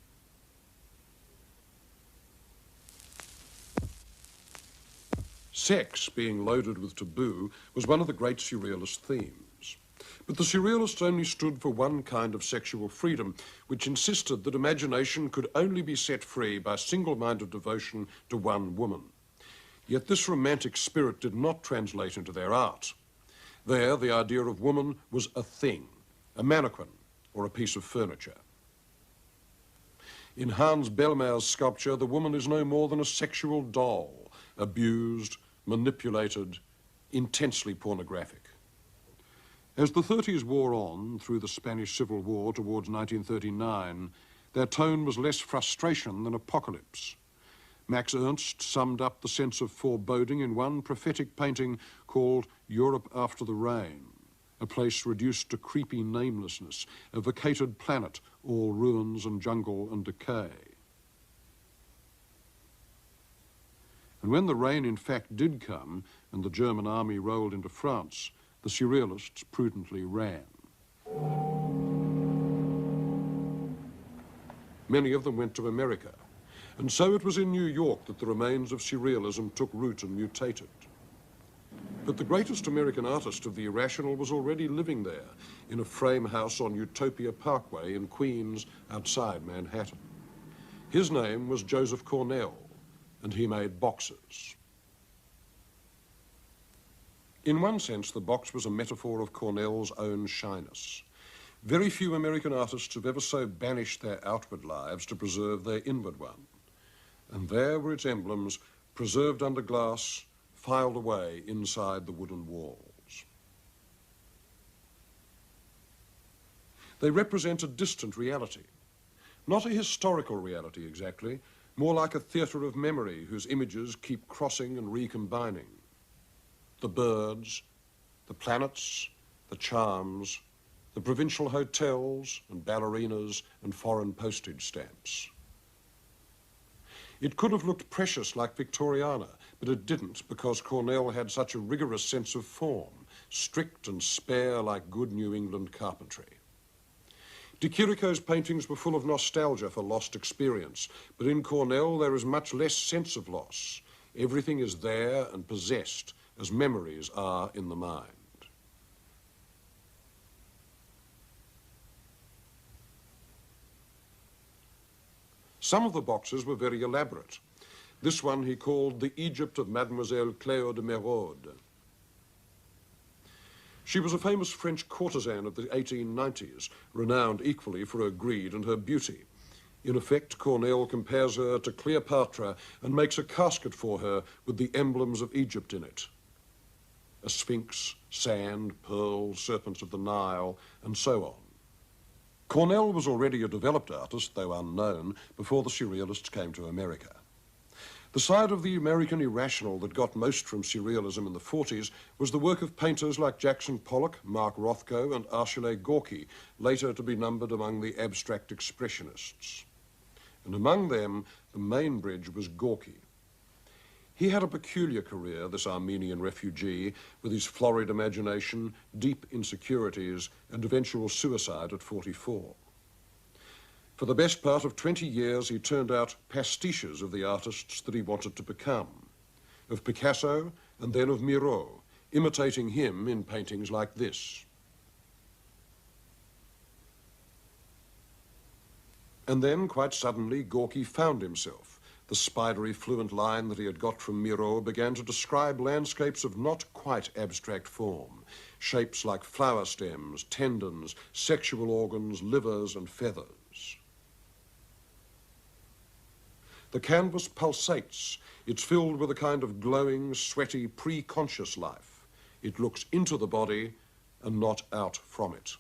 Sex, being loaded with taboo, was one of the great Surrealist themes. But the Surrealists only stood for one kind of sexual freedom, which insisted that imagination could only be set free by single-minded devotion to one woman. Yet this romantic spirit did not translate into their art. There, the idea of woman was a thing, a mannequin, or a piece of furniture. In Hans Bellmayer's sculpture, the woman is no more than a sexual doll, abused, manipulated, intensely pornographic. As the 30s wore on through the Spanish Civil War towards 1939, their tone was less frustration than apocalypse. Max Ernst summed up the sense of foreboding in one prophetic painting called Europe After the Rain, a place reduced to creepy namelessness, a vacated planet, all ruins and jungle and decay. And when the rain in fact did come and the German army rolled into France, the Surrealists prudently ran. Many of them went to America, and so it was in New York that the remains of Surrealism took root and mutated. But the greatest American artist of the irrational was already living there in a frame house on Utopia Parkway in Queens, outside Manhattan. His name was Joseph Cornell, and he made boxes. In one sense, the box was a metaphor of Cornell's own shyness. Very few American artists have ever so banished their outward lives to preserve their inward one. And there were its emblems, preserved under glass, filed away inside the wooden walls. They represent a distant reality, not a historical reality exactly, more like a theatre of memory whose images keep crossing and recombining. The birds, the planets, the charms, the provincial hotels and ballerinas and foreign postage stamps. It could have looked precious like Victoriana, but it didn't because Cornell had such a rigorous sense of form, strict and spare like good New England carpentry. De Chirico's paintings were full of nostalgia for lost experience, but in Cornell there is much less sense of loss. Everything is there and possessed, as memories are in the mind. Some of the boxes were very elaborate. This one he called the Egypt of Mademoiselle Cléo de Mérode. She was a famous French courtesan of the 1890s, renowned equally for her greed and her beauty. In effect, Cornell compares her to Cleopatra and makes a casket for her with the emblems of Egypt in it. A sphinx, sand, pearls, serpents of the Nile, and so on. Cornell was already a developed artist, though unknown, before the Surrealists came to America. The side of the American irrational that got most from Surrealism in the 40s was the work of painters like Jackson Pollock, Mark Rothko, and Achille Gorky, later to be numbered among the abstract expressionists. And among them, the main bridge was Gorky. He had a peculiar career, this Armenian refugee, with his florid imagination, deep insecurities, and eventual suicide at 44. For the best part of 20 years, he turned out pastiches of the artists that he wanted to become, of Picasso and then of Miro, imitating him in paintings like this. And then, quite suddenly, Gorky found himself. The spidery, fluent line that he had got from Miro began to describe landscapes of not quite abstract form, shapes like flower stems, tendons, sexual organs, livers, and feathers. The canvas pulsates. It's filled with a kind of glowing, sweaty, pre-conscious life. It looks into the body and not out from it.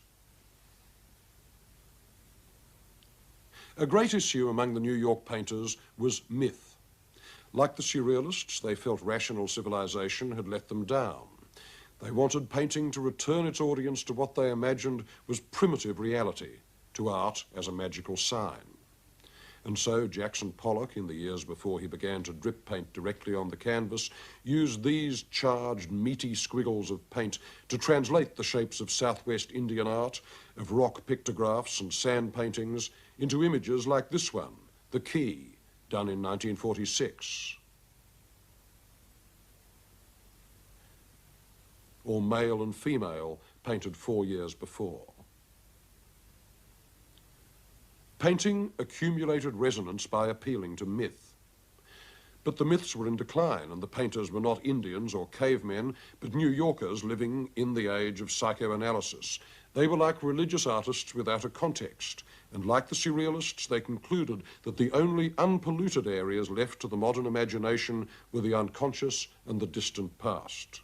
A great issue among the New York painters was myth. Like the Surrealists, they felt rational civilization had let them down. They wanted painting to return its audience to what they imagined was primitive reality, to art as a magical sign. And so Jackson Pollock, in the years before he began to drip paint directly on the canvas, used these charged, meaty squiggles of paint to translate the shapes of Southwest Indian art, of rock pictographs and sand paintings, into images like this one, The Key, done in 1946. Or Male and Female, painted 4 years before. Painting accumulated resonance by appealing to myth. But the myths were in decline, and the painters were not Indians or cavemen, but New Yorkers living in the age of psychoanalysis. They were like religious artists without a context, and like the Surrealists, they concluded that the only unpolluted areas left to the modern imagination were the unconscious and the distant past.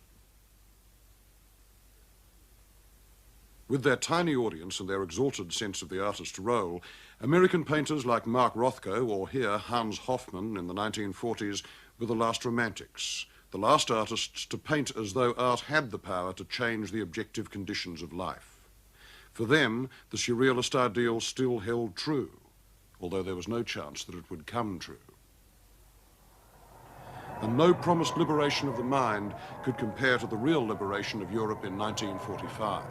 With their tiny audience and their exalted sense of the artist's role, American painters like Mark Rothko, or here Hans Hofmann in the 1940s, were the last romantics, the last artists to paint as though art had the power to change the objective conditions of life. For them, the Surrealist ideal still held true, although there was no chance that it would come true. And no promised liberation of the mind could compare to the real liberation of Europe in 1945.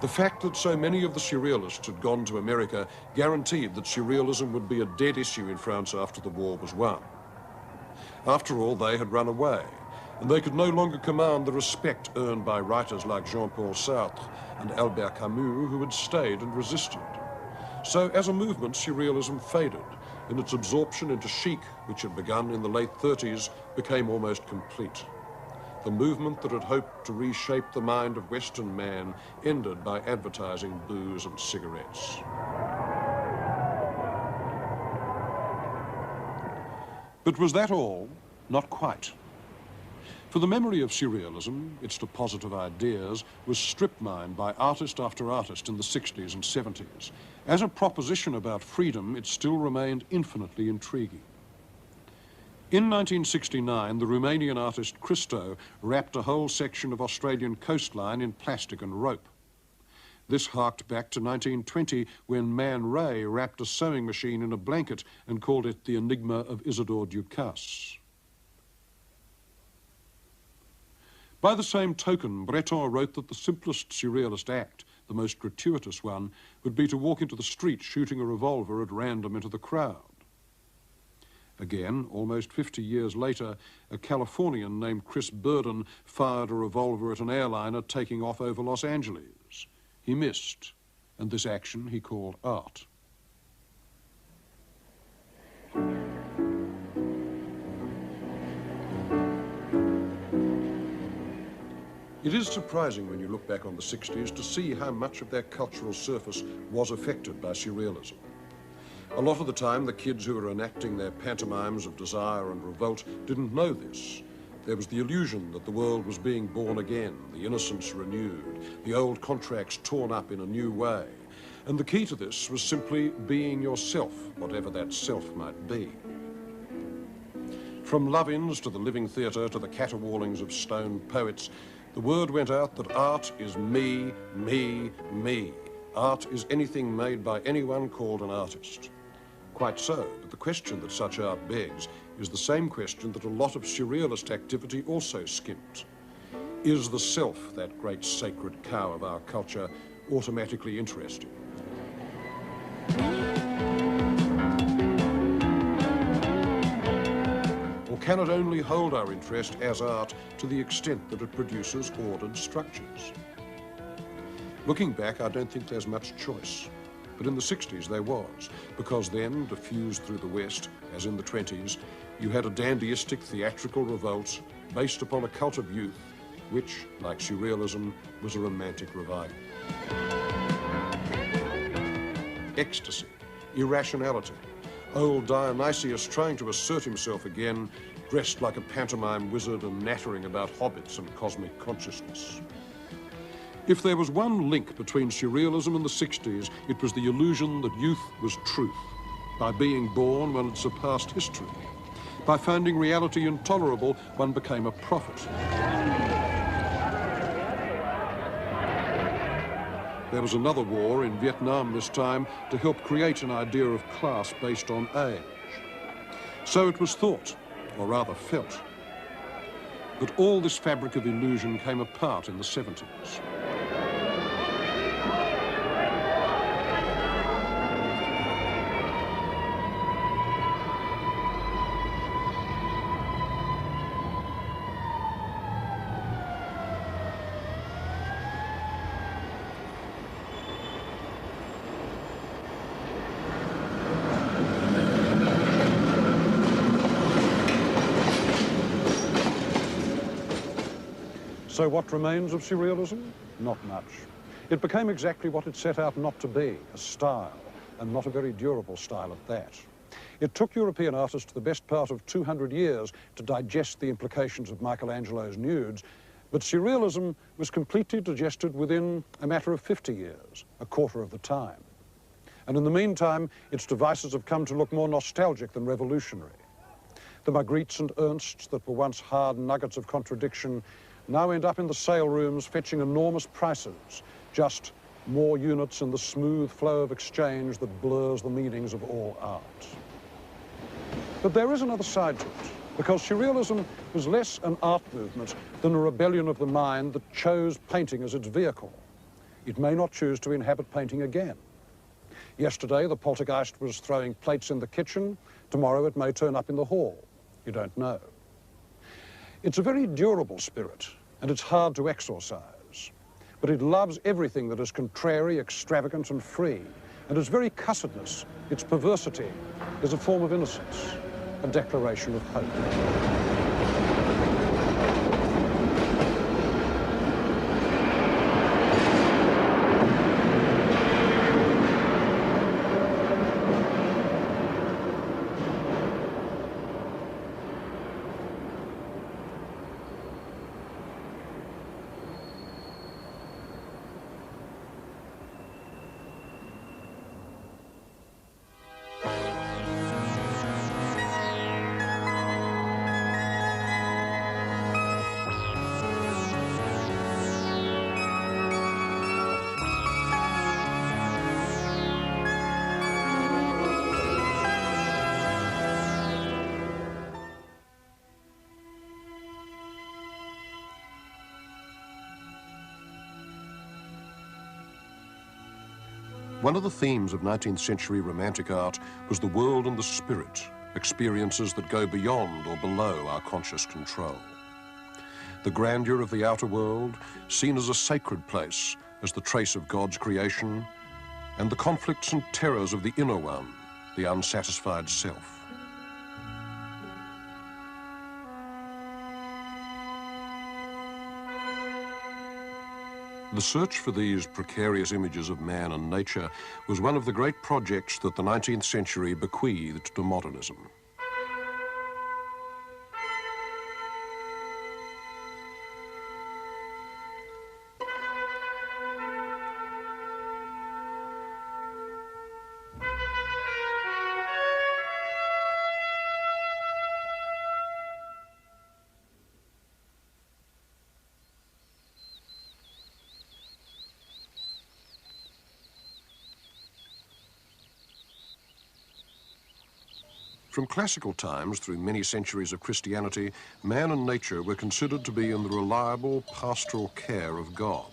The fact that so many of the Surrealists had gone to America guaranteed that Surrealism would be a dead issue in France after the war was won. After all, they had run away, and they could no longer command the respect earned by writers like Jean-Paul Sartre and Albert Camus, who had stayed and resisted. So, as a movement, Surrealism faded, and its absorption into chic, which had begun in the late 30s, became almost complete. The movement that had hoped to reshape the mind of Western man ended by advertising booze and cigarettes. But was that all? Not quite. For the memory of Surrealism, its deposit of ideas, was strip mined by artist after artist in the 60s and 70s. As a proposition about freedom, it still remained infinitely intriguing. In 1969, the Romanian artist Christo wrapped a whole section of Australian coastline in plastic and rope. This harked back to 1920, when Man Ray wrapped a sewing machine in a blanket and called it the Enigma of Isidore Ducasse. By the same token, Breton wrote that the simplest surrealist act, the most gratuitous one, would be to walk into the street shooting a revolver at random into the crowd. Again, almost 50 years later, a Californian named Chris Burden fired a revolver at an airliner taking off over Los Angeles. He missed, and this action he called art. It is surprising when you look back on the 60s to see how much of their cultural surface was affected by Surrealism. A lot of the time, the kids who were enacting their pantomimes of desire and revolt didn't know this. There was the illusion that the world was being born again, the innocence renewed, the old contracts torn up in a new way. And the key to this was simply being yourself, whatever that self might be. From love-ins to the living theatre to the caterwaulings of stone poets, the word went out that art is me, me, me. Art is anything made by anyone called an artist. Quite so, but the question that such art begs is the same question that a lot of surrealist activity also skimped. Is the self, that great sacred cow of our culture, automatically interesting? Or can it only hold our interest as art to the extent that it produces ordered structures? Looking back, I don't think there's much choice. But in the 60s there was, because then, diffused through the West, as in the 20s, you had a dandyistic theatrical revolt based upon a cult of youth, which, like Surrealism, was a romantic revival. Ecstasy, irrationality, old Dionysius trying to assert himself again, dressed like a pantomime wizard and nattering about hobbits and cosmic consciousness. If there was one link between Surrealism and the 60s, it was the illusion that youth was truth. By being born, one had surpassed history. By finding reality intolerable, one became a prophet. There was another war in Vietnam this time to help create an idea of class based on age. So it was thought, or rather felt. But all this fabric of illusion came apart in the 70s. So what remains of Surrealism? Not much. It became exactly what it set out not to be, a style, and not a very durable style at that. It took European artists the best part of 200 years to digest the implications of Michelangelo's nudes, but Surrealism was completely digested within a matter of 50 years, a quarter of the time. And in the meantime, its devices have come to look more nostalgic than revolutionary. The Magrittes and Ernsts that were once hard nuggets of contradiction now end up in the sale rooms fetching enormous prices, just more units in the smooth flow of exchange that blurs the meanings of all art. But there is another side to it, because Surrealism was less an art movement than a rebellion of the mind that chose painting as its vehicle. It may not choose to inhabit painting again. Yesterday, the poltergeist was throwing plates in the kitchen. Tomorrow, it may turn up in the hall. You don't know. It's a very durable spirit, and it's hard to exorcise. But it loves everything that is contrary, extravagant, and free. And its very cussedness, its perversity, is a form of innocence, a declaration of hope. One of the themes of 19th century Romantic art was the world and the spirit, experiences that go beyond or below our conscious control. The grandeur of the outer world, seen as a sacred place, as the trace of God's creation, and the conflicts and terrors of the inner one, the unsatisfied self. The search for these precarious images of man and nature was one of the great projects that the 19th century bequeathed to modernism. From classical times through many centuries of Christianity, man and nature were considered to be in the reliable pastoral care of God.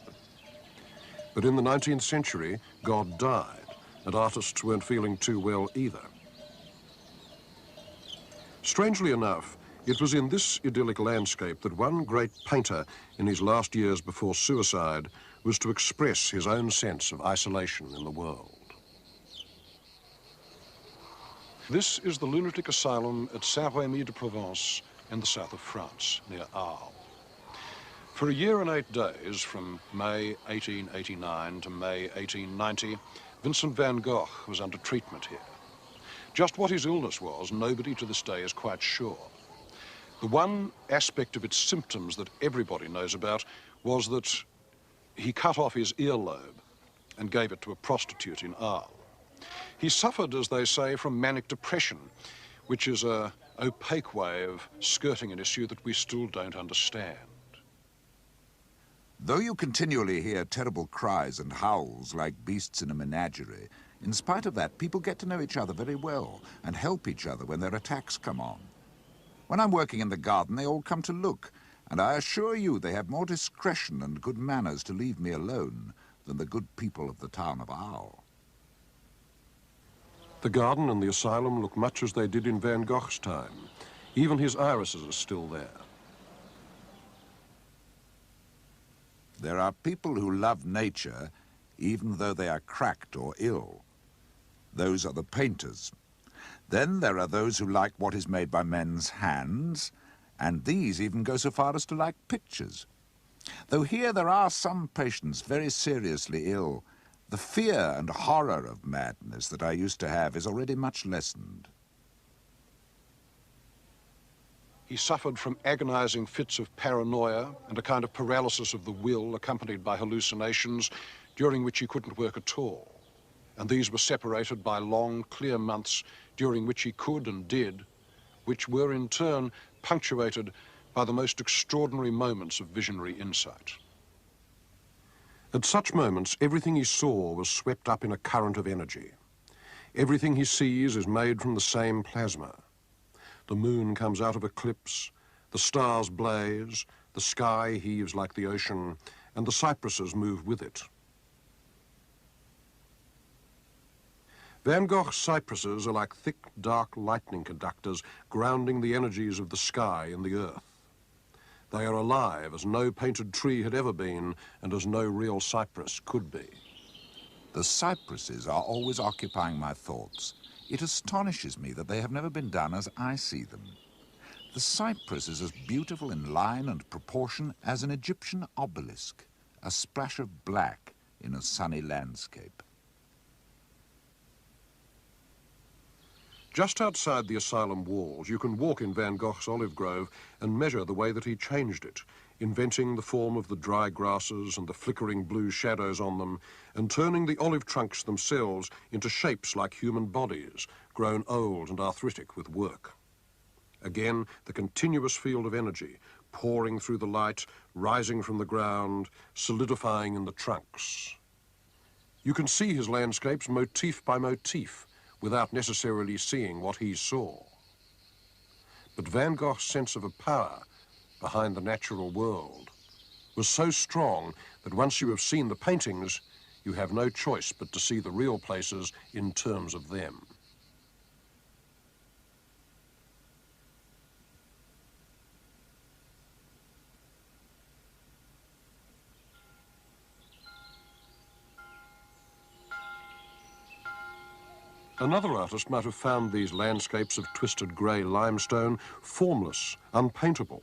But in the 19th century, God died, and artists weren't feeling too well either. Strangely enough, it was in this idyllic landscape that one great painter in his last years before suicide was to express his own sense of isolation in the world. This is the lunatic asylum at Saint-Rémy-de-Provence in the south of France, near Arles. For a year and 8 days, from May 1889 to May 1890, Vincent van Gogh was under treatment here. Just what his illness was, nobody to this day is quite sure. The one aspect of its symptoms that everybody knows about was that he cut off his earlobe and gave it to a prostitute in Arles. He suffered, as they say, from manic depression, which is an opaque way of skirting an issue that we still don't understand. Though you continually hear terrible cries and howls like beasts in a menagerie, in spite of that, people get to know each other very well and help each other when their attacks come on. When I'm working in the garden, they all come to look, and I assure you they have more discretion and good manners to leave me alone than the good people of the town of Arles. The garden and the asylum look much as they did in Van Gogh's time. Even his irises are still there. There are people who love nature even though they are cracked or ill. Those are the painters. Then there are those who like what is made by men's hands, and these even go so far as to like pictures. Though here there are some patients very seriously ill, the fear and horror of madness that I used to have is already much lessened. He suffered from agonizing fits of paranoia and a kind of paralysis of the will accompanied by hallucinations during which he couldn't work at all. And these were separated by long, clear months during which he could and did, which were in turn punctuated by the most extraordinary moments of visionary insight. At such moments, everything he saw was swept up in a current of energy. Everything he sees is made from the same plasma. The moon comes out of eclipse, the stars blaze, the sky heaves like the ocean, and the cypresses move with it. Van Gogh's cypresses are like thick, dark lightning conductors grounding the energies of the sky in the earth. They are alive as no painted tree had ever been and as no real cypress could be. The cypresses are always occupying my thoughts. It astonishes me that they have never been done as I see them. The cypress is as beautiful in line and proportion as an Egyptian obelisk, a splash of black in a sunny landscape. Just outside the asylum walls, you can walk in Van Gogh's olive grove and measure the way that he changed it, inventing the form of the dry grasses and the flickering blue shadows on them, and turning the olive trunks themselves into shapes like human bodies, grown old and arthritic with work. Again, the continuous field of energy, pouring through the light, rising from the ground, solidifying in the trunks. You can see his landscapes motif by motif, without necessarily seeing what he saw. But Van Gogh's sense of a power behind the natural world was so strong that once you have seen the paintings, you have no choice but to see the real places in terms of them. Another artist might have found these landscapes of twisted grey limestone formless, unpaintable.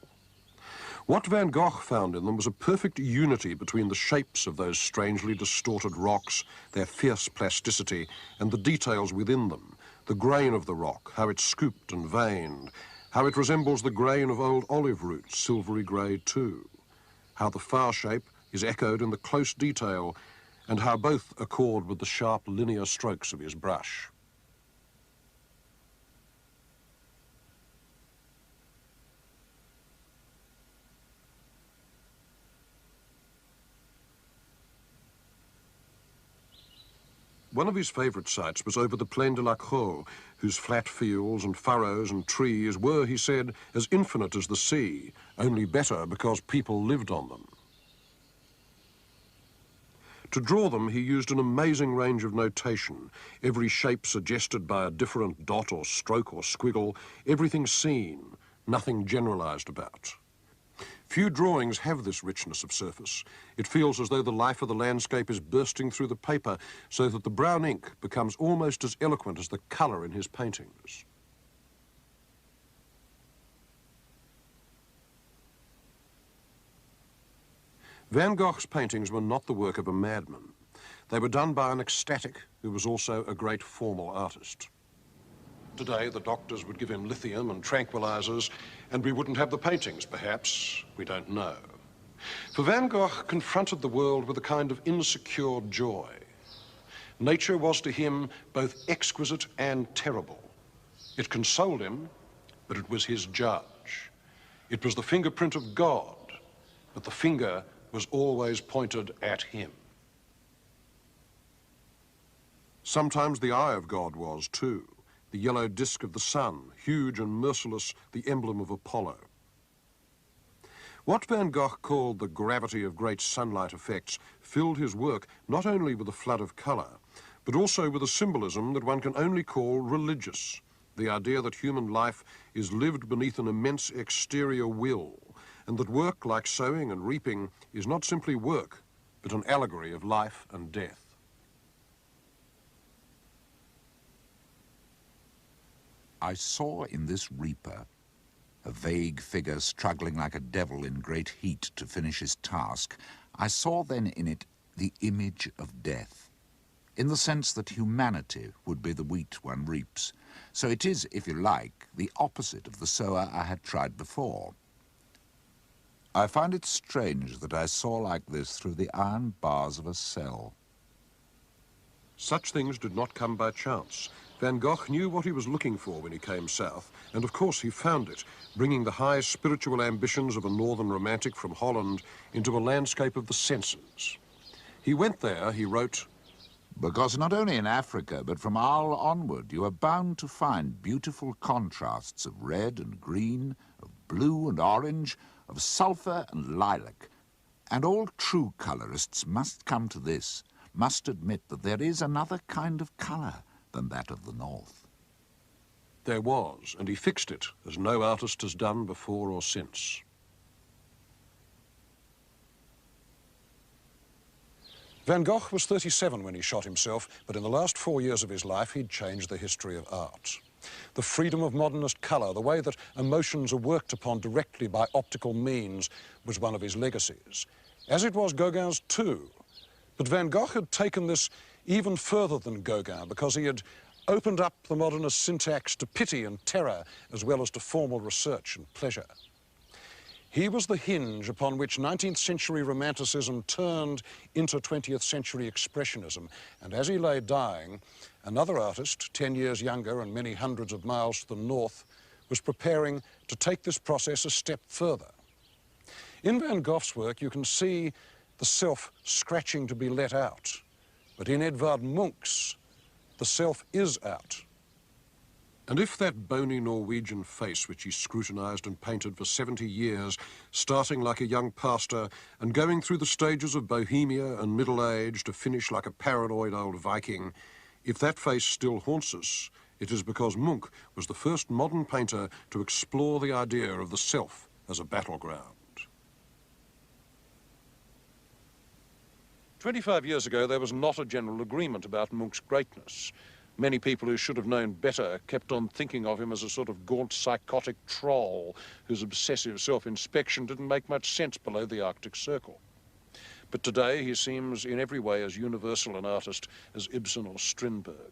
What Van Gogh found in them was a perfect unity between the shapes of those strangely distorted rocks, their fierce plasticity, and the details within them, the grain of the rock, how it's scooped and veined, how it resembles the grain of old olive roots, silvery grey too, how the far shape is echoed in the close detail, and how both accord with the sharp linear strokes of his brush. One of his favourite sites was over the Plaine de la Crau, whose flat fields and furrows and trees were, he said, as infinite as the sea, only better because people lived on them. To draw them, he used an amazing range of notation, every shape suggested by a different dot or stroke or squiggle, everything seen, nothing generalised about. Few drawings have this richness of surface. It feels as though the life of the landscape is bursting through the paper so that the brown ink becomes almost as eloquent as the colour in his paintings. Van Gogh's paintings were not the work of a madman. They were done by an ecstatic who was also a great formal artist. Today, the doctors would give him lithium and tranquilizers, and we wouldn't have the paintings, perhaps. We don't know. For Van Gogh confronted the world with a kind of insecure joy. Nature was to him both exquisite and terrible. It consoled him, but it was his judge. It was the fingerprint of God, but the finger was always pointed at him. Sometimes the eye of God was, too. The yellow disk of the sun, huge and merciless, the emblem of Apollo. What Van Gogh called the gravity of great sunlight effects filled his work not only with a flood of colour, but also with a symbolism that one can only call religious, the idea that human life is lived beneath an immense exterior will, and that work, like sowing and reaping, is not simply work, but an allegory of life and death. I saw in this reaper a vague figure struggling like a devil in great heat to finish his task, I saw then in it the image of death, in the sense that humanity would be the wheat one reaps. So it is, if you like, the opposite of the sower I had tried before. I find it strange that I saw like this through the iron bars of a cell. Such things did not come by chance. Van Gogh knew what he was looking for when he came south, and of course he found it, bringing the high spiritual ambitions of a northern romantic from Holland into a landscape of the senses. He went there, he wrote, "Because not only in Africa, but from Arles onward, you are bound to find beautiful contrasts of red and green, of blue and orange, of sulphur and lilac. And all true colorists must come to this, must admit that there is another kind of color than that of the north." There was, and he fixed it, as no artist has done before or since. Van Gogh was 37 when he shot himself, but in the last 4 years of his life, he'd changed the history of art. The freedom of modernist colour, the way that emotions are worked upon directly by optical means, was one of his legacies, as it was Gauguin's too. But Van Gogh had taken this even further than Gauguin, because he had opened up the modernist syntax to pity and terror, as well as to formal research and pleasure. He was the hinge upon which 19th century Romanticism turned into 20th century Expressionism. And as he lay dying, another artist, 10 years younger and many hundreds of miles to the north, was preparing to take this process a step further. In Van Gogh's work, you can see the self scratching to be let out. But in Edvard Munch's, the self is out. And if that bony Norwegian face which he scrutinized and painted for 70 years, starting like a young pastor and going through the stages of bohemia and middle age to finish like a paranoid old Viking, if that face still haunts us, it is because Munch was the first modern painter to explore the idea of the self as a battleground. 25 years ago, there was not a general agreement about Munch's greatness. Many people who should have known better kept on thinking of him as a sort of gaunt, psychotic troll whose obsessive self-inspection didn't make much sense below the Arctic Circle. But today he seems in every way as universal an artist as Ibsen or Strindberg.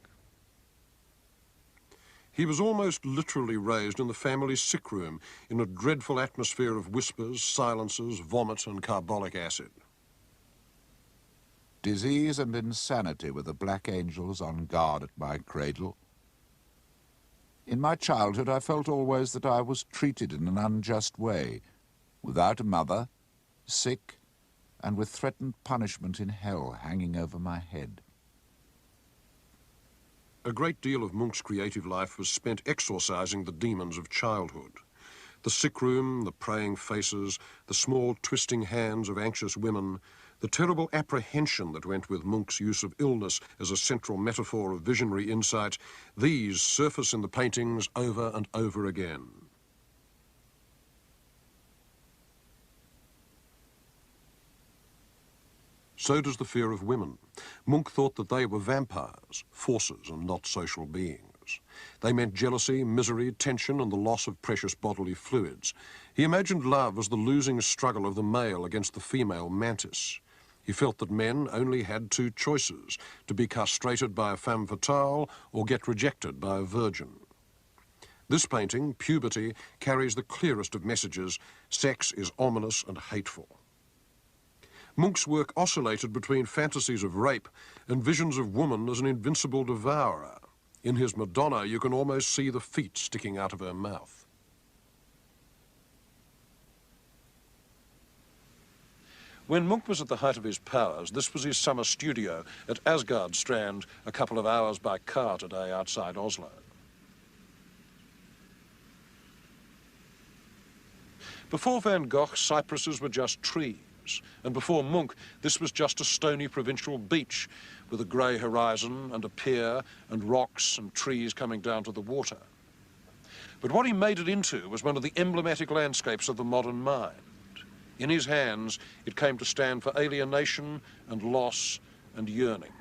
He was almost literally raised in the family sick room in a dreadful atmosphere of whispers, silences, vomit and carbolic acid. Disease and insanity were the black angels on guard at my cradle. In my childhood, I felt always that I was treated in an unjust way, without a mother, sick, and with threatened punishment in hell hanging over my head. A great deal of Munch's creative life was spent exorcising the demons of childhood. The sick room, the praying faces, the small twisting hands of anxious women, the terrible apprehension that went with Munch's use of illness as a central metaphor of visionary insight, these surface in the paintings over and over again. So does the fear of women. Munch thought that they were vampires, forces and not social beings. They meant jealousy, misery, tension and the loss of precious bodily fluids. He imagined love as the losing struggle of the male against the female mantis. He felt that men only had two choices, to be castrated by a femme fatale or get rejected by a virgin. This painting, Puberty, carries the clearest of messages. Sex is ominous and hateful. Munch's work oscillated between fantasies of rape and visions of woman as an invincible devourer. In his Madonna, you can almost see the feet sticking out of her mouth. When Munch was at the height of his powers, this was his summer studio at Asgard Strand, a couple of hours by car today outside Oslo. Before Van Gogh, cypresses were just trees, and before Munch, this was just a stony provincial beach with a grey horizon and a pier and rocks and trees coming down to the water. But what he made it into was one of the emblematic landscapes of the modern mind. In his hands, it came to stand for alienation and loss and yearning.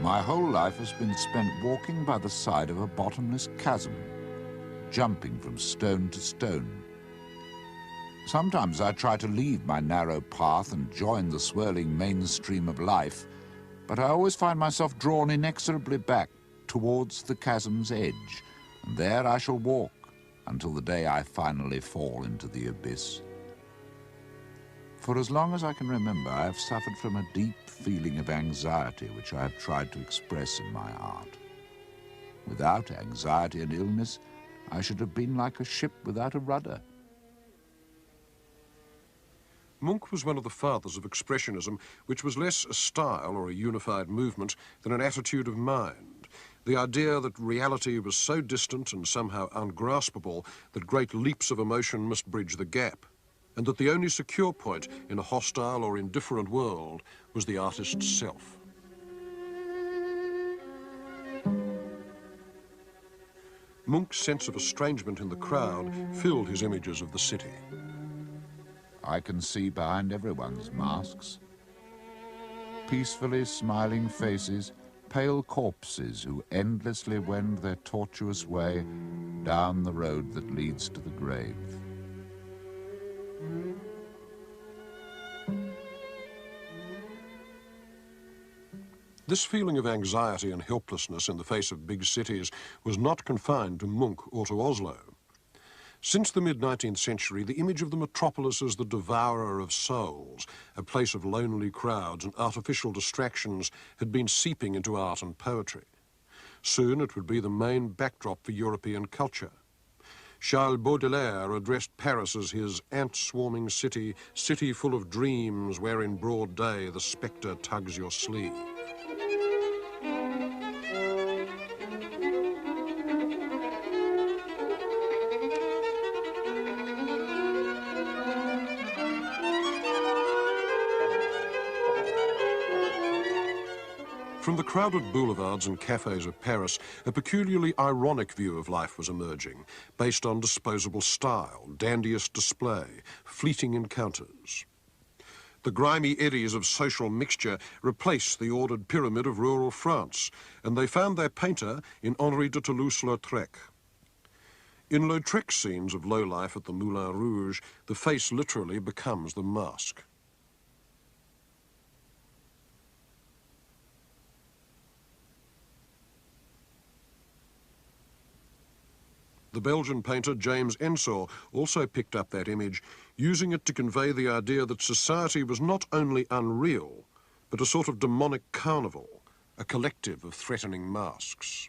My whole life has been spent walking by the side of a bottomless chasm, jumping from stone to stone. Sometimes I try to leave my narrow path and join the swirling mainstream of life, but I always find myself drawn inexorably back towards the chasm's edge, and there I shall walk until the day I finally fall into the abyss. For as long as I can remember, I have suffered from a deep feeling of anxiety which I have tried to express in my art. Without anxiety and illness, I should have been like a ship without a rudder. Munch was one of the fathers of Expressionism, which was less a style or a unified movement than an attitude of mind. The idea that reality was so distant and somehow ungraspable that great leaps of emotion must bridge the gap, and that the only secure point in a hostile or indifferent world was the artist's self. Munch's sense of estrangement in the crowd filled his images of the city. I can see behind everyone's masks. Peacefully smiling faces, pale corpses who endlessly wend their tortuous way down the road that leads to the grave. This feeling of anxiety and helplessness in the face of big cities was not confined to Munch or to Oslo. Since the mid-19th century, the image of the metropolis as the devourer of souls, a place of lonely crowds and artificial distractions, had been seeping into art and poetry. Soon it would be the main backdrop for European culture. Charles Baudelaire addressed Paris as his ant-swarming city, city full of dreams where in broad day the spectre tugs your sleeve. From the crowded boulevards and cafes of Paris, a peculiarly ironic view of life was emerging, based on disposable style, dandiest display, fleeting encounters. The grimy eddies of social mixture replaced the ordered pyramid of rural France, and they found their painter in Henri de Toulouse-Lautrec. In Lautrec's scenes of low life at the Moulin Rouge, the face literally becomes the mask. The Belgian painter James Ensor also picked up that image, using it to convey the idea that society was not only unreal, but a sort of demonic carnival, a collective of threatening masks.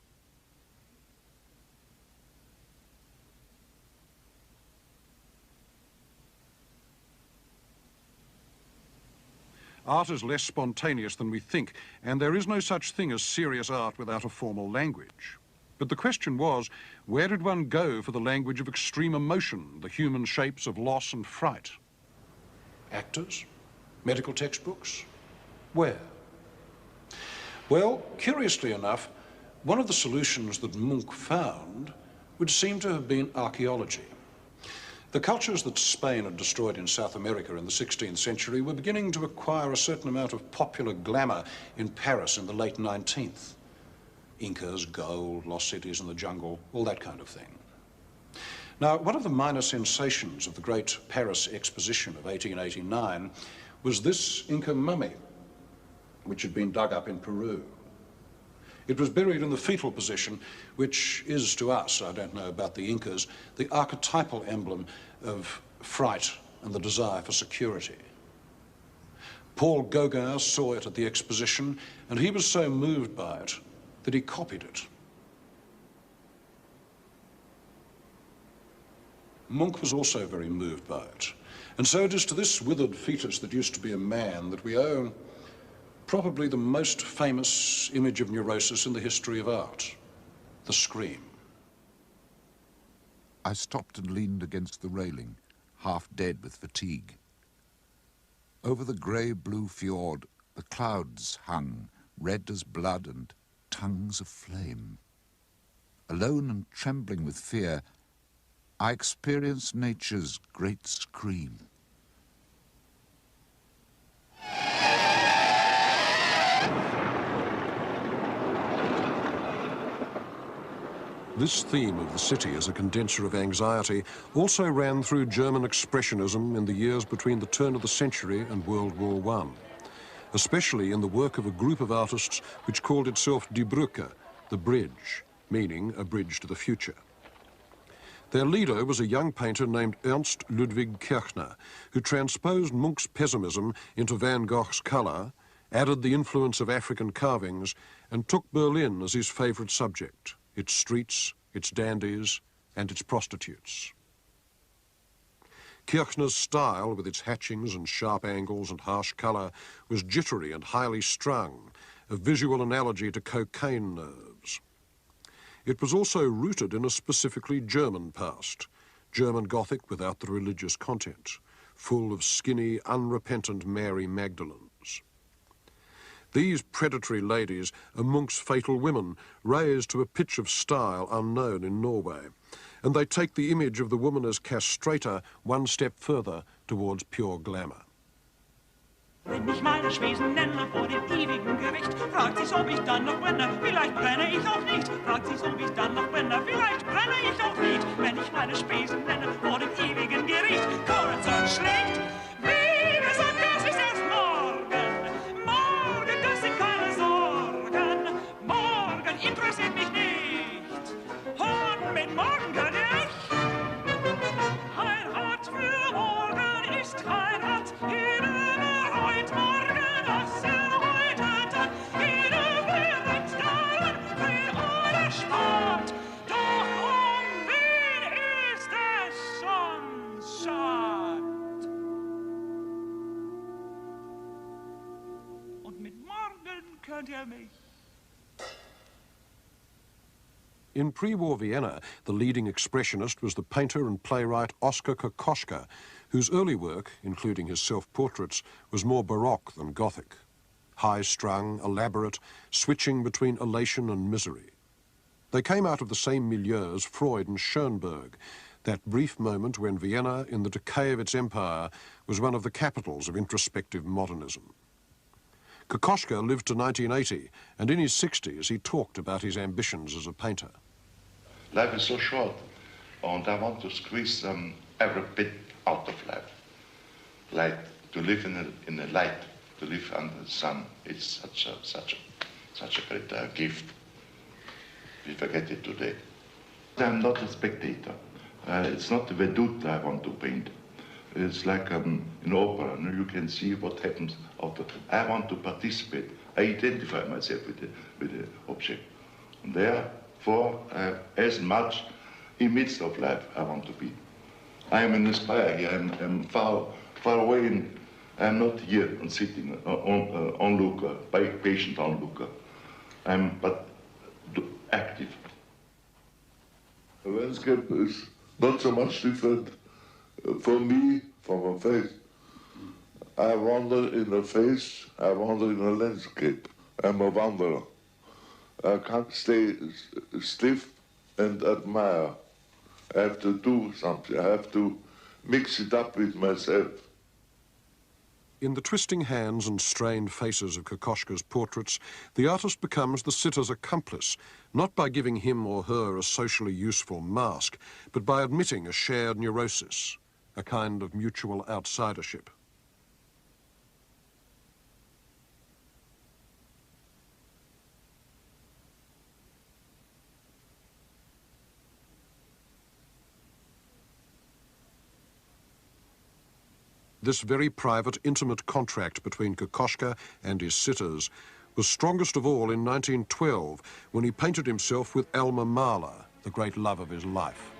Art is less spontaneous than we think, and there is no such thing as serious art without a formal language. But the question was, where did one go for the language of extreme emotion, the human shapes of loss and fright? Actors? Medical textbooks? Where? Well, curiously enough, one of the solutions that Munch found would seem to have been archaeology. The cultures that Spain had destroyed in South America in the 16th century were beginning to acquire a certain amount of popular glamour in Paris in the late 19th. Incas, gold, lost cities in the jungle, all that kind of thing. Now, one of the minor sensations of the great Paris exposition of 1889 was this Inca mummy, which had been dug up in Peru. It was buried in the fetal position, which is to us, I don't know about the Incas, the archetypal emblem of fright and the desire for security. Paul Gauguin saw it at the exposition, and he was so moved by it that he copied it. Munch was also very moved by it. And so it is to this withered fetus that used to be a man that we owe probably the most famous image of neurosis in the history of art, the scream. I stopped and leaned against the railing, half dead with fatigue. Over the grey-blue fjord, the clouds hung, red as blood and tongues of flame. Alone and trembling with fear, I experienced nature's great scream. This theme of the city as a condenser of anxiety also ran through German Expressionism in the years between the turn of the century and World War I, especially in the work of a group of artists which called itself Die Brücke, the bridge, meaning a bridge to the future. Their leader was a young painter named Ernst Ludwig Kirchner, who transposed Munch's pessimism into Van Gogh's colour, added the influence of African carvings, and took Berlin as his favourite subject, its streets, its dandies, and its prostitutes. Kirchner's style, with its hatchings and sharp angles and harsh colour, was jittery and highly strung, a visual analogy to cocaine nerves. It was also rooted in a specifically German past, German Gothic without the religious content, full of skinny, unrepentant Mary Magdalens. These predatory ladies are Munch's fatal women, raised to a pitch of style unknown in Norway, and they take the image of the woman as castrator one step further towards pure glamour. Wenn ich meine Spesen nenne vor dem ewigen Gericht, fragt sich, ob ich dann noch brenne, vielleicht brenne ich auch nicht. Fragt sich, ob ich dann noch brenne, vielleicht brenne ich auch nicht. Wenn ich meine Spesen nenne vor dem ewigen Gericht, kurz und schlecht, wie gesagt, das ist erst morgen. Morgen, das sind keine Sorgen. Morgen interessiert mich nicht. Und mit morgen kann ich. Heirat für morgen ist Heirat. In pre-war Vienna, the leading expressionist was the painter and playwright Oskar Kokoschka, whose early work, including his self-portraits, was more Baroque than Gothic. High-strung, elaborate, switching between elation and misery. They came out of the same milieu as Freud and Schoenberg, that brief moment when Vienna, in the decay of its empire, was one of the capitals of introspective modernism. Kokoschka lived to 1980, and in his 60s he talked about his ambitions as a painter. Life is so short, and I want to squeeze every bit out of life. Like to live in the light, to live under the sun. It's such a great gift. We forget it today. I'm not a spectator. It's not the vedute I want to paint. It's like in opera, you can see what happens out of it. I want to participate. I identify myself with the object. And therefore, as much in midst of life I want to be. I am an aspire here. I'm far away. I'm not here and sitting onlooker, patient onlooker. I'm but active. The landscape is not so much different for me from a face. I wander in a face, I wander in a landscape. I'm a wanderer. I can't stay stiff and admire. I have to do something. I have to mix it up with myself. In the twisting hands and strained faces of Kokoschka's portraits, the artist becomes the sitter's accomplice, not by giving him or her a socially useful mask, but by admitting a shared neurosis, a kind of mutual outsidership. This very private, intimate contract between Kokoschka and his sitters was strongest of all in 1912, when he painted himself with Elma Mahler, the great love of his life.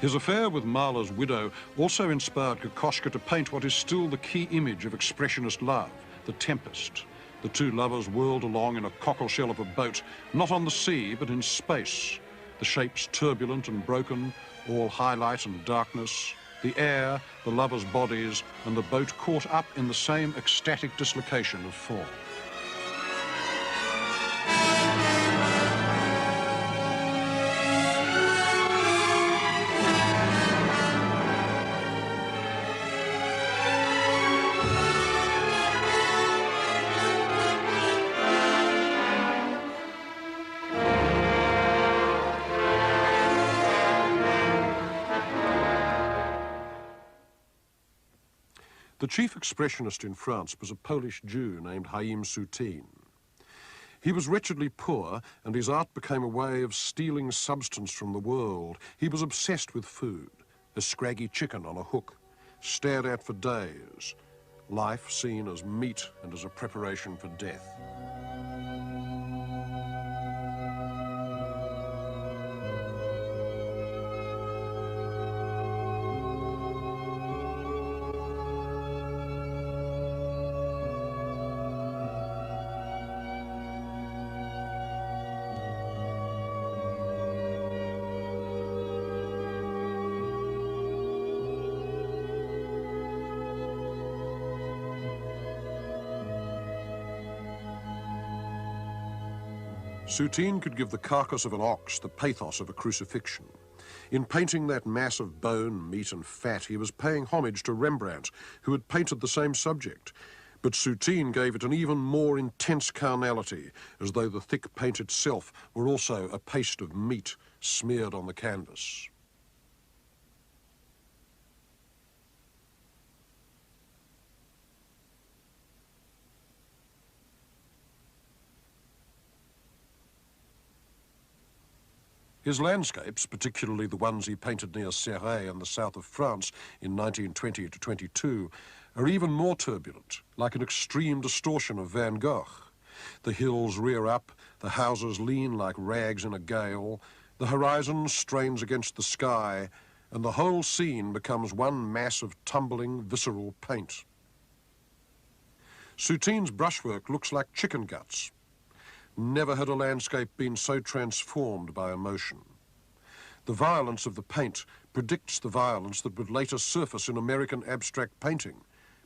His affair with Mahler's widow also inspired Kokoschka to paint what is still the key image of expressionist love, the Tempest. The two lovers whirled along in a cockleshell of a boat, not on the sea, but in space. The shapes turbulent and broken, all highlight and darkness, the air, the lovers' bodies, and the boat caught up in the same ecstatic dislocation of form. The chief expressionist in France was a Polish Jew named Haim Soutine. He was wretchedly poor, and his art became a way of stealing substance from the world. He was obsessed with food, a scraggy chicken on a hook, stared at for days, life seen as meat and as a preparation for death. Soutine could give the carcass of an ox the pathos of a crucifixion. In painting that mass of bone, meat and fat, he was paying homage to Rembrandt, who had painted the same subject. But Soutine gave it an even more intense carnality, as though the thick paint itself were also a paste of meat smeared on the canvas. His landscapes, particularly the ones he painted near Serres in the south of France in 1920 to 22, are even more turbulent, like an extreme distortion of Van Gogh. The hills rear up, the houses lean like rags in a gale, the horizon strains against the sky, and the whole scene becomes one mass of tumbling, visceral paint. Soutine's brushwork looks like chicken guts. Never had a landscape been so transformed by emotion. The violence of the paint predicts the violence that would later surface in American abstract painting,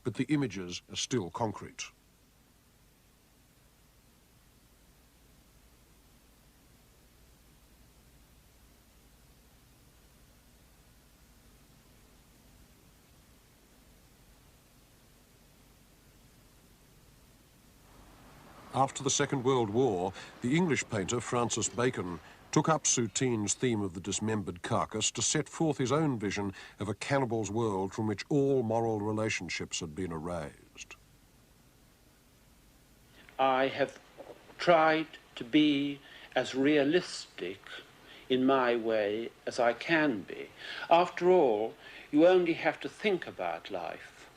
but the images are still concrete. After the Second World War, the English painter Francis Bacon took up Soutine's theme of the dismembered carcass to set forth his own vision of a cannibal's world from which all moral relationships had been erased. I have tried to be as realistic in my way as I can be. After all, you only have to think about life,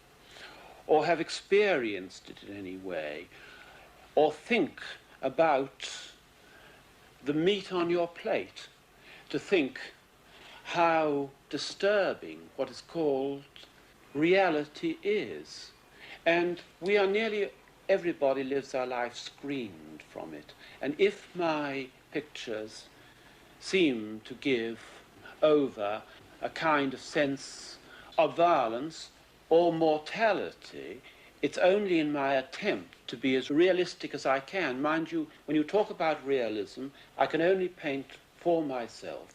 or have experienced it in any way, or think about the meat on your plate, to think how disturbing what is called reality is. And we are nearly, everybody lives our life screened from it. And if my pictures seem to give over a kind of sense of violence or mortality, it's only in my attempt to be as realistic as I can. Mind you, when you talk about realism, I can only paint for myself.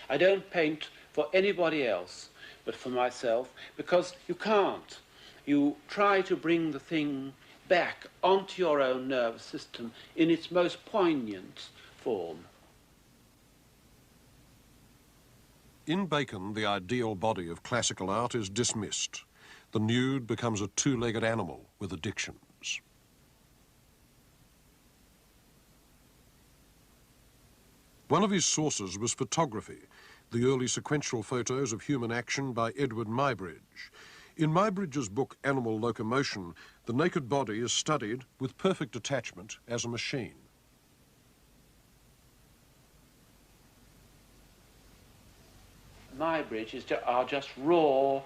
I don't paint for anybody else but for myself, because you can't. You try to bring the thing back onto your own nervous system in its most poignant form. In Bacon, the ideal body of classical art is dismissed. The nude becomes a two-legged animal with addictions. One of his sources was photography, the early sequential photos of human action by Edward Muybridge. In Muybridge's book Animal Locomotion, the naked body is studied with perfect attachment as a machine. Muybridge are just raw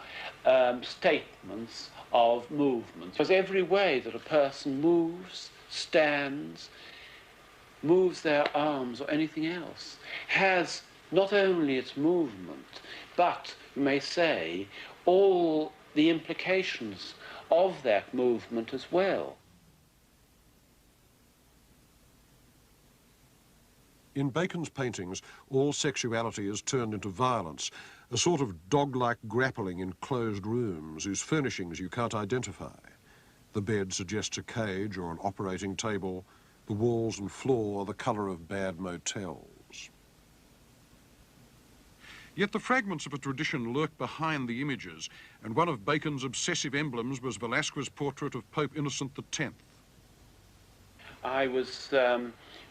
statements of movement. Because every way that a person moves, stands, moves their arms or anything else has not only its movement, but, you may say, all the implications of that movement as well. In Bacon's paintings, all sexuality is turned into violence, a sort of dog-like grappling in closed rooms whose furnishings you can't identify. The bed suggests a cage or an operating table. The walls and floor are the colour of bad motels. Yet the fragments of a tradition lurk behind the images, and one of Bacon's obsessive emblems was Velasquez's portrait of Pope Innocent X. I was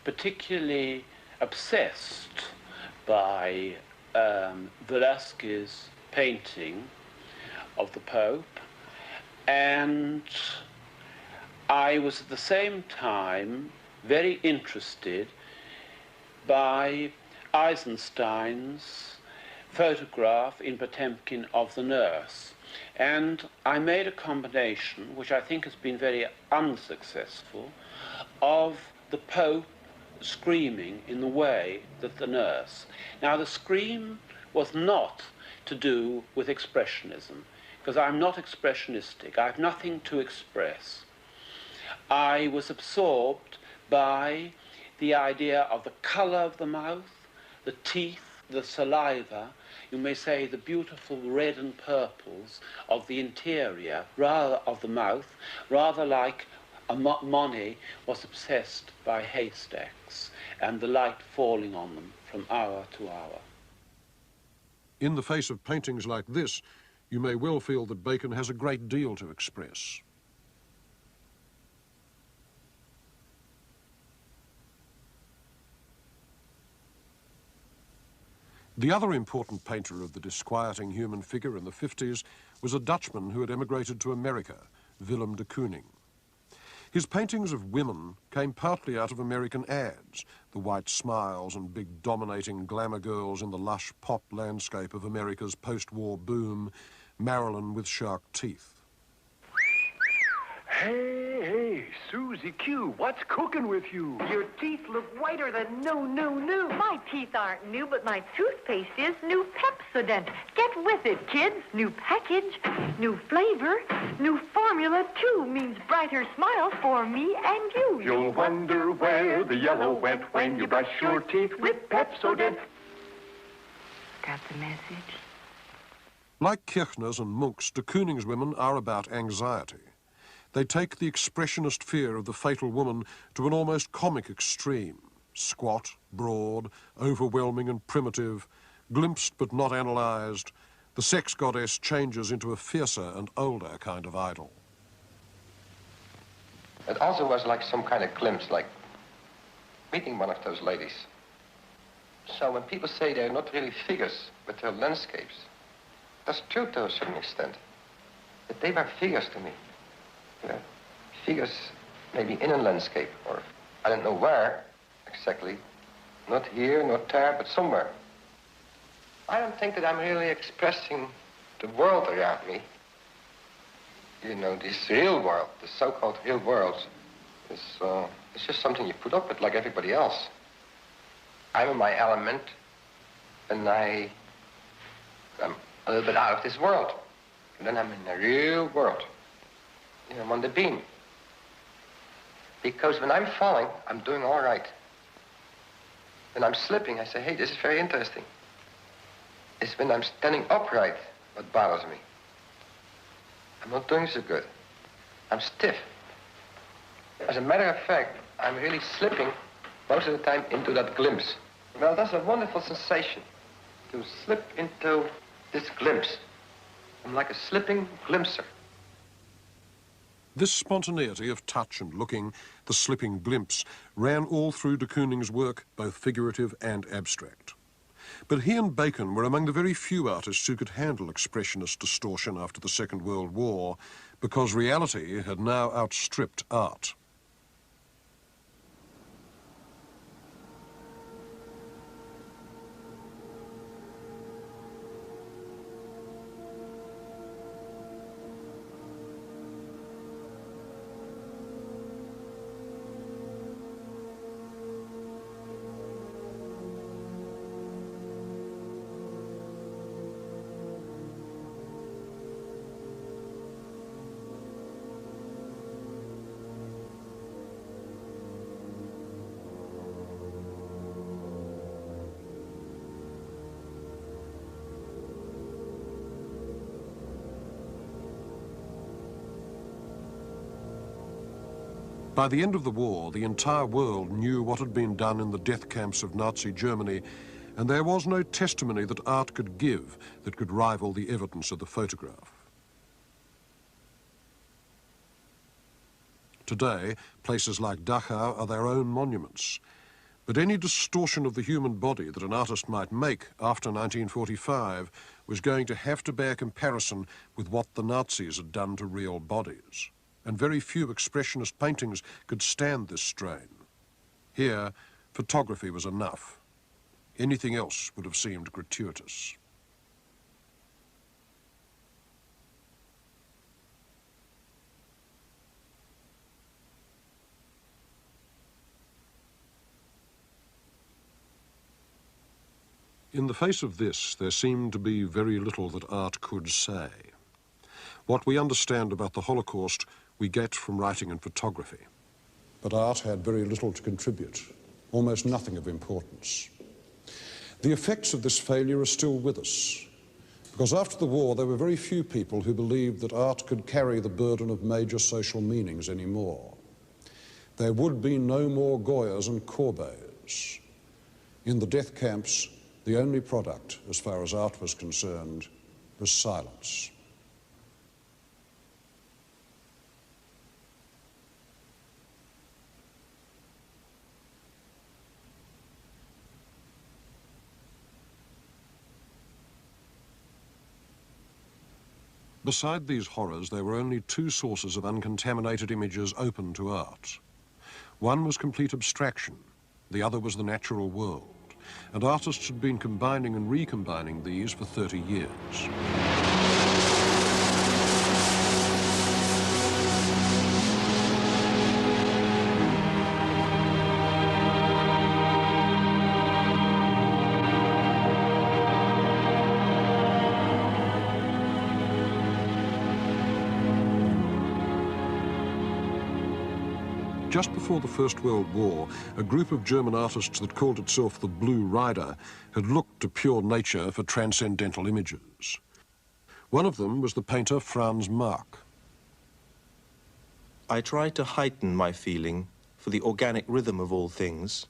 particularly obsessed by Velasquez's painting of the Pope, and I was at the same time very interested by Eisenstein's photograph in Potemkin of the nurse. And I made a combination, which I think has been very unsuccessful, of the Pope screaming in the way that the nurse. Now, the scream was not to do with Expressionism, because I'm not expressionistic. I have nothing to express. I was absorbed by the idea of the color of the mouth, the teeth, the saliva, you may say the beautiful red and purples of the interior, rather of the mouth, rather like Monet was obsessed by haystacks and the light falling on them from hour to hour. In the face of paintings like this, you may well feel that Bacon has a great deal to express. The other important painter of the disquieting human figure in the 50s was a Dutchman who had emigrated to America, Willem de Kooning. His paintings of women came partly out of American ads, the white smiles and big dominating glamour girls in the lush pop landscape of America's post-war boom, Marilyn with shark teeth. Hey, Susie Q, what's cooking with you? Your teeth look whiter than new. My teeth aren't new, but my toothpaste is new Pepsodent. Get with it, kids. New package, new flavor, new formula, too, means brighter smiles for me and you. You'll wonder where the yellow went when you brush your teeth with Pepsodent. Got the message? Like Kirchner's and Munch's, de Kooning's women are about anxiety. They take the expressionist fear of the fatal woman to an almost comic extreme. Squat, broad, overwhelming and primitive, glimpsed but not analysed, the sex goddess changes into a fiercer and older kind of idol. It also was like some kind of glimpse, like meeting one of those ladies. So when people say they're not really figures, but they're landscapes, that's true to a certain extent. But they were figures to me. You know, figures maybe in a landscape, or I don't know where exactly. Not here, not there, but somewhere. I don't think that I'm really expressing the world around me. You know, this real world, the so-called real world, it's just something you put up with like everybody else. I'm in my element, and I'm a little bit out of this world. And then I'm in the real world. You know, I'm on the beam. Because when I'm falling, I'm doing all right. When I'm slipping, I say, hey, this is very interesting. It's when I'm standing upright what bothers me. I'm not doing so good. I'm stiff. As a matter of fact, I'm really slipping most of the time into that glimpse. Well, that's a wonderful sensation, to slip into this glimpse. I'm like a slipping glimpser. This spontaneity of touch and looking, the slipping glimpse, ran all through de Kooning's work, both figurative and abstract. But he and Bacon were among the very few artists who could handle expressionist distortion after the Second World War, because reality had now outstripped art. By the end of the war, the entire world knew what had been done in the death camps of Nazi Germany and there was no testimony that art could give that could rival the evidence of the photograph. Today, places like Dachau are their own monuments, but any distortion of the human body that an artist might make after 1945 was going to have to bear comparison with what the Nazis had done to real bodies, and very few expressionist paintings could stand this strain. Here, photography was enough. Anything else would have seemed gratuitous. In the face of this, there seemed to be very little that art could say. What we understand about the Holocaust, we get from writing and photography. But art had very little to contribute, almost nothing of importance. The effects of this failure are still with us, because after the war there were very few people who believed that art could carry the burden of major social meanings anymore. There would be no more Goyas and Courbets. In the death camps, the only product, as far as art was concerned, was silence. Beside these horrors, there were only two sources of uncontaminated images open to art. One was complete abstraction, the other was the natural world, and artists had been combining and recombining these for 30 years. Just before the First World War, a group of German artists that called itself the Blue Rider had looked to pure nature for transcendental images. One of them was the painter Franz Marc. I try to heighten my feeling for the organic rhythm of all things,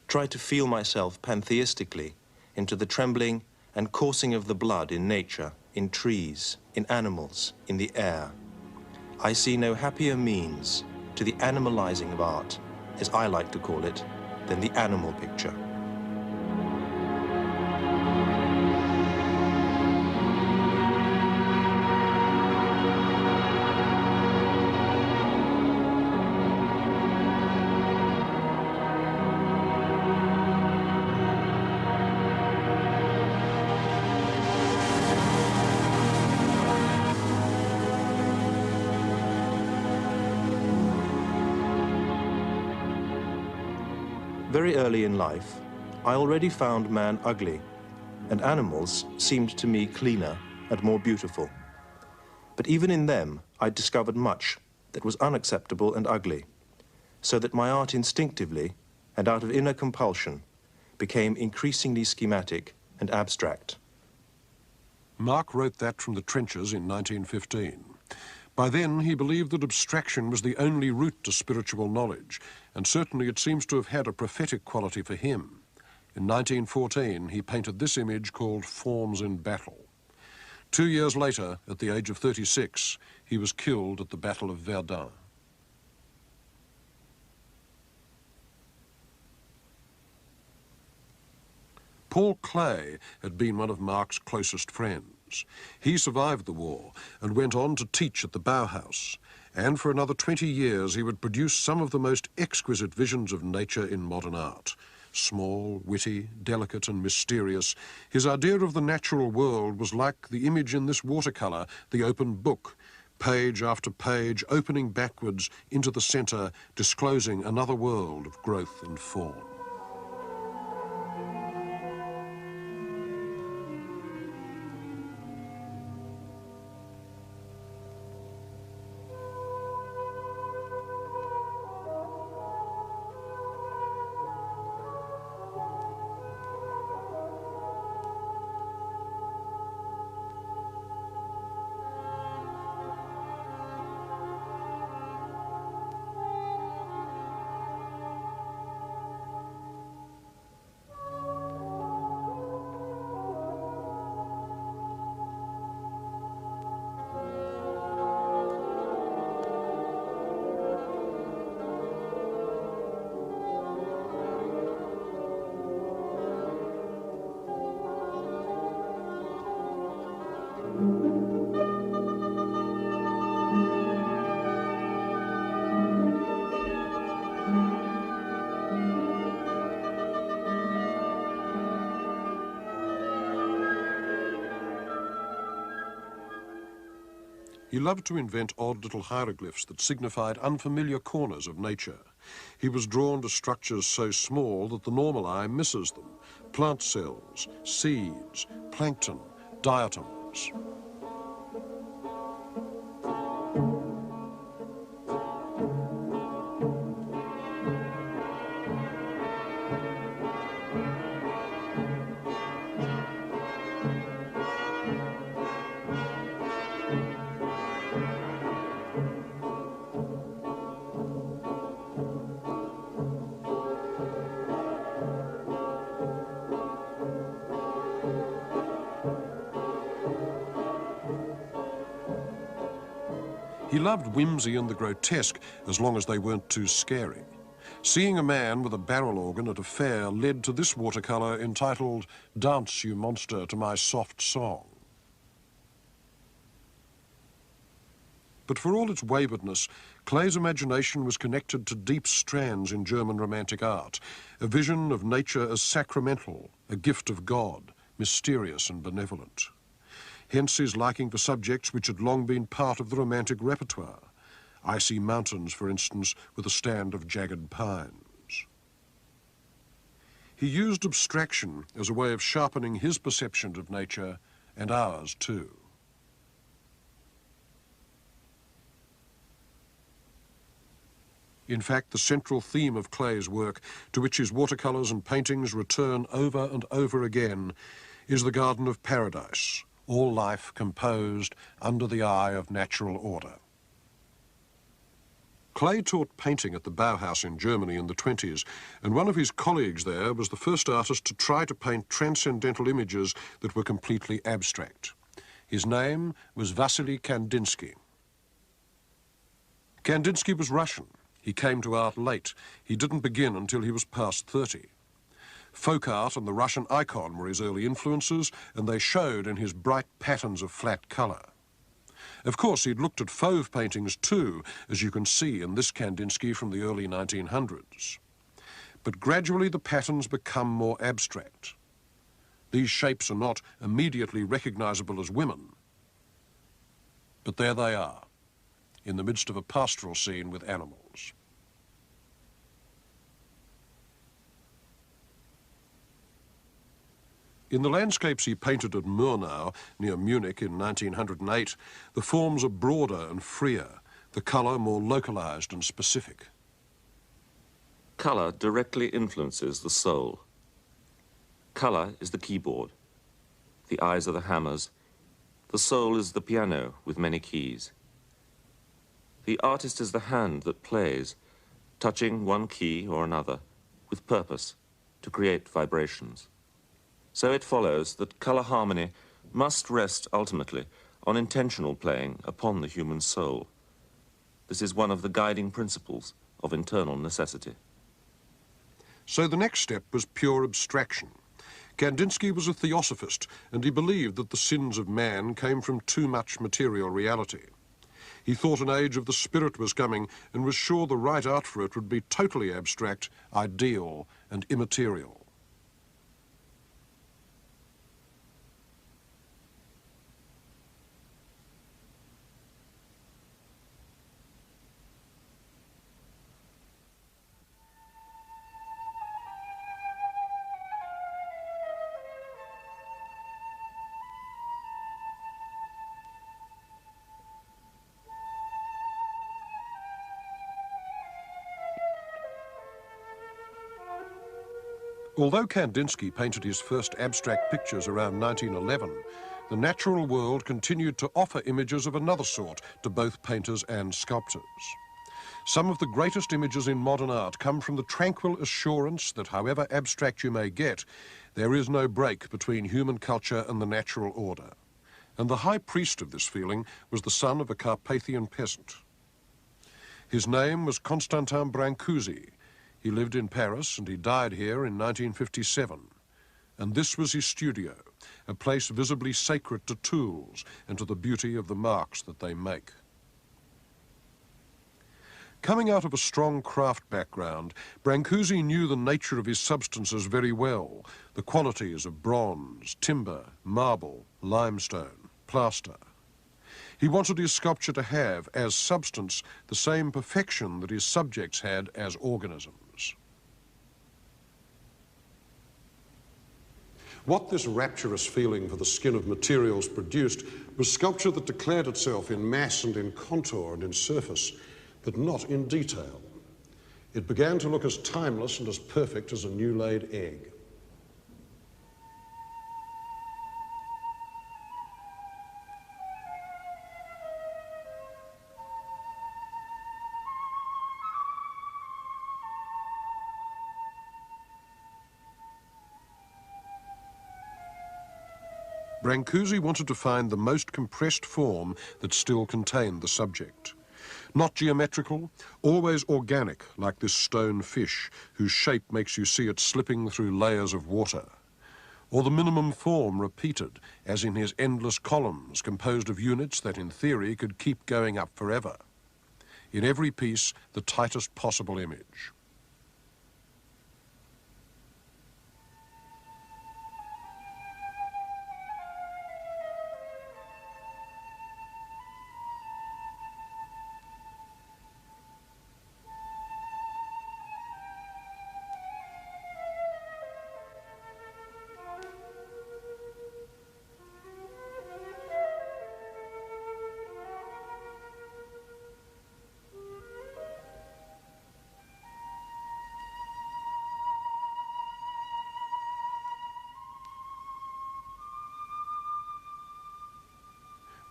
try to feel myself pantheistically into the trembling and coursing of the blood in nature, in trees, in animals, in the air. I see no happier means to the animalizing of art, as I like to call it, than the animal picture. Very early in life, I already found man ugly, and animals seemed to me cleaner and more beautiful. But even in them, I discovered much that was unacceptable and ugly, so that my art instinctively, and out of inner compulsion, became increasingly schematic and abstract. Marc wrote that from the trenches in 1915. By then, he believed that abstraction was the only route to spiritual knowledge, and certainly it seems to have had a prophetic quality for him. In 1914, he painted this image called Forms in Battle. 2 years later, at the age of 36, he was killed at the Battle of Verdun. Paul Klee had been one of Marc's closest friends. He survived the war and went on to teach at the Bauhaus, and for another 20 years he would produce some of the most exquisite visions of nature in modern art. Small, witty, delicate and mysterious, his idea of the natural world was like the image in this watercolour, the open book, page after page opening backwards into the centre, disclosing another world of growth and form. He loved to invent odd little hieroglyphs that signified unfamiliar corners of nature. He was drawn to structures so small that the normal eye misses them: plant cells, seeds, plankton, diatoms. He loved whimsy and the grotesque, as long as they weren't too scary. Seeing a man with a barrel organ at a fair led to this watercolour entitled "Dance, You Monster, to My Soft Song." But for all its waywardness, Klee's imagination was connected to deep strands in German Romantic art, a vision of nature as sacramental, a gift of God, mysterious and benevolent. Hence his liking for subjects which had long been part of the Romantic repertoire. Icy mountains, for instance, with a stand of jagged pines. He used abstraction as a way of sharpening his perception of nature, and ours too. In fact, the central theme of Klee's work, to which his watercolours and paintings return over and over again, is the Garden of Paradise, all life composed under the eye of natural order. Klee taught painting at the Bauhaus in Germany in the 20s, and one of his colleagues there was the first artist to try to paint transcendental images that were completely abstract. His name was Wassily Kandinsky. Kandinsky was Russian. He came to art late. He didn't begin until he was past 30. Folk art and the Russian icon were his early influences, and they showed in his bright patterns of flat colour. Of course, he'd looked at fauve paintings too, as you can see in this Kandinsky from the early 1900s. But gradually the patterns become more abstract. These shapes are not immediately recognisable as women, but there they are, in the midst of a pastoral scene with animals. In the landscapes he painted at Murnau, near Munich in 1908, the forms are broader and freer, the colour more localised and specific. Colour directly influences the soul. Colour is the keyboard. The eyes are the hammers. The soul is the piano with many keys. The artist is the hand that plays, touching one key or another, with purpose, to create vibrations. So it follows that colour harmony must rest ultimately on intentional playing upon the human soul. This is one of the guiding principles of internal necessity. So the next step was pure abstraction. Kandinsky was a theosophist, and he believed that the sins of man came from too much material reality. He thought an age of the spirit was coming, and was sure the right art for it would be totally abstract, ideal, and immaterial. Although Kandinsky painted his first abstract pictures around 1911, the natural world continued to offer images of another sort to both painters and sculptors. Some of the greatest images in modern art come from the tranquil assurance that however abstract you may get, there is no break between human culture and the natural order. And the high priest of this feeling was the son of a Carpathian peasant. His name was Constantin Brancusi. He lived in Paris and he died here in 1957. And this was his studio, a place visibly sacred to tools and to the beauty of the marks that they make. Coming out of a strong craft background, Brancusi knew the nature of his substances very well, the qualities of bronze, timber, marble, limestone, plaster. He wanted his sculpture to have, as substance, the same perfection that his subjects had as organisms. What this rapturous feeling for the skin of materials produced was sculpture that declared itself in mass and in contour and in surface, but not in detail. It began to look as timeless and as perfect as a new-laid egg. Brancusi wanted to find the most compressed form that still contained the subject. Not geometrical, always organic, like this stone fish, whose shape makes you see it slipping through layers of water. Or the minimum form repeated, as in his endless columns, composed of units that in theory could keep going up forever. In every piece, the tightest possible image.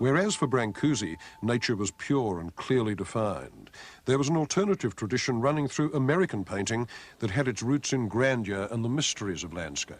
Whereas for Brancusi, nature was pure and clearly defined, there was an alternative tradition running through American painting that had its roots in grandeur and the mysteries of landscape.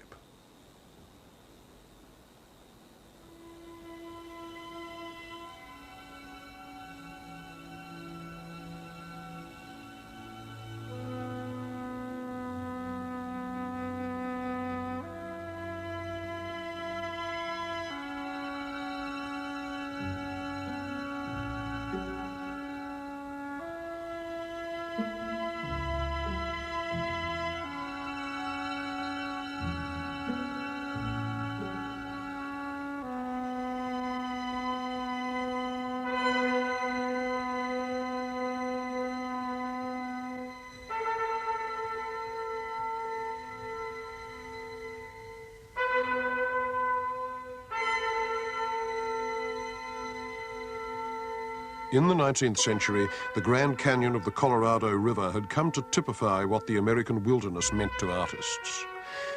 In the 19th century, the Grand Canyon of the Colorado River had come to typify what the American wilderness meant to artists.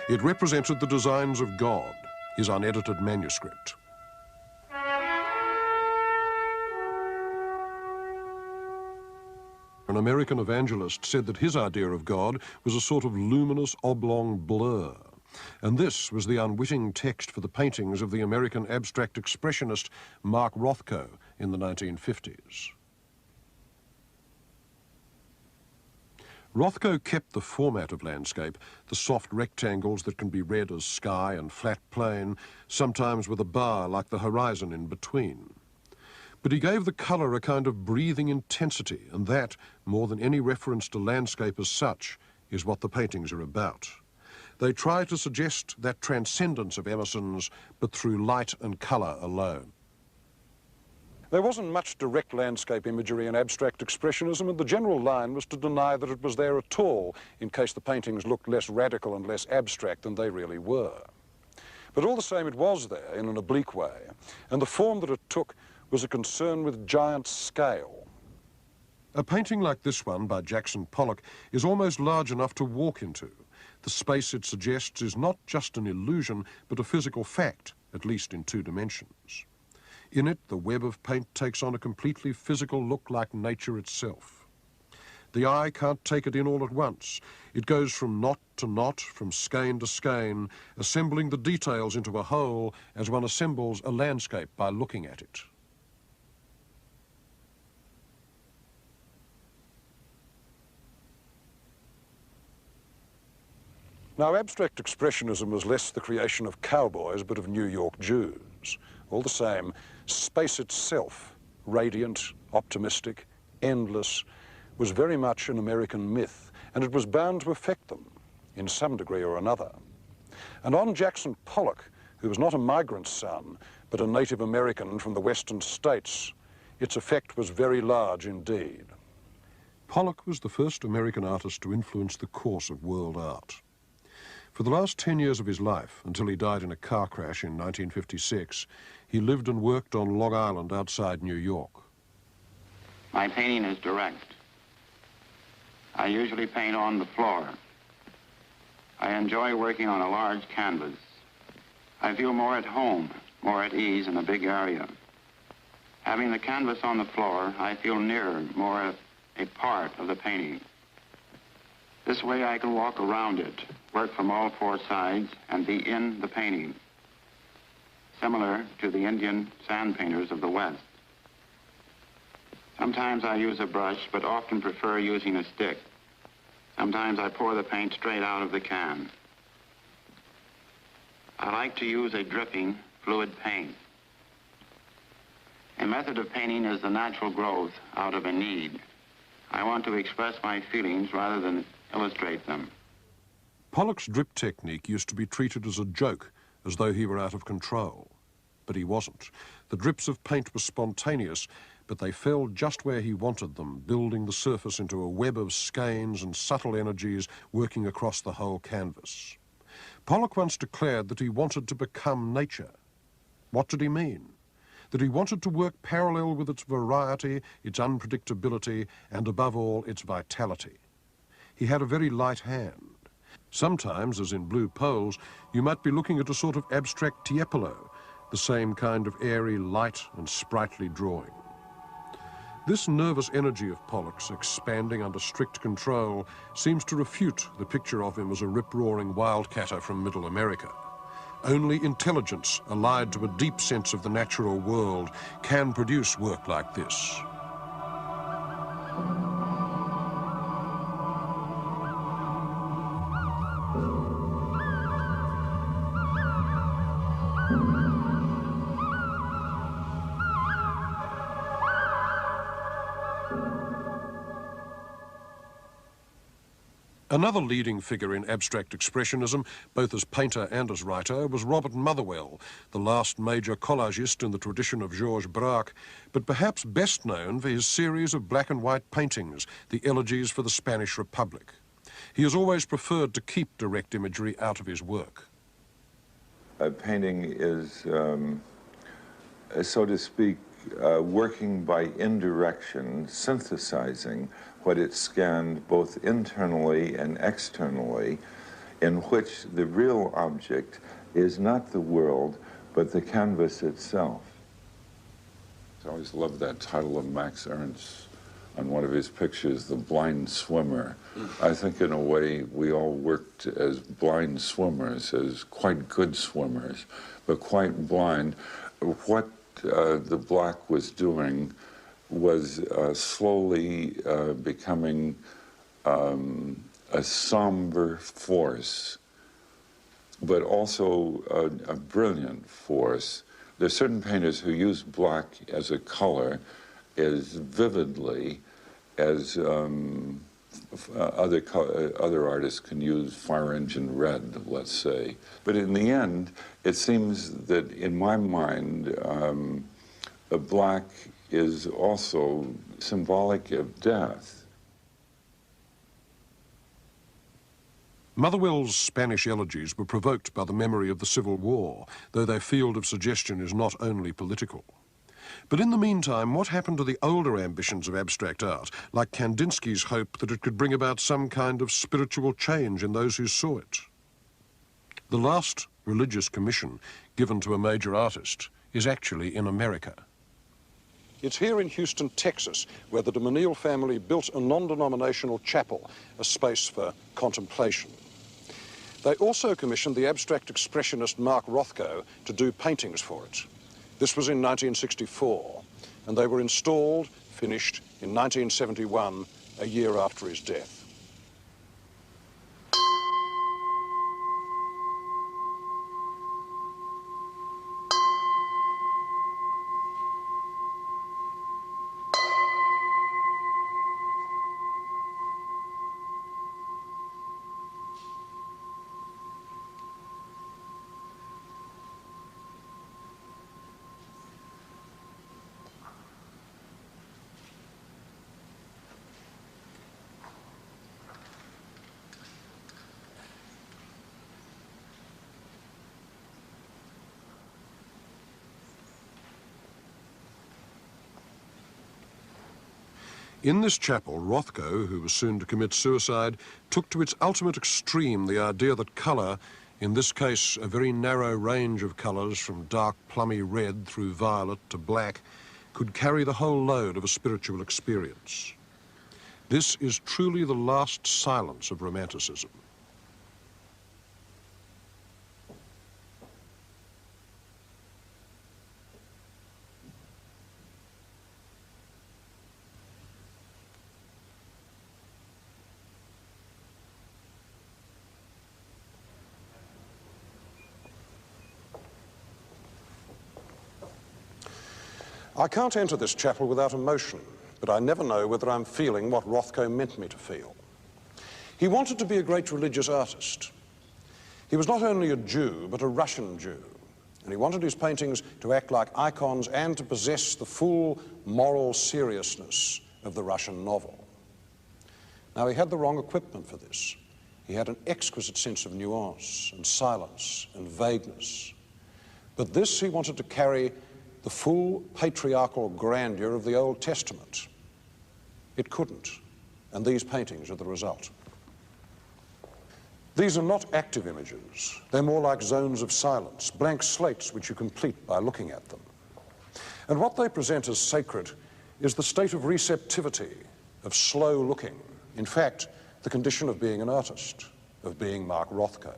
It represented the designs of God, his unedited manuscript. An American evangelist said that his idea of God was a sort of luminous oblong blur. And this was the unwitting text for the paintings of the American abstract expressionist Mark Rothko in the 1950s. Rothko kept the format of landscape, the soft rectangles that can be read as sky and flat plain, sometimes with a bar like the horizon in between. But he gave the colour a kind of breathing intensity, and that, more than any reference to landscape as such, is what the paintings are about. They try to suggest that transcendence of Emerson's, but through light and colour alone. There wasn't much direct landscape imagery in abstract expressionism, and the general line was to deny that it was there at all, in case the paintings looked less radical and less abstract than they really were. But all the same, it was there in an oblique way, and the form that it took was a concern with giant scale. A painting like this one by Jackson Pollock is almost large enough to walk into. The space it suggests is not just an illusion, but a physical fact, at least in 2 dimensions. In it, the web of paint takes on a completely physical look like nature itself. The eye can't take it in all at once. It goes from knot to knot, from skein to skein, assembling the details into a whole as one assembles a landscape by looking at it. Now, abstract expressionism was less the creation of cowboys, but of New York Jews. All the same, space itself, radiant, optimistic, endless, was very much an American myth, and it was bound to affect them in some degree or another. And on Jackson Pollock, who was not a migrant's son, but a Native American from the western states, its effect was very large indeed. Pollock was the first American artist to influence the course of world art. For the last 10 years of his life, until he died in a car crash in 1956, he lived and worked on Long Island outside New York. My painting is direct. I usually paint on the floor. I enjoy working on a large canvas. I feel more at home, more at ease in a big area. Having the canvas on the floor, I feel nearer, more a part of the painting. This way I can walk around it, work from all four sides, and be in the painting, similar to the Indian sand painters of the West. Sometimes I use a brush, but often prefer using a stick. Sometimes I pour the paint straight out of the can. I like to use a dripping, fluid paint. A method of painting is the natural growth out of a need. I want to express my feelings rather than illustrate them. Pollock's drip technique used to be treated as a joke, as though he were out of control. But he wasn't. The drips of paint were spontaneous, but they fell just where he wanted them, building the surface into a web of skeins and subtle energies working across the whole canvas. Pollock once declared that he wanted to become nature. What did he mean? That he wanted to work parallel with its variety, its unpredictability, and above all, its vitality. He had a very light hand. Sometimes, as in Blue Poles, you might be looking at a sort of abstract Tiepolo, the same kind of airy, light and sprightly drawing. This nervous energy of Pollock's, expanding under strict control, seems to refute the picture of him as a rip-roaring wildcatter from Middle America. Only intelligence, allied to a deep sense of the natural world, can produce work like this. Another leading figure in abstract expressionism, both as painter and as writer, was Robert Motherwell, the last major collagist in the tradition of Georges Braque, but perhaps best known for his series of black and white paintings, the Elegies for the Spanish Republic. He has always preferred to keep direct imagery out of his work. Painting is, so to speak, working by indirection, synthesizing what it scanned both internally and externally, in which the real object is not the world, but the canvas itself. I always loved that title of Max Ernst on one of his pictures, The Blind Swimmer. I think in a way we all worked as blind swimmers, as quite good swimmers, but quite blind. What the black was doing was slowly becoming a somber force, but also a brilliant force. There are certain painters who use black as a color as vividly as other artists can use fire engine red, let's say. But in the end, it seems that in my mind, a black is also symbolic of death. Motherwell's Spanish elegies were provoked by the memory of the Civil War, though their field of suggestion is not only political. But in the meantime, what happened to the older ambitions of abstract art, like Kandinsky's hope that it could bring about some kind of spiritual change in those who saw it? The last religious commission given to a major artist is actually in America. It's here in Houston, Texas, where the de Menil family built a non-denominational chapel, a space for contemplation. They also commissioned the abstract expressionist Mark Rothko to do paintings for it. This was in 1964, and they were installed, finished, in 1971, a year after his death. In this chapel, Rothko, who was soon to commit suicide, took to its ultimate extreme the idea that colour, in this case a very narrow range of colours from dark plummy red through violet to black, could carry the whole load of a spiritual experience. This is truly the last silence of Romanticism. I can't enter this chapel without emotion, but I never know whether I'm feeling what Rothko meant me to feel. He wanted to be a great religious artist. He was not only a Jew, but a Russian Jew, and he wanted his paintings to act like icons and to possess the full moral seriousness of the Russian novel. Now, he had the wrong equipment for this. He had an exquisite sense of nuance and silence and vagueness. But this he wanted to carry the full patriarchal grandeur of the Old Testament. It couldn't, and these paintings are the result. These are not active images. They're more like zones of silence, blank slates which you complete by looking at them. And what they present as sacred is the state of receptivity, of slow looking. In fact, the condition of being an artist, of being Mark Rothko.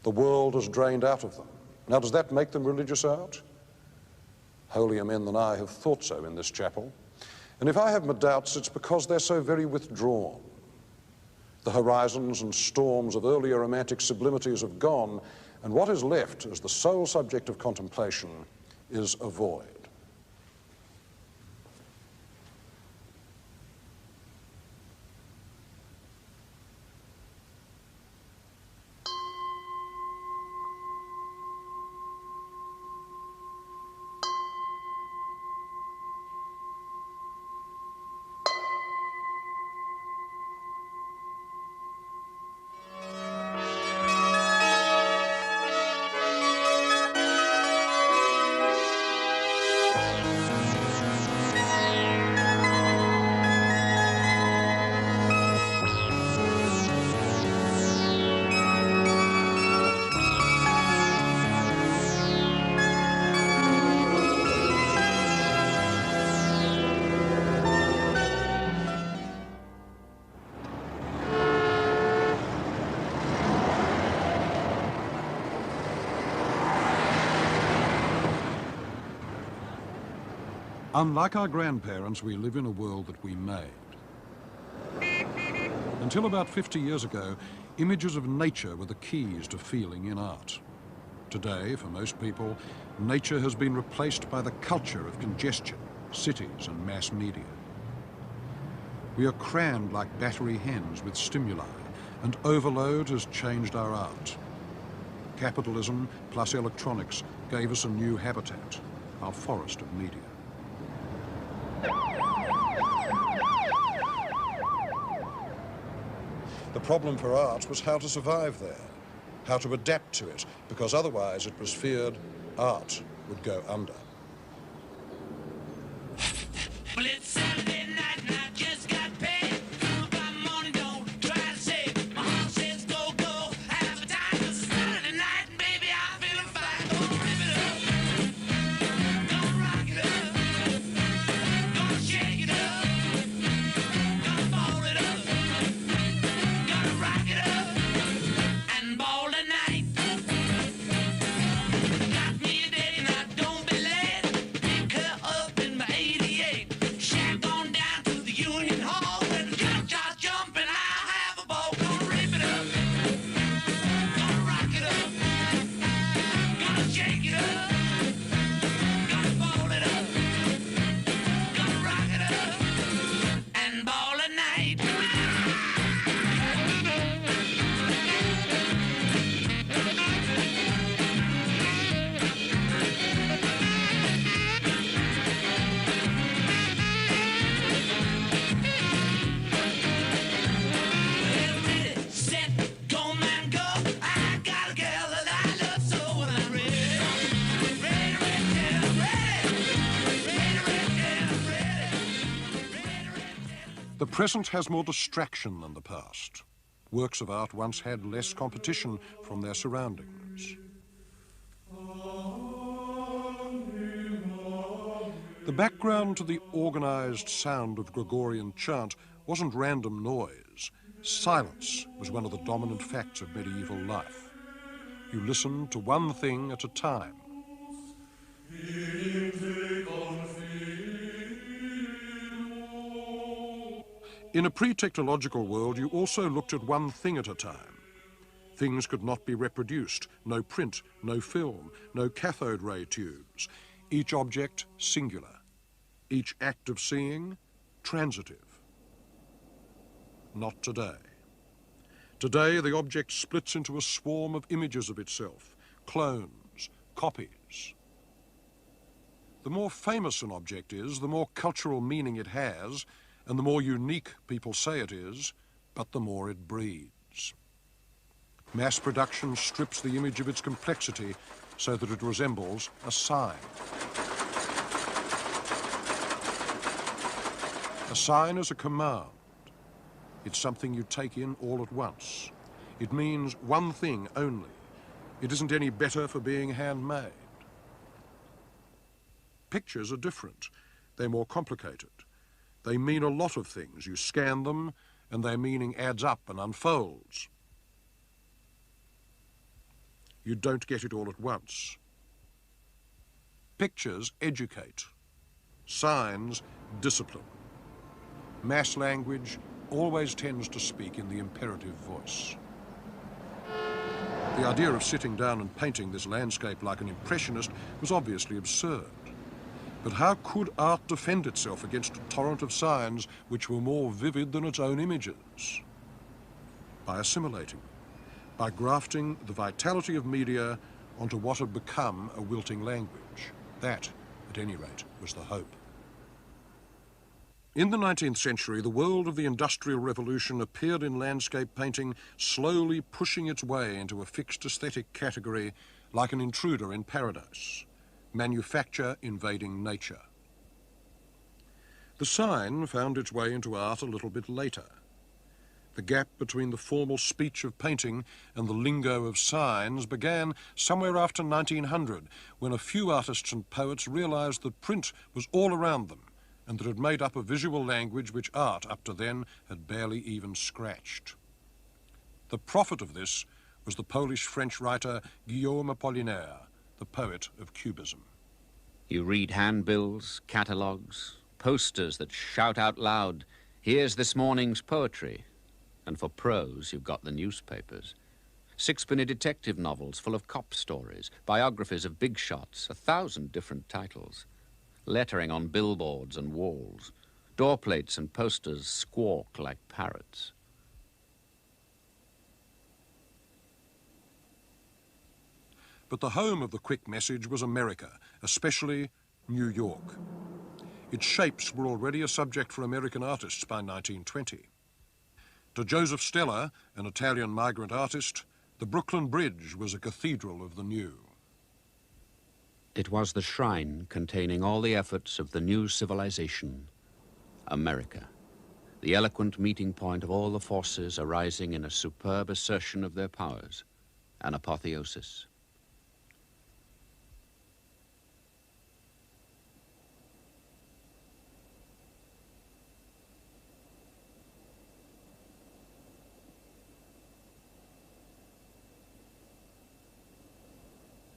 The world is drained out of them. Now, does that make them religious art? Holier men than I have thought so in this chapel. And if I have my doubts, it's because they're so very withdrawn. The horizons and storms of earlier romantic sublimities have gone, and what is left as the sole subject of contemplation is a void. Unlike our grandparents, we live in a world that we made. Until about 50 years ago, images of nature were the keys to feeling in art. Today, for most people, nature has been replaced by the culture of congestion, cities and mass media. We are crammed like battery hens with stimuli, and overload has changed our art. Capitalism plus electronics gave us a new habitat, our forest of media. The problem for art was how to survive there, how to adapt to it, because otherwise it was feared art would go under. Well, it's Saturday night and I just got paid. By morning, don't try to save. My heart says go, go. Have a time. It's Saturday night and baby, I'm feeling fine. Gonna rip it up. Gonna rock it up. Gonna shake it up. Gonna ball it up. Gonna rock it up. And ball tonight. Got me a date and I don't be late. Pick her up in my 88. The present has more distraction than the past. Works of art once had less competition from their surroundings. The background to the organised sound of Gregorian chant wasn't random noise. Silence was one of the dominant facts of medieval life. You listened to one thing at a time. In a pre-technological world, you also looked at one thing at a time. Things could not be reproduced. No print, no film, no cathode ray tubes. Each object singular. Each act of seeing transitive. Not today. Today, the object splits into a swarm of images of itself, clones, copies. The more famous an object is, the more cultural meaning it has, and the more unique people say it is, but the more it breeds. Mass production strips the image of its complexity so that it resembles a sign. A sign is a command. It's something you take in all at once. It means one thing only. It isn't any better for being handmade. Pictures are different. They're more complicated. They mean a lot of things. You scan them, and their meaning adds up and unfolds. You don't get it all at once. Pictures educate. Signs discipline. Mass language always tends to speak in the imperative voice. The idea of sitting down and painting this landscape like an impressionist was obviously absurd. But how could art defend itself against a torrent of signs which were more vivid than its own images? By assimilating them, by grafting the vitality of media onto what had become a wilting language. That, at any rate, was the hope. In the 19th century, the world of the Industrial Revolution appeared in landscape painting, slowly pushing its way into a fixed aesthetic category like an intruder in paradise. Manufacture invading nature. The sign found its way into art a little bit later. The gap between the formal speech of painting and the lingo of signs began somewhere after 1900, when a few artists and poets realized that print was all around them and that it made up a visual language which art, up to then, had barely even scratched. The prophet of this was the Polish-French writer Guillaume Apollinaire, the poet of Cubism. You read handbills, catalogues, posters that shout out loud, "Here's this morning's poetry." And for prose, you've got the newspapers. Sixpenny detective novels full of cop stories, biographies of big shots, 1,000 different titles. Lettering on billboards and walls. Door plates and posters squawk like parrots. But the home of the quick message was America, especially New York. Its shapes were already a subject for American artists by 1920. To Joseph Stella, an Italian migrant artist, the Brooklyn Bridge was a cathedral of the new. It was the shrine containing all the efforts of the new civilization, America, the eloquent meeting point of all the forces arising in a superb assertion of their powers, an apotheosis.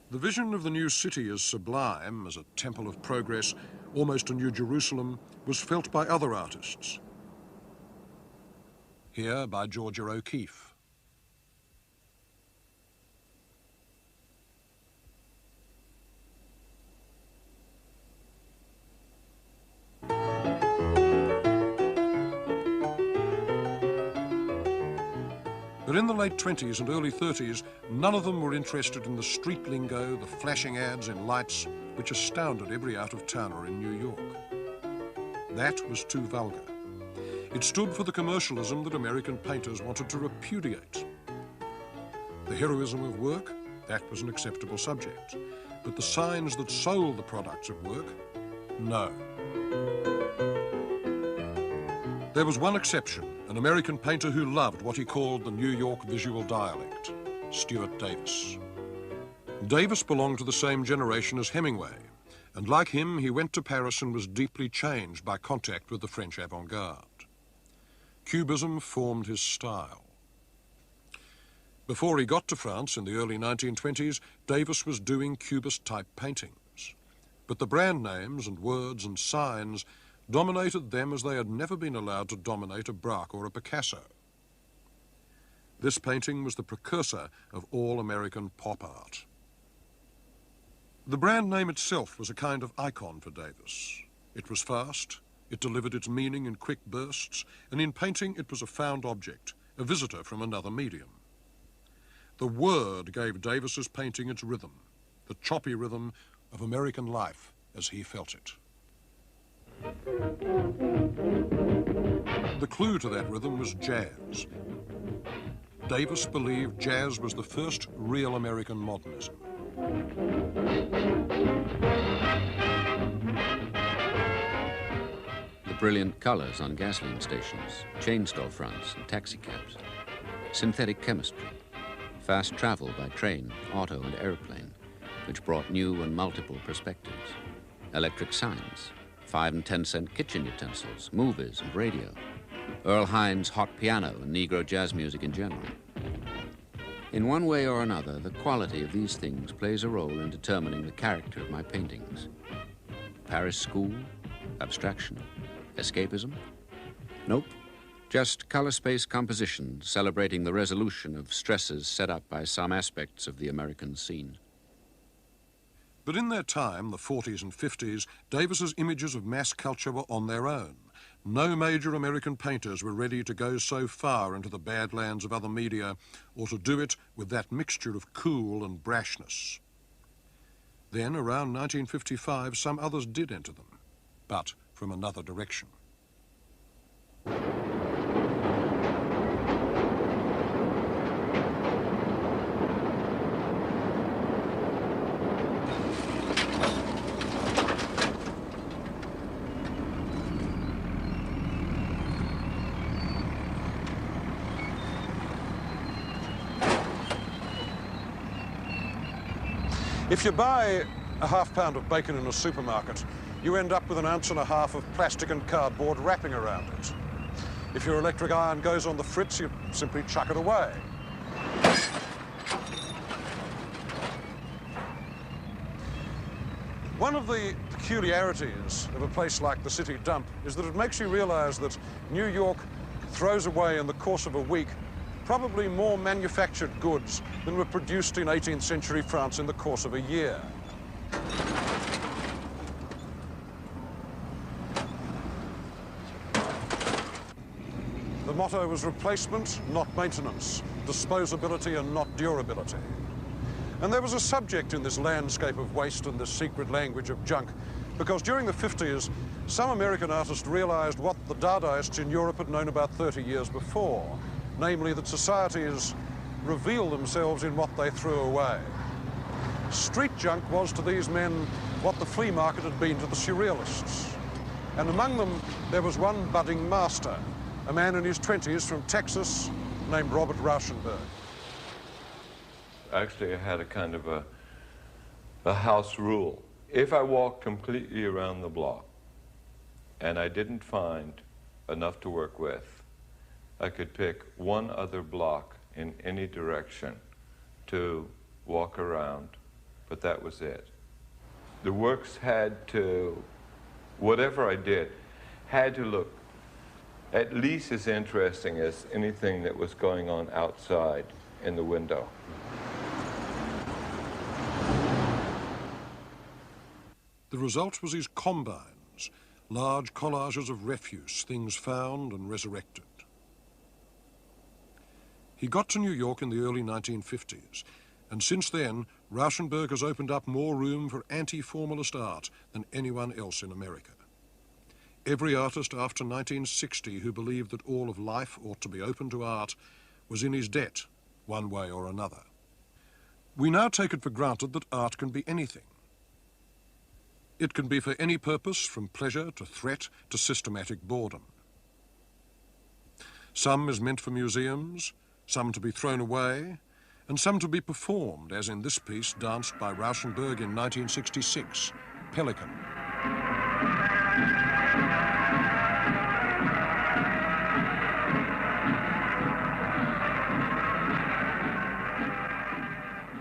The vision of the new city as sublime, as a temple of progress, almost a new Jerusalem, was felt by other artists. Here by Georgia O'Keeffe. But in the late 20s and early 30s, none of them were interested in the street lingo, the flashing ads in lights, which astounded every out-of-towner in New York. That was too vulgar. It stood for the commercialism that American painters wanted to repudiate. The heroism of work, that was an acceptable subject. But the signs that sold the products of work, no. There was one exception, an American painter who loved what he called the New York visual dialect, Stuart Davis. Davis belonged to the same generation as Hemingway, and like him, he went to Paris and was deeply changed by contact with the French avant-garde. Cubism formed his style. Before he got to France in the early 1920s, Davis was doing Cubist-type paintings. But the brand names and words and signs dominated them as they had never been allowed to dominate a Braque or a Picasso. This painting was the precursor of all American pop art. The brand name itself was a kind of icon for Davis. It was fast, it delivered its meaning in quick bursts, and in painting it was a found object, a visitor from another medium. The word gave Davis's painting its rhythm, the choppy rhythm of American life as he felt it. The clue to that rhythm was jazz. Davis believed jazz was the first real American modernism. The brilliant colours on gasoline stations, chain store fronts and taxicabs, synthetic chemistry, fast travel by train, auto and aeroplane, which brought new and multiple perspectives, electric signs, 5 and 10 cent kitchen utensils, movies and radio, Earl Hines' hot piano and Negro jazz music in general. In one way or another, the quality of these things plays a role in determining the character of my paintings. Paris school, abstraction, escapism? Nope. Just color space composition celebrating the resolution of stresses set up by some aspects of the American scene. But in their time, the 40s and 50s, Davis's images of mass culture were on their own. No major American painters were ready to go so far into the badlands of other media or to do it with that mixture of cool and brashness. Then, around 1955, some others did enter them, but from another direction. If you buy a half-pound of bacon in a supermarket, you end up with 1.5 ounces of plastic and cardboard wrapping around it. If your electric iron goes on the fritz, you simply chuck it away. One of the peculiarities of a place like the city dump is that it makes you realize that New York throws away in the course of a week probably more manufactured goods than were produced in 18th century France in the course of a year. The motto was replacement, not maintenance, disposability and not durability. And there was a subject in this landscape of waste and this secret language of junk, because during the 50s, some American artists realized what the Dadaists in Europe had known about 30 years before, namely that societies reveal themselves in what they threw away. Street junk was to these men what the flea market had been to the Surrealists. And among them, there was one budding master, a man in his 20s from Texas named Robert Rauschenberg. Actually, I had a kind of a house rule. If I walked completely around the block and I didn't find enough to work with, I could pick one other block in any direction to walk around, but that was it. The works had to, whatever I did, had to look at least as interesting as anything that was going on outside in the window. The result was his combines, large collages of refuse, things found and resurrected. He got to New York in the early 1950s, and since then, Rauschenberg has opened up more room for anti-formalist art than anyone else in America. Every artist after 1960 who believed that all of life ought to be open to art was in his debt, one way or another. We now take it for granted that art can be anything. It can be for any purpose, from pleasure to threat to systematic boredom. Some is meant for museums, some to be thrown away, and some to be performed, as in this piece danced by Rauschenberg in 1966, Pelican.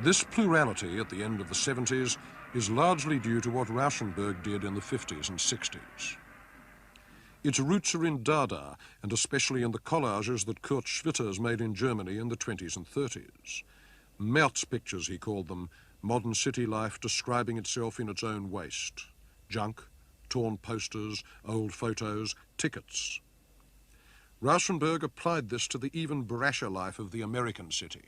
This plurality at the end of the 70s is largely due to what Rauschenberg did in the 50s and 60s. Its roots are in Dada, and especially in the collages that Kurt Schwitters made in Germany in the 20s and 30s. Merz pictures, he called them, modern city life describing itself in its own waste. Junk, torn posters, old photos, tickets. Rauschenberg applied this to the even brasher life of the American city.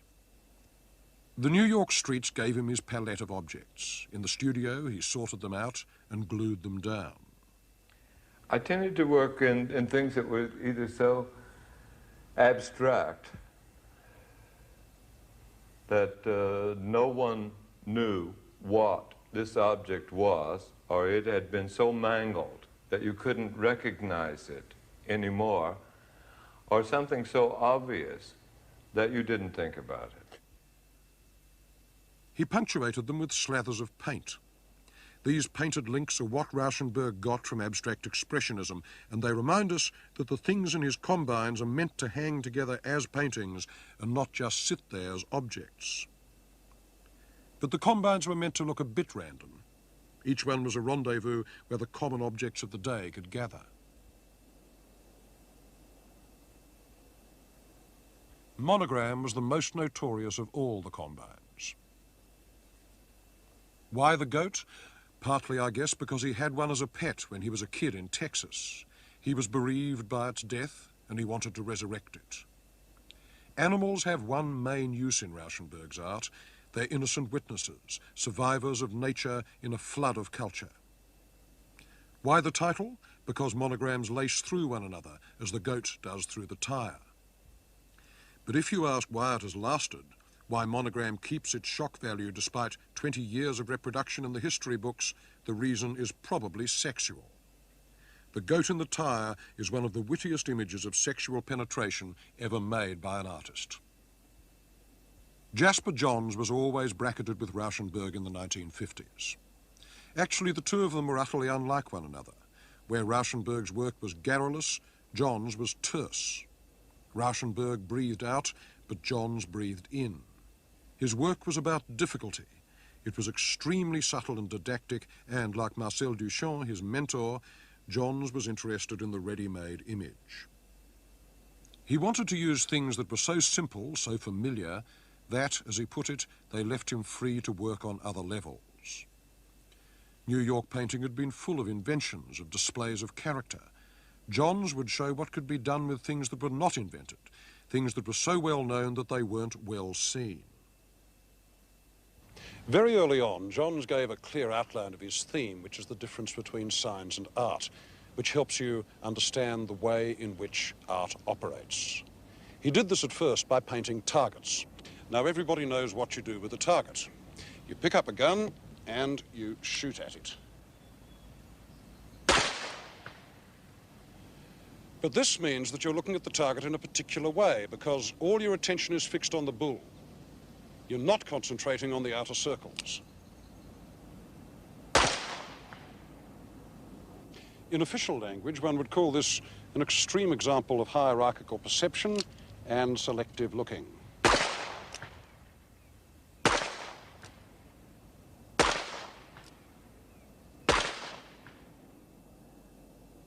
The New York streets gave him his palette of objects. In the studio, he sorted them out and glued them down. I tended to work in things that were either so abstract that no one knew what this object was, or it had been so mangled that you couldn't recognize it anymore, or something so obvious that you didn't think about it. He punctuated them with slathers of paint. These painted links are what Rauschenberg got from abstract expressionism, and they remind us that the things in his combines are meant to hang together as paintings and not just sit there as objects. But the combines were meant to look a bit random. Each one was a rendezvous where the common objects of the day could gather. Monogram was the most notorious of all the combines. Why the goat? Partly, I guess, because he had one as a pet when he was a kid in Texas. He was bereaved by its death, and he wanted to resurrect it. Animals have one main use in Rauschenberg's art. They're innocent witnesses, survivors of nature in a flood of culture. Why the title? Because monograms lace through one another, as the goat does through the tire. But if you ask why it has lasted, why monogram keeps its shock value despite 20 years of reproduction in the history books, the reason is probably sexual. The goat in the tire is one of the wittiest images of sexual penetration ever made by an artist. Jasper Johns was always bracketed with Rauschenberg in the 1950s. Actually, the two of them were utterly unlike one another. Where Rauschenberg's work was garrulous, Johns was terse. Rauschenberg breathed out, but Johns breathed in. His work was about difficulty. It was extremely subtle and didactic, and like Marcel Duchamp, his mentor, Johns was interested in the ready-made image. He wanted to use things that were so simple, so familiar, that, as he put it, they left him free to work on other levels. New York painting had been full of inventions, of displays of character. Johns would show what could be done with things that were not invented, things that were so well known that they weren't well seen. Very early on, Johns gave a clear outline of his theme, which is the difference between science and art, which helps you understand the way in which art operates. He did this at first by painting targets. Now, everybody knows what you do with a target. You pick up a gun and you shoot at it. But this means that you're looking at the target in a particular way, because all your attention is fixed on the bull. You're not concentrating on the outer circles. In official language, one would call this an extreme example of hierarchical perception and selective looking.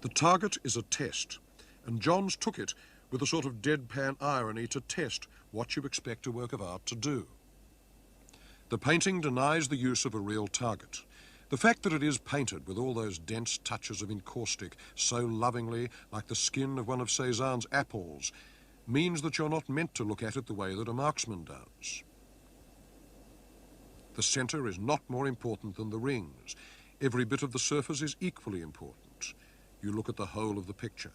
The target is a test, and Johns took it with a sort of deadpan irony to test what you expect a work of art to do. The painting denies the use of a real target. The fact that it is painted with all those dense touches of encaustic, so lovingly like the skin of one of Cézanne's apples, means that you're not meant to look at it the way that a marksman does. The centre is not more important than the rings. Every bit of the surface is equally important. You look at the whole of the picture.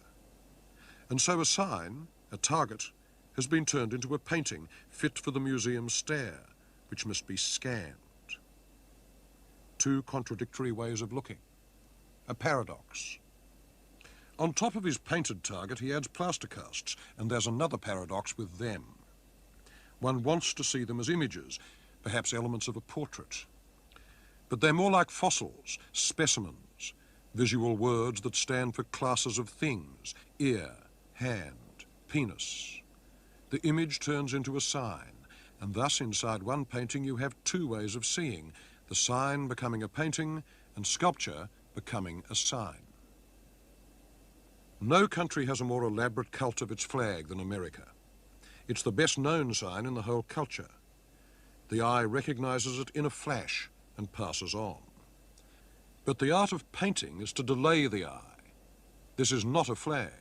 And so a sign, a target, has been turned into a painting fit for the museum stare, which must be scanned. Two contradictory ways of looking. A paradox. On top of his painted target, he adds plaster casts, and there's another paradox with them. One wants to see them as images, perhaps elements of a portrait. But they're more like fossils, specimens, visual words that stand for classes of things: ear, hand, penis. The image turns into a sign, and thus inside one painting you have two ways of seeing, the sign becoming a painting and sculpture becoming a sign. No country has a more elaborate cult of its flag than America. It's the best known sign in the whole culture. The eye recognizes it in a flash and passes on. But the art of painting is to delay the eye. This is not a flag.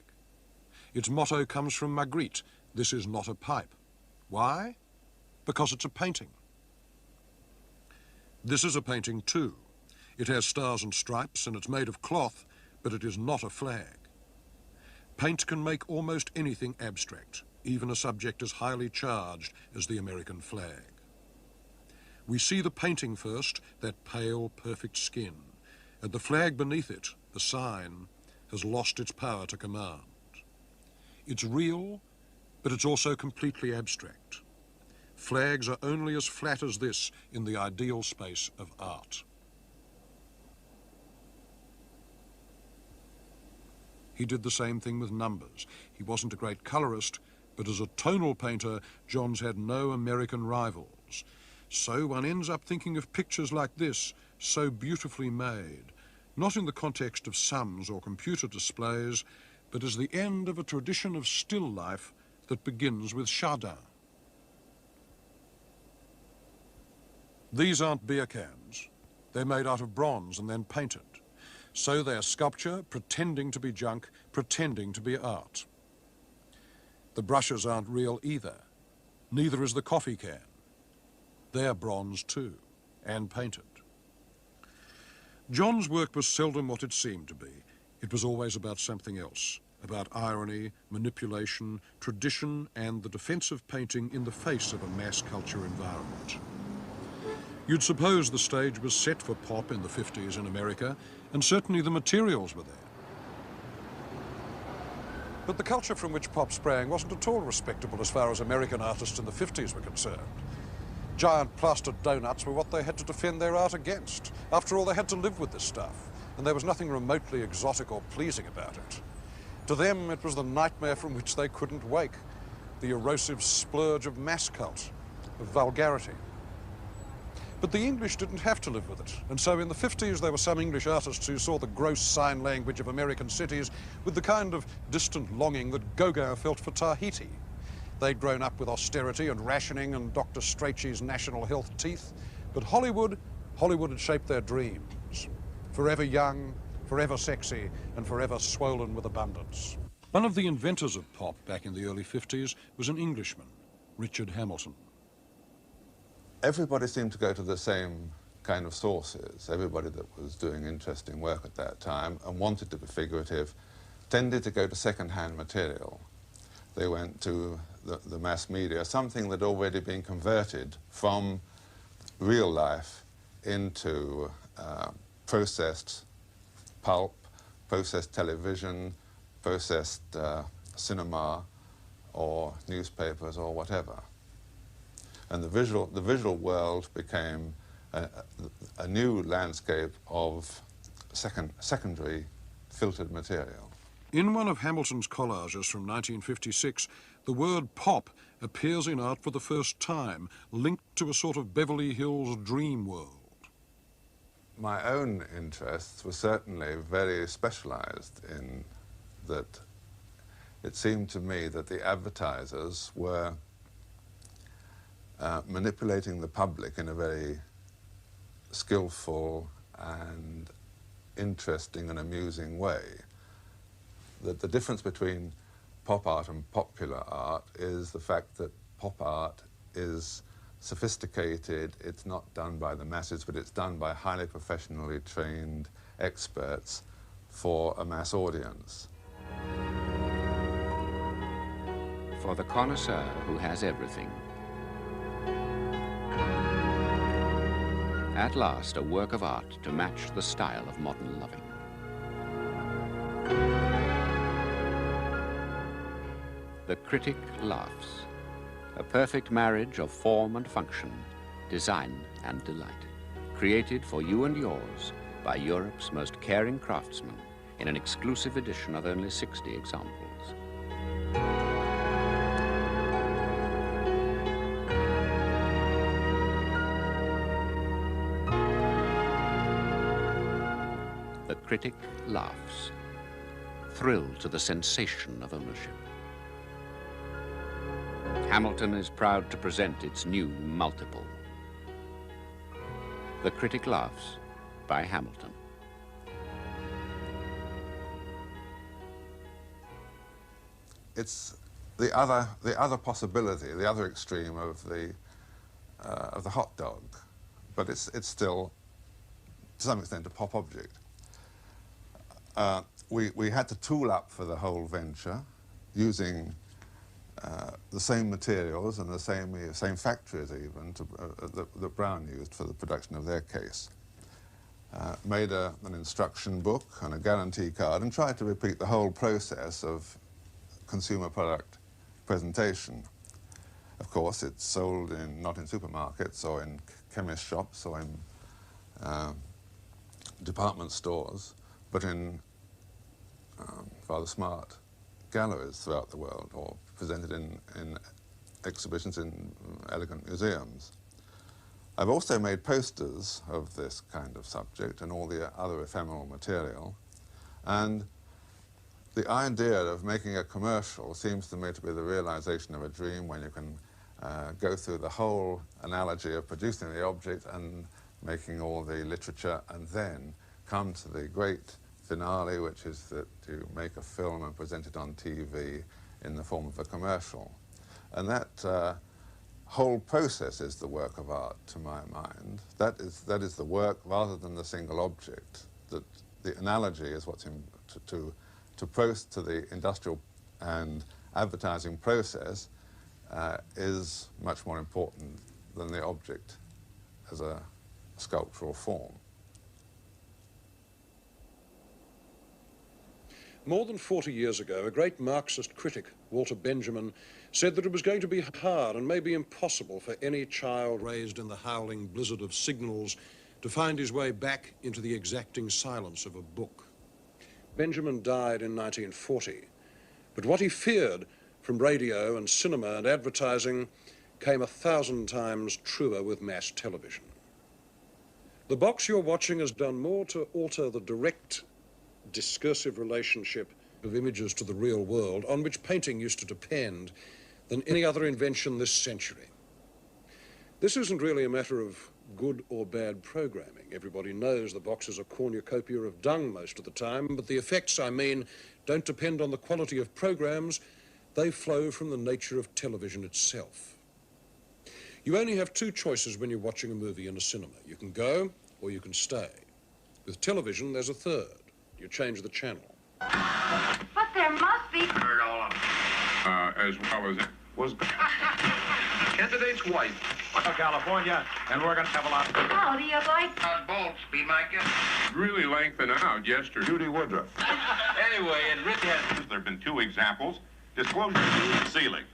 Its motto comes from Magritte: this is not a pipe. Why? Because it's a painting. This is a painting too. It has stars and stripes and it's made of cloth, but it is not a flag. Paint can make almost anything abstract, even a subject as highly charged as the American flag. We see the painting first, that pale, perfect skin, and the flag beneath it, the sign, has lost its power to command. It's real, but it's also completely abstract. Flags are only as flat as this in the ideal space of art. He did the same thing with numbers. He wasn't a great colorist, but as a tonal painter, Johns had no American rivals. So one ends up thinking of pictures like this, so beautifully made, not in the context of sums or computer displays, but as the end of a tradition of still life that begins with Chardin. These aren't beer cans. They're made out of bronze and then painted. So they're sculpture, pretending to be junk, pretending to be art. The brushes aren't real either. Neither is the coffee can. They're bronze too, and painted. John's work was seldom what it seemed to be. It was always about something else, about irony, manipulation, tradition, and the defense of painting in the face of a mass culture environment. You'd suppose the stage was set for pop in the 50s in America, and certainly the materials were there. But the culture from which pop sprang wasn't at all respectable as far as American artists in the 50s were concerned. Giant plastered donuts were what they had to defend their art against. After all, they had to live with this stuff, and there was nothing remotely exotic or pleasing about it. To them, it was the nightmare from which they couldn't wake, the erosive splurge of mass cult, of vulgarity. But the English didn't have to live with it, and so in the 50s there were some English artists who saw the gross sign language of American cities with the kind of distant longing that Gauguin felt for Tahiti. They'd grown up with austerity and rationing and Dr. Strachey's national health teeth, but Hollywood had shaped their dreams. Forever young, forever sexy, and forever swollen with abundance. One of the inventors of pop back in the early 50s was an Englishman, Richard Hamilton. Everybody seemed to go to the same kind of sources. Everybody that was doing interesting work at that time and wanted to be figurative tended to go to second-hand material. They went to the mass media, something that had already been converted from real life into processed pulp, processed television, processed cinema, or newspapers, or whatever. And the visual world became a new landscape of secondary filtered material. In one of Hamilton's collages from 1956, the word pop appears in art for the first time, linked to a sort of Beverly Hills dream world. My own interests were certainly very specialized in that it seemed to me that the advertisers were manipulating the public in a very skillful and interesting and amusing way. That the difference between pop art and popular art is the fact that pop art is sophisticated, it's not done by the masses, but it's done by highly professionally trained experts for a mass audience. For the connoisseur who has everything. At last, a work of art to match the style of modern loving. The critic laughs. A perfect marriage of form and function, design and delight. Created for you and yours by Europe's most caring craftsmen in an exclusive edition of only 60 examples. The critic laughs, thrilled to the sensation of ownership. Hamilton is proud to present its new multiple. The Critic Laughs by Hamilton. It's the other possibility, the other extreme of the hot dog, but it's still, to some extent, a pop object. We had to tool up for the whole venture using the same materials and the same factories even that Brown used for the production of their case. Made an instruction book and a guarantee card and tried to repeat the whole process of consumer product presentation. Of course, it's sold not in supermarkets or in chemist shops or in department stores, but in rather smart galleries throughout the world, or presented in exhibitions in elegant museums. I've also made posters of this kind of subject and all the other ephemeral material, and the idea of making a commercial seems to me to be the realization of a dream when you can go through the whole analogy of producing the object and making all the literature and then come to the great finale, which is that you make a film and present it on TV in the form of a commercial. And that whole process is the work of art, to my mind. That is the work rather than the single object. That the analogy is what's to the industrial and advertising process is much more important than the object as a sculptural form. More than 40 years ago, a great Marxist critic, Walter Benjamin, said that it was going to be hard and maybe impossible for any child raised in the howling blizzard of signals to find his way back into the exacting silence of a book. Benjamin died in 1940, but what he feared from radio and cinema and advertising came 1,000 times truer with mass television. The box you're watching has done more to alter the direct discursive relationship of images to the real world, on which painting used to depend, than any other invention this century. This isn't really a matter of good or bad programming. Everybody knows the box is a cornucopia of dung most of the time, but the effects, I mean, don't depend on the quality of programs. They flow from the nature of television itself. You only have two choices when you're watching a movie in a cinema. You can go or you can stay. With television, there's a third. You change the channel. But there must be... Heard all of it. As well as it was... Candidate's wife. California, and we're going to have a lot of... How do you like... bolts, be my guest. Really lengthened out yesterday. Judy Woodruff. Anyway, it really has... There have been two examples. Disclosure and sealing.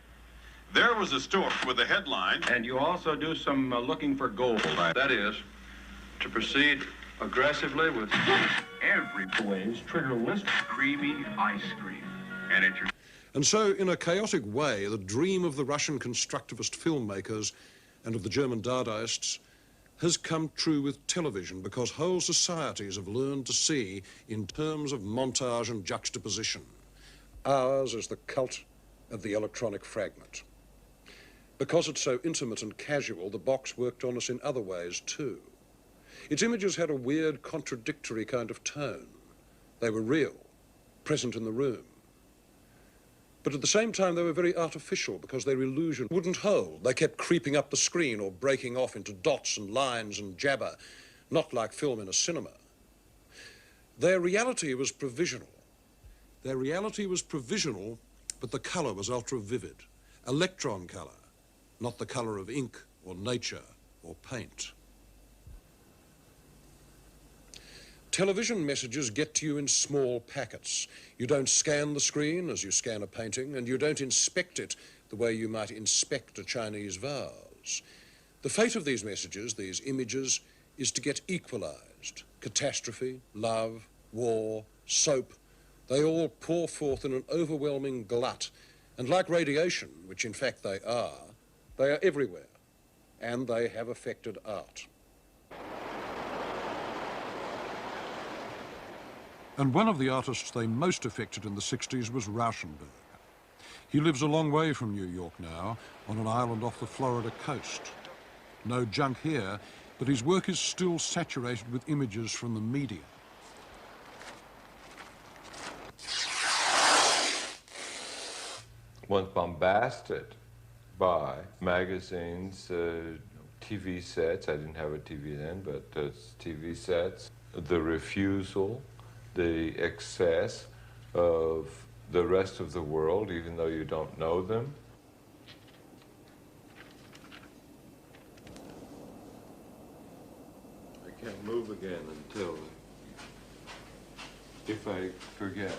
There was a story with a headline... And you also do some looking for gold. That is, to proceed aggressively with... Every boy's triggerless creamy ice cream. And it's your... And so, in a chaotic way, the dream of the Russian constructivist filmmakers and of the German Dadaists has come true with television, because whole societies have learned to see in terms of montage and juxtaposition. Ours is the cult of the electronic fragment. Because it's so intimate and casual, the box worked on us in other ways too. Its images had a weird, contradictory kind of tone. They were real, present in the room. But at the same time, they were very artificial, because their illusion wouldn't hold. They kept creeping up the screen or breaking off into dots and lines and jabber, not like film in a cinema. Their reality was provisional. Their reality was provisional, but the color was ultra-vivid. Electron color, not the color of ink or nature or paint. Television messages get to you in small packets. You don't scan the screen as you scan a painting, and you don't inspect it the way you might inspect a Chinese vase. The fate of these messages, these images, is to get equalized. Catastrophe, love, war, soap, they all pour forth in an overwhelming glut. And like radiation, which in fact they are everywhere. And they have affected art. And one of the artists they most affected in the 60s was Rauschenberg. He lives a long way from New York now, on an island off the Florida coast. No junk here, but his work is still saturated with images from the media. Once bombasted by magazines, TV sets. I didn't have a TV then, but TV sets. The refusal, the excess of the rest of the world, even though you don't know them. I can't move again until, if I forget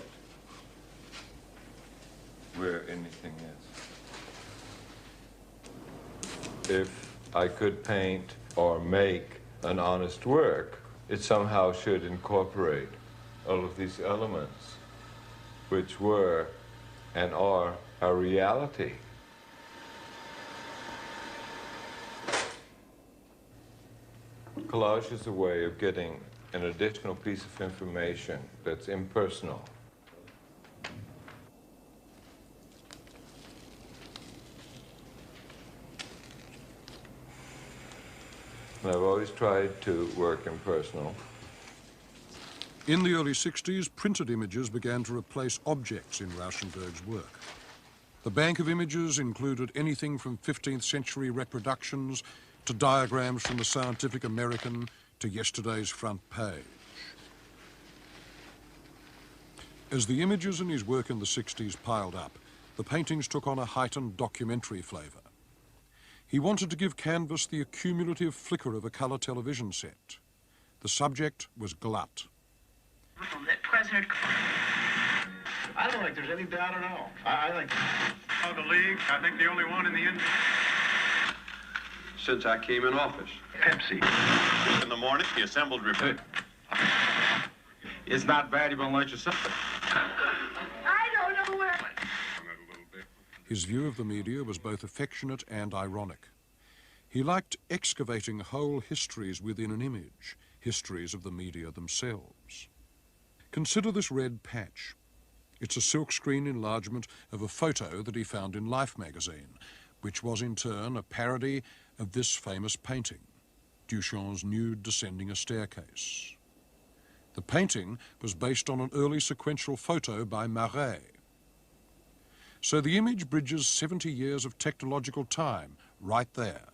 where anything is. If I could paint or make an honest work, it somehow should incorporate all of these elements, which were and are a reality. Collage is a way of getting an additional piece of information that's impersonal. I've always tried to work impersonal. In the early 60s, printed images began to replace objects in Rauschenberg's work. The bank of images included anything from 15th century reproductions to diagrams from the Scientific American to yesterday's front page. As the images in his work in the 60s piled up, the paintings took on a heightened documentary flavour. He wanted to give canvas the accumulative flicker of a colour television set. The subject was glut. President... I don't think there's any doubt at all. I think of the league, I think the only one in the end since I came in office. Pepsi. In the morning, the assembled report. It's not valuable unless you sell it. I don't know where... His view of the media was both affectionate and ironic. He liked excavating whole histories within an image, histories of the media themselves. Consider this red patch. It's a silkscreen enlargement of a photo that he found in Life magazine, which was in turn a parody of this famous painting, Duchamp's nude descending a staircase. The painting was based on an early sequential photo by Marais. So the image bridges 70 years of technological time right there.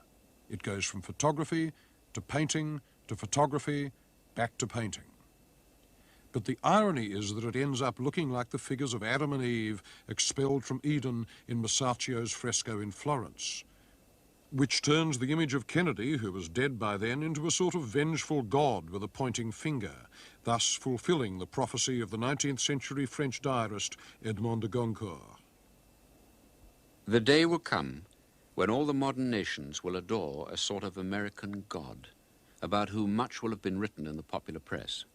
It goes from photography to painting to photography, back to painting. But the irony is that it ends up looking like the figures of Adam and Eve expelled from Eden in Masaccio's fresco in Florence, which turns the image of Kennedy, who was dead by then, into a sort of vengeful god with a pointing finger, thus fulfilling the prophecy of the 19th century French diarist Edmond de Goncourt. The day will come when all the modern nations will adore a sort of American god, about whom much will have been written in the popular press.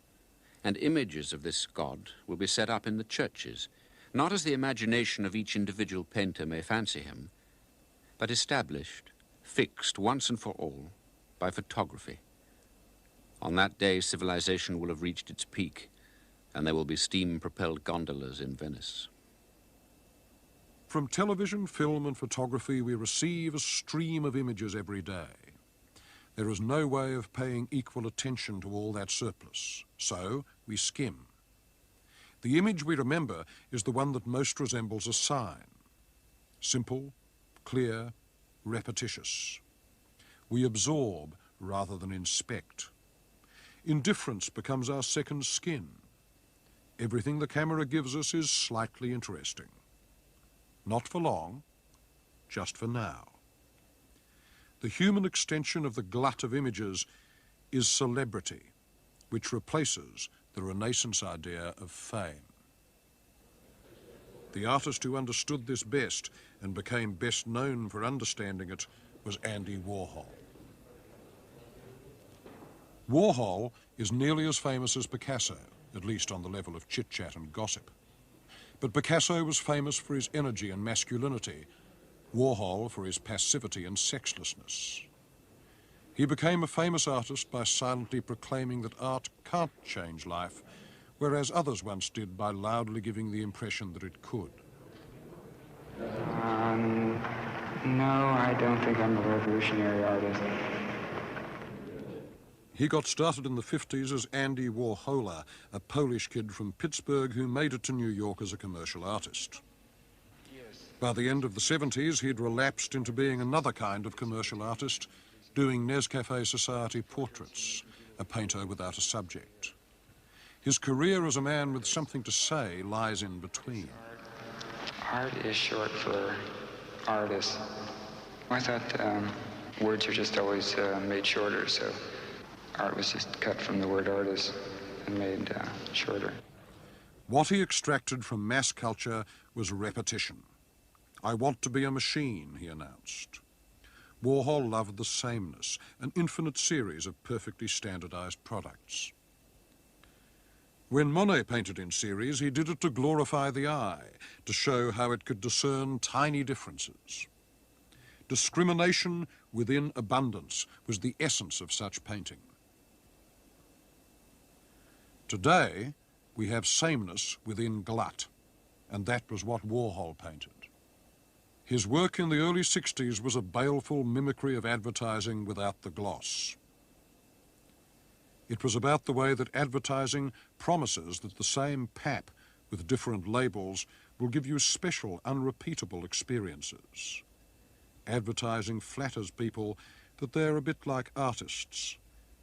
And images of this god will be set up in the churches, not as the imagination of each individual painter may fancy him, but established, fixed once and for all, by photography. On that day, civilization will have reached its peak, and there will be steam-propelled gondolas in Venice. From television, film and photography, we receive a stream of images every day. There is no way of paying equal attention to all that surplus, so we skim. The image we remember is the one that most resembles a sign. Simple, clear, repetitious. We absorb rather than inspect. Indifference becomes our second skin. Everything the camera gives us is slightly interesting. Not for long, just for now. The human extension of the glut of images is celebrity, which replaces the Renaissance idea of fame. The artist who understood this best and became best known for understanding it was Andy Warhol. Warhol is nearly as famous as Picasso, at least on the level of chit-chat and gossip. But Picasso was famous for his energy and masculinity, Warhol for his passivity and sexlessness. He became a famous artist by silently proclaiming that art can't change life, whereas others once did by loudly giving the impression that it could. No, I don't think I'm a revolutionary artist. He got started in the 50s as Andy Warhola, a Polish kid from Pittsburgh who made it to New York as a commercial artist. By the end of the 70s, he'd relapsed into being another kind of commercial artist, doing Nescafe Society portraits, a painter without a subject. His career as a man with something to say lies in between. Art is short for artist. I thought words are just always made shorter, so art was just cut from the word artist and made shorter. What he extracted from mass culture was repetition. "I want to be a machine," he announced. Warhol loved the sameness, an infinite series of perfectly standardized products. When Monet painted in series, he did it to glorify the eye, to show how it could discern tiny differences. Discrimination within abundance was the essence of such painting. Today, we have sameness within glut, and that was what Warhol painted. His work in the early 60s was a baleful mimicry of advertising without the gloss. It was about the way that advertising promises that the same pap with different labels will give you special, unrepeatable experiences. Advertising flatters people that they're a bit like artists.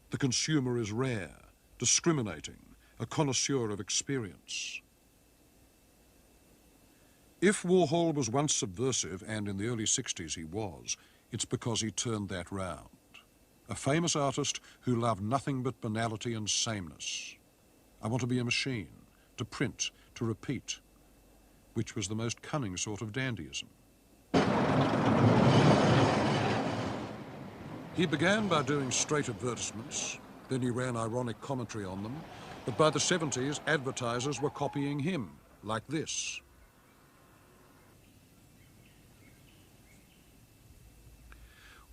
The consumer is rare, discriminating, a connoisseur of experience. If Warhol was once subversive, and in the early 60s he was, it's because he turned that round. A famous artist who loved nothing but banality and sameness. I want to be a machine, to print, to repeat, which was the most cunning sort of dandyism. He began by doing straight advertisements, then he ran ironic commentary on them, but by the 70s, advertisers were copying him, like this.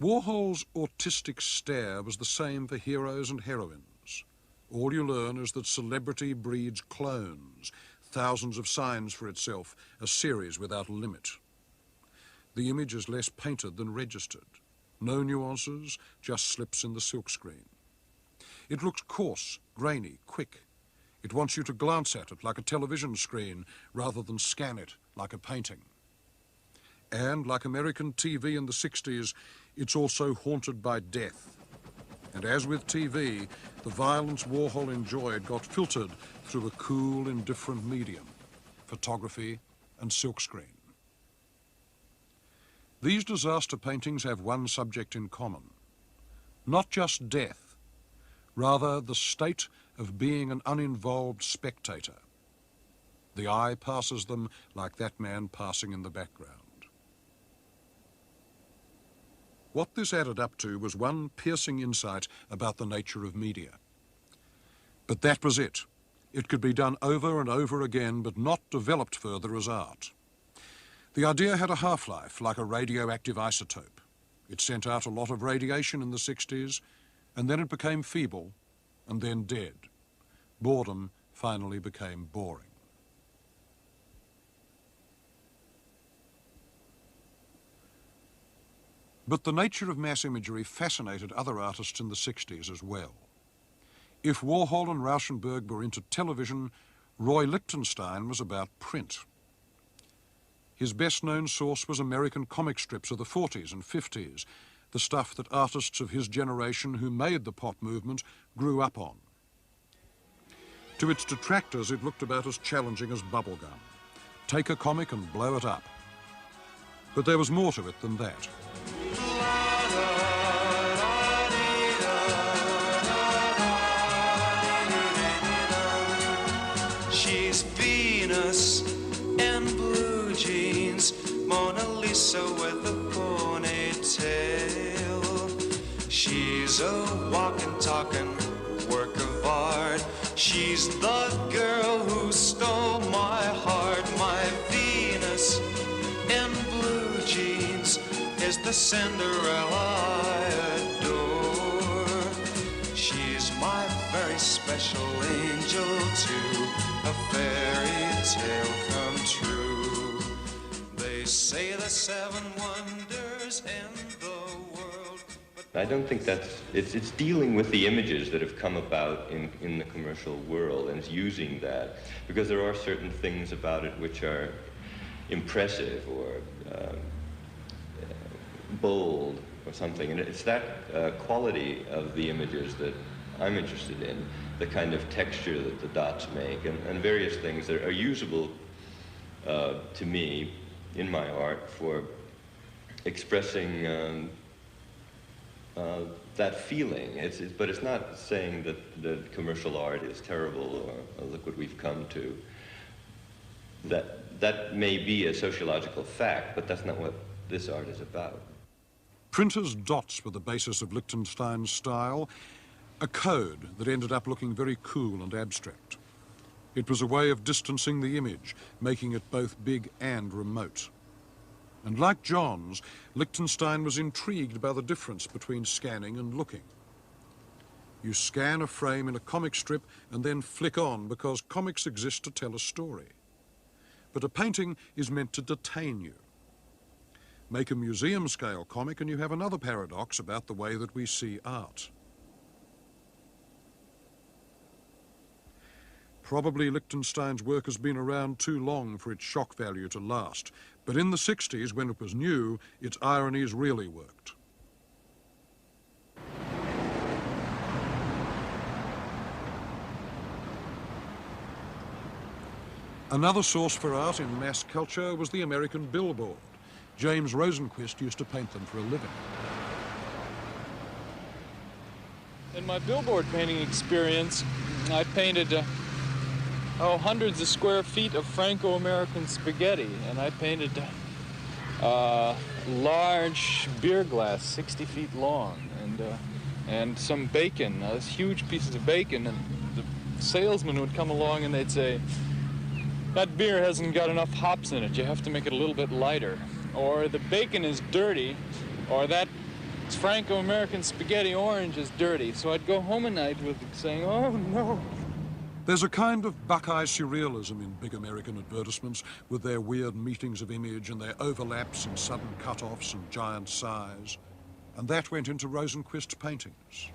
Warhol's autistic stare was the same for heroes and heroines. All you learn is that celebrity breeds clones, thousands of signs for itself, a series without limit. The image is less painted than registered. No nuances, just slips in the silkscreen. It looks coarse, grainy, quick. It wants you to glance at it like a television screen rather than scan it like a painting. And like American TV in the 60s, it's also haunted by death. And as with TV, the violence Warhol enjoyed got filtered through a cool, indifferent medium, photography and silkscreen. These disaster paintings have one subject in common. Not just death, rather the state of being an uninvolved spectator. The eye passes them like that man passing in the background. What this added up to was one piercing insight about the nature of media. But that was it. It could be done over and over again, but not developed further as art. The idea had a half-life, like a radioactive isotope. It sent out a lot of radiation in the 60s, and then it became feeble, and then dead. Boredom finally became boring. But the nature of mass imagery fascinated other artists in the 60s as well. If Warhol and Rauschenberg were into television, Roy Lichtenstein was about print. His best-known source was American comic strips of the 40s and 50s, the stuff that artists of his generation who made the pop movement grew up on. To its detractors, it looked about as challenging as bubblegum. Take a comic and blow it up. But there was more to it than that. Lisa with a ponytail. She's a walking, talking work of art. She's the girl who stole my heart. My Venus in blue jeans is the Cinderella I adore. She's my very special angel too, a fairy tale come true. They say the 7 wonders in the world. I don't think it's dealing with the images that have come about in the commercial world and it's using that, because there are certain things about it which are impressive or bold or something, and it's that quality of the images that I'm interested in, the kind of texture that the dots make and various things that are usable to me in my art for expressing that feeling. But it's not saying that commercial art is terrible or look what we've come to. That may be a sociological fact, but that's not what this art is about. Printers' dots were the basis of Lichtenstein's style, a code that ended up looking very cool and abstract. It was a way of distancing the image, making it both big and remote. And like John's, Lichtenstein was intrigued by the difference between scanning and looking. You scan a frame in a comic strip and then flick on because comics exist to tell a story. But a painting is meant to detain you. Make a museum-scale comic and you have another paradox about the way that we see art. Probably Lichtenstein's work has been around too long for its shock value to last, but in the 60s, when it was new, its ironies really worked. Another source for art in mass culture was the American billboard. James Rosenquist used to paint them for a living. In my billboard painting experience, I painted hundreds of square feet of Franco-American spaghetti, and I painted large beer glass, 60 feet long, and some bacon, huge pieces of bacon, and the salesman would come along and they'd say, "That beer hasn't got enough hops in it, you have to make it a little bit lighter," or "The bacon is dirty," or "That Franco-American spaghetti orange is dirty." So I'd go home at night with saying, "Oh no." There's a kind of Buckeye surrealism in big American advertisements with their weird meetings of image and their overlaps and sudden cut-offs and giant sighs. And that went into Rosenquist's paintings.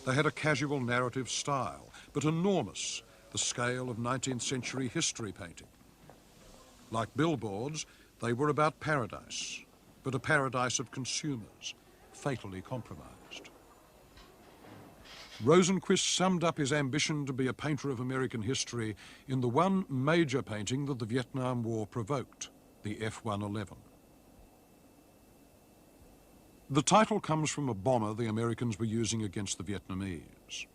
They had a casual narrative style, but enormous, the scale of 19th century history painting. Like billboards, they were about paradise, but a paradise of consumers, fatally compromised. Rosenquist summed up his ambition to be a painter of American history in the one major painting that the Vietnam War provoked, the F-111. The title comes from a bomber the Americans were using against the Vietnamese.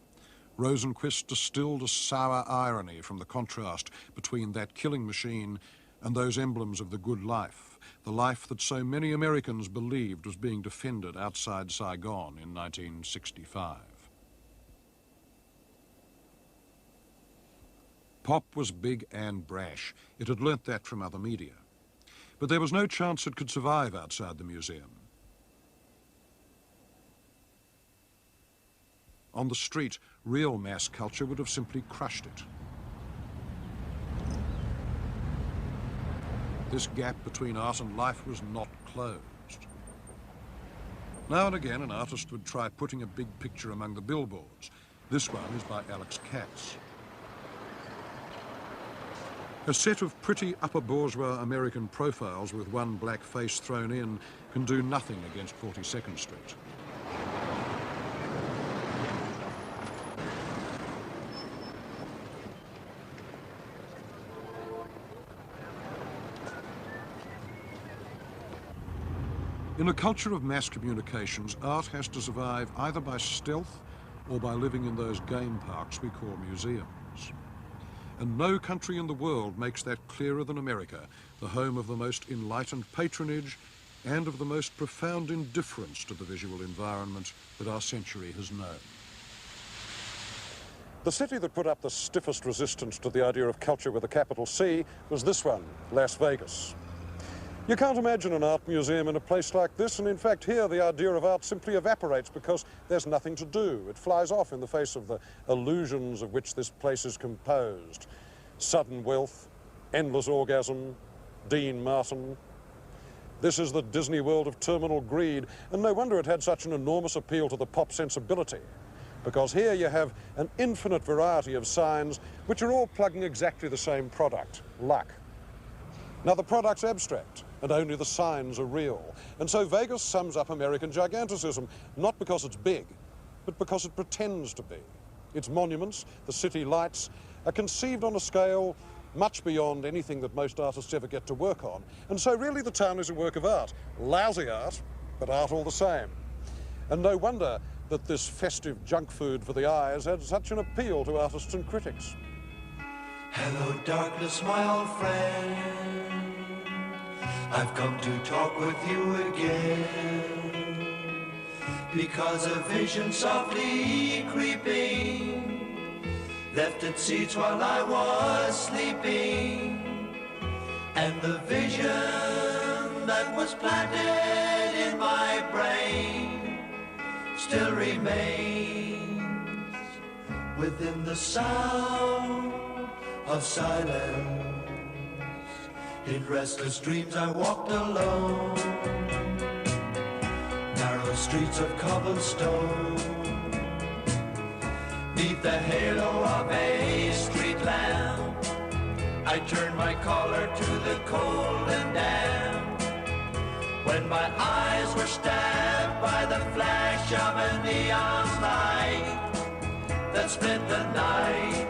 Rosenquist distilled a sour irony from the contrast between that killing machine and those emblems of the good life, the life that so many Americans believed was being defended outside Saigon in 1965. Pop was big and brash. It had learnt that from other media. But there was no chance it could survive outside the museum. On the street, real mass culture would have simply crushed it. This gap between art and life was not closed. Now and again, an artist would try putting a big picture among the billboards. This one is by Alex Katz. A set of pretty upper bourgeois American profiles with one black face thrown in can do nothing against 42nd Street. In a culture of mass communications, art has to survive either by stealth or by living in those game parks we call museums. And no country in the world makes that clearer than America, the home of the most enlightened patronage and of the most profound indifference to the visual environment that our century has known. The city that put up the stiffest resistance to the idea of culture with a capital C was this one, Las Vegas. You can't imagine an art museum in a place like this, and in fact here the idea of art simply evaporates because there's nothing to do. It flies off in the face of the illusions of which this place is composed. Sudden wealth, endless orgasm, Dean Martin. This is the Disney world of terminal greed, and no wonder it had such an enormous appeal to the pop sensibility, because here you have an infinite variety of signs which are all plugging exactly the same product, luck. Now the product's abstract, and only the signs are real. And so Vegas sums up American giganticism, not because it's big, but because it pretends to be. Its monuments, the city lights, are conceived on a scale much beyond anything that most artists ever get to work on. And so really the town is a work of art. Lousy art, but art all the same. And no wonder that this festive junk food for the eyes had such an appeal to artists and critics. Hello, darkness, my old friend. I've come to talk with you again, because a vision softly creeping left its seeds while I was sleeping, and the vision that was planted in my brain still remains within the sound of silence. In restless dreams I walked alone, narrow streets of cobblestone, neath the halo of a street lamp. I turned my collar to the cold and damp, when my eyes were stabbed by the flash of a neon light that split the night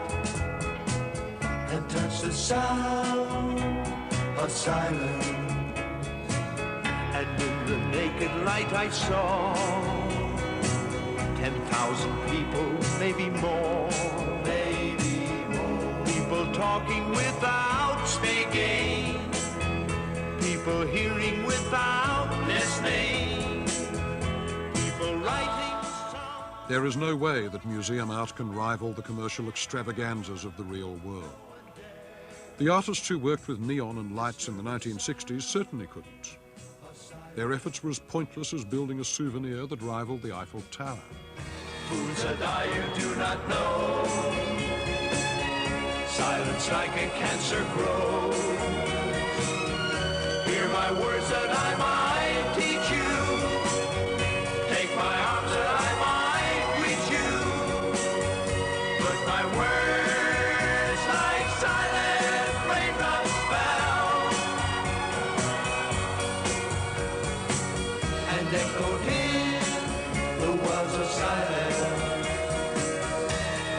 and touched the sound of silence. And in the naked light I saw 10,000 people, maybe more. People talking without speaking, people hearing without listening, people writing songs. There is no way that museum art can rival the commercial extravaganzas of the real world. The artists who worked with neon and lights in the 1960s certainly couldn't. Their efforts were as pointless as building a souvenir that rivaled the Eiffel Tower. Who's a die you do not know? Silence like a cancer grows. Hear my words that I might teach you. Take my arms that I might reach you. Put my words like silent raindrops fell, and echoed in the wells of silence,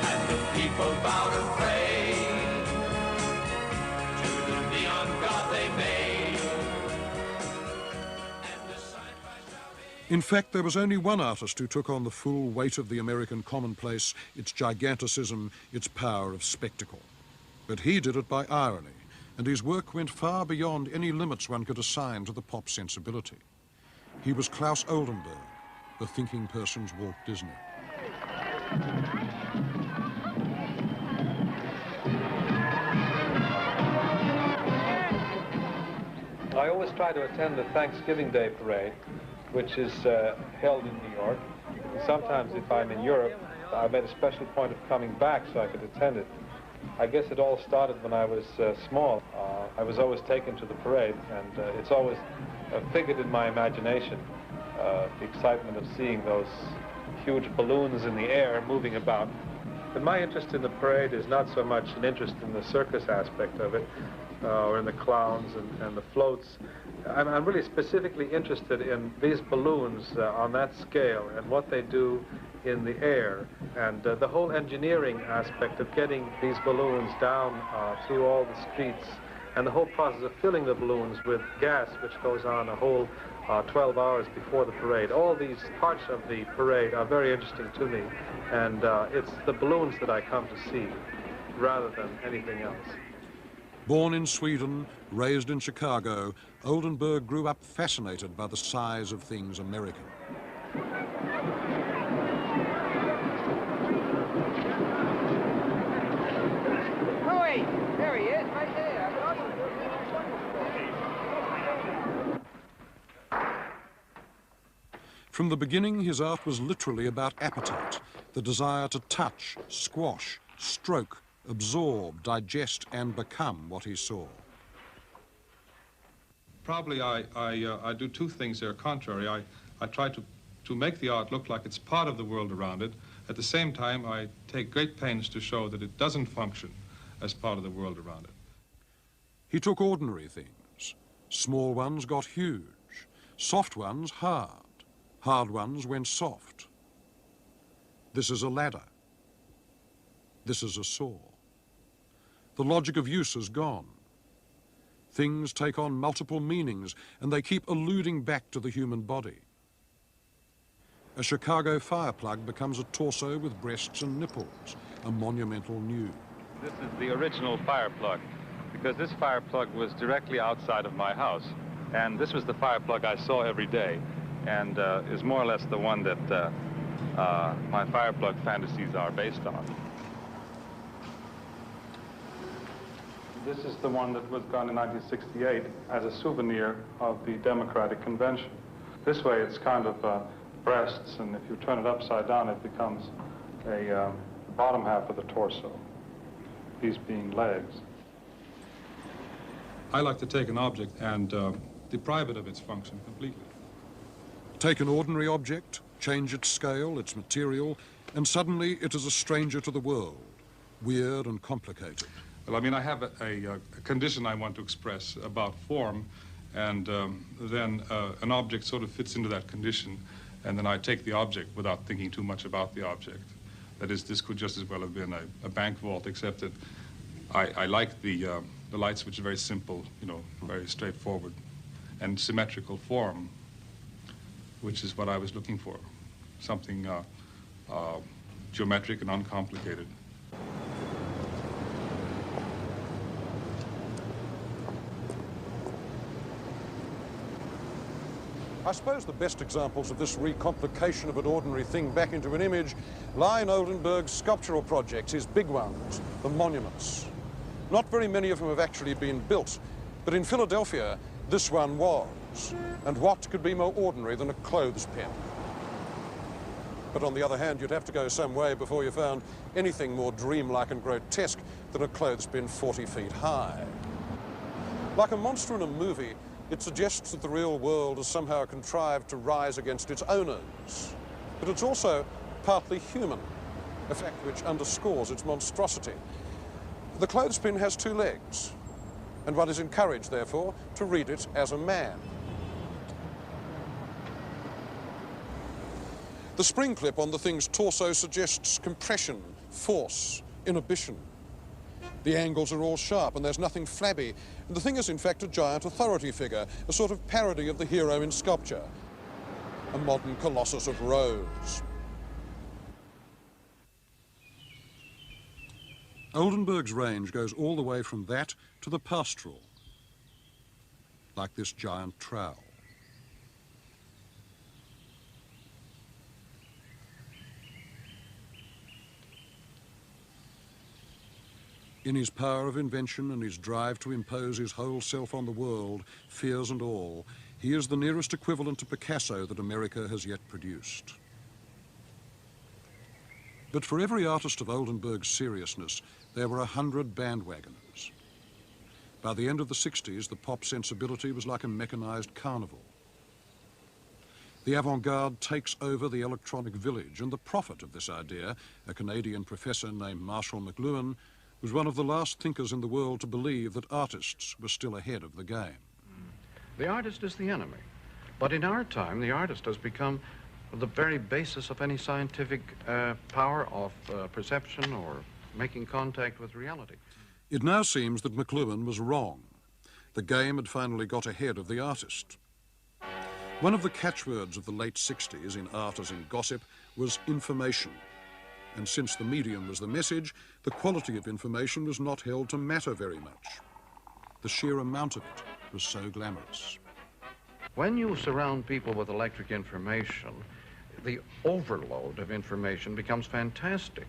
and the people bowed and prayed to the neon god they made. In fact, there was only one artist who took on the full weight of the American commonplace, its giganticism, its power of spectacle. But he did it by irony, and his work went far beyond any limits one could assign to the pop sensibility. He was Klaus Oldenburg, the thinking person's Walt Disney. I always try to attend the Thanksgiving Day Parade, which is held in New York. And sometimes if I'm in Europe, I made a special point of coming back so I could attend it. I guess it all started when I was small. I was always taken to the parade, and it's always figured in my imagination, the excitement of seeing those huge balloons in the air moving about. But my interest in the parade is not so much an interest in the circus aspect of it, or in the clowns and the floats. I'm really specifically interested in these balloons on that scale and what they do in the air, and the whole engineering aspect of getting these balloons down through all the streets, and the whole process of filling the balloons with gas, which goes on a whole 12 hours before the parade. All these parts of the parade are very interesting to me, and it's the balloons that I come to see. rather than anything else. Born in Sweden, raised in Chicago, Oldenburg grew up fascinated by the size of things American. Louis! There he is, right there. From the beginning, his art was literally about appetite, the desire to touch, squash, stroke, absorb, digest, and become what he saw. Probably I do two things that are contrary. I try to make the art look like it's part of the world around it. At the same time, I take great pains to show that it doesn't function as part of the world around it. He took ordinary things. Small ones got huge, soft ones hard. Hard ones went soft. This is a ladder. This is a saw. The logic of use is gone. Things take on multiple meanings, and they keep alluding back to the human body. A Chicago fire plug becomes a torso with breasts and nipples, a monumental nude. This is the original fire plug, because this fire plug was directly outside of my house. And this was the fire plug I saw every day, and is more or less the one that my fire plug fantasies are based on. This is the one that was gone in 1968 as a souvenir of the Democratic Convention. This way it's kind of breasts, and if you turn it upside down, it becomes a bottom half of the torso, these being legs. I like to take an object and deprive it of its function completely. Take an ordinary object, change its scale, its material, and suddenly it is a stranger to the world, weird and complicated. Well, I mean, I have a condition I want to express about form, and then an object sort of fits into that condition, and then I take the object without thinking too much about the object. That is, this could just as well have been a bank vault, except that I like the lights, which are very simple, you know, very straightforward, and symmetrical form, which is what I was looking for, something geometric and uncomplicated. I suppose the best examples of this recomplication of an ordinary thing back into an image lie in Oldenburg's sculptural projects, his big ones, the monuments. Not very many of them have actually been built, but in Philadelphia, this one was. And what could be more ordinary than a clothespin? But on the other hand, you'd have to go some way before you found anything more dreamlike and grotesque than a clothespin 40 feet high. Like a monster in a movie, it suggests that the real world is somehow contrived to rise against its owners. But it's also partly human, a fact which underscores its monstrosity. The clothespin has two legs, and one is encouraged, therefore, to read it as a man. The spring clip on the thing's torso suggests compression, force, inhibition. The angles are all sharp and there's nothing flabby. And the thing is, in fact, a giant authority figure, a sort of parody of the hero in sculpture, a modern Colossus of Rhodes. Oldenburg's range goes all the way from that to the pastoral, like this giant trowel. In his power of invention and his drive to impose his whole self on the world, fears and all, he is the nearest equivalent to Picasso that America has yet produced. But for every artist of Oldenburg's seriousness, there were 100 bandwagoners. By the end of the 60s, the pop sensibility was like a mechanized carnival. The avant-garde takes over the electronic village, and the prophet of this idea, a Canadian professor named Marshall McLuhan, was one of the last thinkers in the world to believe that artists were still ahead of the game. The artist is the enemy. But in our time, the artist has become the very basis of any scientific power of perception or making contact with reality. It now seems that McLuhan was wrong. The game had finally got ahead of the artist. One of the catchwords of the late 60s in art as in gossip was information. And since the medium was the message, the quality of information was not held to matter very much. The sheer amount of it was so glamorous. When you surround people with electric information, the overload of information becomes fantastic.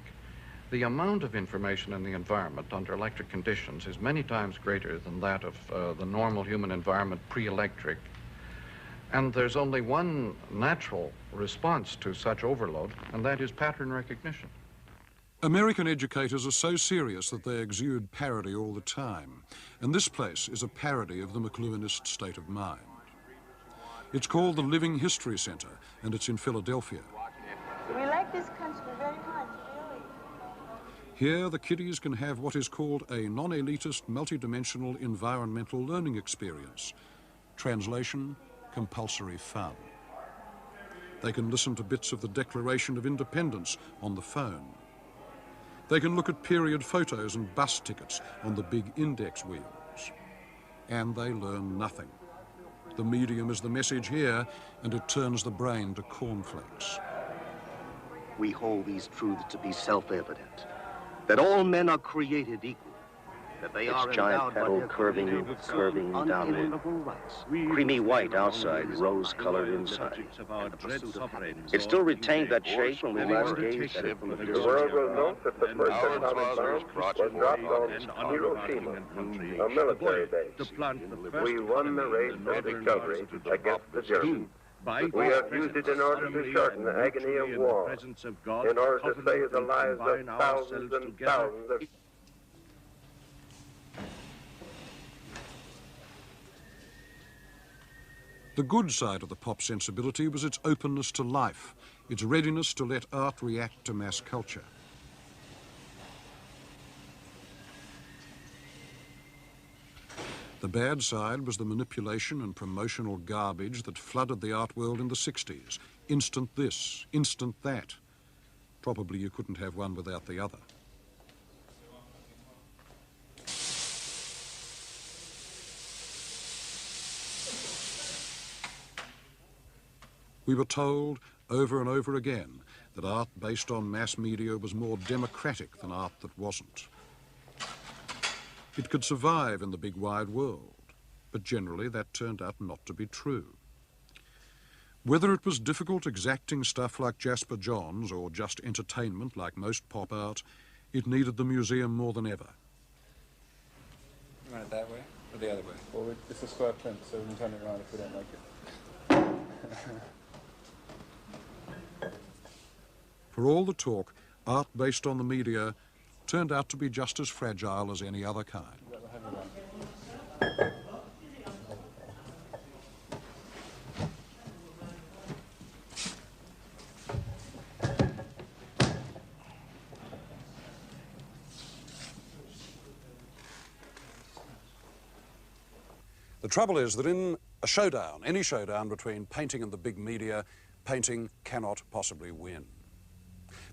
The amount of information in the environment under electric conditions is many times greater than that of the normal human environment pre-electric. And there's only one natural response to such overload, and that is pattern recognition. American educators are so serious that they exude parody all the time, and this place is a parody of the McLuhanist state of mind. It's called the Living History Center, and it's in Philadelphia. We like this country very much, really. Here, the kiddies can have what is called a non-elitist, multi-dimensional environmental learning experience. Translation, compulsory fun. They can listen to bits of the Declaration of Independence on the phone. They can look at period photos and bus tickets on the big index wheels. And they learn nothing. The medium is the message here, and it turns the brain to cornflakes. We hold these truths to be self-evident, that all men are created equal, that they are giant petal curving downward, creamy white outside, rose-colored inside. It still retained that shape when we last gazed at it from the The world will note that the first atomic bomb was dropped on Hiroshima, a military base. We won the race of discovery against the Germans. We have used it in order to shorten the agony of war, in order to save the lives of thousands and thousands of... The good side of the pop sensibility was its openness to life, its readiness to let art react to mass culture. The bad side was the manipulation and promotional garbage that flooded the art world in the 60s. Instant this, instant that. Probably you couldn't have one without the other. We were told over and over again that art based on mass media was more democratic than art that wasn't. It could survive in the big wide world, but generally that turned out not to be true. Whether it was difficult exacting stuff like Jasper Johns or just entertainment like most pop art, it needed the museum more than ever. You want it that way or the other way? Well, it's a square print, so we can turn it around if we don't like it. For all the talk, art based on the media turned out to be just as fragile as any other kind. The trouble is that in a showdown, any showdown between painting and the big media, painting cannot possibly win.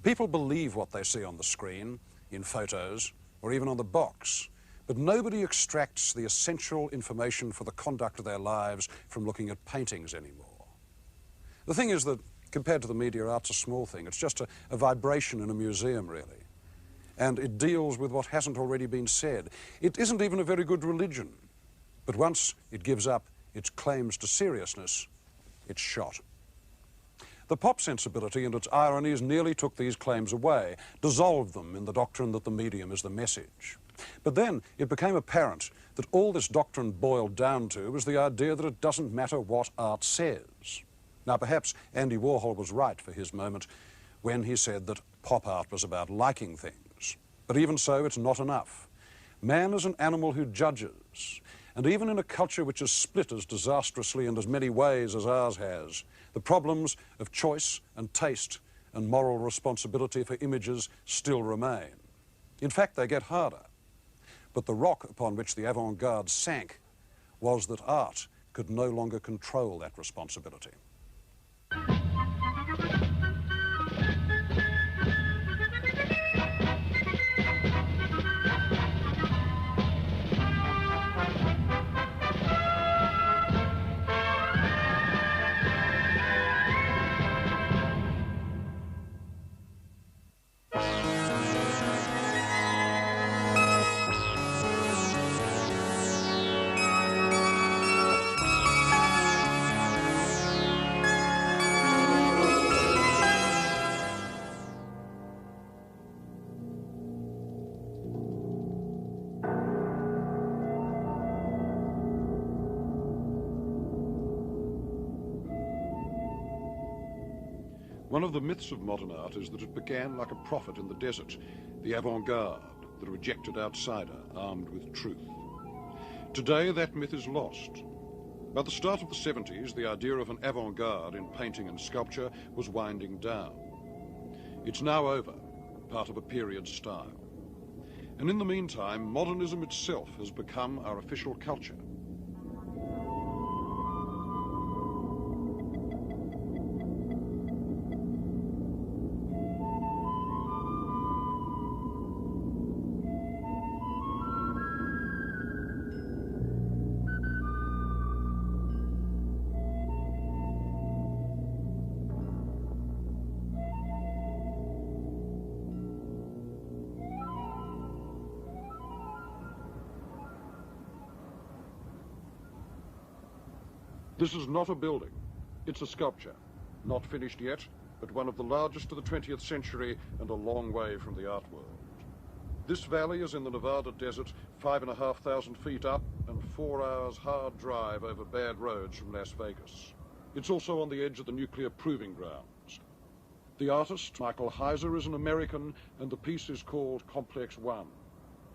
People believe what they see on the screen, in photos, or even on the box, but nobody extracts the essential information for the conduct of their lives from looking at paintings anymore. The thing is that, compared to the media, art's a small thing. It's just a vibration in a museum, really. And it deals with what hasn't already been said. It isn't even a very good religion, but once it gives up its claims to seriousness, it's shot. The pop sensibility and its ironies nearly took these claims away, dissolved them in the doctrine that the medium is the message. But then it became apparent that all this doctrine boiled down to was the idea that it doesn't matter what art says. Now, perhaps Andy Warhol was right for his moment when he said that pop art was about liking things. But even so, it's not enough. Man is an animal who judges. And even in a culture which is split as disastrously in as many ways as ours has, the problems of choice and taste and moral responsibility for images still remain. In fact, they get harder. But the rock upon which the avant-garde sank was that art could no longer control that responsibility. One of the myths of modern art is that it began like a prophet in the desert, the avant-garde, the rejected outsider armed with truth. Today, that myth is lost. By the start of the 70s, the idea of an avant-garde in painting and sculpture was winding down. It's now over, part of a period style. And in the meantime, modernism itself has become our official culture. This is not a building, it's a sculpture. Not finished yet, but one of the largest of the 20th century and a long way from the art world. This valley is in the Nevada desert, 5,500 feet up and 4 hours hard drive over bad roads from Las Vegas. It's also on the edge of the nuclear proving grounds. The artist, Michael Heiser, is an American, and the piece is called Complex One.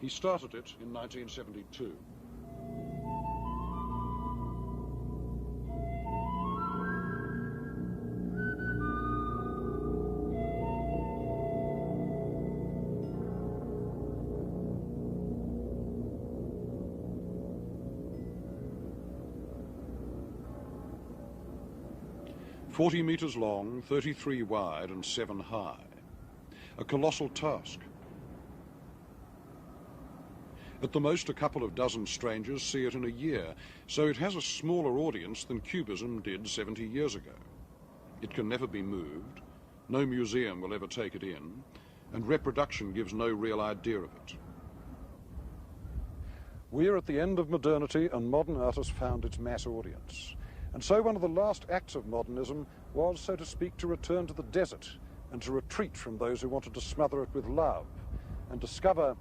He started it in 1972. "40 meters long, 33 wide and 7 high. A colossal task. At the most, a couple of dozen strangers see it in a year, so it has a smaller audience than Cubism did 70 years ago. It can never be moved, no museum will ever take it in, and reproduction gives no real idea of it. We're at the end of modernity, and modern art has found its mass audience. And so one of the last acts of modernism was, so to speak, to return to the desert and to retreat from those who wanted to smother it with love and discover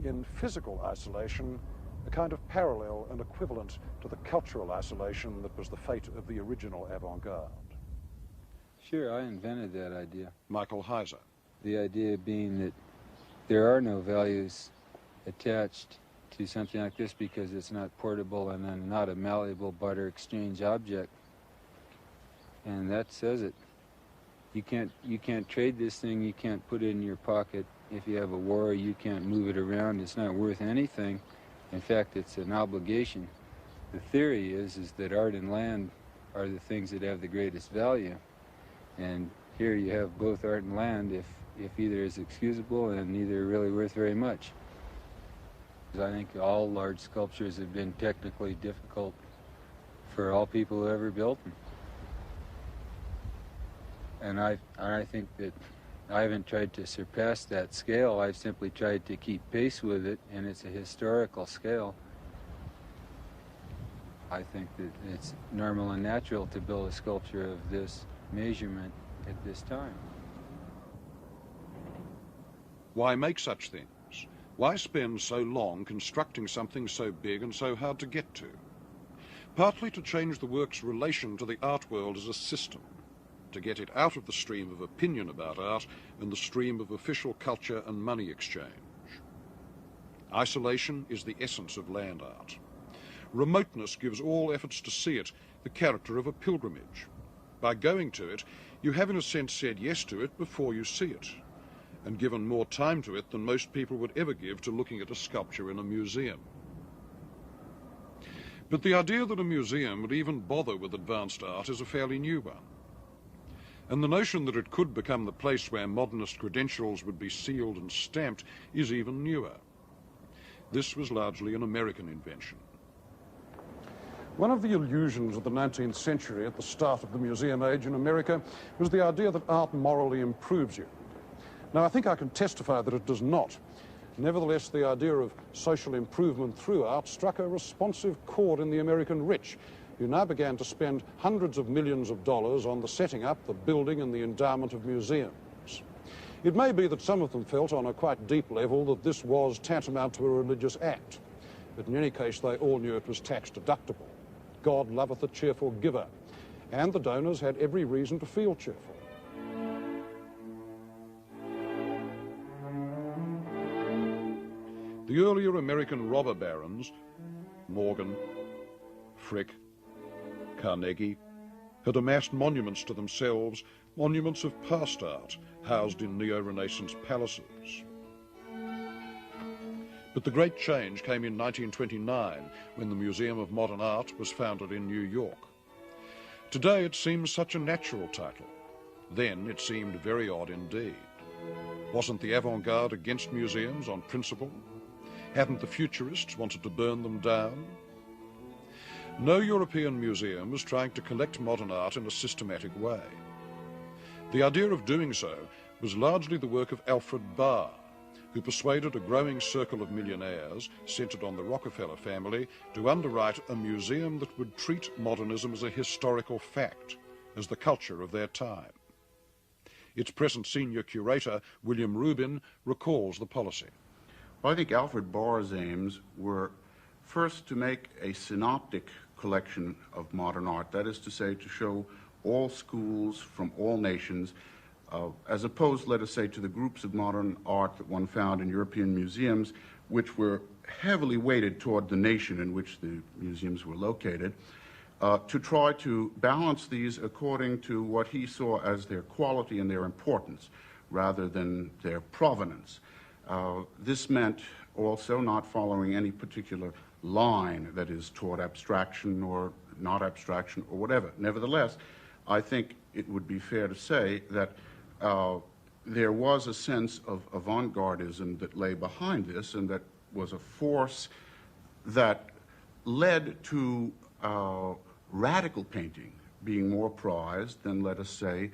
in physical isolation a kind of parallel and equivalent to the cultural isolation that was the fate of the original avant-garde." Sure, I invented that idea. Michael Heiser. The idea being that there are no values attached to something like this because it's not portable and then not a malleable barter exchange object. And that says it. You can't trade this thing, you can't put it in your pocket. If you have a war, you can't move it around. It's not worth anything. In fact, it's an obligation. The theory is that art and land are the things that have the greatest value. And here you have both art and land if either is excusable and neither really worth very much. I think all large sculptures have been technically difficult for all people who ever built them. And I think that I haven't tried to surpass that scale. I've simply tried to keep pace with it, and it's a historical scale. I think that it's normal and natural to build a sculpture of this measurement at this time. Why make such things? Why spend so long constructing something so big and so hard to get to? Partly to change the work's relation to the art world as a system, to get it out of the stream of opinion about art and the stream of official culture and money exchange. Isolation is the essence of land art. Remoteness gives all efforts to see it the character of a pilgrimage. By going to it, you have in a sense said yes to it before you see it, and given more time to it than most people would ever give to looking at a sculpture in a museum. But the idea that a museum would even bother with advanced art is a fairly new one. And the notion that it could become the place where modernist credentials would be sealed and stamped is even newer. This was largely an American invention. One of the illusions of the 19th century at the start of the museum age in America was the idea that art morally improves you. Now, I think I can testify that it does not. Nevertheless, the idea of social improvement through art struck a responsive chord in the American rich, who now began to spend hundreds of millions of dollars on the setting up, the building, and the endowment of museums. It may be that some of them felt on a quite deep level that this was tantamount to a religious act, but in any case, they all knew it was tax deductible. God loveth a cheerful giver, and the donors had every reason to feel cheerful. The earlier American robber barons, Morgan, Frick, Carnegie, had amassed monuments to themselves, monuments of past art, housed in neo-Renaissance palaces. But the great change came in 1929, when the Museum of Modern Art was founded in New York. Today it seems such a natural title. Then it seemed very odd indeed. Wasn't the avant-garde against museums on principle? Hadn't the futurists wanted to burn them down? No European museum was trying to collect modern art in a systematic way. The idea of doing so was largely the work of Alfred Barr, who persuaded a growing circle of millionaires, centred on the Rockefeller family, to underwrite a museum that would treat modernism as a historical fact, as the culture of their time. Its present senior curator, William Rubin, recalls the policy. Well, I think Alfred Barr's aims were first to make a synoptic collection of modern art, that is to say, to show all schools from all nations, as opposed, let us say, to the groups of modern art that one found in European museums, which were heavily weighted toward the nation in which the museums were located, to try to balance these according to what he saw as their quality and their importance, rather than their provenance. This meant also not following any particular line, that is, toward abstraction or not abstraction or whatever. Nevertheless, I think it would be fair to say that there was a sense of avant-gardism that lay behind this, and that was a force that led to radical painting being more prized than, let us say,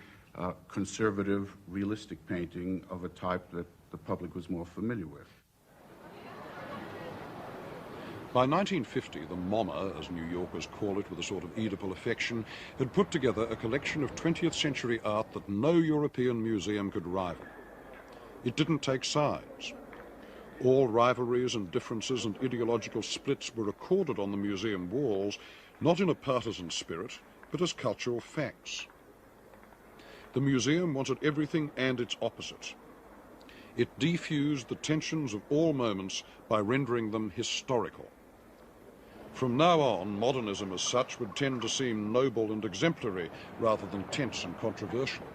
conservative, realistic painting of a type that the public was more familiar with. By 1950, the MoMA, as New Yorkers call it with a sort of Oedipal affection, had put together a collection of 20th century art that no European museum could rival. It didn't take sides. All rivalries and differences and ideological splits were recorded on the museum walls, not in a partisan spirit, but as cultural facts. The museum wanted everything and its opposite. It defused the tensions of all moments by rendering them historical. From now on, modernism as such would tend to seem noble and exemplary rather than tense and controversial.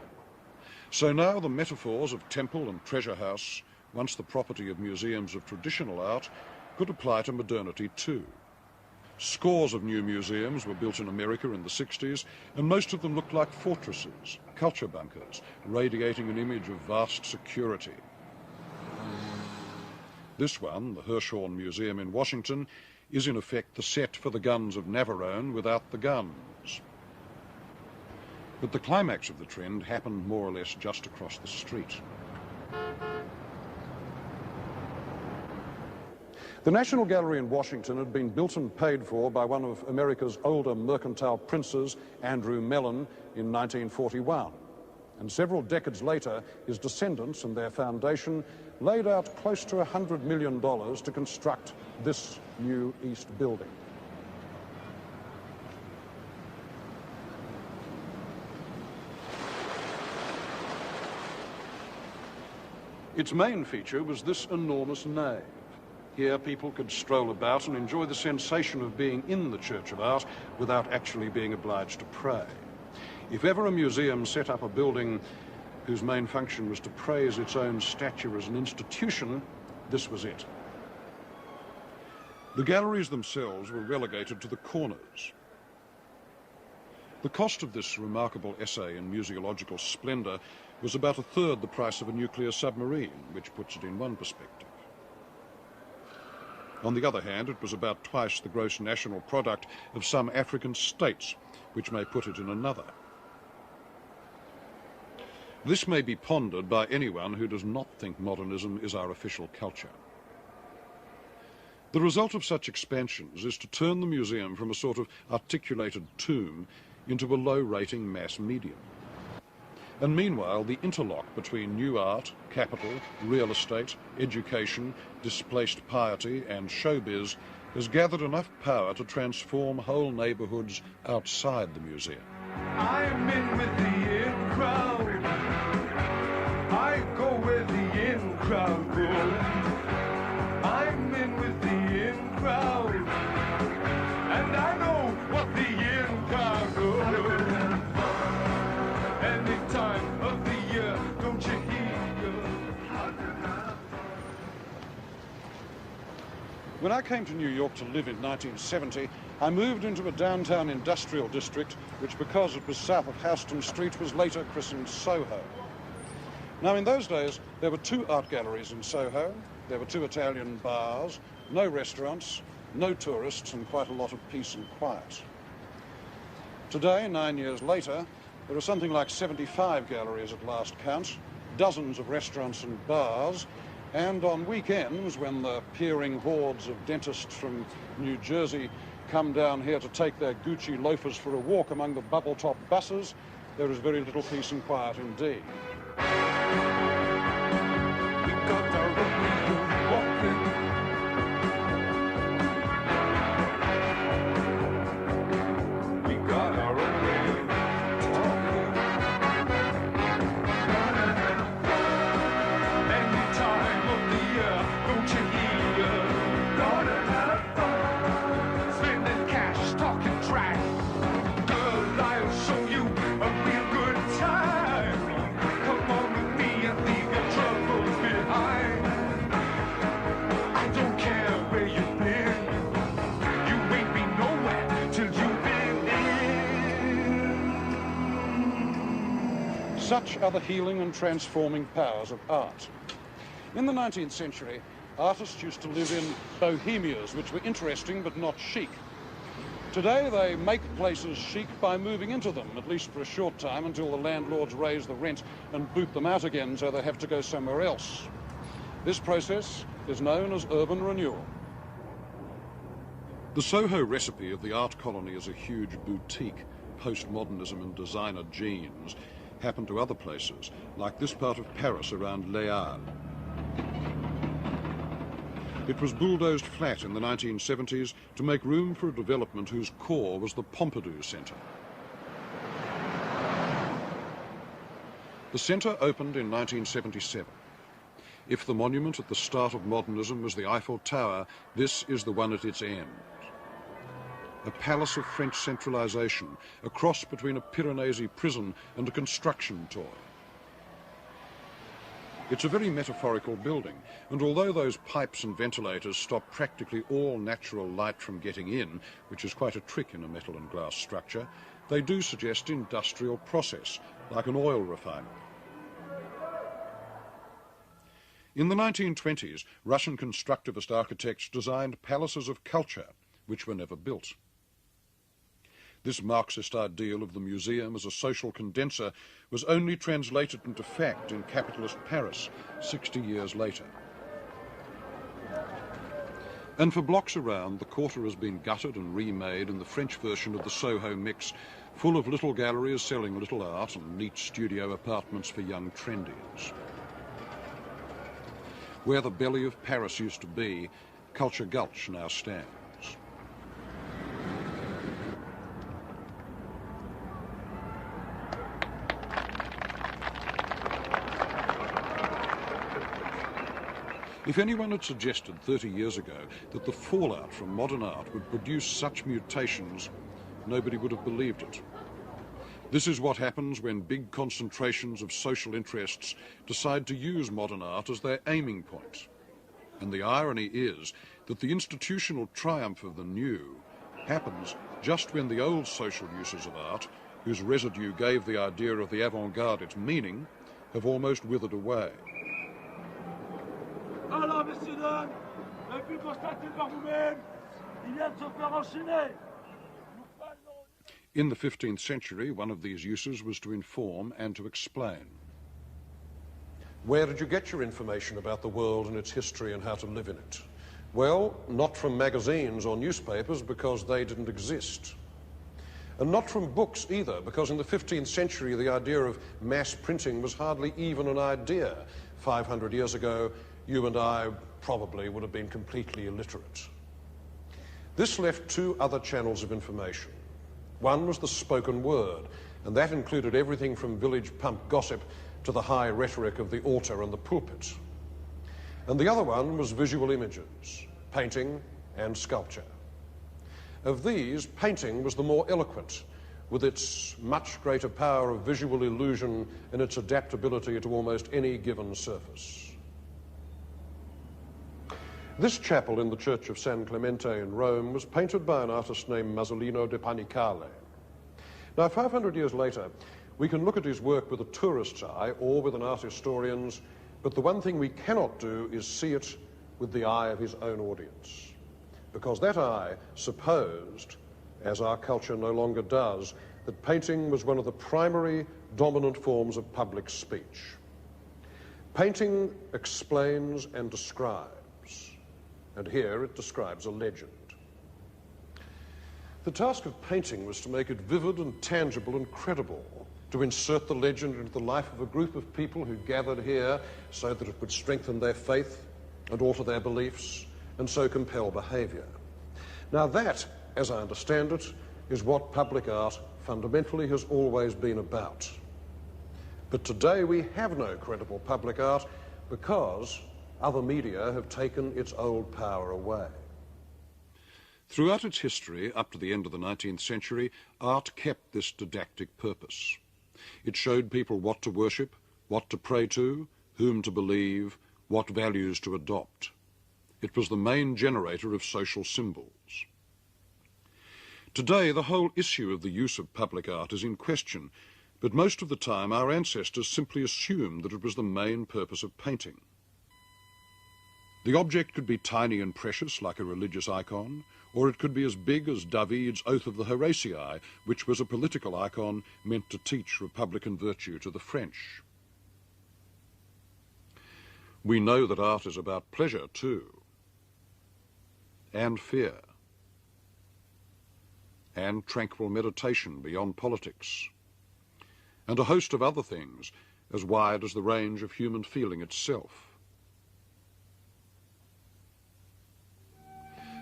So now the metaphors of temple and treasure house, once the property of museums of traditional art, could apply to modernity too. Scores of new museums were built in America in the 60s, and most of them looked like fortresses, culture bunkers, radiating an image of vast security. This one, the Hirshhorn Museum in Washington, is in effect the set for the guns of Navarone without the guns. But the climax of the trend happened more or less just across the street. The National Gallery in Washington had been built and paid for by one of America's older mercantile princes, Andrew Mellon, in 1941. And several decades later, his descendants and their foundation laid out close to $100 million to construct this new East building. Its main feature was this enormous nave. Here people could stroll about and enjoy the sensation of being in the Church of Art without actually being obliged to pray. If ever a museum set up a building whose main function was to praise its own stature as an institution, this was it. The galleries themselves were relegated to the corners. The cost of this remarkable essay in museological splendour was about a third the price of a nuclear submarine, which puts it in one perspective. On the other hand, it was about twice the gross national product of some African states, which may put it in another. This may be pondered by anyone who does not think modernism is our official culture. The result of such expansions is to turn the museum from a sort of articulated tomb into a low-rating mass medium. And meanwhile, the interlock between new art, capital, real estate, education, displaced piety and showbiz has gathered enough power to transform whole neighbourhoods outside the museum. I'm in with the in crowd. I go where the in crowd goes. I'm in When I came to New York to live in 1970, I moved into a downtown industrial district, which, because it was south of Houston Street, was later christened Soho. Now, in those days, there were 2 art galleries in Soho, there were 2 Italian bars, no restaurants, no tourists, and quite a lot of peace and quiet. Today, 9 years later, there are something like 75 galleries at last count, dozens of restaurants and bars, and on weekends, when the peering hordes of dentists from New Jersey come down here to take their Gucci loafers for a walk among the bubble-top buses, there is very little peace and quiet indeed. Such are the healing and transforming powers of art. In the 19th century, artists used to live in bohemias, which were interesting but not chic. Today, they make places chic by moving into them, at least for a short time, until the landlords raise the rent and boot them out again, so they have to go somewhere else. This process is known as urban renewal. The Soho recipe of the art colony as a huge boutique, postmodernism and designer genes, happened to other places, like this part of Paris around Les Halles. It was bulldozed flat in the 1970s to make room for a development whose core was the Pompidou Centre. The centre opened in 1977. If the monument at the start of modernism was the Eiffel Tower, this is the one at its end. A palace of French centralisation, a cross between a Piranesi prison and a construction toy. It's a very metaphorical building, and although those pipes and ventilators stop practically all natural light from getting in, which is quite a trick in a metal and glass structure, they do suggest industrial process, like an oil refinery. In the 1920s, Russian constructivist architects designed palaces of culture, which were never built. This Marxist ideal of the museum as a social condenser was only translated into fact in capitalist Paris 60 years later. And for blocks around, the quarter has been gutted and remade in the French version of the Soho mix, full of little galleries selling little art and neat studio apartments for young trendies. Where the belly of Paris used to be, Culture Gulch now stands. If anyone had suggested 30 years ago that the fallout from modern art would produce such mutations, nobody would have believed it. This is what happens when big concentrations of social interests decide to use modern art as their aiming point. And the irony is that the institutional triumph of the new happens just when the old social uses of art, whose residue gave the idea of the avant-garde its meaning, have almost withered away. Alors, messieurs, dames, vous avez pu constater par vous-même, il vient de se faire enchaîner. In the 15th century, one of these uses was to inform and to explain. Where did you get your information about the world and its history and how to live in it? Well, not from magazines or newspapers, because they didn't exist. And not from books either, because in the 15th century the idea of mass printing was hardly even an idea. 500 years ago, you and I probably would have been completely illiterate. This left 2 other channels of information. One was the spoken word, and that included everything from village pump gossip to the high rhetoric of the altar and the pulpit. And the other one was visual images, painting and sculpture. Of these, painting was the more eloquent, with its much greater power of visual illusion and its adaptability to almost any given surface. This chapel in the Church of San Clemente in Rome was painted by an artist named Masolino de Panicale. Now, 500 years later, we can look at his work with a tourist's eye or with an art historian's, but the one thing we cannot do is see it with the eye of his own audience, because that eye supposed, as our culture no longer does, that painting was one of the primary dominant forms of public speech. Painting explains and describes, and here it describes a legend. The task of painting was to make it vivid and tangible and credible, to insert the legend into the life of a group of people who gathered here so that it would strengthen their faith and alter their beliefs, and so compel behaviour. Now that, as I understand it, is what public art fundamentally has always been about. But today we have no credible public art because other media have taken its old power away. Throughout its history, up to the end of the 19th century, art kept this didactic purpose. It showed people what to worship, what to pray to, whom to believe, what values to adopt. It was the main generator of social symbols. Today, the whole issue of the use of public art is in question, but most of the time our ancestors simply assumed that it was the main purpose of painting. The object could be tiny and precious, like a religious icon, or it could be as big as David's Oath of the Horatii, which was a political icon meant to teach republican virtue to the French. We know that art is about pleasure too, and fear, and tranquil meditation beyond politics, and a host of other things as wide as the range of human feeling itself.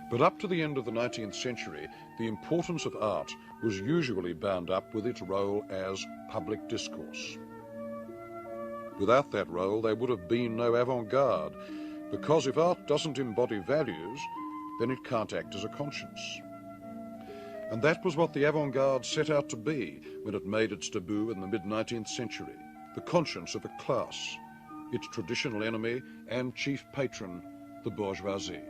But up to the end of the 19th century, the importance of art was usually bound up with its role as public discourse. Without that role, there would have been no avant-garde, because if art doesn't embody values, then it can't act as a conscience. And that was what the avant-garde set out to be when it made its debut in the mid-19th century, the conscience of a class, its traditional enemy and chief patron, the bourgeoisie.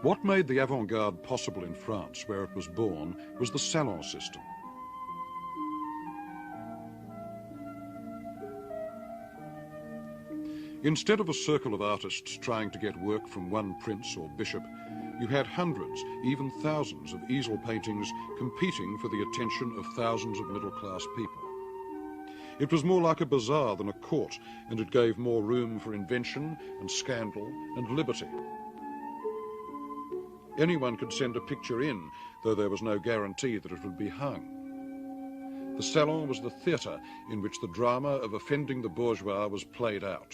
What made the avant-garde possible in France, where it was born, was the salon system. Instead of a circle of artists trying to get work from one prince or bishop, you had hundreds, even thousands of easel paintings competing for the attention of thousands of middle-class people. It was more like a bazaar than a court, and it gave more room for invention and scandal and liberty. Anyone could send a picture in, though there was no guarantee that it would be hung. The salon was the theatre in which the drama of offending the bourgeois was played out.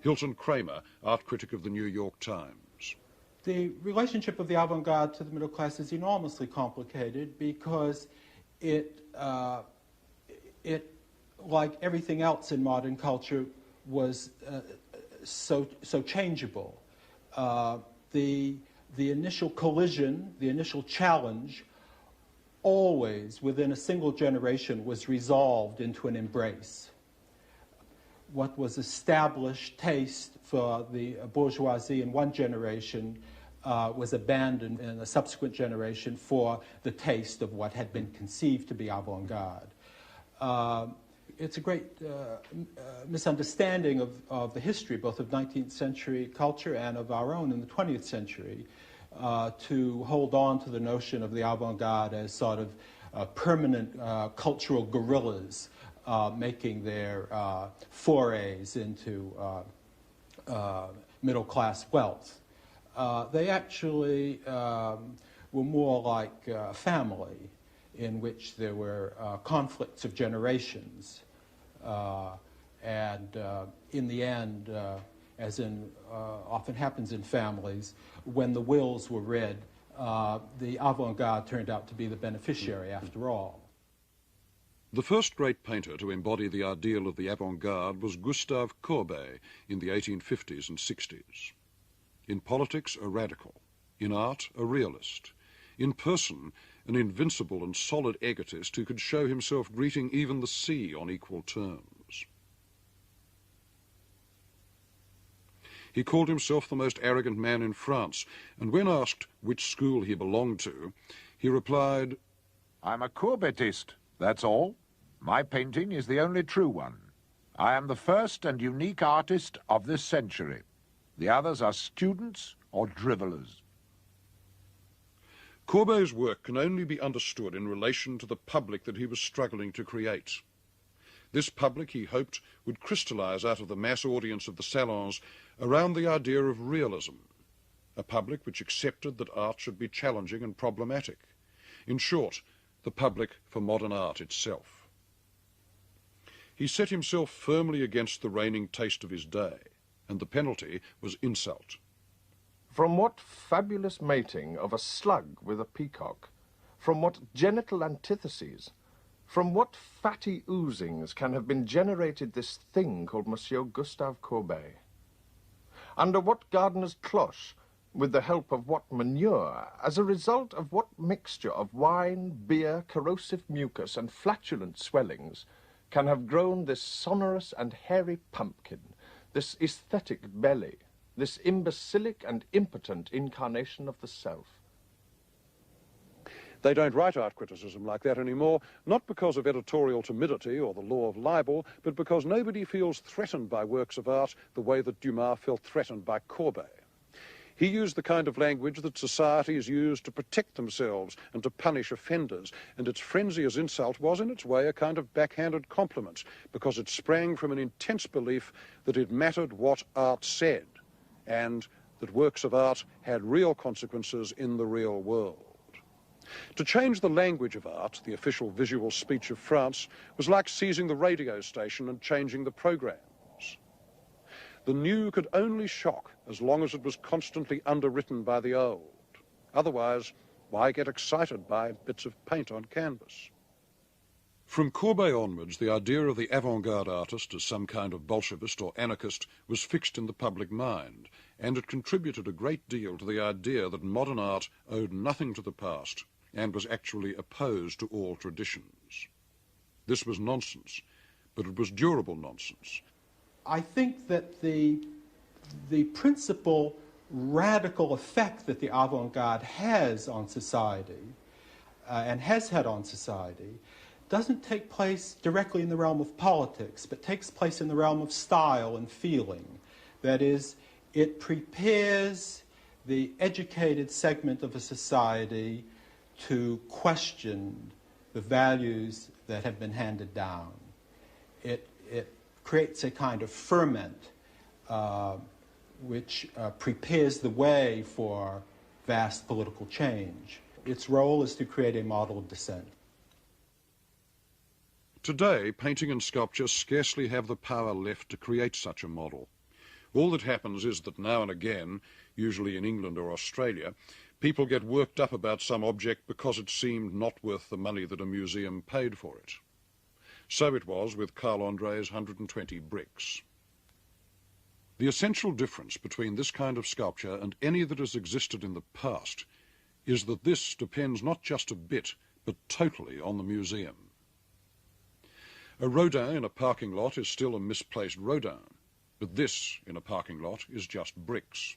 Hilton Kramer, art critic of the New York Times. The relationship of the avant-garde to the middle class is enormously complicated because it, like everything else in modern culture, was so changeable. The initial collision, the initial challenge, always within a single generation was resolved into an embrace. What was established taste for the bourgeoisie in one generation was abandoned in a subsequent generation for the taste of what had been conceived to be avant-garde. It's a great misunderstanding of the history, both of 19th century culture and of our own in the 20th century, to hold on to the notion of the avant-garde as sort of permanent cultural guerrillas making their forays into middle-class wealth. They actually were more like a family in which there were conflicts of generations. And in the end, as in often happens in families, when the wills were read, the avant-garde turned out to be the beneficiary after all. The first great painter to embody the ideal of the avant-garde was Gustave Courbet in the 1850s and 60s. In politics, a radical. In art, a realist. In person, an invincible and solid egotist who could show himself greeting even the sea on equal terms. He called himself the most arrogant man in France, and when asked which school he belonged to, he replied, "I'm a Courbetist, that's all. My painting is the only true one. I am the first and unique artist of this century. The others are students or drivellers." Courbet's work can only be understood in relation to the public that he was struggling to create. This public, he hoped, would crystallize out of the mass audience of the salons around the idea of realism, a public which accepted that art should be challenging and problematic. In short, the public for modern art itself. He set himself firmly against the reigning taste of his day, and the penalty was insult. From what fabulous mating of a slug with a peacock, from what genital antitheses, from what fatty oozings can have been generated this thing called Monsieur Gustave Courbet? Under what gardener's cloche, with the help of what manure, as a result of what mixture of wine, beer, corrosive mucus, and flatulent swellings, can have grown this sonorous and hairy pumpkin, this aesthetic belly, this imbecilic and impotent incarnation of the self? They don't write art criticism like that anymore, not because of editorial timidity or the law of libel, but because nobody feels threatened by works of art the way that Dumas felt threatened by Courbet. He used the kind of language that societies use to protect themselves and to punish offenders, and its frenzy as insult was in its way a kind of backhanded compliment, because it sprang from an intense belief that it mattered what art said, and that works of art had real consequences in the real world. To change the language of art, the official visual speech of France, was like seizing the radio station and changing the programs. The new could only shock as long as it was constantly underwritten by the old. Otherwise, why get excited by bits of paint on canvas? From Courbet onwards, the idea of the avant-garde artist as some kind of Bolshevist or anarchist was fixed in the public mind, and it contributed a great deal to the idea that modern art owed nothing to the past and was actually opposed to all traditions. This was nonsense, but it was durable nonsense. I think that the principal radical effect that the avant-garde has on society, and has had on society, doesn't take place directly in the realm of politics, but takes place in the realm of style and feeling. That is, it prepares the educated segment of a society to question the values that have been handed down. It creates a kind of ferment which prepares the way for vast political change. Its role is to create a model of dissent. Today, painting and sculpture scarcely have the power left to create such a model. All that happens is that now and again, usually in England or Australia, people get worked up about some object because it seemed not worth the money that a museum paid for it. So it was with Carl Andre's 120 bricks. The essential difference between this kind of sculpture and any that has existed in the past is that this depends not just a bit, but totally on the museum. A Rodin in a parking lot is still a misplaced Rodin, but this in a parking lot is just bricks.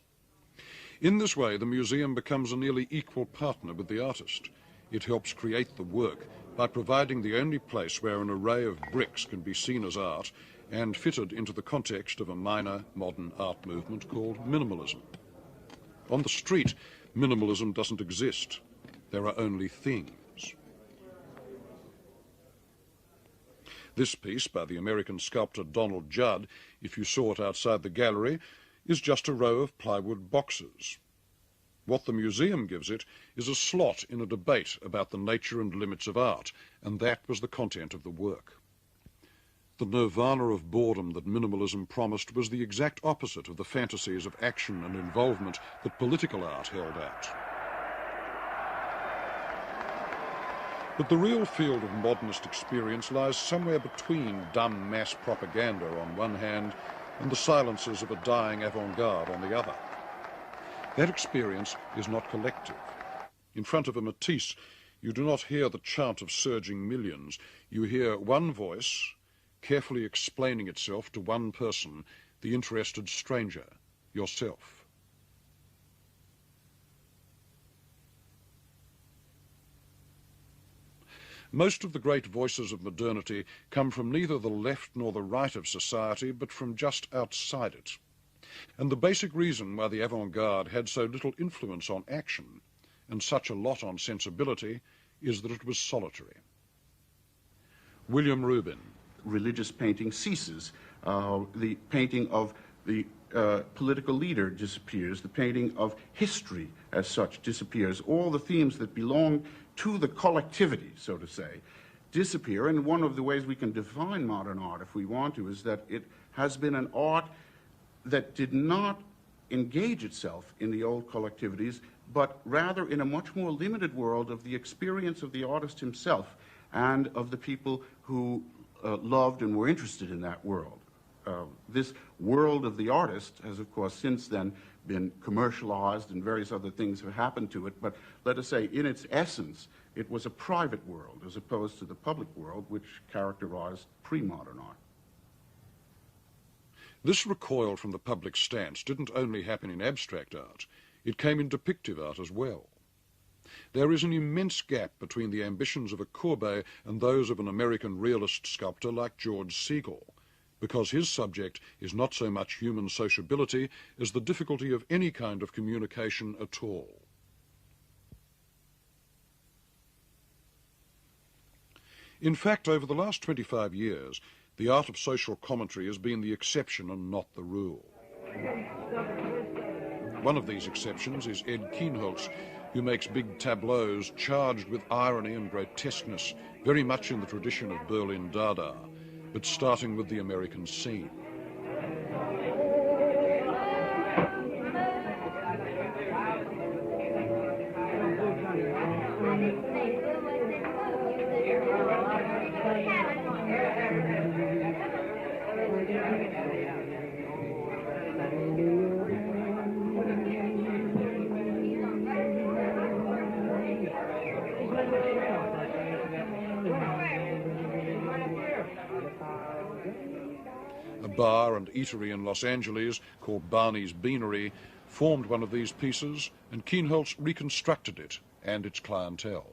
In this way, the museum becomes a nearly equal partner with the artist. It helps create the work by providing the only place where an array of bricks can be seen as art and fitted into the context of a minor modern art movement called minimalism. On the street, minimalism doesn't exist. There are only things. This piece by the American sculptor Donald Judd, if you saw it outside the gallery, is just a row of plywood boxes. What the museum gives it is a slot in a debate about the nature and limits of art, and that was the content of the work. The nirvana of boredom that minimalism promised was the exact opposite of the fantasies of action and involvement that political art held out. But the real field of modernist experience lies somewhere between dumb mass propaganda on one hand and the silences of a dying avant-garde on the other. That experience is not collective. In front of a Matisse, you do not hear the chant of surging millions. You hear one voice carefully explaining itself to one person, the interested stranger, yourself. Most of the great voices of modernity come from neither the left nor the right of society, but from just outside it. And the basic reason why the avant-garde had so little influence on action and such a lot on sensibility is that it was solitary. William Rubin. Religious painting ceases. The painting of the political leader disappears. The painting of history as such disappears. All the themes that belong to the collectivity, so to say, disappear. And one of the ways we can define modern art, if we want to, is that it has been an art that did not engage itself in the old collectivities, but rather in a much more limited world of the experience of the artist himself and of the people who loved and were interested in that world. This world of the artist has, of course, since then been commercialized and various other things have happened to it, but let us say in its essence it was a private world as opposed to the public world which characterized pre-modern art. This recoil from the public stance didn't only happen in abstract art, it came in depictive art as well. There is an immense gap between the ambitions of a Courbet and those of an American realist sculptor like George Segal, because his subject is not so much human sociability as the difficulty of any kind of communication at all. In fact, over the last 25 years, the art of social commentary has been the exception and not the rule. One of these exceptions is Ed Kienholz, who makes big tableaus charged with irony and grotesqueness, very much in the tradition of Berlin Dada, but starting with the American scene. A bar and eatery in Los Angeles called Barney's Beanery formed one of these pieces, and Kienholz reconstructed it and its clientele.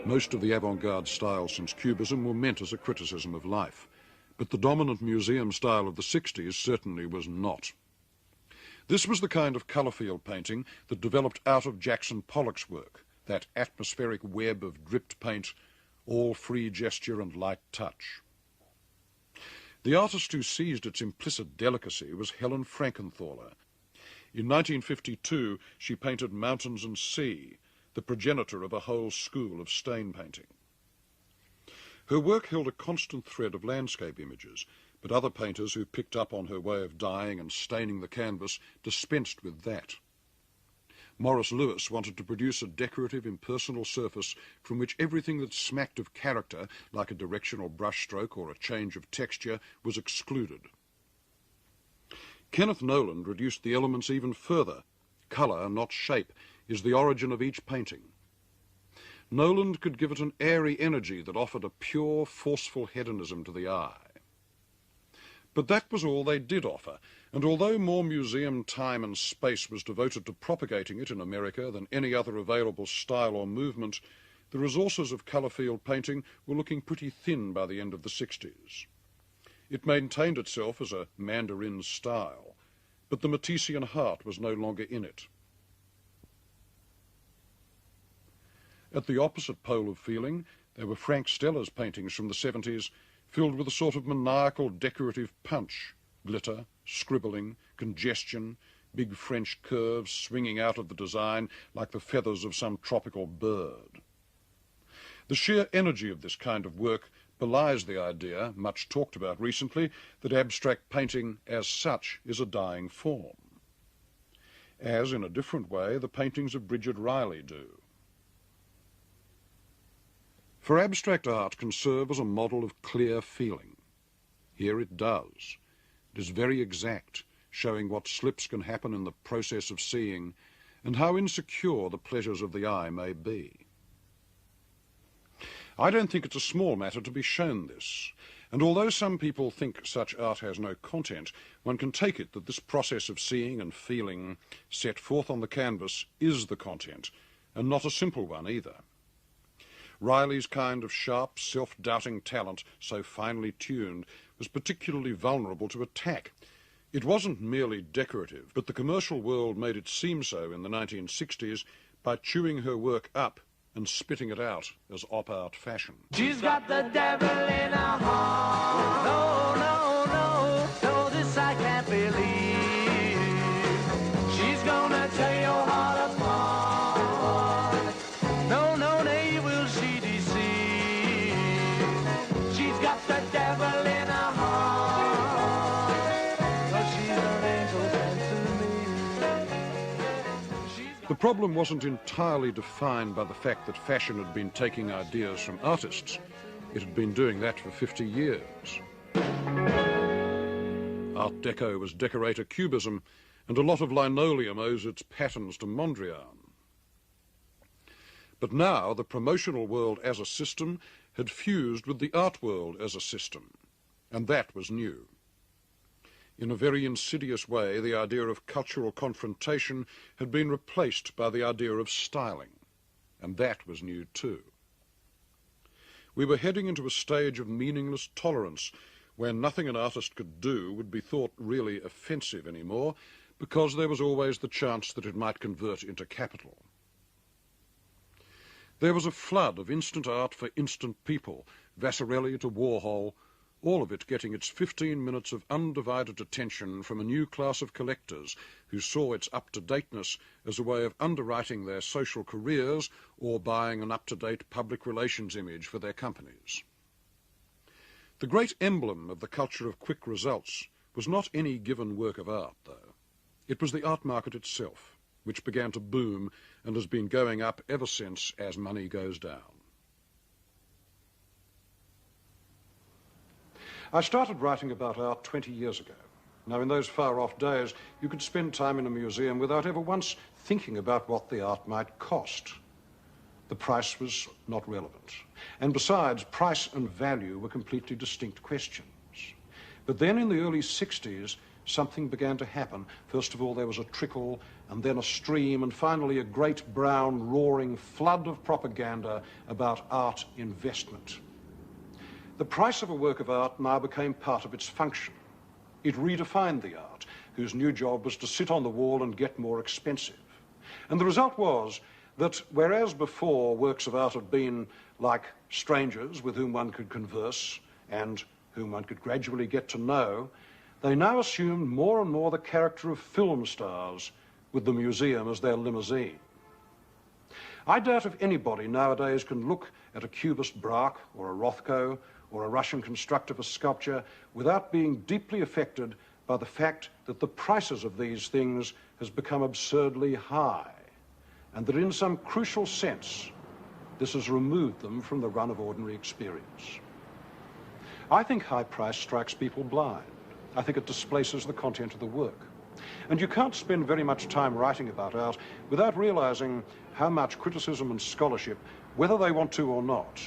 Most of the avant-garde styles since Cubism were meant as a criticism of life, but the dominant museum style of the 60s certainly was not. This was the kind of colour field painting that developed out of Jackson Pollock's work, that atmospheric web of dripped paint, all free gesture and light touch. The artist who seized its implicit delicacy was Helen Frankenthaler. In 1952, she painted Mountains and Sea, the progenitor of a whole school of stain painting. Her work held a constant thread of landscape images, but other painters who picked up on her way of dyeing and staining the canvas dispensed with that. Morris Louis wanted to produce a decorative, impersonal surface from which everything that smacked of character, like a directional brushstroke or a change of texture, was excluded. Kenneth Noland reduced the elements even further. Colour, not shape, is the origin of each painting. Noland could give it an airy energy that offered a pure, forceful hedonism to the eye. But that was all they did offer, and although more museum time and space was devoted to propagating it in America than any other available style or movement, the resources of colour field painting were looking pretty thin by the end of the 60s. It maintained itself as a Mandarin style, but the Matissean heart was no longer in it. At the opposite pole of feeling, there were Frank Stella's paintings from the 70s, filled with a sort of maniacal decorative punch, glitter, scribbling, congestion, big French curves swinging out of the design like the feathers of some tropical bird. The sheer energy of this kind of work belies the idea, much talked about recently, that abstract painting as such is a dying form, as in a different way the paintings of Bridget Riley do. For abstract art can serve as a model of clear feeling. Here it does. It is very exact, showing what slips can happen in the process of seeing and how insecure the pleasures of the eye may be. I don't think it's a small matter to be shown this, and although some people think such art has no content, one can take it that this process of seeing and feeling set forth on the canvas is the content, and not a simple one either. Riley's kind of sharp, self-doubting talent, so finely tuned, was particularly vulnerable to attack. It wasn't merely decorative, but the commercial world made it seem so in the 1960s by chewing her work up and spitting it out as op-art fashion. She's got the devil in her heart. No, no, no, no, this I can't believe. She's gonna tear your heart apart. No, no, nay, will she deceive. She's got the devil in her heart. 'Cause she's an angel sent to me. The problem wasn't entirely defined by the fact that fashion had been taking ideas from artists. It had been doing that for 50 years. Art Deco was decorator cubism, and a lot of linoleum owes its patterns to Mondrian. But now the promotional world as a system had fused with the art world as a system, and that was new. In a very insidious way, the idea of cultural confrontation had been replaced by the idea of styling, and that was new too. We were heading into a stage of meaningless tolerance where nothing an artist could do would be thought really offensive anymore, because there was always the chance that it might convert into capital. There was a flood of instant art for instant people, Vasarely to Warhol, all of it getting its 15 minutes of undivided attention from a new class of collectors who saw its up-to-dateness as a way of underwriting their social careers or buying an up-to-date public relations image for their companies. The great emblem of the culture of quick results was not any given work of art, though. It was the art market itself, which began to boom and has been going up ever since as money goes down. I started writing about art 20 years ago. Now, in those far-off days, you could spend time in a museum without ever once thinking about what the art might cost. The price was not relevant. And besides, price and value were completely distinct questions. But then in the early 60s, something began to happen. First of all, there was a trickle, and then a stream, and finally a great brown, roaring flood of propaganda about art investment. The price of a work of art now became part of its function. It redefined the art, whose new job was to sit on the wall and get more expensive. And the result was that whereas before works of art had been like strangers with whom one could converse and whom one could gradually get to know, they now assumed more and more the character of film stars with the museum as their limousine. I doubt if anybody nowadays can look at a Cubist Braque or a Rothko or a Russian constructivist sculpture without being deeply affected by the fact that the prices of these things has become absurdly high, and that in some crucial sense, this has removed them from the run of ordinary experience. I think high price strikes people blind. I think it displaces the content of the work. And you can't spend very much time writing about art without realizing how much criticism and scholarship, whether they want to or not,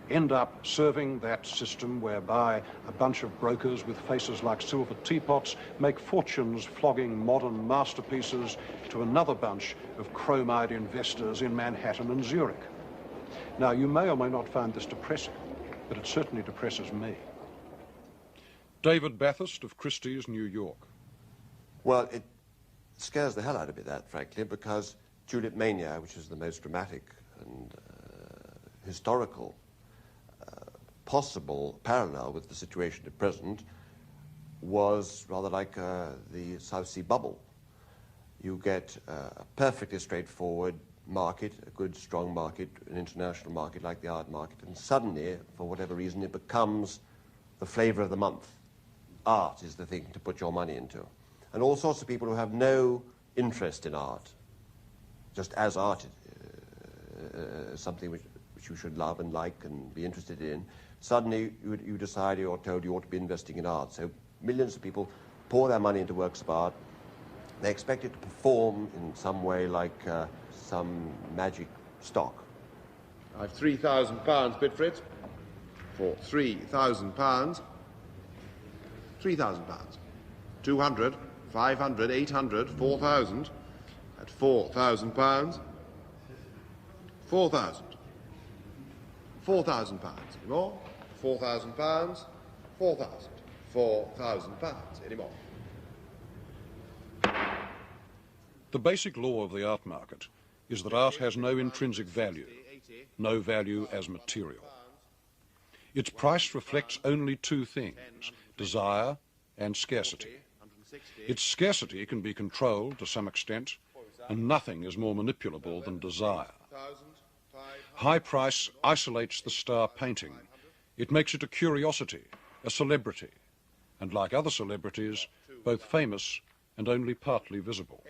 end up serving that system whereby a bunch of brokers with faces like silver teapots make fortunes flogging modern masterpieces to another bunch of chrome-eyed investors in Manhattan and Zurich. Now, you may or may not find this depressing, but it certainly depresses me. David Bathurst of Christie's, New York. Well, it scares the hell out of me, that, frankly, because Tulip Mania, which is the most dramatic and historical possible parallel with the situation at present, was rather like the South Sea bubble. You get a perfectly straightforward market, a good, strong market, an international market like the art market, and suddenly, for whatever reason, it becomes the flavor of the month. Art is the thing to put your money into. And all sorts of people who have no interest in art, just as art, something which you should love and like and be interested in, suddenly you decide you're told you ought to be investing in art. So millions of people pour their money into works of art. They expect it to perform in some way like some magic stock. I've £3,000 bid for it. For £3,000. £3,000. 200, 500, 800, 4,000. At £4,000. 4,000. £4,000. Any more? £4,000. 4,000. £4,000. Any more? The basic law of the art market is that art has no intrinsic value, no value as material. Its price reflects only two things, desire and scarcity. Its scarcity can be controlled to some extent, and nothing is more manipulable than desire. High price isolates the star painting. It makes it a curiosity, a celebrity, and like other celebrities, both famous and only partly visible.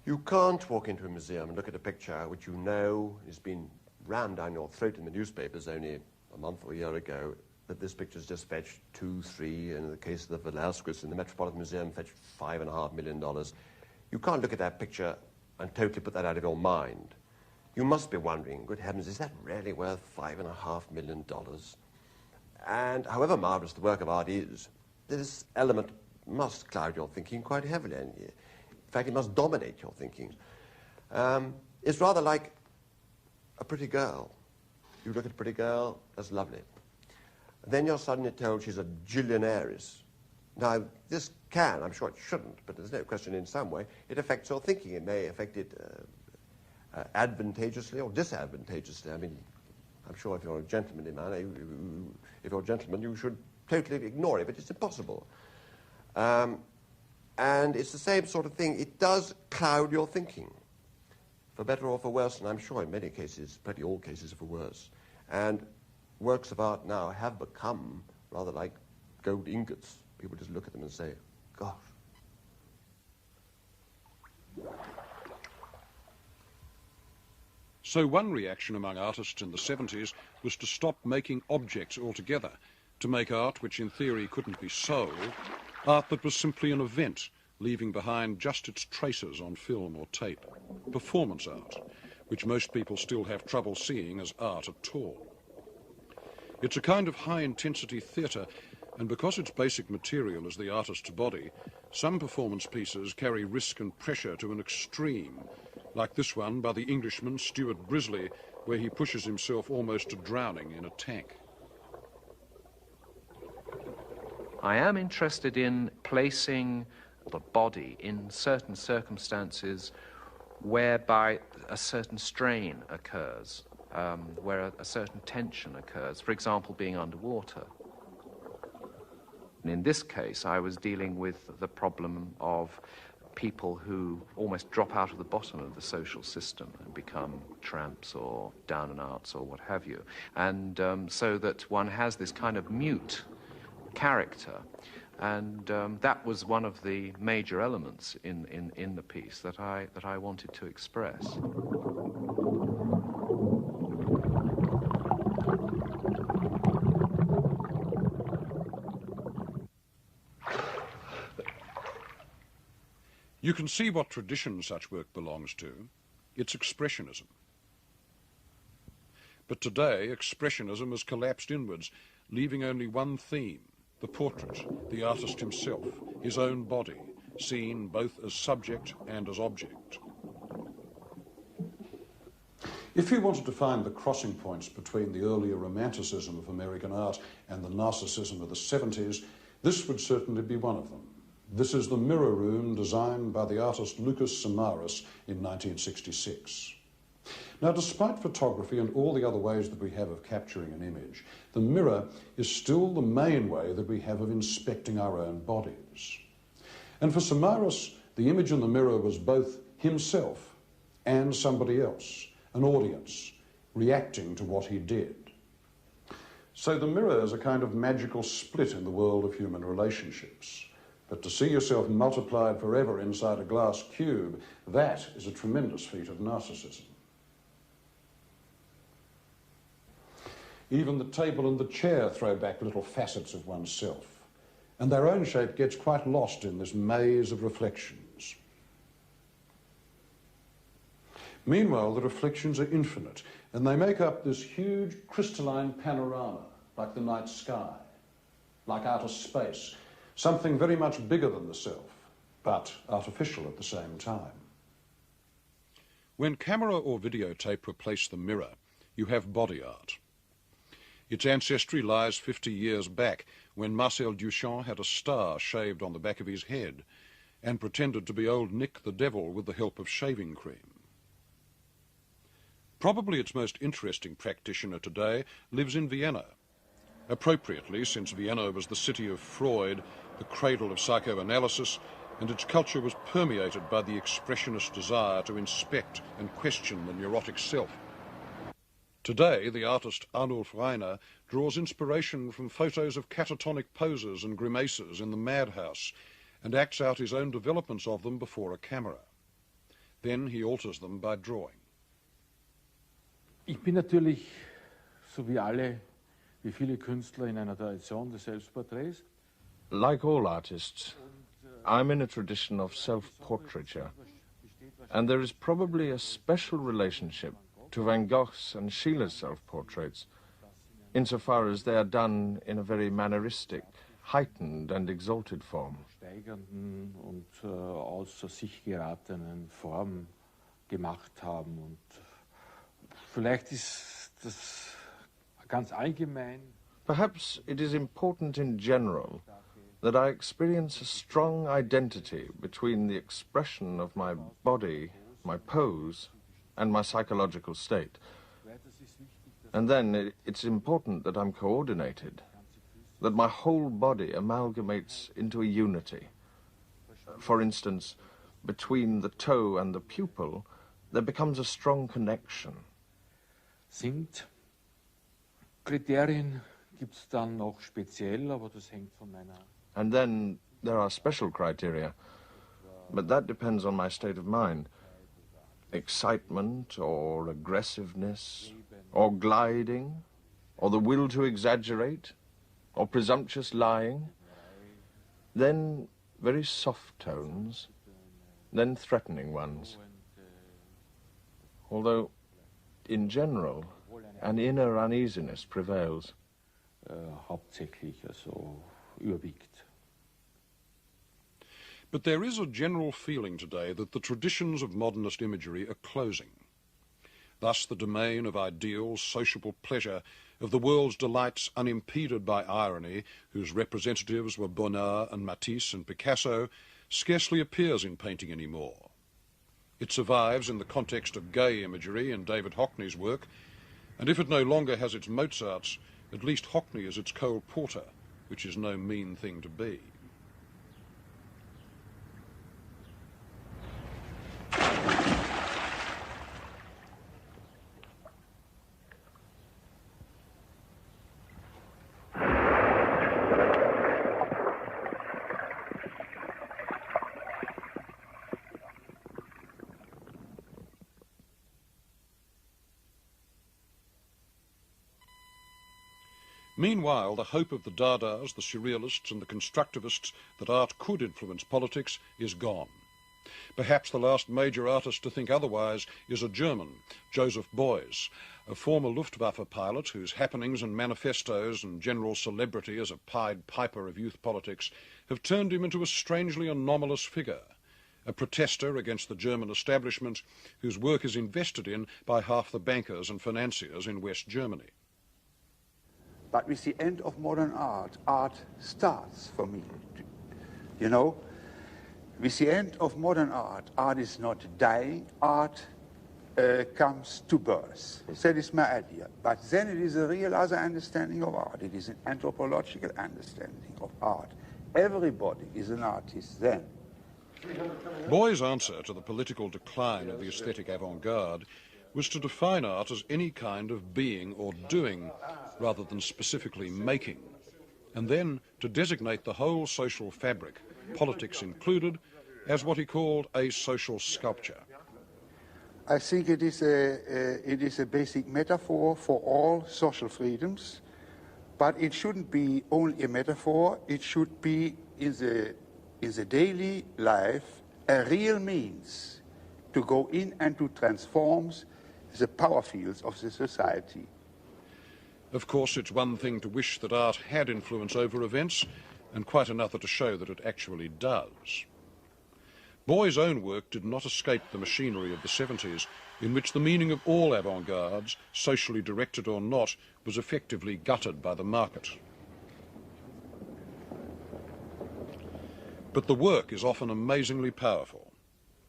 You can't walk into a museum and look at a picture which you know has been rammed down your throat in the newspapers only a month or a year ago, that this picture's just fetched 2, 3, and in the case of the Velasquez in the Metropolitan Museum, fetched $5.5 million. You can't look at that picture and totally put that out of your mind. You must be wondering, good heavens, is that really worth $5.5 million? And however marvelous the work of art is, this element must cloud your thinking quite heavily. And in fact, it must dominate your thinking. It's rather like a pretty girl. You look at a pretty girl, that's lovely. Then you're suddenly told she's a gillionaires. Now, this can, I'm sure it shouldn't, but there's no question in some way, it affects your thinking. It may affect it advantageously or disadvantageously. I mean, I'm sure if you're a gentlemanly man, if you're a gentleman, you should totally ignore it, but it's impossible. And it's the same sort of thing. It does cloud your thinking, for better or for worse, and I'm sure in many cases, pretty all cases, for worse. And works of art now have become rather like gold ingots. People just look at them and say, gosh. So one reaction among artists in the 70s was to stop making objects altogether, to make art which in theory couldn't be sold, art that was simply an event, leaving behind just its traces on film or tape. Performance art, which most people still have trouble seeing as art at all. It's a kind of high-intensity theatre, and because its basic material is the artist's body, some performance pieces carry risk and pressure to an extreme, like this one by the Englishman Stuart Brisley, where he pushes himself almost to drowning in a tank. I am interested in placing the body in certain circumstances whereby a certain strain occurs, where a certain tension occurs, for example, being underwater. And in this case, I was dealing with the problem of people who almost drop out of the bottom of the social system and become tramps or down and outs or what have you. And so that one has this kind of mute character. And that was one of the major elements in the piece that I wanted to express. You can see what tradition such work belongs to. It's Expressionism. But today, Expressionism has collapsed inwards, leaving only one theme, the portrait, the artist himself, his own body, seen both as subject and as object. If you wanted to find the crossing points between the earlier romanticism of American art and the narcissism of the 70s, this would certainly be one of them. This is the mirror room designed by the artist Lucas Samaras in 1966. Now, despite photography and all the other ways that we have of capturing an image, the mirror is still the main way that we have of inspecting our own bodies. And for Samaras, the image in the mirror was both himself and somebody else, an audience, reacting to what he did. So the mirror is a kind of magical split in the world of human relationships. But to see yourself multiplied forever inside a glass cube, that is a tremendous feat of narcissism. Even the table and the chair throw back little facets of oneself, and their own shape gets quite lost in this maze of reflections. Meanwhile, the reflections are infinite, and they make up this huge crystalline panorama, like the night sky, like outer space, something very much bigger than the self, but artificial at the same time. When camera or videotape replace the mirror, you have body art. Its ancestry lies 50 years back, when Marcel Duchamp had a star shaved on the back of his head and pretended to be old Nick the Devil with the help of shaving cream. Probably its most interesting practitioner today lives in Vienna. Appropriately, since Vienna was the city of Freud, the cradle of psychoanalysis, and its culture was permeated by the expressionist desire to inspect and question the neurotic self. Today, the artist Arnulf Rainer draws inspiration from photos of catatonic poses and grimaces in the madhouse and acts out his own developments of them before a camera. Then he alters them by drawing. Ich bin natürlich, so wie alle, wie viele Künstler in einer Tradition des Selbstporträts. Like all artists, I'm in a tradition of self-portraiture, and there is probably a special relationship to Van Gogh's and Schiller's self-portraits, insofar as they are done in a very manneristic, heightened and exalted form. Steigernden und außer sich geratenen Form gemacht haben. Und vielleicht ist das ganz allgemein. Perhaps it is important in general that I experience a strong identity between the expression of my body, my pose, and my psychological state. And then it's important that I'm coordinated, that my whole body amalgamates into a unity. For instance, between the toe and the pupil, there becomes a strong connection. Sind Kriterien gibt's dann noch speziell, aber das hängt von meiner. And then there are special criteria, but that depends on my state of mind. Excitement or aggressiveness, or gliding, or the will to exaggerate, or presumptuous lying. Then very soft tones, then threatening ones. Although, in general, an inner uneasiness prevails. Hauptsächlich, also überwiegt. But there is a general feeling today that the traditions of modernist imagery are closing. Thus the domain of ideal, sociable pleasure, of the world's delights unimpeded by irony, whose representatives were Bonnard and Matisse and Picasso, scarcely appears in painting anymore. It survives in the context of gay imagery in David Hockney's work, and if it no longer has its Mozarts, at least Hockney is its Cole Porter, which is no mean thing to be. Meanwhile, the hope of the Dadas, the Surrealists and the Constructivists that art could influence politics is gone. Perhaps the last major artist to think otherwise is a German, Joseph Beuys, a former Luftwaffe pilot whose happenings and manifestos and general celebrity as a Pied Piper of youth politics have turned him into a strangely anomalous figure, a protester against the German establishment whose work is invested in by half the bankers and financiers in West Germany. But with the end of modern art, art starts for me. You know, with the end of modern art, art is not dying, art comes to birth. That is my idea. But then it is a real other understanding of art. It is an anthropological understanding of art. Everybody is an artist then. Beuys' answer to the political decline of the aesthetic avant-garde was to define art as any kind of being or doing, rather than specifically making, and then to designate the whole social fabric, politics included, as what he called a social sculpture. I think it is a basic metaphor for all social freedoms, but it shouldn't be only a metaphor. It should be in the daily life a real means to go in and to transform the power fields of the society. Of course, it's one thing to wish that art had influence over events, and quite another to show that it actually does. Boy's own work did not escape the machinery of the 70s, in which the meaning of all avant-gardes, socially directed or not, was effectively gutted by the market. But the work is often amazingly powerful.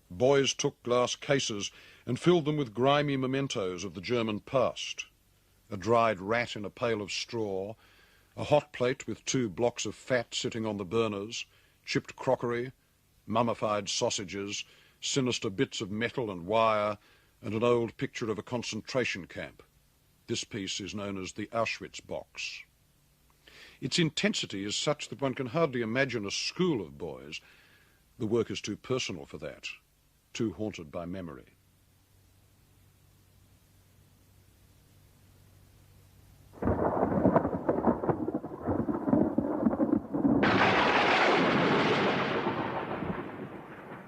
Boys took glass cases and filled them with grimy mementos of the German past. A dried rat in a pail of straw, a hot plate with 2 blocks of fat sitting on the burners, chipped crockery, mummified sausages, sinister bits of metal and wire, and an old picture of a concentration camp. This piece is known as the Auschwitz box. Its intensity is such that one can hardly imagine a school of boys. The work is too personal for that, too haunted by memory.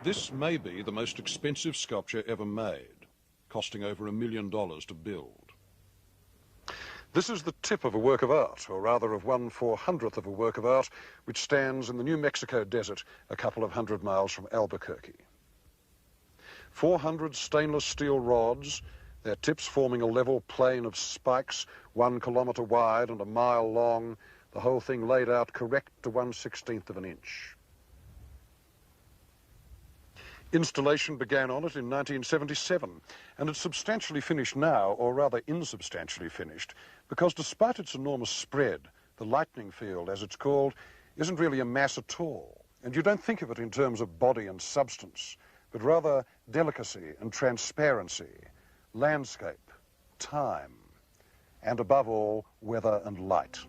This may be the most expensive sculpture ever made, costing over $1 million to build. This is the tip of a work of art, or rather of 1/400th of a work of art, which stands in the New Mexico desert a couple of 100 miles from Albuquerque. 400 stainless steel rods, their tips forming a level plane of spikes 1 kilometre wide and a mile long, the whole thing laid out correct to 1/16th of an inch. Installation began on it in 1977, and it's substantially finished now, or rather insubstantially finished, because despite its enormous spread, the lightning field, as it's called, isn't really a mass at all, and you don't think of it in terms of body and substance, but rather delicacy and transparency, landscape, time, and above all, weather and light.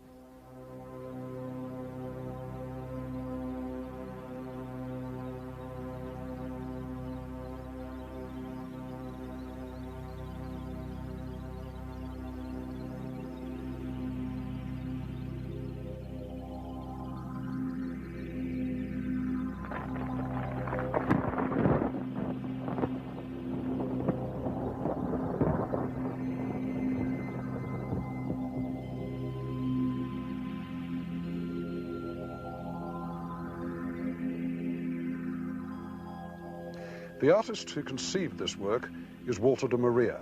The artist who conceived this work is Walter de Maria.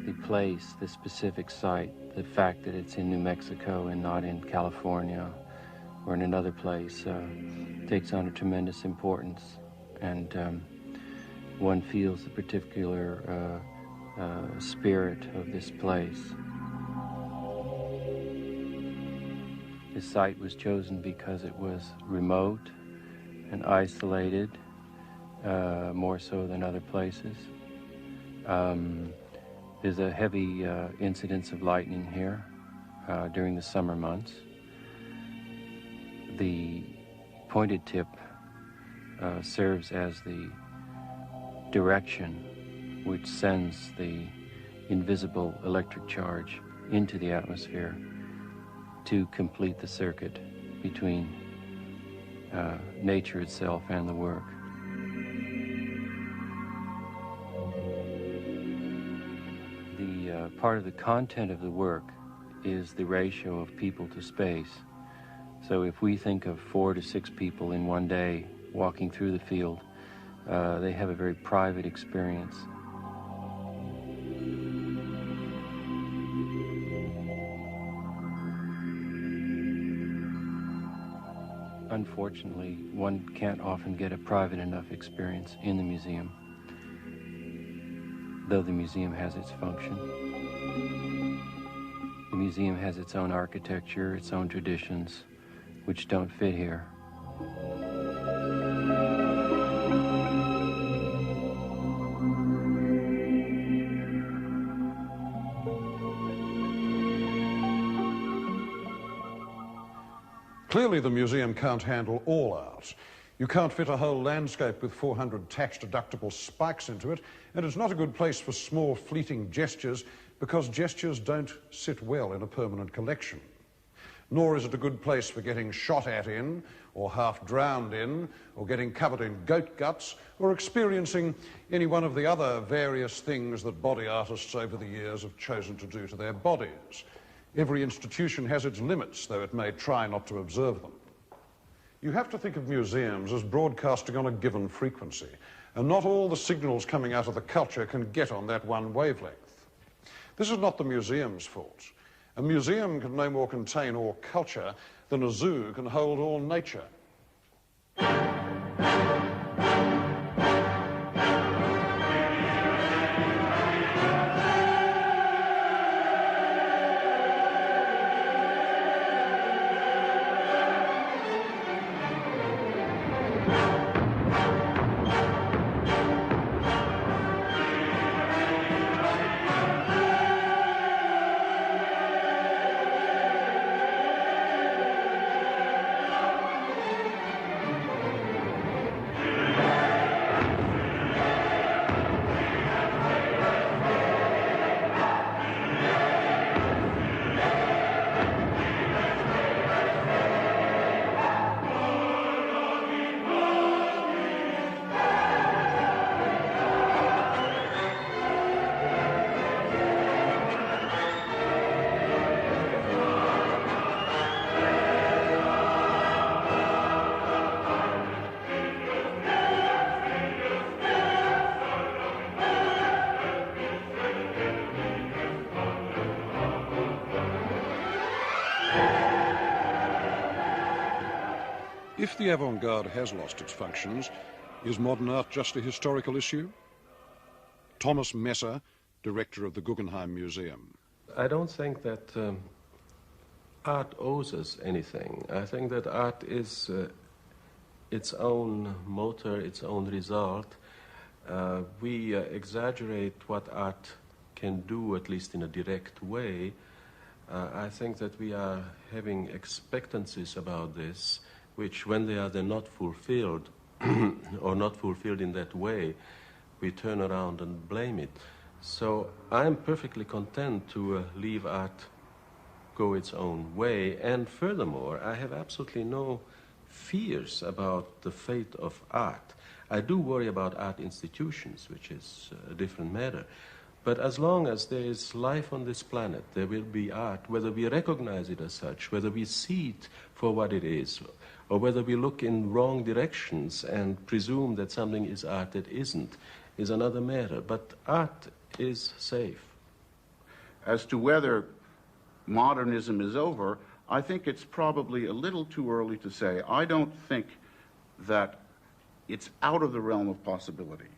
The place, the specific site, the fact that it's in New Mexico and not in California or in another place takes on a tremendous importance, and one feels the particular spirit of this place. The site was chosen because it was remote and isolated, more so than other places. There's a heavy incidence of lightning here during the summer months. The pointed tip serves as the direction which sends the invisible electric charge into the atmosphere to complete the circuit between nature itself and the work. The part of the content of the work is the ratio of people to space. So if we think of 4 to 6 people in one day walking through the field, they have a very private experience. Unfortunately, one can't often get a private enough experience in the museum, though the museum has its function. The museum has its own architecture, its own traditions, which don't fit here. Clearly, the museum can't handle all art. You can't fit a whole landscape with 400 tax-deductible spikes into it, and it's not a good place for small, fleeting gestures because gestures don't sit well in a permanent collection. Nor is it a good place for getting shot at in, or half drowned in, or getting covered in goat guts, or experiencing any one of the other various things that body artists over the years have chosen to do to their bodies. Every institution has its limits, though it may try not to observe them. You have to think of museums as broadcasting on a given frequency, and not all the signals coming out of the culture can get on that one wavelength. This is not the museum's fault. A museum can no more contain all culture than a zoo can hold all nature. If the avant-garde has lost its functions, is modern art just a historical issue? Thomas Messer, director of the Guggenheim Museum. I don't think that art owes us anything. I think that art is its own motor, its own result. We exaggerate what art can do, at least in a direct way. I think that we are having expectancies about this, which when they're not fulfilled, or not fulfilled in that way, we turn around and blame it. So I'm perfectly content to leave art go its own way, and furthermore, I have absolutely no fears about the fate of art. I do worry about art institutions, which is a different matter. But as long as there is life on this planet, there will be art, whether we recognize it as such, whether we see it for what it is, or whether we look in wrong directions and presume that something is art that isn't, is another matter. But art is safe. As to whether modernism is over, I think it's probably a little too early to say. I don't think that it's out of the realm of possibility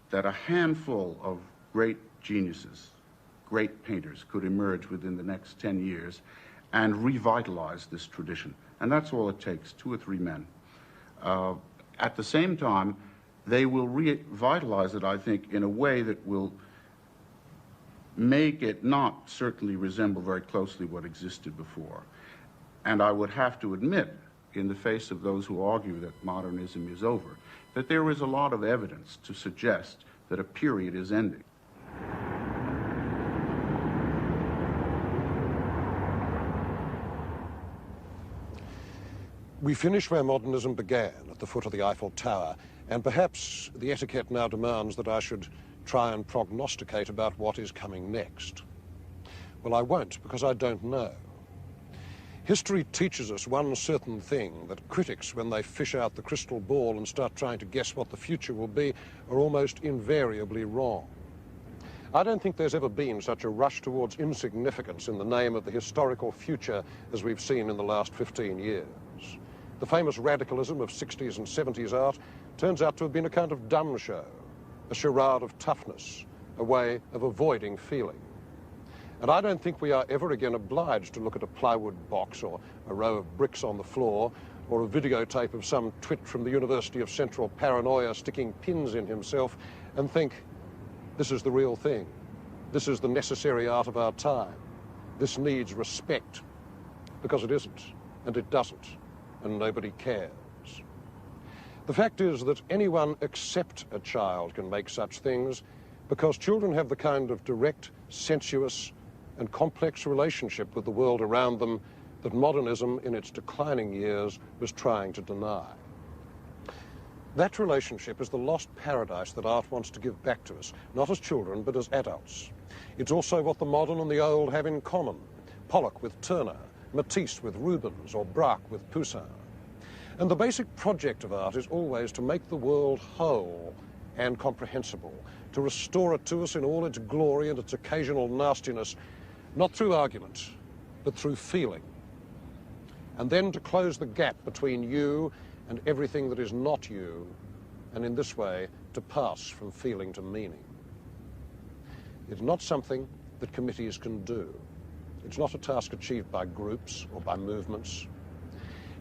that a handful of great geniuses, great painters, could emerge within the next 10 years and revitalize this tradition. And that's all it takes, 2 or 3 men. At the same time, they will revitalize it, I think, in a way that will make it not certainly resemble very closely what existed before. And I would have to admit, in the face of those who argue that modernism is over, that there is a lot of evidence to suggest that a period is ending. We finish where modernism began, at the foot of the Eiffel Tower, and perhaps the etiquette now demands that I should try and prognosticate about what is coming next. Well, I won't, because I don't know. History teaches us one certain thing, that critics, when they fish out the crystal ball and start trying to guess what the future will be, are almost invariably wrong. I don't think there's ever been such a rush towards insignificance in the name of the historical future as we've seen in the last 15 years. The famous radicalism of 60s and 70s art turns out to have been a kind of dumb show, a charade of toughness, a way of avoiding feeling. And I don't think we are ever again obliged to look at a plywood box or a row of bricks on the floor or a videotape of some twit from the University of Central Paranoia sticking pins in himself and think, this is the real thing. This is the necessary art of our time. This needs respect. Because it isn't, and it doesn't, and nobody cares. The fact is that anyone except a child can make such things, because children have the kind of direct, sensuous and complex relationship with the world around them that modernism in its declining years was trying to deny. That relationship is the lost paradise that art wants to give back to us, not as children but as adults. It's also what the modern and the old have in common: Pollock with Turner, Matisse with Rubens, or Braque with Poussin. And the basic project of art is always to make the world whole and comprehensible, to restore it to us in all its glory and its occasional nastiness, not through argument, but through feeling. And then to close the gap between you and everything that is not you, and in this way to pass from feeling to meaning. It's not something that committees can do. It's not a task achieved by groups or by movements.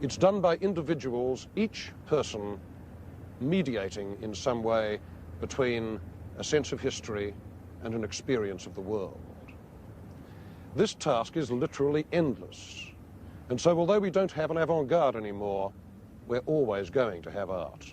It's done by individuals, each person mediating in some way between a sense of history and an experience of the world. This task is literally endless. And so although we don't have an avant-garde anymore, we're always going to have art.